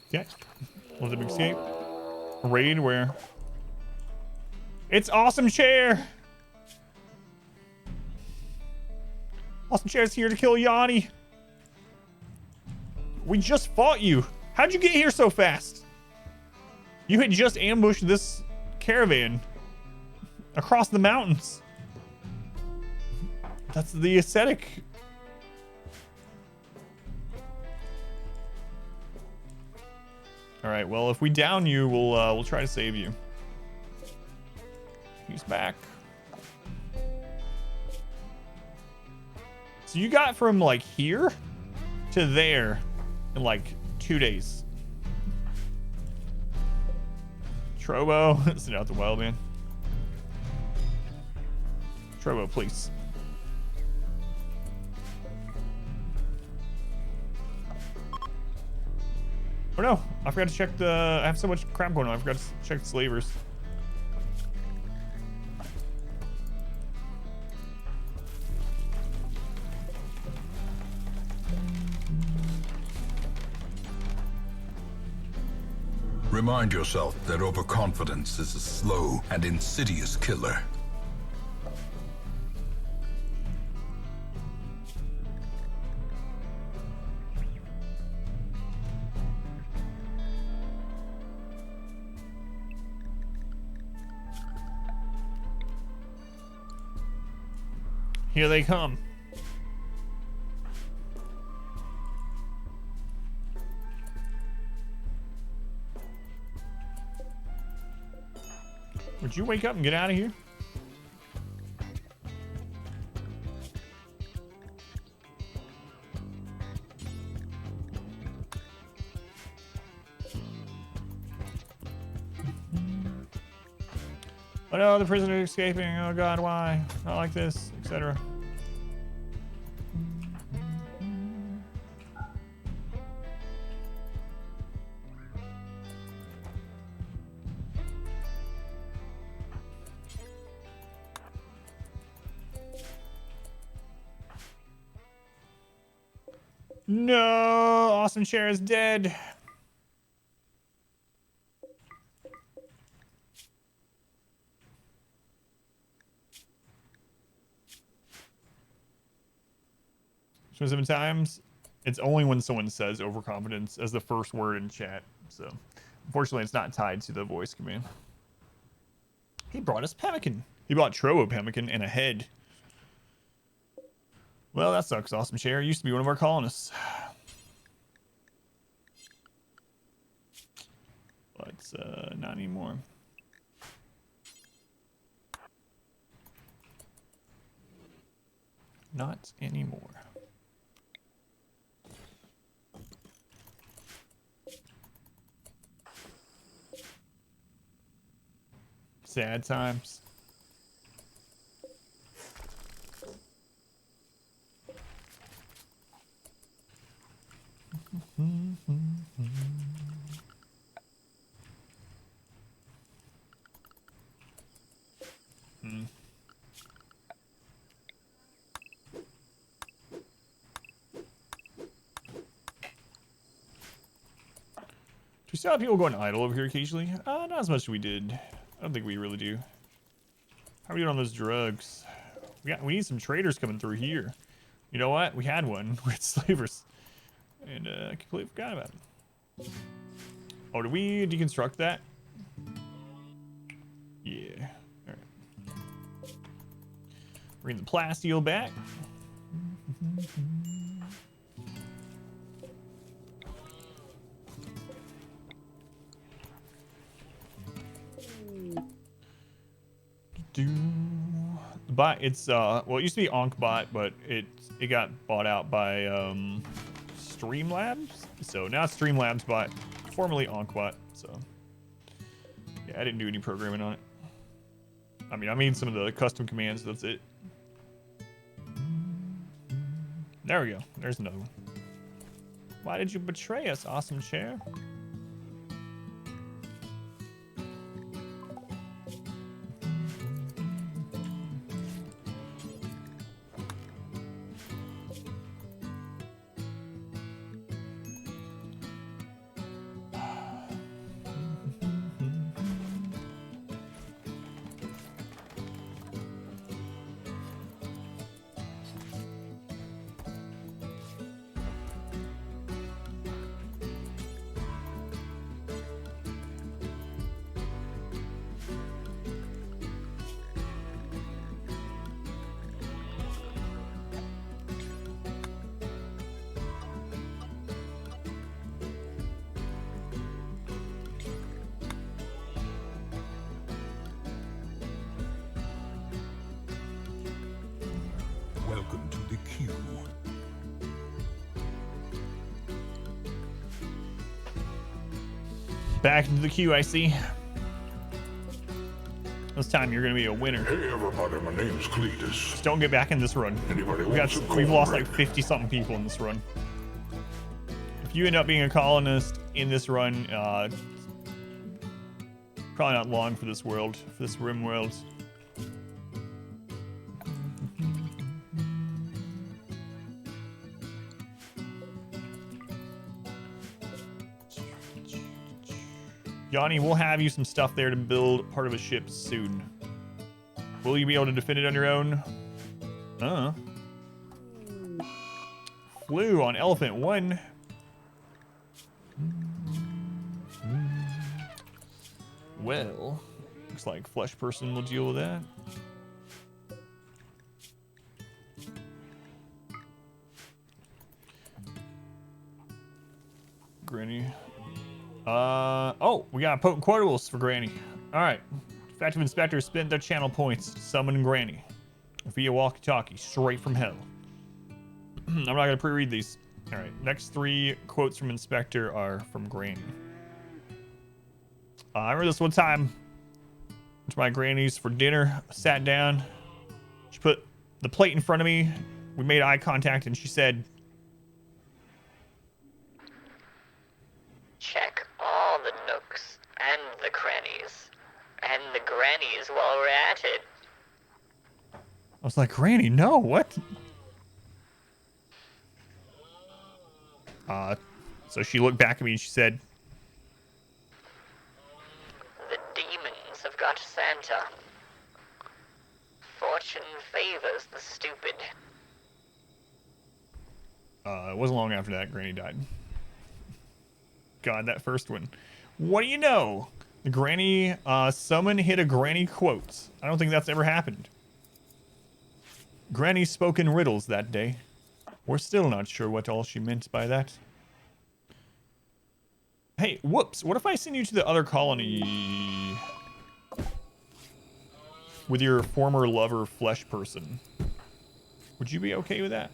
Okay. Was it escape? Raid where? It's AwesomeChair! AwesomeChair's here to kill Yanni. We just fought you. How'd you get here so fast? You had just ambushed this caravan across the mountains. That's the aesthetic. All right, well, if we down you, we'll try to save you. He's back. So you got from like here to there in like 2 days. Trobo, sit out the wild man. Trobo, please. Oh no, I forgot to check the, I have so much crap going on, I forgot to check the slavers. Remind yourself that overconfidence is a slow and insidious killer. Here they come. Would you wake up and get out of here? Oh no, the prisoner is escaping. Oh god, why? Not like this, etc. No, AwesomeChair is dead. So 7 times. It's only when someone says overconfidence as the first word in chat. So unfortunately, it's not tied to the voice command. He brought us pemmican. He brought Trobo pemmican and a head. Well, that sucks, AwesomeChair. Used to be one of our colonists. But not anymore. Not anymore. Sad times. Hmm. Do we still have people going idle over here occasionally? Not as much as we did. I don't think we really do. How are we doing on those drugs? We need some traders coming through here. You know what? We had one with slavers. And I completely forgot about it. Oh, did we deconstruct that? Yeah. Alright. Bring the Plasteel back. The bot, it's well, it used to be Onkbot, but it got bought out by Streamlabs. So now it's Streamlabs bot, formerly Onkbot. So yeah, I didn't do any programming on it. I mean, I made some of the custom commands. That's it. There we go. There's another one. Why did you betray us, AwesomeChair? Welcome to the queue. Back into the queue, I see. This time you're gonna be a winner. Hey everybody, my name's Cletus. Just don't get back in this run. Anybody wants a We've lost like cornbread? 50-something people in this run. If you end up being a colonist in this run, probably not long for this world, for this RimWorld. Yanni, we'll have you some stuff there to build part of a ship soon. Will you be able to defend it on your own? Flew on Elephant 1. Well, looks like Flesh Person will deal with that. Granny. Oh, we got potent quotables for Granny. All right. Effective inspectors spent their channel points to summon Granny via walkie-talkie straight from hell. I'm not gonna pre-read these. All right. Next 3 quotes from inspector are from Granny. I remember this one time. Went to my granny's for dinner. Sat down. She put the plate in front of me. We made eye contact, and she said, "Check all the nooks and the crannies, and the grannies while we're at it." I was like, Granny, no, what? So she looked back at me and she said, "The demons have got Santa. Fortune favors the stupid." it wasn't long after that Granny died. God, that first one. What do you know? The Granny, someone hit a Granny quote. I don't think that's ever happened. Granny spoke in riddles that day. We're still not sure what all she meant by that. Hey, whoops. What if I send you to the other colony with your former lover flesh person? Would you be okay with that?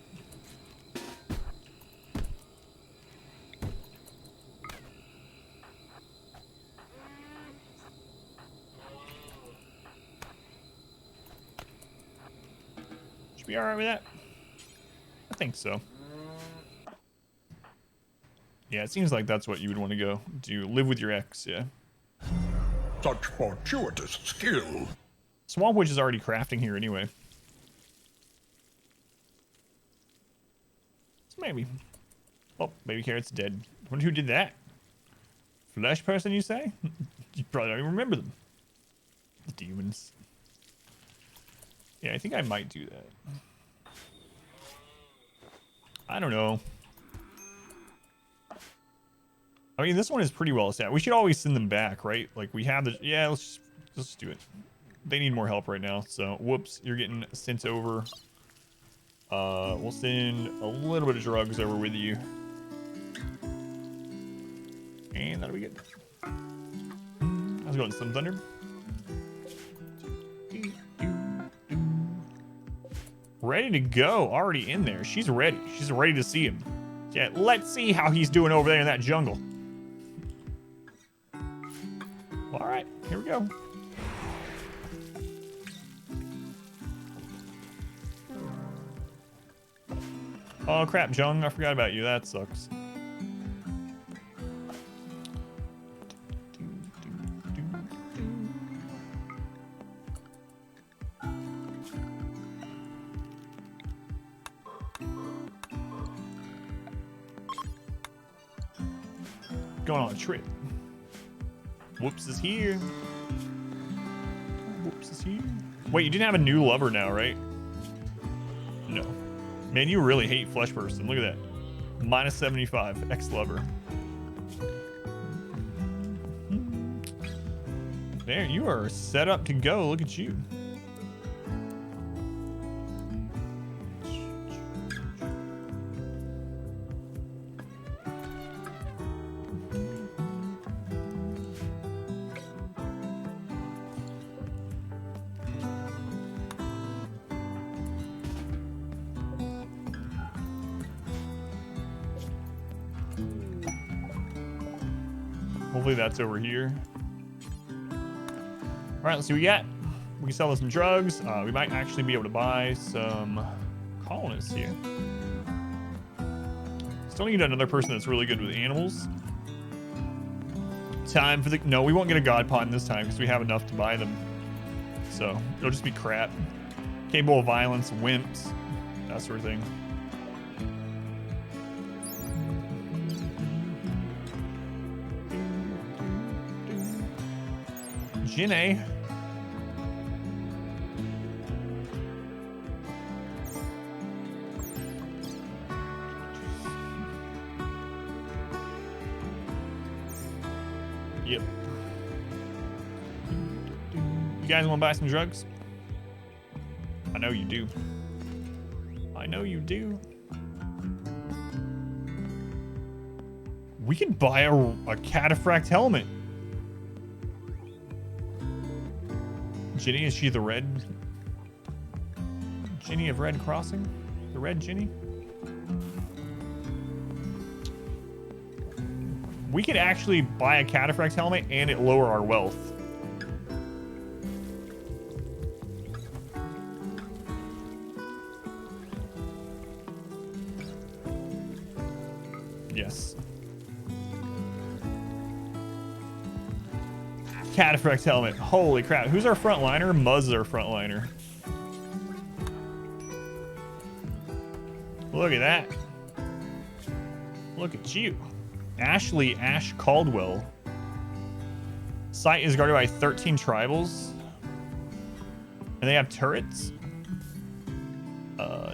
Should be alright with that? I think so. Yeah, it seems like that's what you would want to go do. Live with your ex, yeah. Such fortuitous skill. Swamp Witch is already crafting here anyway. So maybe. Oh, Baby Carrot's dead. I wonder who did that. Flesh person, you say? You probably don't even remember them. The demons. Yeah, I think I might do that. I don't know. I mean, this one is pretty well set. We should always send them back, right? Like, we have the... Yeah, let's just do it. They need more help right now, so... Whoops, you're getting sent over. We'll send a little bit of drugs over with you. And that'll be good. How's it going, Slim Thunder? Ready to go. Already in there. She's ready. She's ready to see him. Yeah, let's see how he's doing over there in that jungle. Well, all right, here we go. Oh, crap, Jung. I forgot about you. That sucks. Going on a trip. Whoops is here. Whoops is here. Wait, you didn't have a new lover now, right? No. Man, you really hate flesh person. Look at that. Minus 75. Ex-lover. There, you are set up to go. Look at you. Hopefully that's over here. All right, let's see what we got. We can sell us some drugs. We might actually be able to buy some colonists here. Still need another person that's really good with animals. Time for the... No, we won't get a god pot this time because we have enough to buy them. So it'll just be crap. Capable of violence, wimps, that sort of thing. Jinne. Yep. You guys want to buy some drugs? I know you do. I know you do. We could buy a cataphract helmet. Ginny, is she the red? Ginny of Red Crossing? The red Ginny? We could actually buy a cataphract helmet and it lower our wealth. Yes. Cataphract helmet. Holy crap. Who's our frontliner? Muzz is our frontliner. Look at that. Look at you. Ashley Ash Caldwell. Site is guarded by 13 tribals. And they have turrets? No.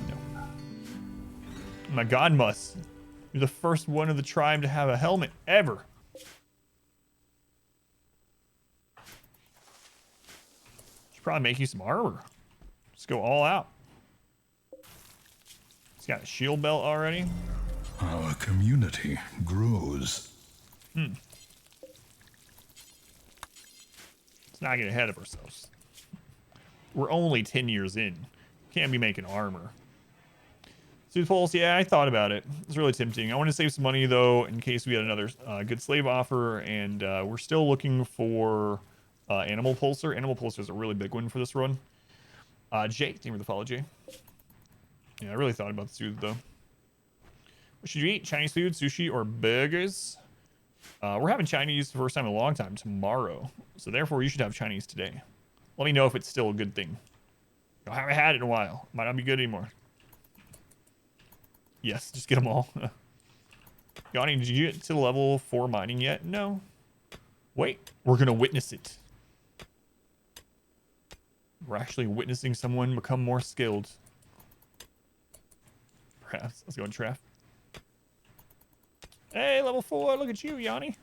My god, Muss. You're the first one of the tribe to have a helmet ever. Should probably make you some armor. Just go all out. He's got a shield belt already. Our community grows. Let's not get ahead of ourselves. We're only 10 years in. Can't be making armor. Sooth Pulse, yeah, I thought about it. It's really tempting. I want to save some money, though, in case we had another good slave offer, and we're still looking for Animal Pulsar. Animal Pulsar is a really big one for this run. Jake, thank you for the follow, Jay. Yeah, I really thought about the Sooth, though. What should you eat? Chinese food, sushi, or burgers? We're having Chinese the first time in a long time tomorrow, so therefore you should have Chinese today. Let me know if it's still a good thing. I haven't had it in a while. Might not be good anymore. Yes, just get them all. Yanni, did you get to level 4 mining yet? No. Wait, we're going to witness it. We're actually witnessing someone become more skilled. Perhaps. Let's go and Treff. Hey, level 4. Look at you, Yanni.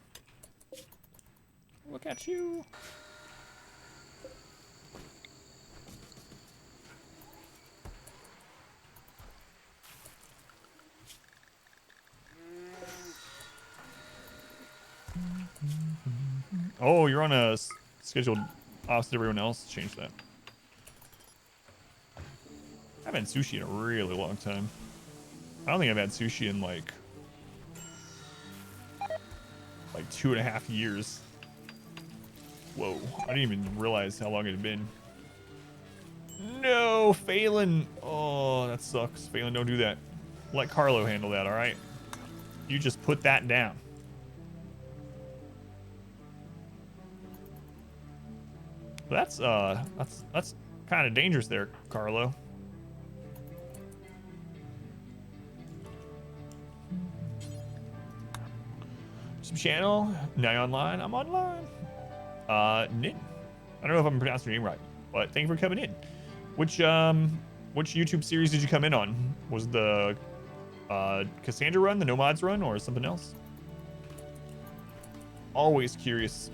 Look at you. Oh, you're on a scheduled opposite everyone else. Change that. I haven't had sushi in a really long time. I don't think I've had sushi in like 2.5 years. Whoa, I didn't even realize how long it had been. No, Faelen. Oh, that sucks. Faelen, don't do that. Let Carlo handle that, all right? You just put that down. That's kind of dangerous there, Carlo. Some channel, now online. I'm online. Nin. I don't know if I'm pronouncing your name right, but thank you for coming in. Which YouTube series did you come in on? Was the Cassandra run, the Nomads run, or something else? Always curious.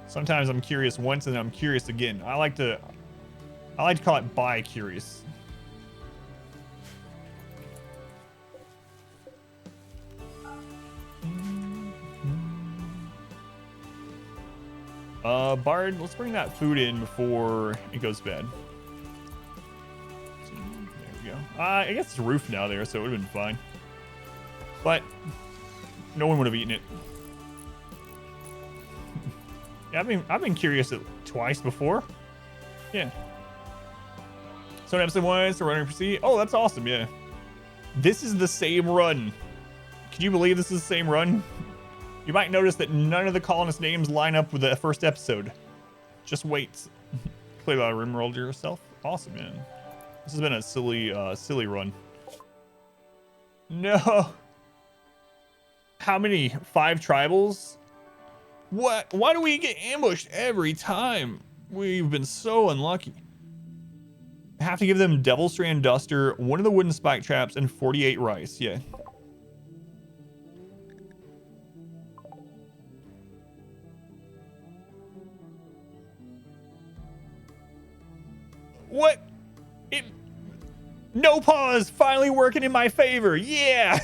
Sometimes I'm curious once and then I'm curious again. I like to call it bi-curious. Bard, let's bring that food in before it goes bad. There we go. I guess it's a roof now there, so it would have been fine. But no one would have eaten it. Yeah, I've been curious twice before. Yeah. So in episode 1, so running for sea. Oh, that's awesome. Yeah. This is the same run. Can you believe this is the same run? You might notice that none of the colonist names line up with the first episode. Just wait. Play by RimWorld yourself. Awesome, man. This has been a silly run. No. How many? 5 tribals? What? Why do we get ambushed every time? We've been so unlucky. I have to give them Devil Strand Duster, 1 of the wooden spike traps, and 48 rice. Yeah. What? No pause. Finally working in my favor. Yeah.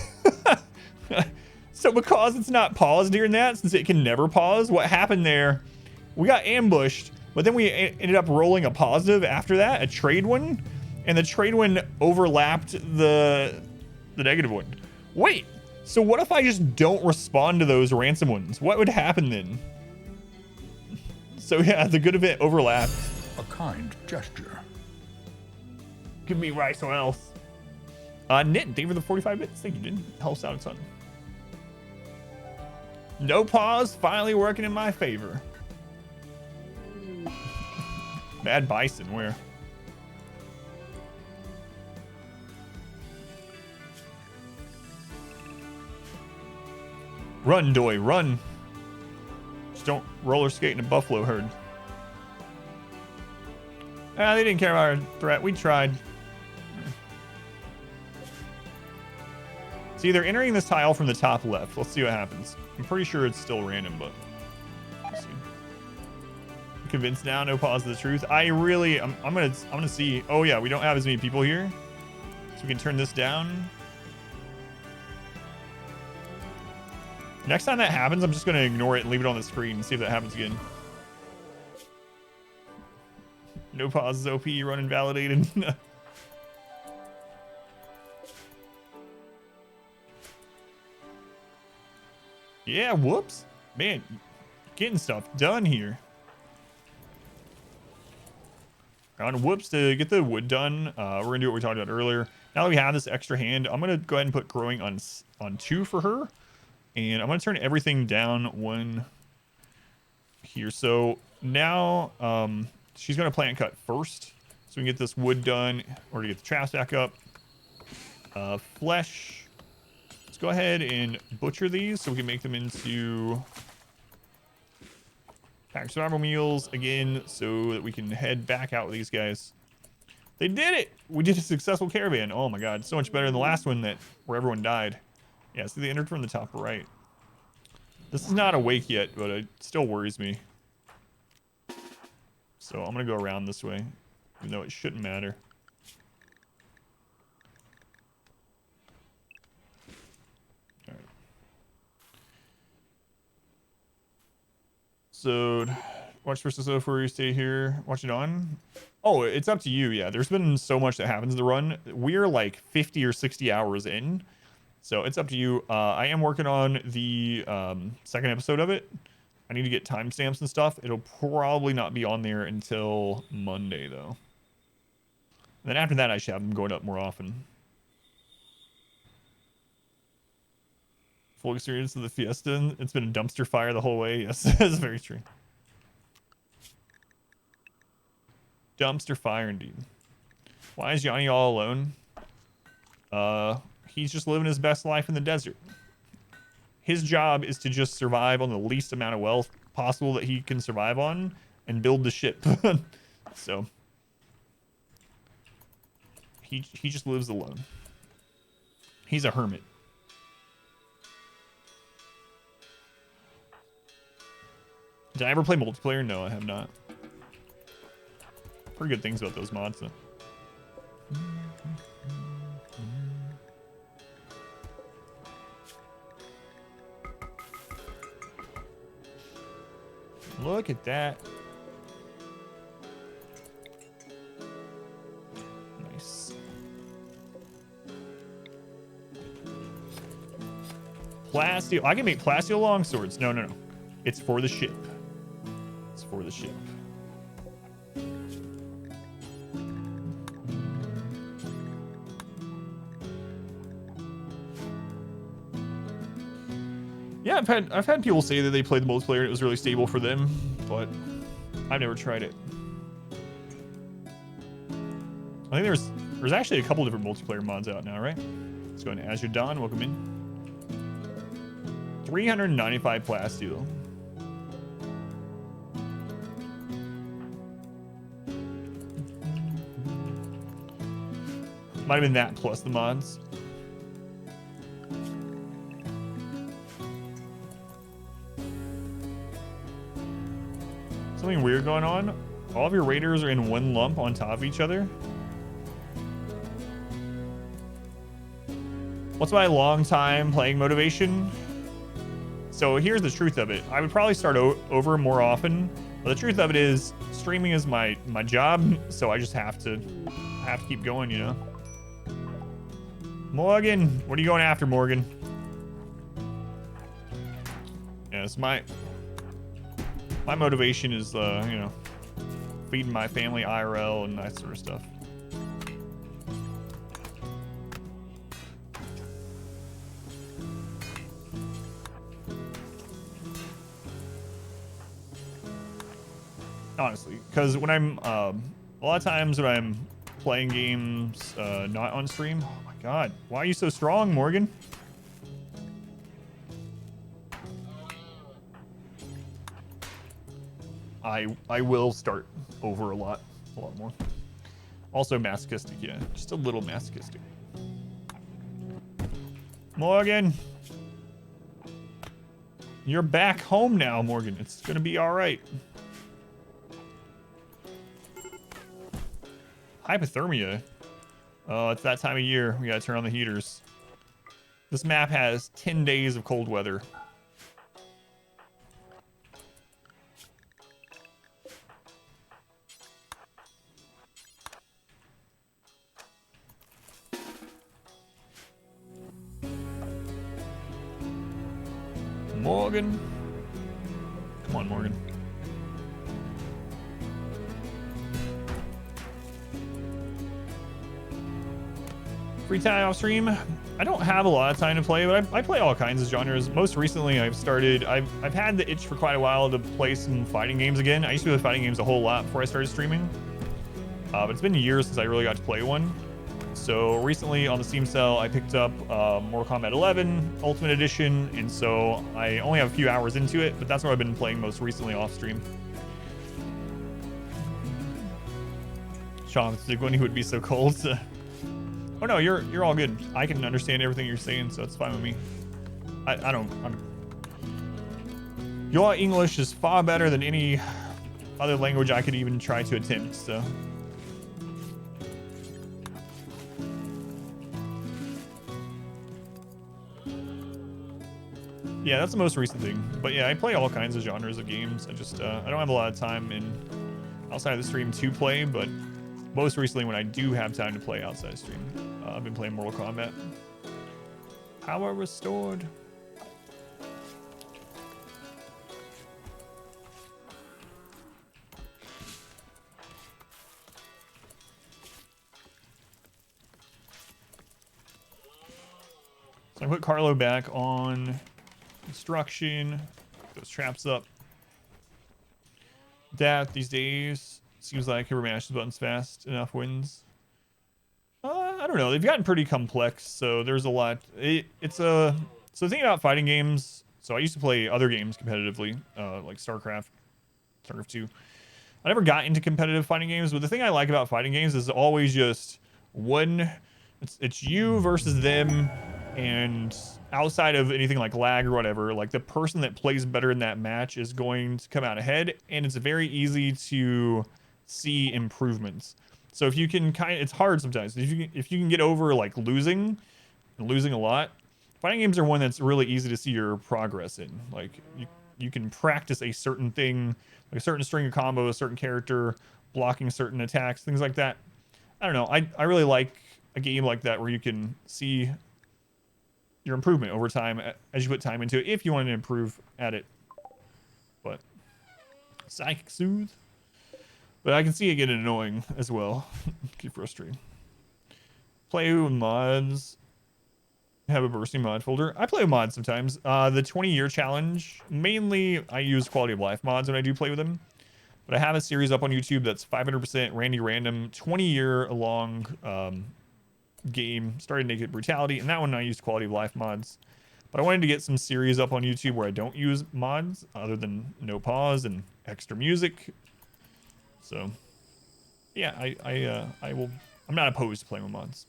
So because it's not paused during that, since it can never pause, what happened there, we got ambushed, but then we ended up rolling a positive after that, a trade one, and the trade one overlapped the negative one. Wait, so what if I just don't respond to those ransom ones? What would happen then? So yeah, the good event overlapped. A kind gesture. Give me rice or else. Nit, thank you for the 45 bits. Thank you, dude. Helps out a ton. No pause, finally working in my favor. Mad Bison, where? Run, Doy, run. Just don't roller skate in a buffalo herd. Ah, they didn't care about our threat. We tried. See, they're entering this tile from the top left. Let's see what happens. I'm pretty sure it's still random, but let's see. I'm convinced now, no pause to the truth. I'm gonna see. Oh yeah, we don't have as many people here, so we can turn this down. Next time that happens, I'm just gonna ignore it and leave it on the screen and see if that happens again. No pause is OP, run invalidated. Yeah, whoops. Man, getting stuff done here. On whoops to get the wood done. We're gonna do what we talked about earlier. Now that we have this extra hand, I'm gonna go ahead and put growing on 2 for her. And I'm gonna turn everything down 1 here. So now she's gonna plant cut first. So we can get this wood done or to get the traps back up. Flesh. Let's go ahead and butcher these so we can make them into packed survival meals again so that we can head back out with these guys. They did it! We did a successful caravan. Oh my god, so much better than the last one where everyone died. Yeah, so they entered from the top right. This is not awake yet, but it still worries me. So I'm gonna go around this way, even though it shouldn't matter. So, watch versus before you stay here. Watch it on. Oh, it's up to you. Yeah, there's been so much that happens in the run. We're like 50 or 60 hours in. So it's up to you. I am working on the second episode of it. I need to get timestamps and stuff. It'll probably not be on there until Monday, though. And then after that, I should have them going up more often. Full experience of the Fiesta. It's been a dumpster fire the whole way. Yes, that's very true. Dumpster fire indeed. Why is Johnny all alone? He's just living his best life in the desert. His job is to just survive on the least amount of wealth possible that he can survive on and build the ship. So he just lives alone. He's a hermit. Did I ever play multiplayer? No, I have not. Pretty good things about those mods, though. Look at that. Nice. Plasteel. I can make Plasteel longswords. No, no, no. It's for the ship. It's for the ship. Yeah, I've had people say that they played the multiplayer and it was really stable for them, but I've never tried it. I think there's actually a couple different multiplayer mods out now, right? Let's go into Azure Dawn. Welcome in. 395 Plasteel. Might have been that plus the mods. Something weird going on. All of your raiders are in one lump on top of each other. What's my long time playing motivation? So here's the truth of it. I would probably start over more often, but the truth of it is streaming is my job, so I just have to keep going, you know. Morgan, what are you going after, Morgan? Yes, my motivation is you know, feeding my family IRL and that sort of stuff. Honestly, because when I'm a lot of times when I'm playing games not on stream, oh my god, why are you so strong, Morgan? I will start over a lot more. Also masochistic, yeah, just a little masochistic. Morgan, you're back home now, Morgan. It's gonna be all right. Hypothermia. Oh, it's that time of year. We gotta turn on the heaters. This map has 10 days of cold weather. Morgan. Come on, Morgan. Free time off stream. I don't have a lot of time to play, but I play all kinds of genres. Most recently, I've had the itch for quite a while to play some fighting games again. I used to play fighting games a whole lot before I started streaming. But it's been years since I really got to play one. So recently on the Steam sale, I picked up Mortal Kombat 11 Ultimate Edition, and so I only have a few hours into it, but that's what I've been playing most recently off stream. Sean, when he would be so cold. Oh no, you're all good. I can understand everything you're saying, so it's fine with me. Your English is far better than any other language I could even try to attempt, so. Yeah, that's the most recent thing. But yeah, I play all kinds of genres of games. I just, I don't have a lot of time outside of the stream to play, but most recently when I do have time to play outside of stream, I've been playing Mortal Kombat. Power restored. So I put Carlo back on construction. Those traps up. That these days seems like whoever mashes buttons fast enough wins. I don't know. They've gotten pretty complex, so there's a lot. So the thing about fighting games. So I used to play other games competitively, like StarCraft 2. I never got into competitive fighting games, but the thing I like about fighting games is always just one. It's you versus them, and outside of anything like lag or whatever, like the person that plays better in that match is going to come out ahead, and it's very easy to see improvements. So if you can it's hard sometimes. If you can get over like losing a lot, fighting games are one that's really easy to see your progress in. Like you can practice a certain thing, like a certain string of combos, a certain character, blocking certain attacks, things like that. I don't know. I really like a game like that where you can see your improvement over time as you put time into it if you want to improve at it. But psychic soothe. But I can see it getting annoying as well. Keep frustrating. Play with mods. Have a bursting mod folder. I play with mods sometimes. The 20-year challenge, mainly I use quality of life mods when I do play with them. But I have a series up on YouTube that's 500% Randy Random, 20-year long game, started Naked Brutality, and that one I used quality of life mods. But I wanted to get some series up on YouTube where I don't use mods other than no pause and extra music. So yeah, I'm not opposed to playing with mods.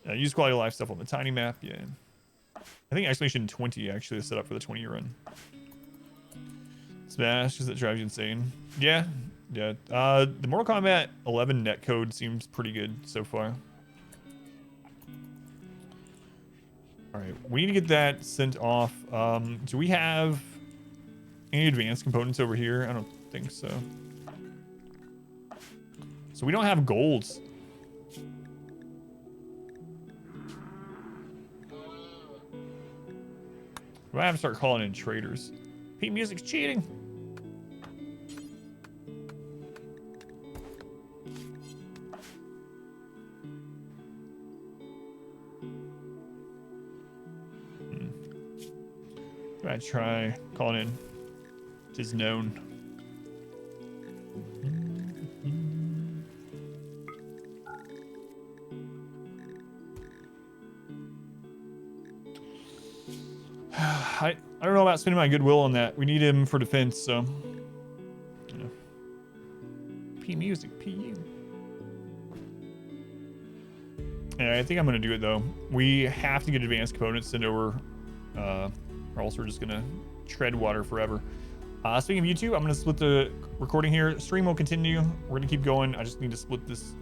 I use quality of life stuff on the tiny map. Yeah, I think Exclamation 20 actually is set up for the 20-year run. Smash, because that drives you insane. Yeah. The Mortal Kombat 11 netcode seems pretty good so far. All right, we need to get that sent off. Do we have any advanced components over here? I don't think so. So we don't have golds. We might have to start calling in traders. Pete Music's cheating. I try calling in. It is known. I don't know about spending my goodwill on that. We need him for defense, so. Yeah. P music, PU. Yeah, I think I'm gonna do it though. We have to get advanced components sent over, or else we're just gonna tread water forever. Speaking of YouTube, I'm gonna split the recording here. Stream will continue. We're gonna keep going. I just need to split this